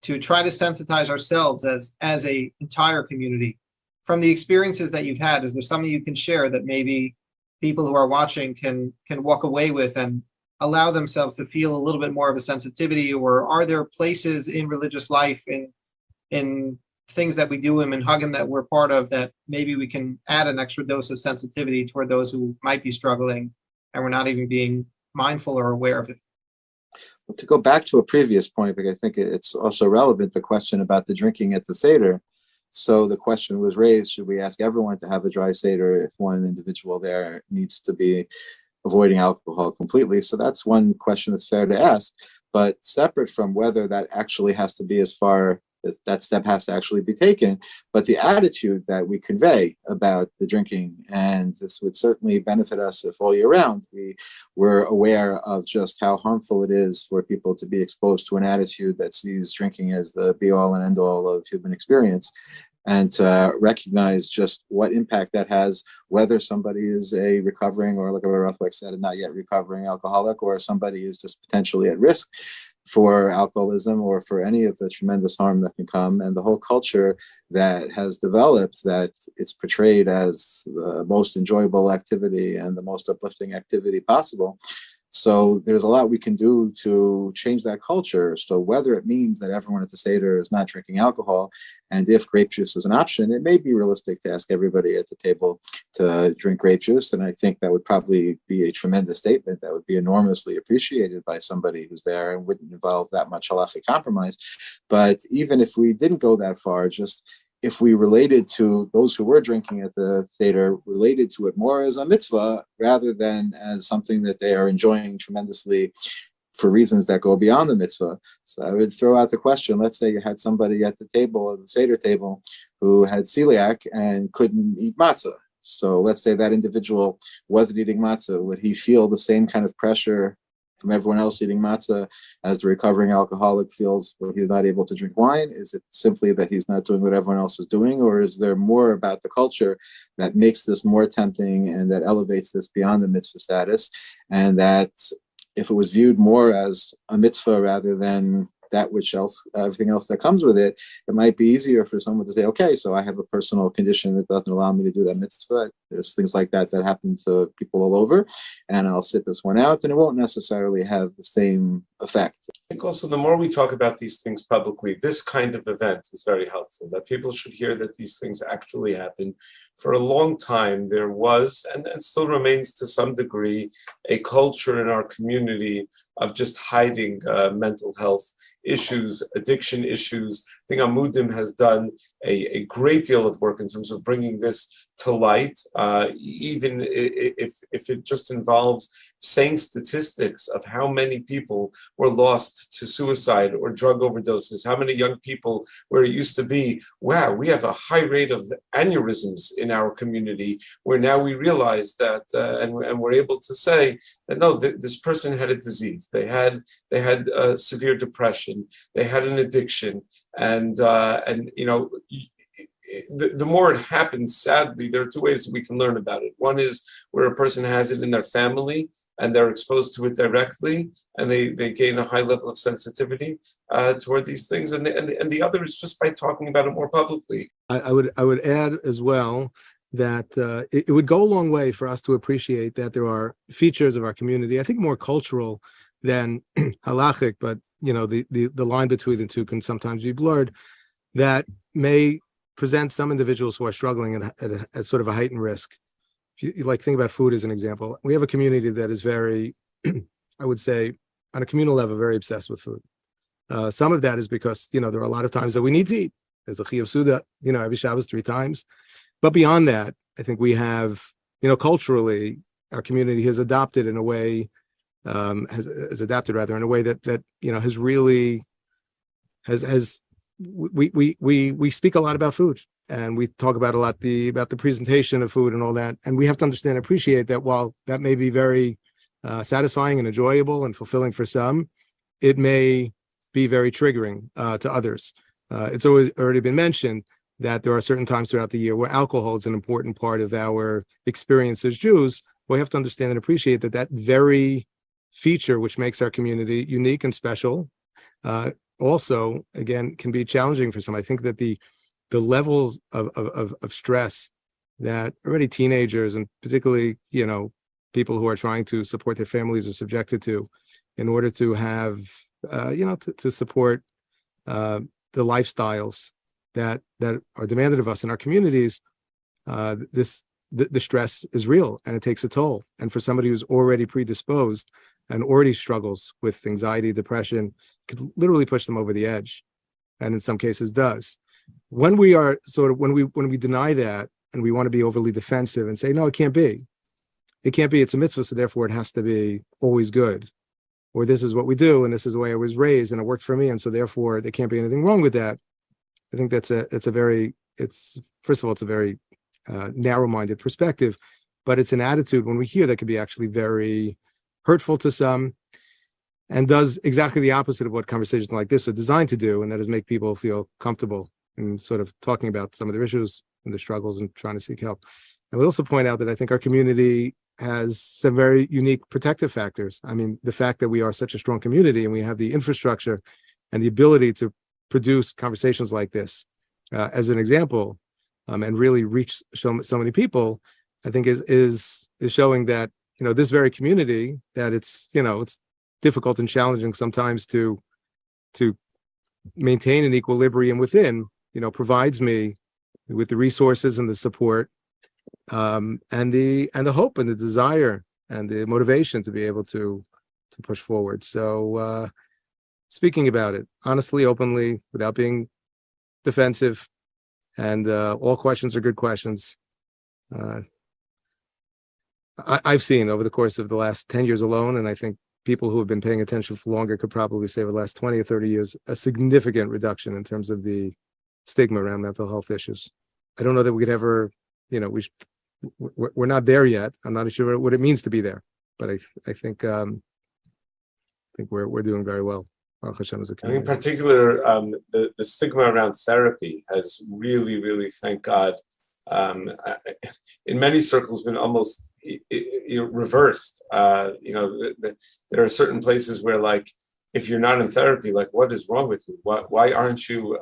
to try to sensitize ourselves as a entire community? From the experiences that you've had, is there something you can share that maybe people who are watching can walk away with and allow themselves to feel a little bit more of a sensitivity? Or are there places in religious life, in things that we do in Minhagim that we're part of, that maybe we can add an extra dose of sensitivity toward those who might be struggling and we're not even being mindful or aware of it. Well, to go back to a previous point, because I think it's also relevant, the question about the drinking at the Seder. So the question was raised, should we ask everyone to have a dry Seder if one individual there needs to be avoiding alcohol completely? So that's one question that's fair to ask, but separate from whether that actually has to be as far as that step has to actually be taken, but the attitude that we convey about the drinking, and this would certainly benefit us if all year round we were aware of just how harmful it is for people to be exposed to an attitude that sees drinking as the be-all and end-all of human experience, and to recognize just what impact that has, whether somebody is a recovering, or like Rothwick said, a not yet recovering alcoholic, or somebody is just potentially at risk for alcoholism or for any of the tremendous harm that can come, and the whole culture that has developed that it's portrayed as the most enjoyable activity and the most uplifting activity possible. So there's a lot we can do to change that culture. So whether it means that everyone at the Seder is not drinking alcohol, and if grape juice is an option, it may be realistic to ask everybody at the table to drink grape juice. And I think that would probably be a tremendous statement that would be enormously appreciated by somebody who's there and wouldn't involve that much halachic compromise. But even if we didn't go that far, just if we related to those who were drinking at the Seder, related to it more as a mitzvah rather than as something that they are enjoying tremendously for reasons that go beyond the mitzvah. So I would throw out the question, let's say you had somebody at the table, at the Seder table, who had celiac and couldn't eat matzah. So let's say that individual wasn't eating matzah. Would he feel the same kind of pressure from everyone else eating matzah as the recovering alcoholic feels when he's not able to drink wine? Is it simply that he's not doing what everyone else is doing, or is there more about the culture that makes this more tempting and that elevates this beyond the mitzvah status, and that if it was viewed more as a mitzvah rather than that which else, everything else that comes with it, it might be easier for someone to say, okay, so I have a personal condition that doesn't allow me to do that mitzvah. There's things like that that happen to people all over, and I'll sit this one out, and it won't necessarily have the same effect. I think also the more we talk about these things publicly, this kind of event is very helpful, that people should hear that these things actually happen. For a long time, there was, and still remains to some degree, a culture in our community of just hiding mental health issues, addiction issues. I think Amudim has done a great deal of work in terms of bringing this to light, even if it just involves saying statistics of how many people were lost to suicide or drug overdoses, how many young people where it used to be, wow, we have a high rate of aneurysms in our community, where now we realize that, and we're able to say that no, this person had a disease, they had severe depression, they had an addiction, and you know, the more it happens, sadly, there are two ways that we can learn about it. One is where a person has it in their family and they're exposed to it directly, and they gain a high level of sensitivity toward these things. And the other is just by talking about it more publicly. I would add as well that it would go a long way for us to appreciate that there are features of our community, I think more cultural than halachic, but you know, the line between the two can sometimes be blurred, that may present some individuals who are struggling at sort of a heightened risk. If you like, think about food as an example. We have a community that is very, I would say, on a communal level, very obsessed with food. Some of that is because, you know, there are a lot of times that we need to eat. There's a chiyuv suda, you know, every Shabbos 3 times. But beyond that, I think we have, you know, culturally, our community has adopted in a way, has adapted rather in a way that you know, has really we speak a lot about food, and we talk about a lot about the presentation of food and all that, and we have to understand and appreciate that while that may be very satisfying and enjoyable and fulfilling for some, it may be very triggering to others. It's always already been mentioned that there are certain times throughout the year where alcohol is an important part of our experience as Jews. We have to understand and appreciate that very feature which makes our community unique and special also, again, can be challenging for some. I think that the levels of stress that already teenagers, and particularly, you know, people who are trying to support their families, are subjected to in order to have, you know, to support the lifestyles that are demanded of us in our communities, the stress is real and it takes a toll. And for somebody who's already predisposed and already struggles with anxiety, depression, could literally push them over the edge, and in some cases does. When we are when we deny that and we want to be overly defensive and say, no, it can't be. It can't be. It's a mitzvah, so therefore it has to be always good. Or this is what we do, and this is the way I was raised, and it worked for me, and so therefore there can't be anything wrong with that. I think it's a very narrow-minded perspective, but it's an attitude when we hear that can be actually very hurtful to some, and does exactly the opposite of what conversations like this are designed to do, and that is make people feel comfortable in sort of talking about some of their issues and their struggles and trying to seek help. I would also point out that I think our community has some very unique protective factors. I mean, the fact that we are such a strong community and we have the infrastructure and the ability to produce conversations like this, as an example, and really reach so many people, I think is showing that, you know, this very community, that it's, you know, it's difficult and challenging sometimes to maintain an equilibrium within, you know, provides me with the resources and the support, and the hope and the desire and the motivation to be able to push forward. So speaking about it honestly, openly, without being defensive, and all questions are good questions. I've seen over the course of the last 10 years alone, and I think people who have been paying attention for longer could probably say over the last 20 or 30 years, a significant reduction in terms of the stigma around mental health issues. I don't know that we could ever, you know, we're not there yet. I'm not sure what it means to be there, but I think we're doing very well. Baruch Hashem as a community. In particular, the stigma around therapy has really, really, thank God, in many circles been almost reversed. You know, there are certain places where, like, if you're not in therapy, like, what is wrong with you? Why aren't you,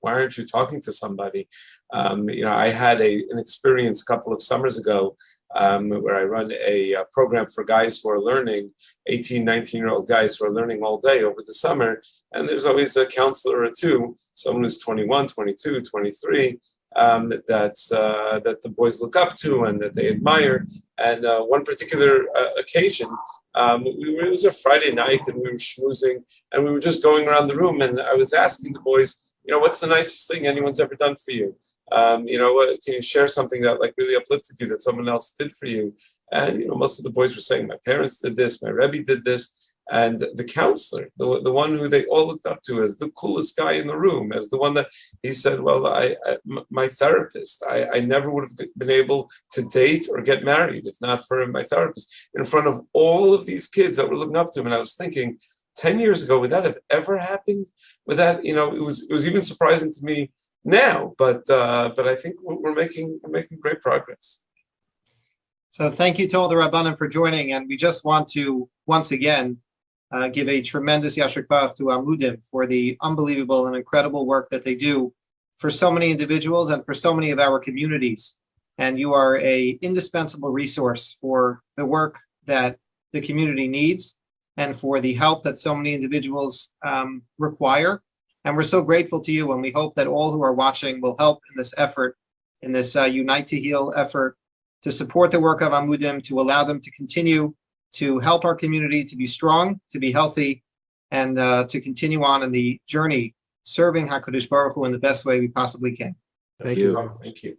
why aren't you talking to somebody? You know, I had an experience a couple of summers ago where I run a program for guys who are learning, 18, 19-year-old guys who are learning all day over the summer. And there's always a counselor or two, someone who's 21, 22, 23, that the boys look up to and that they admire. And one particular occasion, it was a Friday night and we were schmoozing and we were just going around the room, and I was asking the boys, you know, what's the nicest thing anyone's ever done for you? You know, can you share something that like really uplifted you that someone else did for you? And, you know, most of the boys were saying, my parents did this, my Rebbe did this. And the counselor, the one who they all looked up to as the coolest guy in the room, as the one that he said, well, my therapist, I never would have been able to date or get married if not for my therapist, in front of all of these kids that were looking up to him. And I was thinking, 10 years ago, would that have ever happened? Would that, you know, it was even surprising to me now, but I think we're making great progress. So thank you to all the Rabbanim for joining, and we just want to once again give a tremendous Yashar Kvav to Amudim for the unbelievable and incredible work that they do for so many individuals and for so many of our communities. And you are a indispensable resource for the work that the community needs and for the help that so many individuals require. And we're so grateful to you, and we hope that all who are watching will help in this effort, in this Unite to Heal effort, to support the work of Amudim, to allow them to continue to help our community to be strong, to be healthy, and to continue on in the journey serving HaKadosh Baruch Hu in the best way we possibly can. Thank you. Thank you.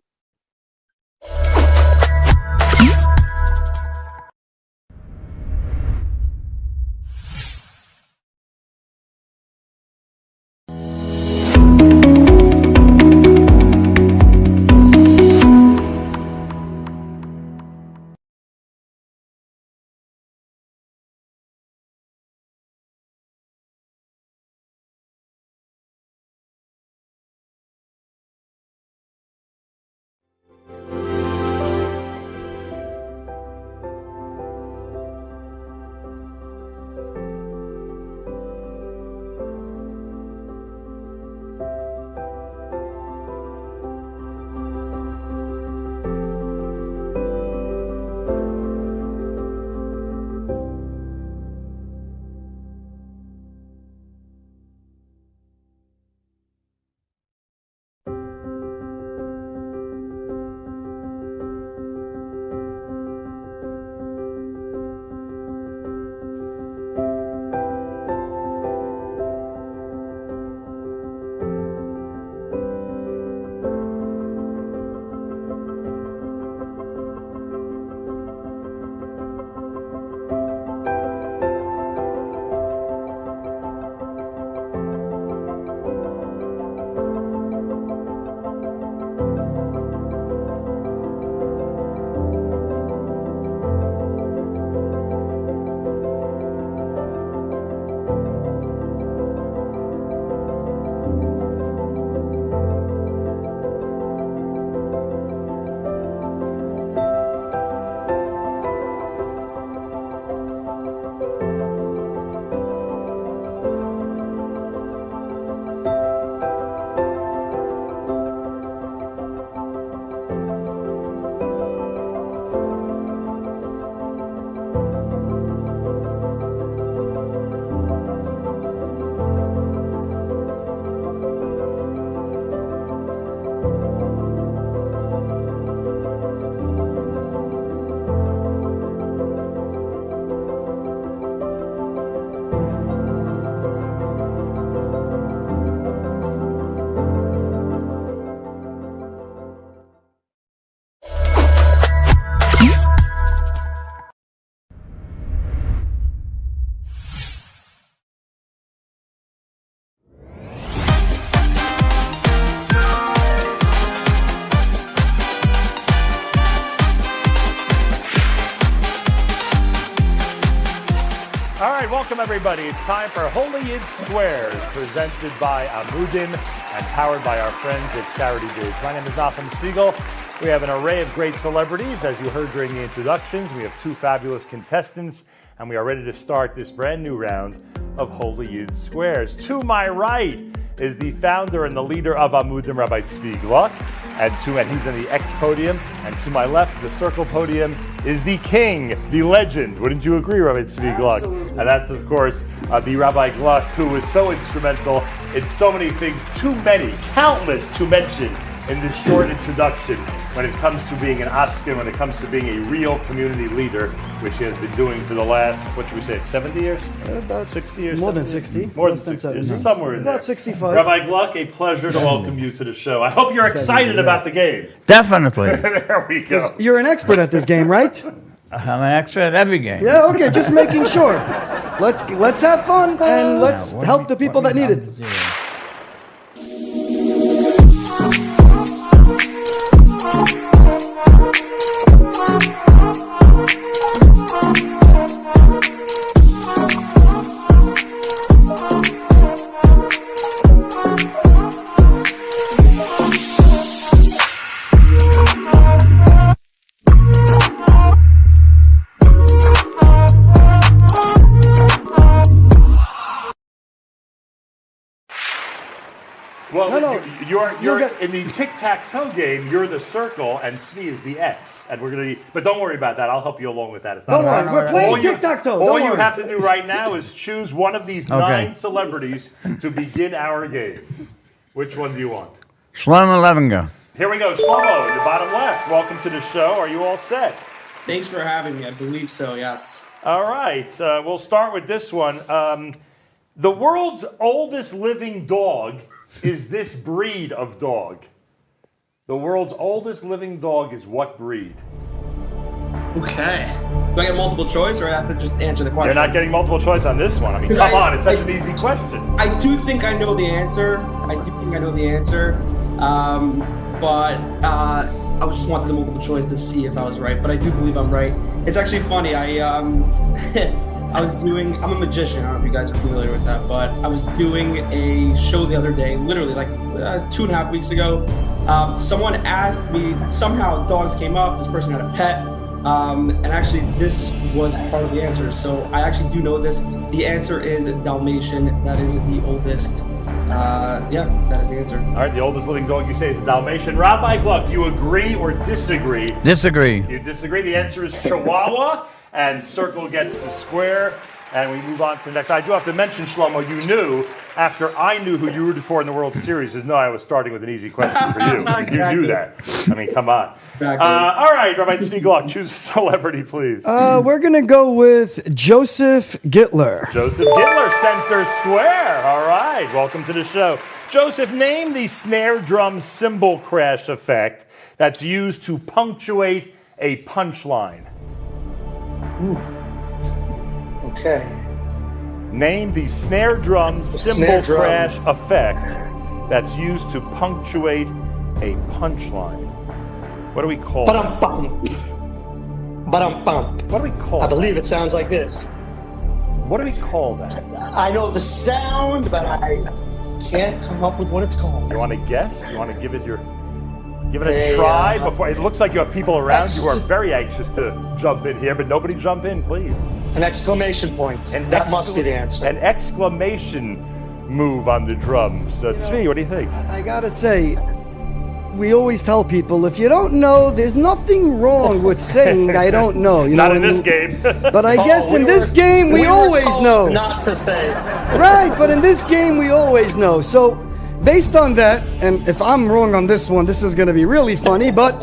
welcome everybody. It's time for Holy Yid Squares, presented by Amudim and powered by our friends at Charity Biz. My name is Nachum Siegel. We have an array of great celebrities, as you heard during the introductions. We have two fabulous contestants, and we are ready to start this brand new round of Holy Yid Squares. To my right is the founder and the leader of Amudim, Rabbi Tzvi Gluck, and he's in the X podium. And to my left, the circle podium, is the king, the legend. Wouldn't you agree, Rabbi Tzvi Gluck? And that's, of course, the Rabbi Gluck, who was so instrumental in so many things, too many, countless to mention in this short introduction when it comes to being an Askin, when it comes to being a real community leader, which he has been doing for the last, what should we say, 70 years? About 60 years? More than 60. More than 60 years, somewhere in there. About 65. Rabbi Gluck, a pleasure to welcome you to the show. I hope you're excited about the game. Definitely. There we go. You're an expert at this game, right? I'm an expert at every game. Yeah, okay, just making sure. Let's have fun and let's help the people that need it. Well, you're in the tic-tac-toe game. You're the circle, and Tzvi is the X. And we're gonna. But don't worry about that. I'll help you along with that. It's not Don't worry, we're playing tic-tac-toe. All you have to do right now is choose one of these 9 celebrities to begin our game. Which one do you want? Shlomo Levinger. Here we go, Shlomo, in the bottom left. Welcome to the show. Are you all set? Thanks for having me. I believe so. Yes. All right. We'll start with this one. The world's oldest living dog is this breed of dog. The world's oldest living dog is what breed? Okay. Do I get multiple choice, or I have to just answer the question? You're not getting multiple choice on this one. I mean, come on, it's such an easy question. I do think I know the answer. But I just wanted the multiple choice to see if I was right. But I do believe I'm right. It's actually funny. I was doing, I'm a magician, I don't know if you guys are familiar with that, but I was doing a show the other day, literally like 2.5 weeks ago. Someone asked me, somehow dogs came up, this person had a pet, and actually this was part of the answer. So I actually do know this. The answer is Dalmatian. That is the oldest. That is the answer. All right, the oldest living dog you say is a Dalmatian. Rabbi Gluck, you agree or disagree? Disagree. You disagree. The answer is Chihuahua. And circle gets the square, and we move on to the next. I do have to mention, Shlomo, you knew, after I knew who you rooted for in the World Series, is no, I was starting with an easy question for you. Exactly. You knew that. I mean, come on. Exactly. All right, Rabbi Tzvi Gluck, choose a celebrity, please. We're going to go with Joseph Gittler. Joseph Gittler, center square. All right, welcome to the show. Joseph, name the snare drum cymbal crash effect that's used to punctuate a punchline. Ooh. Okay. Name the snare drum cymbal crash effect that's used to punctuate a punchline. What do we call that? Ba-dum-bum. What do we call I believe it sounds like this. What do we call that? I know the sound, but I can't come up with what it's called. You want to guess? You want to give it a try before? It looks like you have people around you who are very anxious to jump in here, but nobody jump in, please. An exclamation point. That must be the answer. An exclamation move on the drums. Tzvi, what do you think? I gotta say, we always tell people, if you don't know, there's nothing wrong with saying I don't know. You Not know, in this game. But I guess in this game, we always know. Not to say. Right, but in this game, we always know. So, based on that, and if I'm wrong on this one, this is going to be really funny, but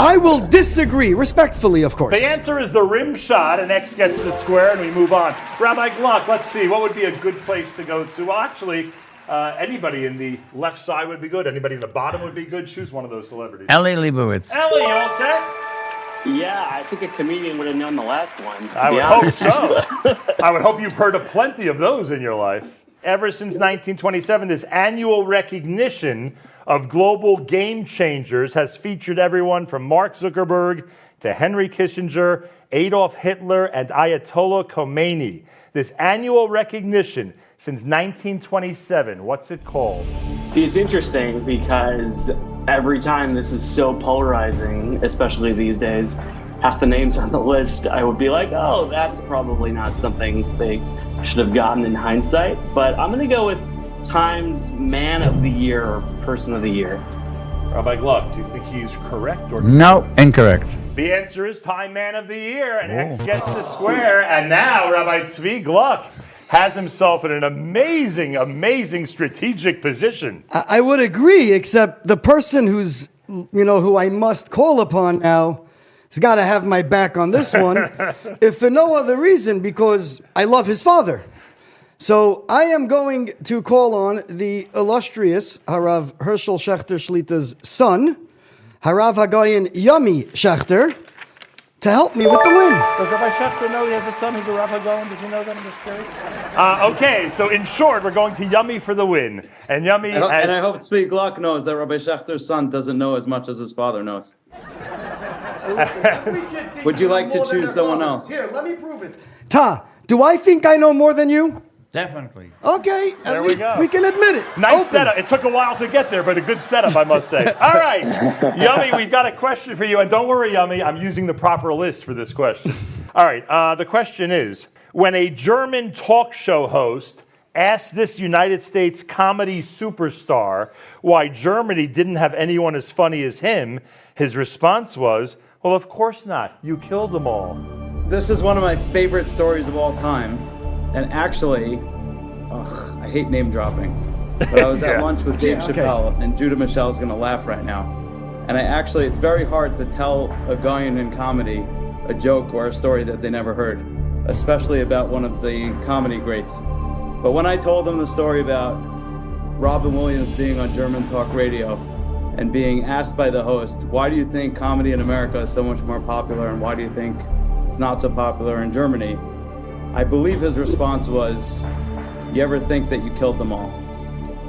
I will disagree, respectfully, of course. The answer is the rim shot, and X gets the square, and we move on. Rabbi Gluck, let's see, what would be a good place to go to? Well, actually, anybody in the left side would be good. Anybody in the bottom would be good. Choose one of those celebrities. Ellie Leibovitz. Ellie, you all set? Yeah, I think a comedian would have known the last one. I would hope so. I would hope you've heard of plenty of those in your life. Ever since 1927, this annual recognition of global game changers has featured everyone from Mark Zuckerberg to Henry Kissinger, Adolf Hitler, and Ayatollah Khomeini. this annual recognition since 1927. What's it called? See, it's interesting because every time this is so polarizing, especially these days, half the names on the list, I would be like, oh, that's probably not something they should have gotten in hindsight. But I'm going to go with Time's Man of the Year or Person of the Year. Rabbi Gluck, do you think he's correct or No, incorrect. The answer is Time Man of the Year, and X gets the square. And now Rabbi Tzvi Gluck has himself in an amazing strategic position. I would agree, except the person who I must call upon now has got to have my back on this one, if for no other reason, because I love his father. So I am going to call on the illustrious Harav Herschel Schechter Shlita's son, Harav Hagayin Yummy Schechter, to help me with the win. Does Rabbi Schechter know he has a son who's a Rav Hagayin? Does he know that? I'm just curious. Okay, so in short, we're going to Yummy for the win. And Yummy... And I hope Tzvi Gluck knows that Rabbi Schechter's son doesn't know as much as his father knows. Would you like to choose someone else? Here, let me prove it. Ta, do I think I know more than you? Definitely. Okay, There at we least go. we can admit it. Nice Open. setup. It took a while to get there, but a good setup, I must say. All right, Yummy, we've got a question for you. And don't worry, Yummy, I'm using the proper list for this question. All right, the question is, when a German talk show host asked this United States comedy superstar why Germany didn't have anyone as funny as him, his response was, well, of course not. You killed them all. This is one of my favorite stories of all time. And actually, I hate name dropping, but I was at lunch with Dave Chappelle, and Judah Michelle's going to laugh right now. And it's very hard to tell a guy in comedy a joke or a story that they never heard, especially about one of the comedy greats. But when I told them the story about Robin Williams being on German talk radio and being asked by the host, why do you think comedy in America is so much more popular and why do you think it's not so popular in Germany? I believe his response was, you ever think that you killed them all?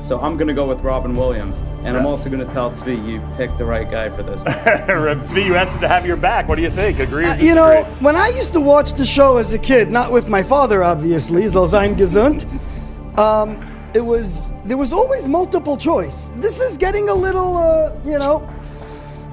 So I'm going to go with Robin Williams. And I'm also going to tell Tzvi, you picked the right guy for this one. Tzvi, you asked him to have your back. What do you think? Agree or disagree? You know, when I used to watch the show as a kid, not with my father, obviously, soll sein gesund, there was always multiple choice. This is getting a little,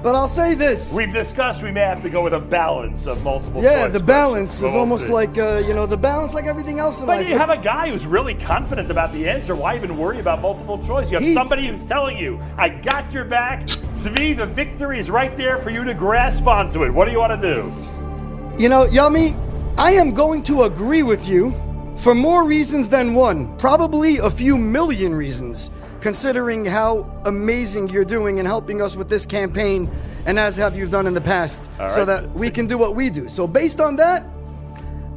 but I'll say this. We've discussed we may have to go with a balance of multiple choice. Yeah, the balance questions, is but almost see. like, the balance like everything else in life. But you have a guy who's really confident about the answer. Why even worry about multiple choice? You have somebody who's telling you, I got your back. Tzvi, the victory is right there for you to grasp onto it. What do you want to do? You know, Yummy, I am going to agree with you for more reasons than one. Probably a few million reasons, considering how amazing you're doing and helping us with this campaign, and as have you done in the past, All so right. that we can do what we do. So based on that,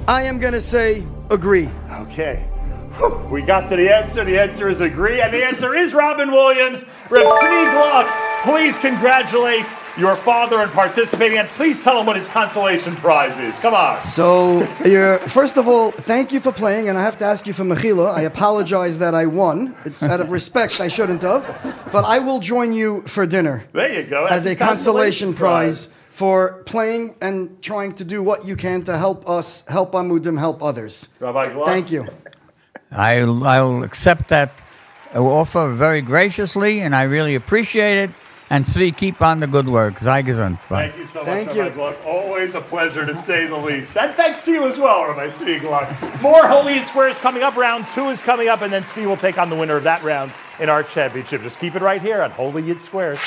I am going to say agree. Okay. Whew. We got to the answer. The answer is agree, and the answer is Robin Williams. Reb Tzvi Gluck, please congratulate your father in participating, and please tell him what his consolation prize is. Come on. So, first of all, thank you for playing, and I have to ask you for Mechila. I apologize that I won. Out of respect, I shouldn't have. But I will join you for dinner. There you go. As a consolation prize for playing and trying to do what you can to help us, help Amudim, help others. Rabbi Gluck. Thank you. I'll accept that offer very graciously, and I really appreciate it. And Tzvi, keep on the good work. Sei gesund. Bye. Thank you so much, Rabbi Gluck. Always a pleasure, to say the least. And thanks to you as well, Rabbi Tzvi Gluck. More Holy and Squares coming up. Round 2 is coming up, and then Tzvi will take on the winner of that round in our championship. Just keep it right here on Holy Yid Squares.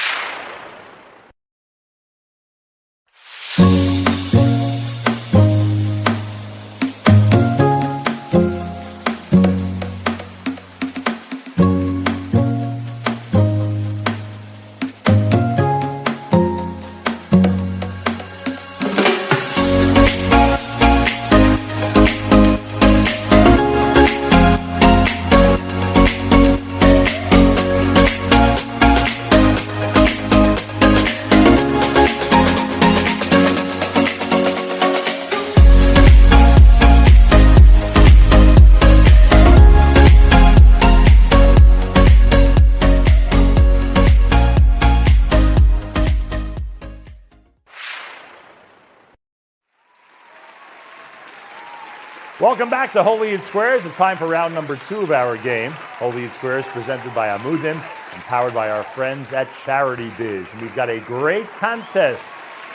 Welcome back to Holy in Squares. It's time for round number 2 of our game. Holy in Squares presented by Amudim and powered by our friends at Charity Biz. And we've got a great contest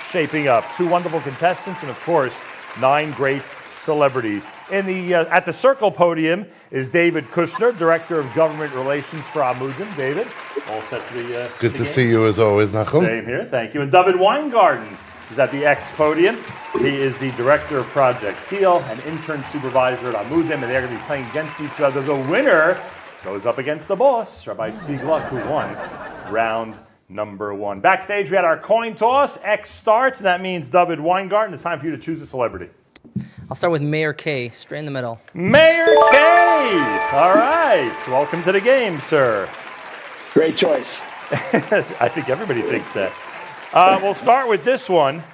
shaping up. 2 wonderful contestants and, of course, 9 great celebrities. At the circle podium is David Kushner, Director of Government Relations for Amudim. David, all set for the Good the to game? see you as always, Nachum. Same here, thank you. And David Weingarten is at the X podium. He is the Director of Project Heal and Intern Supervisor at Amudim, and they're going to be playing against each other. The winner goes up against the boss, Rabbi Tzvi Gluck, who won round number 1. Backstage, we had our coin toss. X starts, and that means David Weingarten. It's time for you to choose a celebrity. I'll start with Mayor K, straight in the middle. Mayor K! All right. Welcome to the game, sir. Great choice. I think everybody thinks that. We'll start with this one.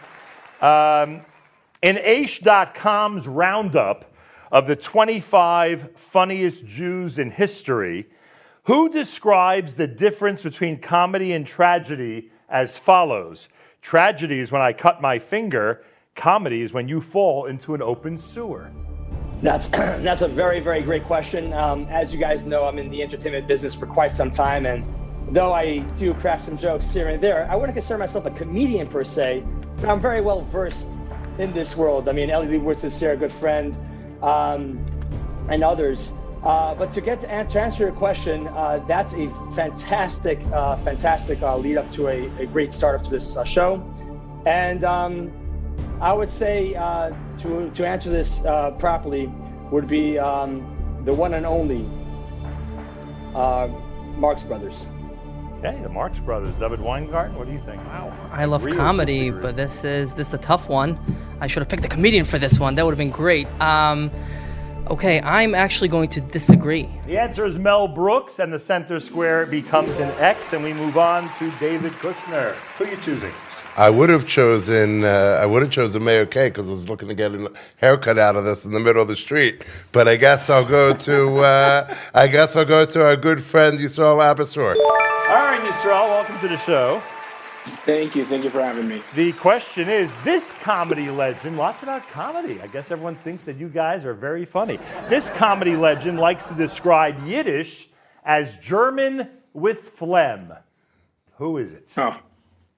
In Aish.com's roundup of the 25 funniest Jews in history, who describes the difference between comedy and tragedy as follows? Tragedy is when I cut my finger. Comedy is when you fall into an open sewer. That's a very, very great question. As you guys know, I'm in the entertainment business for quite some time, and though I do crack some jokes here and there, I wouldn't consider myself a comedian per se, but I'm very well versed in this world. I mean, Ellie Leibowitz is here, a good friend, and others. But to answer your question, that's a fantastic lead up to a great start up to this show. And I would say to answer this properly would be the one and only Marx Brothers. Okay, the Marx Brothers. David Weingarten, what do you think? Wow. I love comedy, but this is a tough one. I should have picked a comedian for this one. That would have been great. Okay, I'm actually going to disagree. The answer is Mel Brooks, and the center square becomes an X, and we move on to David Kushner. Who are you choosing? I would have chosen Mayor K because I was looking to get a haircut out of this in the middle of the street. But I guess I'll go to our good friend Yisrael Abasur. All right, Yisrael, welcome to the show. Thank you for having me. The question is, this comedy legend, lots about comedy. I guess everyone thinks that you guys are very funny. This comedy legend likes to describe Yiddish as German with phlegm. Who is it? Oh,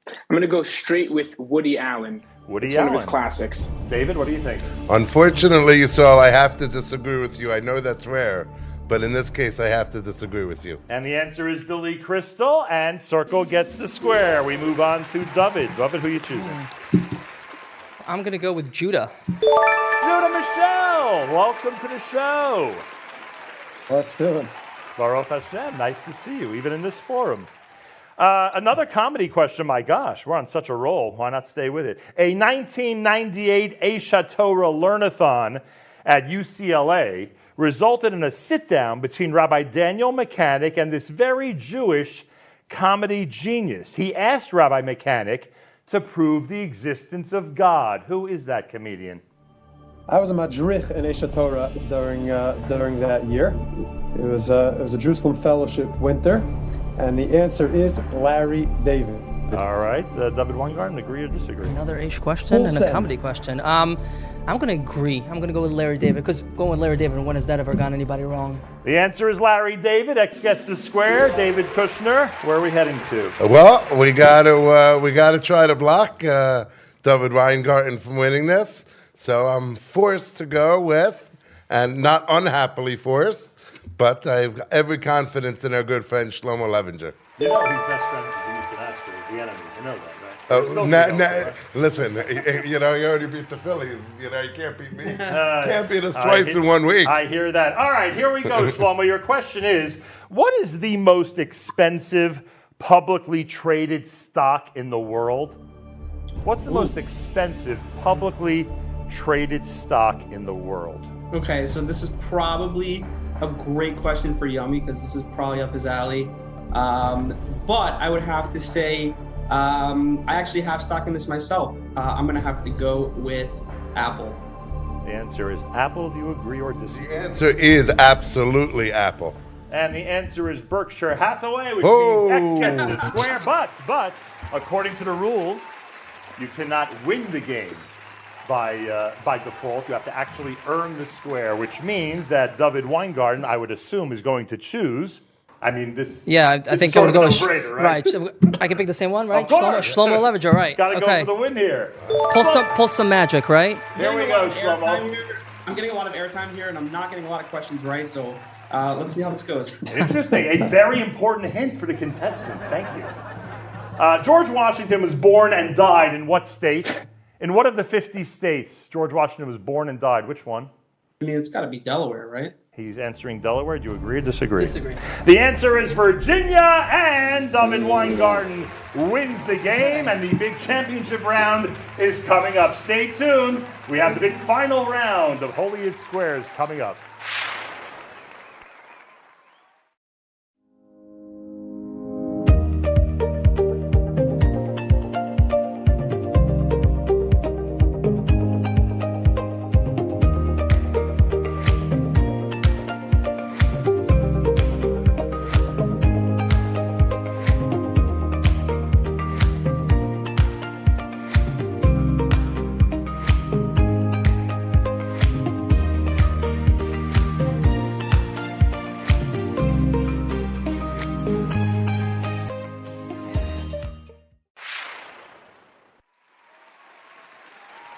I'm going to go straight with Woody Allen. It's one of his classics. David, what do you think? Unfortunately, Yisrael, I have to disagree with you. I know that's rare, but in this case, I have to disagree with you. And the answer is Billy Crystal, and circle gets the square. We move on to David. David, who are you choosing? I'm going to go with Judah. Judah Michelle, welcome to the show. Let's do it. Baruch Hashem, nice to see you, even in this forum. Another comedy question, my gosh, we're on such a roll. Why not stay with it? A 1998 Aish Torah Learnathon at UCLA resulted in a sit-down between Rabbi Daniel Mechanic and this very Jewish comedy genius. He asked Rabbi Mechanic to prove the existence of God. Who is that comedian? I was a madrich in Aish Torah during that year. It was a Jerusalem Fellowship winter, and the answer is Larry David. All right, David Weingarten, agree or disagree? Another Aish question and a comedy question. I'm going to agree. I'm going to go with Larry David, because going with Larry David, when has that ever gotten anybody wrong? The answer is Larry David. X gets the square. David Kushner, where are we heading to? Well, we got to try to block David Weingarten from winning this. So I'm forced to go with, and not unhappily forced, but I have every confidence in our good friend Shlomo Levinger. You know he's best friends with Demetrius Asper, the enemy. You know that, right? Listen, you already beat the Phillies. You can't beat me. Can't beat us twice in 1 week. I hear that. All right, here we go, Shlomo. Your question is, what is the most expensive publicly traded stock in the world? What's the most expensive publicly traded stock in the world? Okay, so this is probably a great question for Yummy, because this is probably up his alley. But I would have to say, I actually have stock in this myself. I'm going to have to go with Apple. The answer is Apple. Do you agree or disagree? The answer is absolutely Apple. And the answer is Berkshire Hathaway, which means X gets the square. But according to the rules, you cannot win the game by default. You have to actually earn the square, which means that David Weingarten, I would assume, is going to choose. I mean, this. Yeah, I this think is I would go with no-brainer, right? So I can pick the same one, right? Of course. Shlomo Levinger, right? Got to okay. go for the win here. Pull some magic, right? Here we go, Shlomo. I'm getting a lot of airtime here, and I'm not getting a lot of questions right. So let's see how this goes. Interesting. A very important hint for the contestant. Thank you. George Washington was born and died in what state? In what of the 50 states George Washington was born and died? Which one? I mean, it's got to be Delaware, right? He's answering Delaware. Do you agree or disagree? Disagree. The answer is Virginia, and David Weingarten wins the game, and the big championship round is coming up. Stay tuned. We have the big final round of Holy It Squares coming up.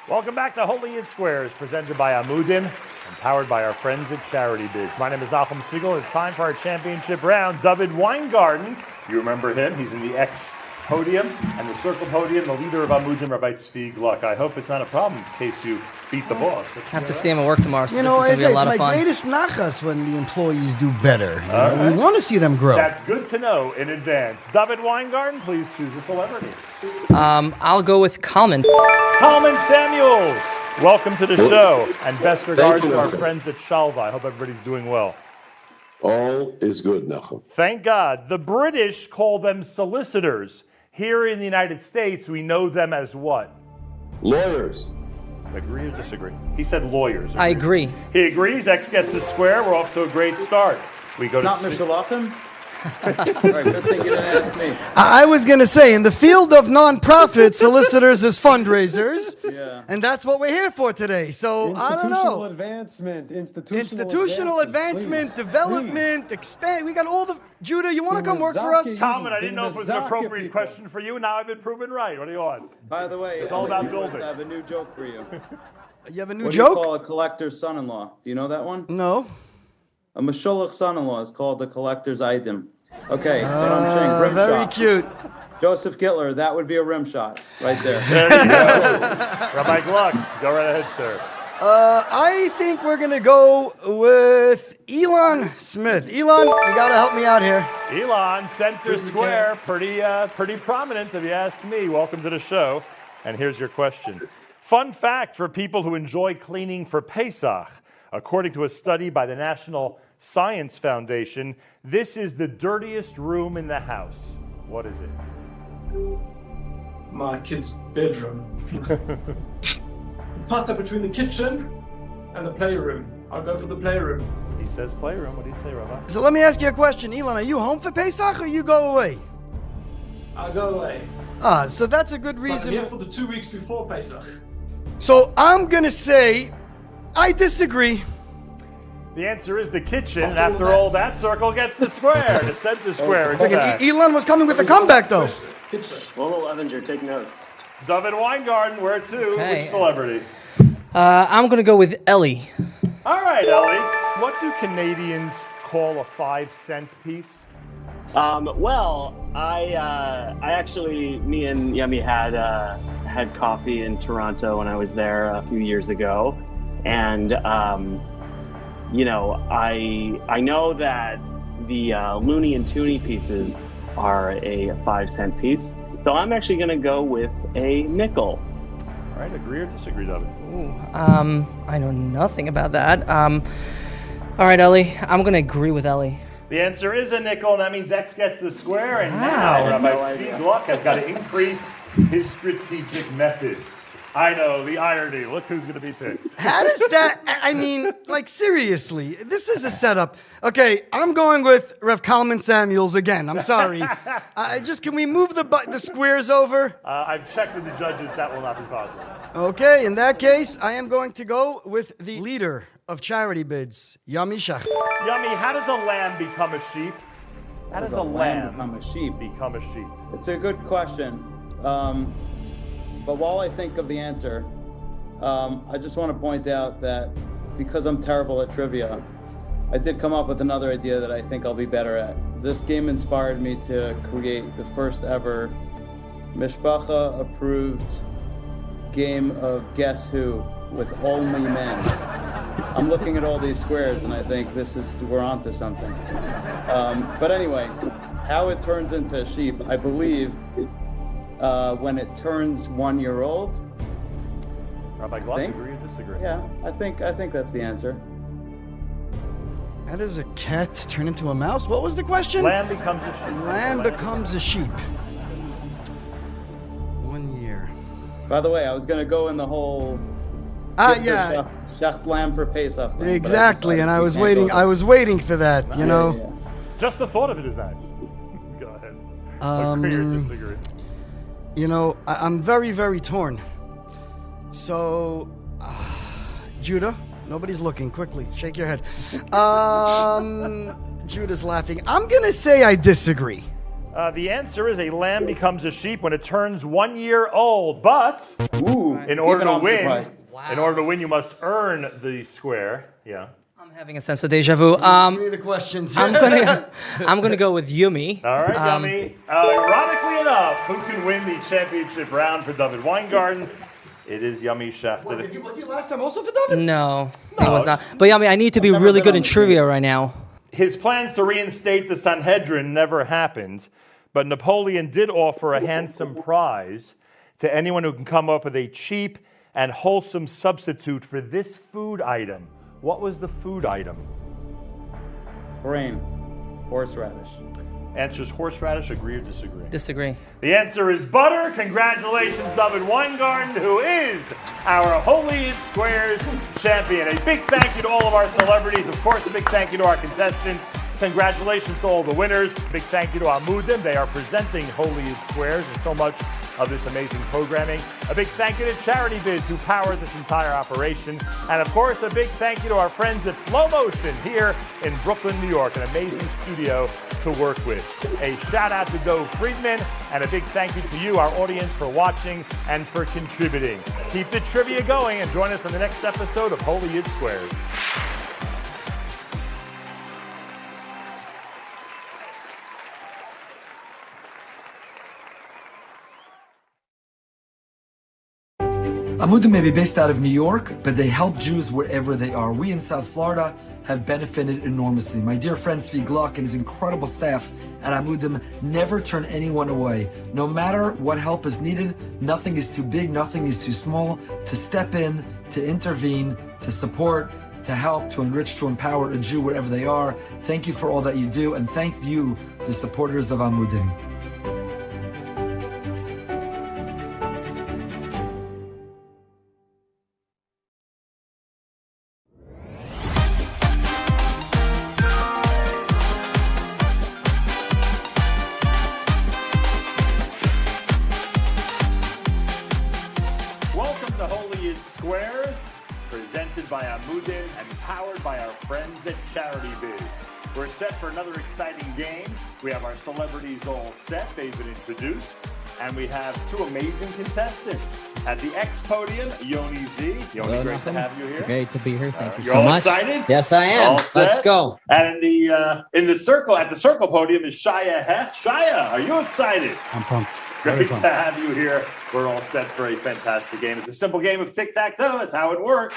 Welcome back to Holy It Squares, presented by Amudim and powered by our friends at Charity Biz. My name is Nachum Siegel. It's time for our championship round. David Weingarten, you remember him. He's in the X podium and the circle podium, the leader of Amudim, Rabbi Tzvi Gluck. I hope it's not a problem in case you beat the boss. Have to see him at work tomorrow, so You this know, is going to be a lot of it's my fun. greatest nachas when the employees do better. You know, right. We want to see them grow. That's good to know in advance. David Weingarten, please choose a celebrity. I'll go with Kalman. Kalman Samuels, welcome to the show. And best regards you, to our Nachum. friends at Shalva. I hope everybody's doing well. All is good, Nachum. Thank God. The British call them solicitors. Here in the United States, we know them as what? Lawyers. Agree or disagree? He said lawyers. I agree. He agrees. X gets the square. We're off to a great start. We go Not to Mishalachim? All right, good thing you didn't ask me. I was going to say, in the field of nonprofit, solicitors is fundraisers, and that's what we're here for today. So, I don't know. Institutional advancement, development, expand. We got all the... Judah, you want to come work for us? Kalman, I didn't know if it was an appropriate question for you. Now I've been proven right. What do you want? By the way, It's all about building. I have a new joke for you. You have a new What joke? do you call a collector's son-in-law? Do you know that one? No. A Masholach son-in-law is called the collector's item. Okay, rim very shot. cute. Joseph Gittler, that would be a rim shot right there. There you go. Rabbi Gluck, go right ahead, sir. I think we're going to go with Elon Smith. Elon, you got to help me out here. Elon, center square, pretty prominent if you ask me. Welcome to the show. And here's your question. Fun fact for people who enjoy cleaning for Pesach. According to a study by the National Science Foundation, this is the dirtiest room in the house. What is it? My kid's bedroom. Part up between the kitchen and the playroom. I'll go for the playroom. He says playroom. What do you say, Rabbi? So let me ask you a question. Elon, are you home for Pesach or you go away? I'll go away. So that's a good But reason. I'm here for the 2 weeks before Pesach. So I'm going to say I disagree. The answer is the kitchen, and after all, that circle gets the square, the center square. It's like Exact. Elon was coming with the comeback, though. Little Levinger, take notes. David Weingarten, where to? Okay. Which celebrity? I'm going to go with Ellie. All right, Ellie. What do Canadians call a 5-cent piece? Well, I actually, me and Yemi had coffee in Toronto when I was there a few years ago, and you know, I know that the Looney and Tooney pieces are a 5-cent piece, so I'm actually going to go with a nickel. All right, agree or disagree, David? Ooh, I know nothing about that. All right, Ellie, I'm going to agree with Ellie. The answer is a nickel, and that means X gets the square, and now Rabbi Tzvi Gluck has got to increase his strategic method. I know, the irony. Look who's going to be picked. How does that, I mean, like, seriously, this is a setup. Okay, I'm going with Rev Kalman Samuels again. I'm sorry. Can we move the squares over? I've checked with the judges. That will not be possible. Okay, in that case, I am going to go with the leader of charity bids, Yami Shachter. Yummy, how does a lamb become a sheep? How does a lamb become a sheep? Become a sheep? It's a good question. But while I think of the answer, I just want to point out that because I'm terrible at trivia, I did come up with another idea that I think I'll be better at. This game inspired me to create the first ever Mishpacha approved game of Guess Who with only men. I'm looking at all these squares and I think we're onto something. But anyway, how it turns into a sheep, I believe when it turns 1 year old. Rabbi Gluck, agree or disagree? Yeah, I think that's the answer. How does a cat turn into a mouse? What was the question? Lamb becomes a sheep. Lamb becomes a sheep. 1 year. By the way, I was going to go in the whole yeah. Shech's lamb for Pesach thing, Exactly, and I was waiting for that, you know. Yeah. Just the thought of it is nice. Go ahead. Agree or disagree? You know, I'm very, very torn. So, Judah, nobody's looking. Quickly, shake your head. Judah's laughing. I'm going to say I disagree. The answer is a lamb becomes a sheep when it turns 1 year old. But in order to win, you must earn the square. Yeah. I'm having a sense of deja vu. Give me the questions. I'm gonna go with Yumi. All right, Yummy. Ironically enough, who can win the championship round for David Weingarten? It is Yummy Shachter. Was he last time also for David? No, he was not. But Yummy, I need to be really good in trivia right now. His plans to reinstate the Sanhedrin never happened, but Napoleon did offer a handsome prize to anyone who can come up with a cheap and wholesome substitute for this food item. What was the food item? Brain. Horseradish. Answer is horseradish. Agree or disagree? Disagree. The answer is butter. Congratulations, David Weingarten, who is our Holy in Squares champion. A big thank you to all of our celebrities. Of course, a big thank you to our contestants. Congratulations to all the winners. Big thank you to Amudim. They are presenting Holy in Squares and so much of this amazing programming. A big thank you to Charity Bids, who power this entire operation. And of course, a big thank you to our friends at Flow Motion here in Brooklyn, New York, an amazing studio to work with. A shout out to Dov Friedman, and a big thank you to you, our audience, for watching and for contributing. Keep the trivia going and join us on the next episode of Holy in Squares. Amudim may be based out of New York, but they help Jews wherever they are. We in South Florida have benefited enormously. My dear friend Zvi Gluck and his incredible staff at Amudim never turn anyone away. No matter what help is needed, nothing is too big, nothing is too small to step in, to intervene, to support, to help, to enrich, to empower a Jew wherever they are. Thank you for all that you do, and thank you, the supporters of Amudim. By Amudim and powered by our friends at Charity Bids. We're set for another exciting game. We have our celebrities all set. They've been introduced. And we have two amazing contestants. At the X podium, Yoni Z. Yoni, great to have you here. Great to be here. Thank you you're so all much. Excited? Yes, I am. All set? Let's go. And in the circle, at the circle podium is Shaya Heth. Shaya, are you excited? I'm pumped. Great to have you here. We're all set for a fantastic game. It's a simple game of tic-tac-toe. That's how it works.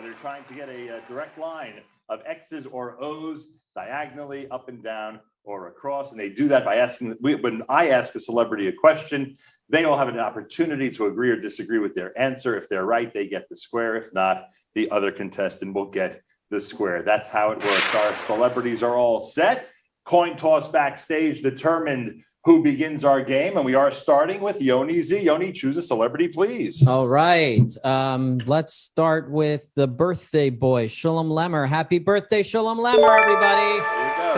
They're trying to get a direct line of X's or O's diagonally, up and down, or across. And they do that by asking, when I ask a celebrity a question, they all have an opportunity to agree or disagree with their answer. If they're right, they get the square. If not, the other contestant will get the square. That's how it works. Our celebrities are all set. Coin toss backstage determined who begins our game, and we are starting with Yoni Z. Yoni, choose a celebrity, please. All right. Let's start with the birthday boy, Shalom Lemmer. Happy birthday, Shalom Lemmer, everybody.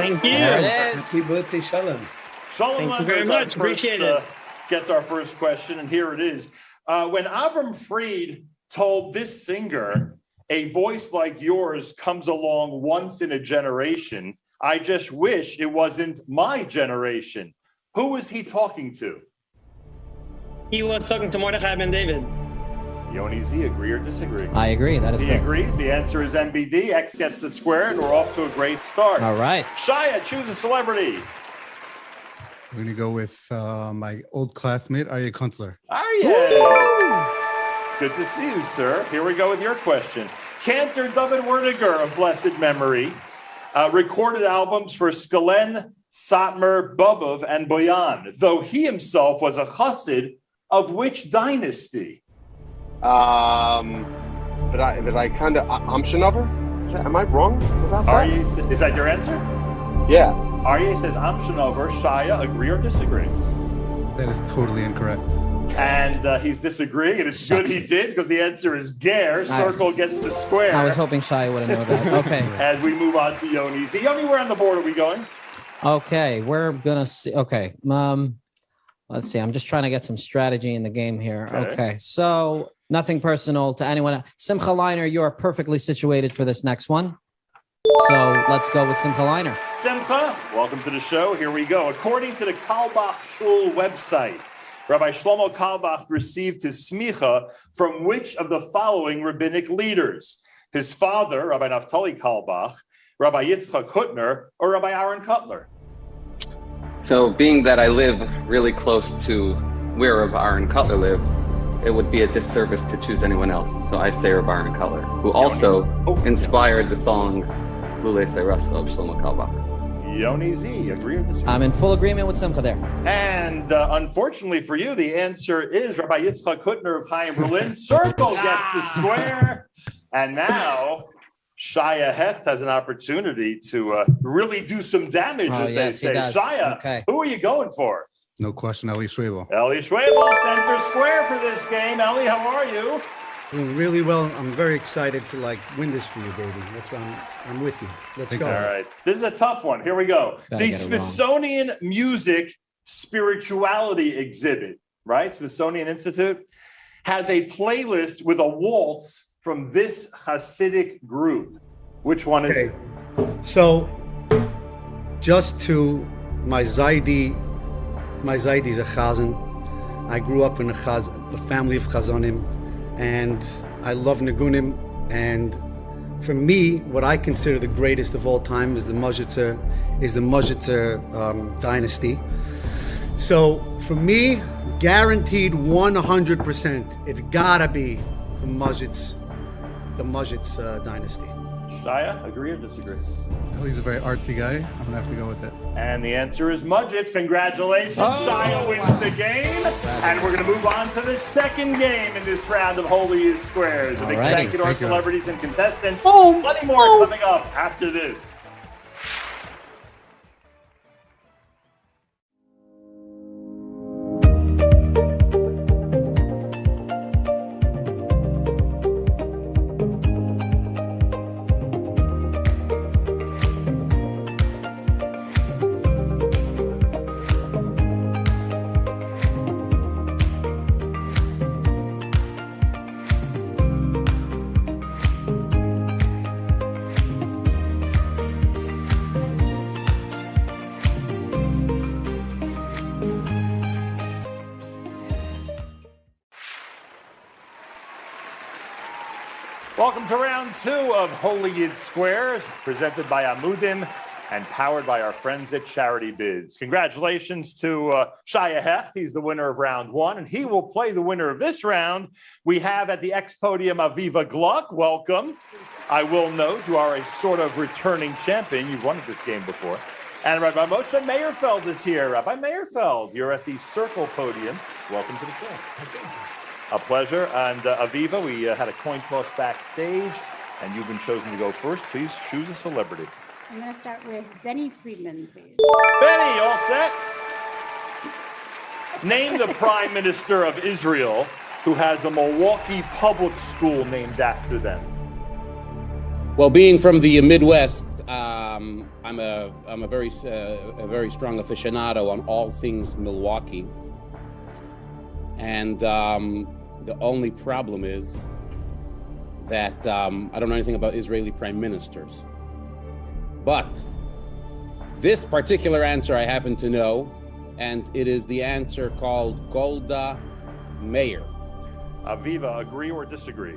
Thank you. There it is. Happy birthday, Shalom. Shalom Thank you very much. Appreciate it. Gets our first question, and here it is. When Avram Fried told this singer, "A voice like yours comes along once in a generation, I just wish it wasn't my generation." Who was he talking to? He was talking to Mordechai Ben David. Yoni Z, agree or disagree? I agree. That is He correct. agrees. The answer is MBD. X gets the square, and we're off to a great start. All right. Shia, choose a celebrity. We're going to go with my old classmate, Aryeh Kunstler. Aryeh. Good to see you, sir. Here we go with your question. Cantor David Werniger of blessed memory recorded albums for Skalen, Satmar, Bobov, and Boyan, though he himself was a chassid of which dynasty? But I kind of Amshinover? Am I wrong about that? Is that your answer? Yeah. Aryeh says Amshinover. Shia, agree or disagree? That is totally incorrect. And he's disagreeing, and it's good he did, because the answer is Ger. Circle gets the square. I was hoping Shai would have known that. Okay. And we move on to Yoni. So Yoni, where on the board are we going? Okay, we're gonna see. Okay, let's see. I'm just trying to get some strategy in the game here. Okay, so nothing personal to anyone. Simcha Liner, you are perfectly situated for this next one. So let's go with Simcha Liner. Simcha, welcome to the show. Here we go. According to the Kalbach Shul website, Rabbi Shlomo Kalbach received his smicha from which of the following rabbinic leaders? His father, Rabbi Naftali Kalbach, Rabbi Yitzchak Hutner, or Rabbi Aaron Cutler? So being that I live really close to where Rabbi Aaron Cutler lived, it would be a disservice to choose anyone else. So I say Rabbi Aaron Cutler, who also inspired the song Lulei Seirasa of Shlomo Kalbach. Yoni Z, agree or disagree? I'm in full agreement with Simcha there. And unfortunately for you, the answer is Rabbi Yitzchak Hutner of Chaim Berlin. Circle gets the square. And now Shia Hecht has an opportunity to really do some damage, as they say. Shia, who are you going for? No question, Eli Schwebel. Eli Schwebel, center square for this game. Eli, how are you? Doing really well. I'm very excited to win this for you, baby. That's why I'm with you. Let's go. All right. This is a tough one. Here we go. The Smithsonian Music Spirituality Exhibit, right? Smithsonian Institute has a playlist with a waltz from this Hasidic group. Which one is it? So, just to my Zaidi is a Chazan. I grew up in the family of Chazanim, and I love Nagunim. And for me, what I consider the greatest of all time is the Mojitzer dynasty. So for me, guaranteed 100%, it's gotta be the Mojitz dynasty. Shia, agree or disagree? Well, he's a very artsy guy. I'm gonna have to go with it. And the answer is Mudgets. Congratulations. Shia wins the game. And we're going to move on to the second game in this round of Holy Squares. A big thank you to our celebrities and contestants. Plenty more coming up after this. Welcome to round two of Holy Squares, presented by Amudim and powered by our friends at Charity Bids. Congratulations to Shia Hecht. He's the winner of round one, and he will play the winner of this round. We have at the X podium Aviva Gluck. Welcome. I will note you are a sort of returning champion. You've won at this game before. And Rabbi Moshe Meyerfeld is here. Rabbi Meyerfeld, you're at the Circle podium. Welcome to the show. A pleasure. And Aviva, we had a coin toss backstage, and you've been chosen to go first. Please choose a celebrity. I'm going to start with Benny Friedman, please. Benny, all set? Name the Prime Minister of Israel who has a Milwaukee public school named after them. Well, being from the Midwest, I'm a very strong aficionado on all things Milwaukee, and the only problem is that I don't know anything about Israeli prime ministers. But this particular answer I happen to know, and it is the answer called Golda Meir. Aviva, agree or disagree?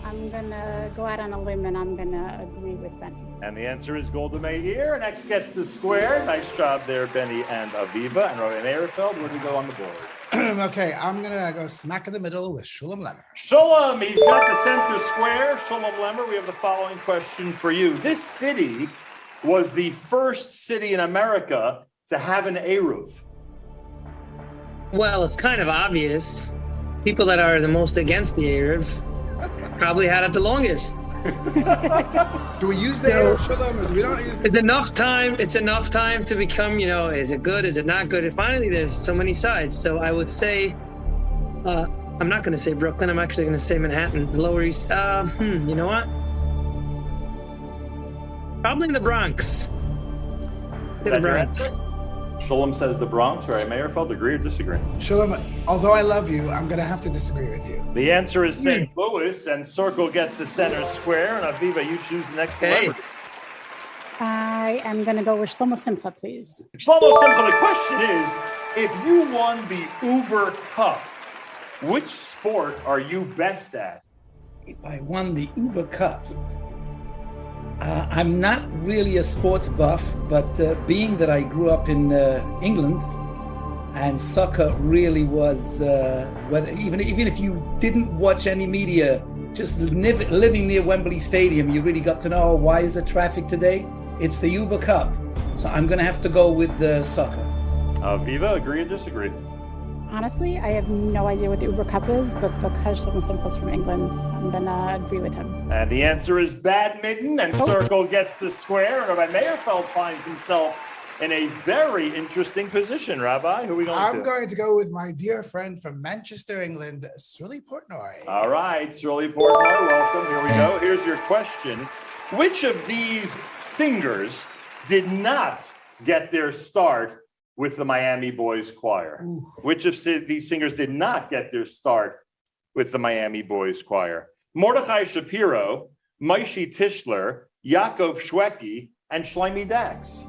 I'm going to go out on a limb and I'm going to agree with Benny. And the answer is Golda Meir. And X gets the square. Nice job there, Benny and Aviva. And Rabbi Meyerfeld, where do we go on the board? Okay, I'm going to go smack in the middle with Shulam Lemmer. Shulam, he's got the center square. Shulam Lemmer, we have the following question for you. This city was the first city in America to have an Eruv. Well, it's kind of obvious. People that are the most against the Eruv probably had it the longest. Do we use the Eruv Shulam or do we not use the... It's enough time to become, is it good, is it not good? And finally, there's so many sides. So I would say, I'm not going to say Brooklyn. I'm actually going to say Manhattan, the Lower East. You know what? Probably in the Bronx. Is that your answer? Shulam says the Bronx. Right, Meyerfeld, agree or disagree? Shulam, although I love you, I'm going to have to disagree with you. The answer is St. Louis, and Circle gets the center square. And Aviva, you choose the next celebrity. I am going to go with Shlomo Simcha, please. Shlomo Simcha, the question is, if you won the Uber Cup, which sport are you best at? If I won the Uber Cup, I'm not really a sports buff, but being that I grew up in England, and soccer really was, even if you didn't watch any media, just living near Wembley Stadium, you really got to know why is the traffic today? It's the Uber Cup. So I'm going to have to go with soccer. Aviva, agree or disagree? Honestly, I have no idea what the Uber Cup is, but because Shlomo Simcha is from England, I'm going to agree with him. And the answer is badminton, and Circle gets the square. And Rabbi Meyerfeld finds himself in a very interesting position. Rabbi, who are we going to? I'm going to go with my dear friend from Manchester, England, Sruli Portnoy. All right, Sruli Portnoy, welcome. Here we go. Here's your question. Which of these singers did not get their start with the Miami Boys Choir? Ooh. Which of these singers did not get their start with the Miami Boys Choir? Mordechai Shapiro, Maishi Tischler, Yaakov Shweki, and Shlomi Dax.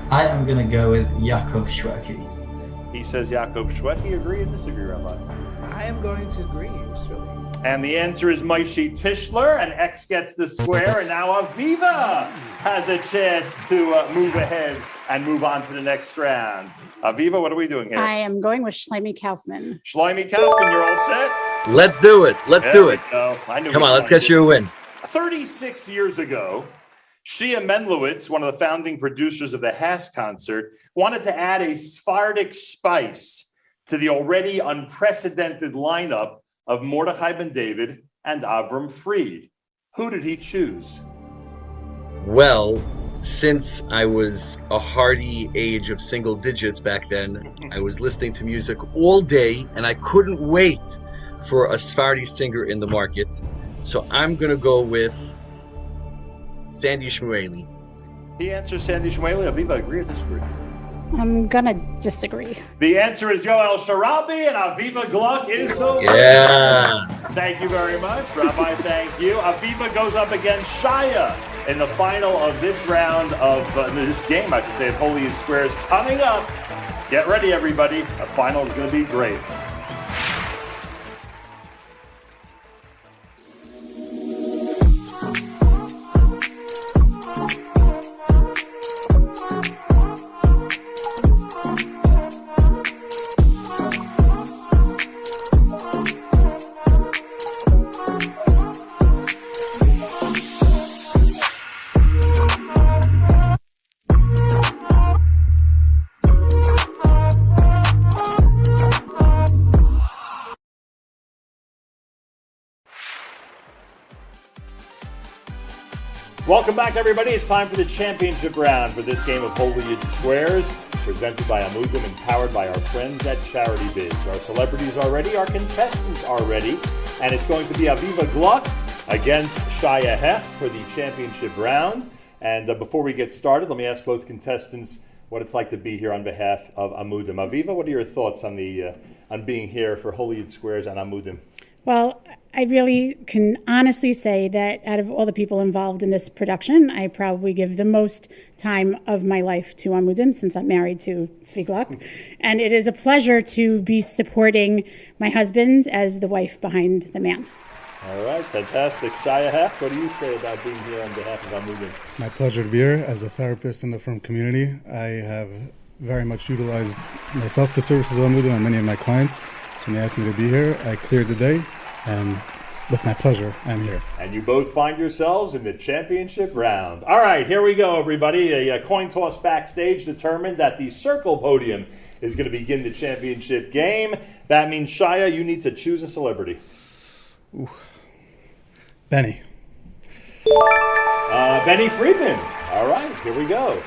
I am going to go with Yaakov Shweki. He says Yaakov Shweki. Agree or disagree, Rabbi? I am going to agree, Sruli. And the answer is Maishi Tischler, and X gets the square, and now Aviva has a chance to move ahead and move on to the next round. Aviva, what are we doing here? I am going with Shlomi Kaufman. Shlomi Kaufman, you're all set? Let's do it. Let's do it. Come on, let's get you a win. 36 years ago, Shia Menlowitz, one of the founding producers of the Haas concert, wanted to add a Sephardic spice to the already unprecedented lineup of Mordechai Ben David and Avram Fried. Who did he choose? Well, since I was a hearty age of single digits back then, I was listening to music all day and I couldn't wait for a Sephardi singer in the market. So I'm going to go with Sandy Shmueli. He answers Sandy Shmueli. Aviva, agree or disagree? I'm going to disagree. The answer is Yoel Sharabi, and Aviva Gluck is the winner. Yeah. Thank you very much, Rabbi. Thank you. Aviva goes up against Shia in the final of this round of this game, I should say, of Holy and Squares. Coming up, get ready, everybody. The final is going to be great. Welcome back, everybody. It's time for the championship round for this game of Holy Yid Squares, presented by Amudim and powered by our friends at Charity Biz. Our celebrities are ready, our contestants are ready, and it's going to be Aviva Gluck against Shaya Hef for the championship round. And before we get started, let me ask both contestants what it's like to be here on behalf of Amudim. Aviva, what are your thoughts on being here for Holy Yid Squares and Amudim? Well, I really can honestly say that out of all the people involved in this production, I probably give the most time of my life to Amudim since I'm married to Tzvi Gluck. And it is a pleasure to be supporting my husband as the wife behind the man. All right, fantastic. Shaya Hef, what do you say about being here on behalf of Amudim? It's my pleasure to be here. As a therapist in the firm community, I have very much utilized myself the services of Amudim and many of my clients. So when they asked me to be here, I cleared the day, and with my pleasure, I'm here. And you both find yourselves in the championship round. All right, here we go, everybody. A coin toss backstage determined that the circle podium is going to begin the championship game. That means, Shaya, you need to choose a celebrity. Ooh. Benny. Benny Friedman. All right, here we go.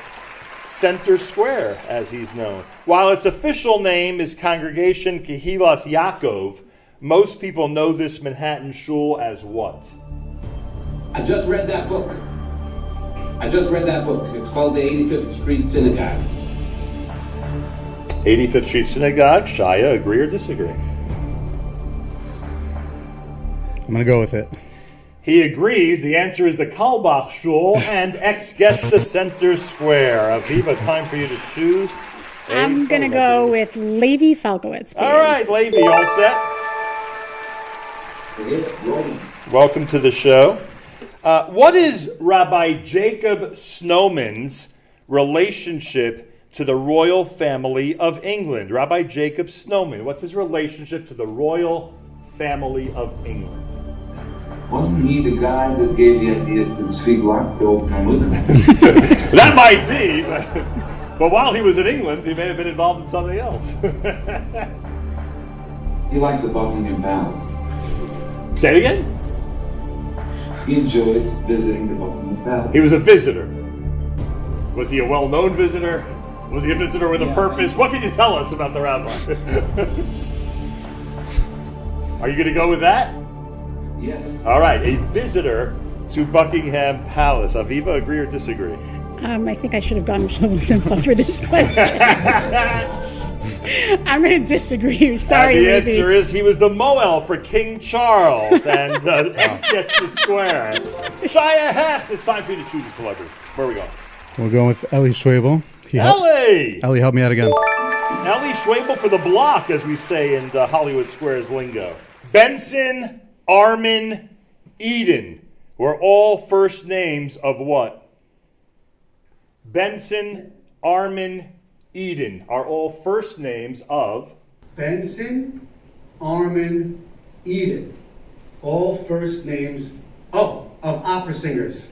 Center Square, as he's known. While its official name is Congregation Kehilath Yaakov, most people know this Manhattan shul as what? I just read that book. It's called the 85th Street Synagogue. 85th Street Synagogue. Shaya, agree or disagree? I'm going to go with it. He agrees. The answer is the Kalbach Shul, and X gets the center square. Aviva, time for you to choose. I'm going to go with Levi Falkowitz, please. All right, Levi, all set? Welcome to the show. What is Rabbi Jacob Snowman's relationship to the royal family of England? Rabbi Jacob Snowman, what's his relationship to the royal family of England? Wasn't he the guy that gave the idea to Tzvi Gluck to open Amudim? That might be, but while he was in England, he may have been involved in something else. He liked the Buckingham Palace. Say it again? He enjoyed visiting the Buckingham Palace. He was a visitor. Was he a well-known visitor? Was he a visitor with a purpose? What can you tell us about the rabbi? Are you going to go with that? Yes. All right, a visitor to Buckingham Palace. Aviva, agree or disagree? I think I should have gone with Shlomo Simcha for this question. I'm going to disagree. Sorry, the Levi. answer is he was the Moel for King Charles, and X gets the square. Shaya Hef, it's time for you to choose a celebrity. Where are we going? We're going with Ellie Schwabel. Ellie, help me out again. Ellie Schwabel for the block, as we say in the Hollywood Squares lingo. Benson, Armin, Eden were all first names of what? Benson, Armin, Eden are all first names of? Benson, Armin, Eden. All first names of opera singers.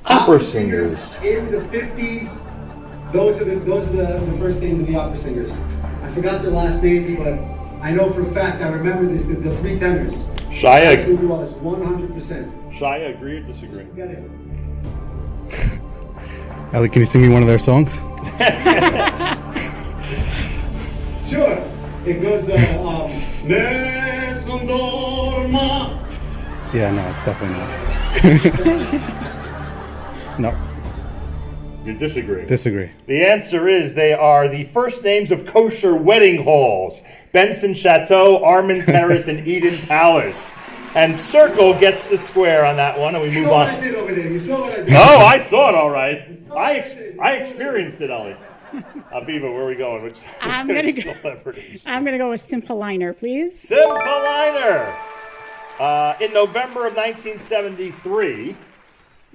Opera singers. In the 50s, those are the first names of the opera singers. I forgot their last names, but I know for a fact, I remember this, the three tenors. Shaya. That's who it was, 100%. Shaya, agree or disagree? Got it. Ellie, can you sing me one of their songs? Sure. It goes, Nessun dorma. Yeah, no, it's definitely not. No. You disagree? Disagree. The answer is they are the first names of kosher wedding halls. Benson Chateau, Armin Terrace, and Eden Palace. And Circle gets the square on that one, and we move on. You saw what I did over there. You saw what I did. Oh, I saw it all right. I experienced it, Ellie. Aviva, where are we going? Which I'm gonna go with Simcha Leiner, please. Simcha Leiner. In November of 1973,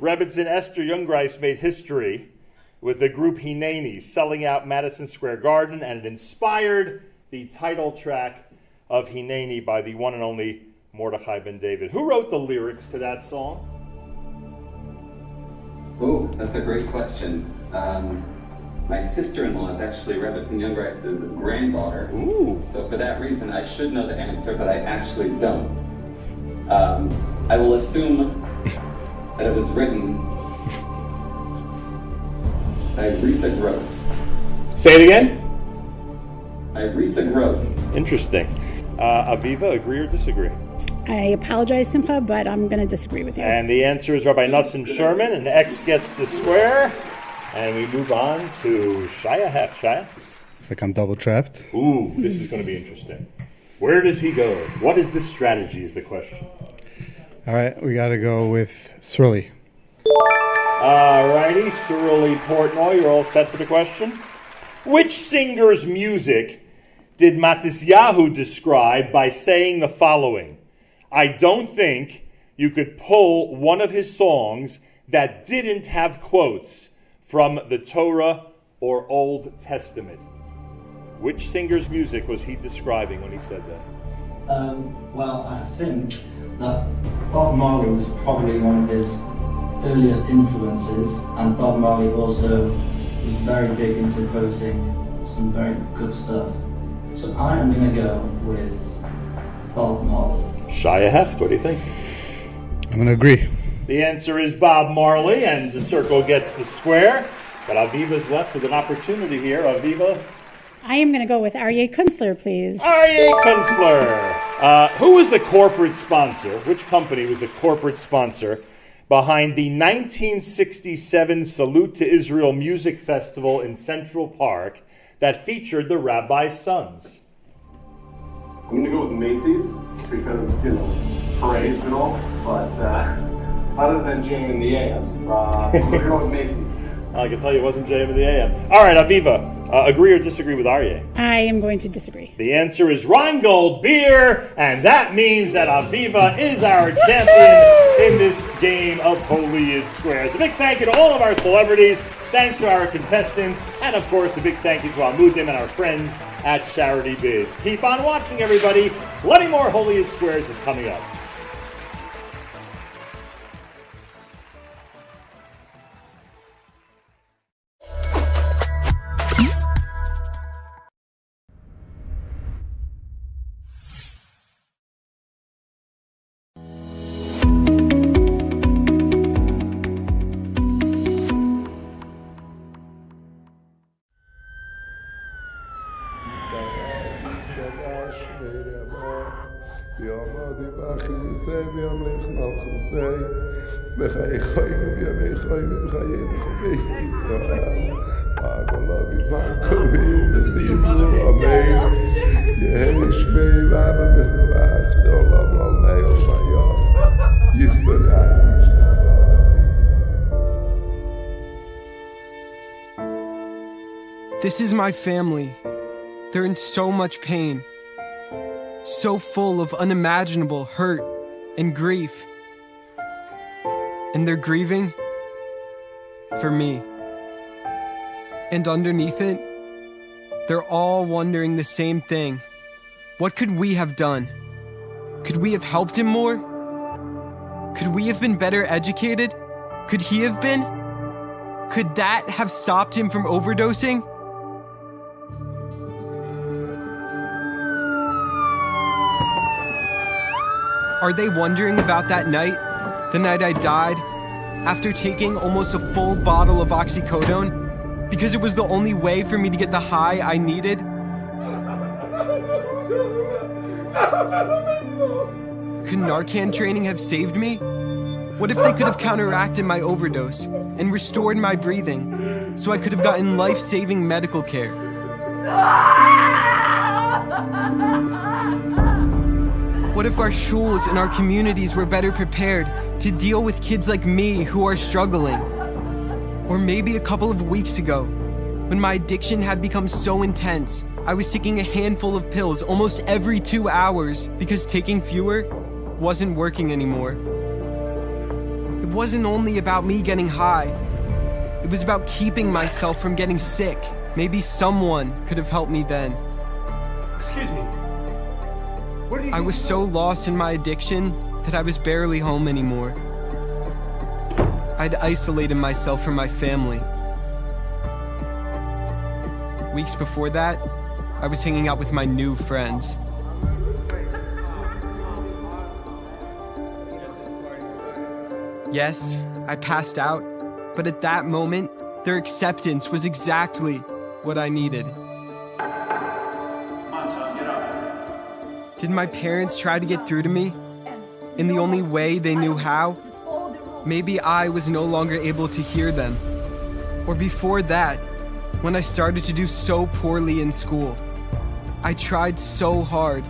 Rebbitzin Esther Jungreis made history with the group Hineni, selling out Madison Square Garden, and it inspired the title track of Hineni by the one and only Mordechai Ben David. Who wrote the lyrics to that song? Oh, that's a great question. My sister-in-law is actually Rebbitzin Jungreis' granddaughter. Ooh. So for that reason, I should know the answer, but I actually don't. I will assume that it was written Irisa Gross. Say it again. Irisa Gross. Interesting. Aviva, agree or disagree? I apologize, Simcha, but I'm going to disagree with you. And the answer is Rabbi Nassim Sherman, and X gets the square. And we move on to Shaya Hef. Shaya? It's like I'm double trapped. Ooh, this is going to be interesting. Where does he go? What is the strategy is the question. All right, we got to go with Sruli. All righty, Surly Portnoy, you're all set for the question. Which singer's music did Matisyahu describe by saying the following? I don't think you could pull one of his songs that didn't have quotes from the Torah or Old Testament. Which singer's music was he describing when he said that? Well, I think that Bob Marley was probably one of his earliest influences, and Bob Marley also was very big into quoting some very good stuff. So I am going to go with Bob Marley. Shia Heft, what do you think? I'm going to agree. The answer is Bob Marley, and the circle gets the square. But Aviva's left with an opportunity here. Aviva? I am going to go with Aryeh Kunstler, please. Aryeh Kunstler. Who was the corporate sponsor? Which company was the corporate sponsor behind the 1967 Salute to Israel Music Festival in Central Park that featured the Rabbi's Sons? I'm going to go with Macy's because, parades and all. But other than JM in the AM, I'm going to go with Macy's. I can tell you it wasn't JM in the AM. All right, Aviva, agree or disagree with Aryeh? I am going to disagree. The answer is Rheingold beer, and that means that Aviva is our champion in this game of Holy Yid Squares. A big thank you to all of our celebrities. Thanks to our contestants, and of course, a big thank you to Amudim and our friends at Charity Bids. Keep on watching, everybody. Plenty more Holy Yid Squares is coming up. This is my family. They're in so much pain, so full of unimaginable hurt and grief. And they're grieving for me. And underneath it, they're all wondering the same thing. What could we have done? Could we have helped him more? Could we have been better educated? Could he have been? Could that have stopped him from overdosing? Are they wondering about that night? The night I died? After taking almost a full bottle of oxycodone? Because it was the only way for me to get the high I needed? Could Narcan training have saved me? What if they could have counteracted my overdose and restored my breathing so I could have gotten life-saving medical care? What if our shuls and our communities were better prepared to deal with kids like me who are struggling? Or maybe a couple of weeks ago, when my addiction had become so intense, I was taking a handful of pills almost every 2 hours because taking fewer wasn't working anymore. It wasn't only about me getting high. It was about keeping myself from getting sick. Maybe someone could have helped me then. Excuse me. I was so lost in my addiction that I was barely home anymore. I'd isolated myself from my family. Weeks before that, I was hanging out with my new friends. Yes, I passed out, but at that moment, Their acceptance was exactly what I needed. Did my parents try to get through to me in the only way they knew how? Maybe I was no longer able to hear them. Or before that, when I started to do so poorly in school. I tried so hard,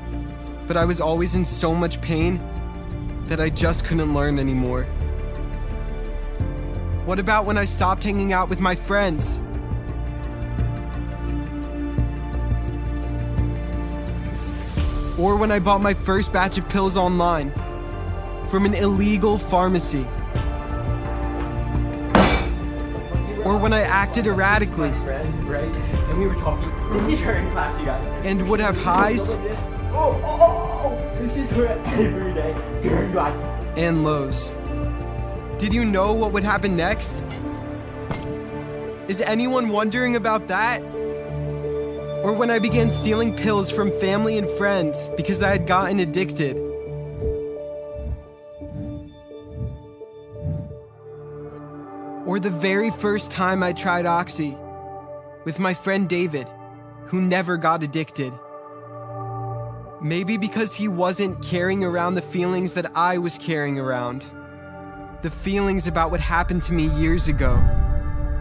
but I was always in so much pain that I just couldn't learn anymore. What about when I stopped hanging out with my friends? Or when I bought my first batch of pills online from an illegal pharmacy? Or when I acted erratically and we were talking. This is her in class, you guys. And would have highs this is her every day. And lows. Did you know what would happen next? Is anyone wondering about that? Or when I began stealing pills from family and friends because I had gotten addicted? Or the very first time I tried Oxy with my friend David, who never got addicted. Maybe because he wasn't carrying around the feelings that I was carrying around. The feelings about what happened to me years ago.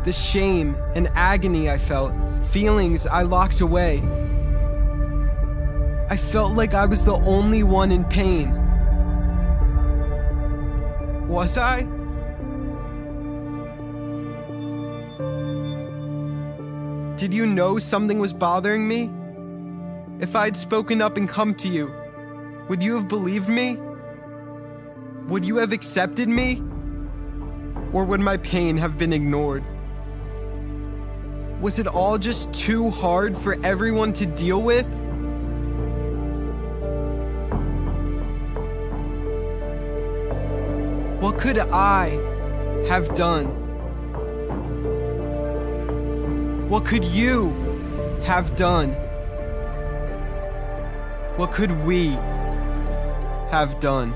The shame and agony I felt. Feelings I locked away. I felt like I was the only one in pain. Was I? Did you know something was bothering me? If I had spoken up and come to you, would you have believed me? Would you have accepted me? Or would my pain have been ignored? Was it all just too hard for everyone to deal with? What could I have done? What could you have done? What could we have done?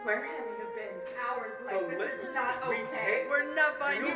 Where have you been? Hours like this is not okay. We're not finding you.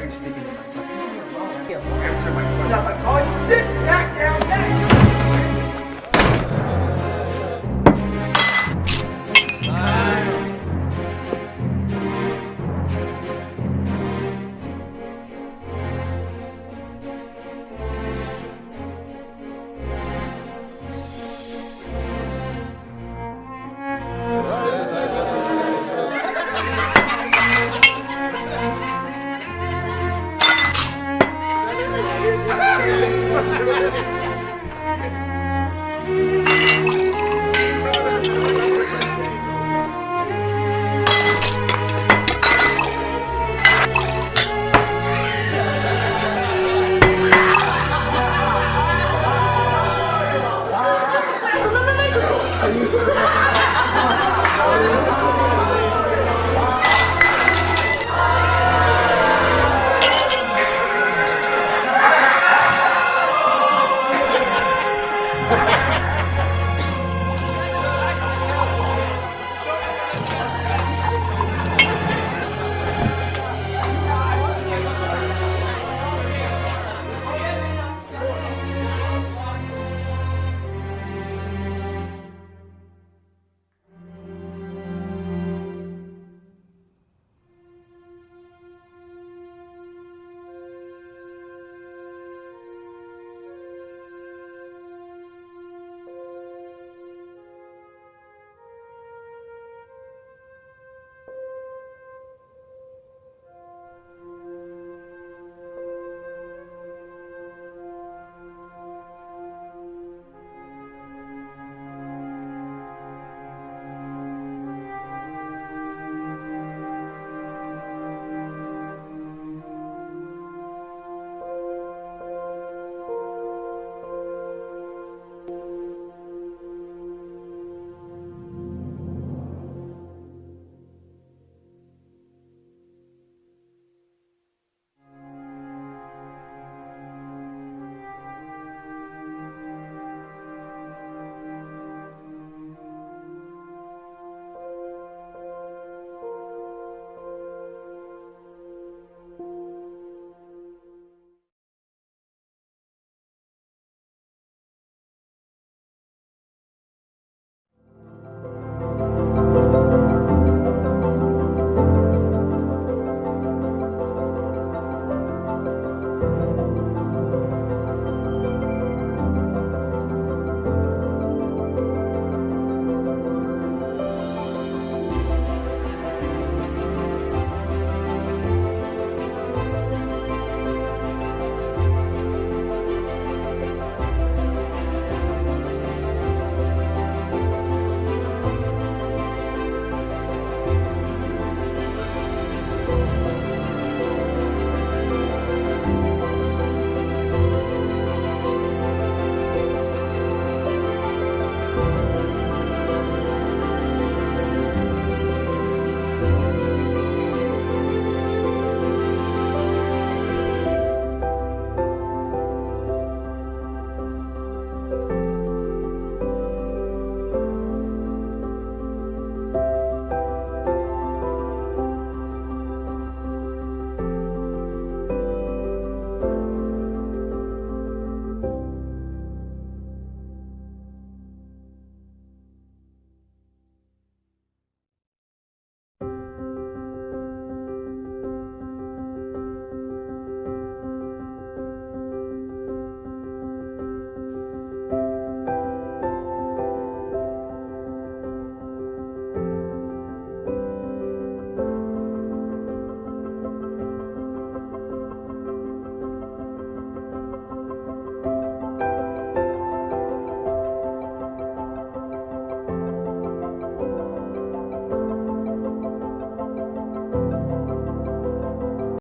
are you sleeping in my butt? Answer my question. No, but oh, sit back down there. Let's do it.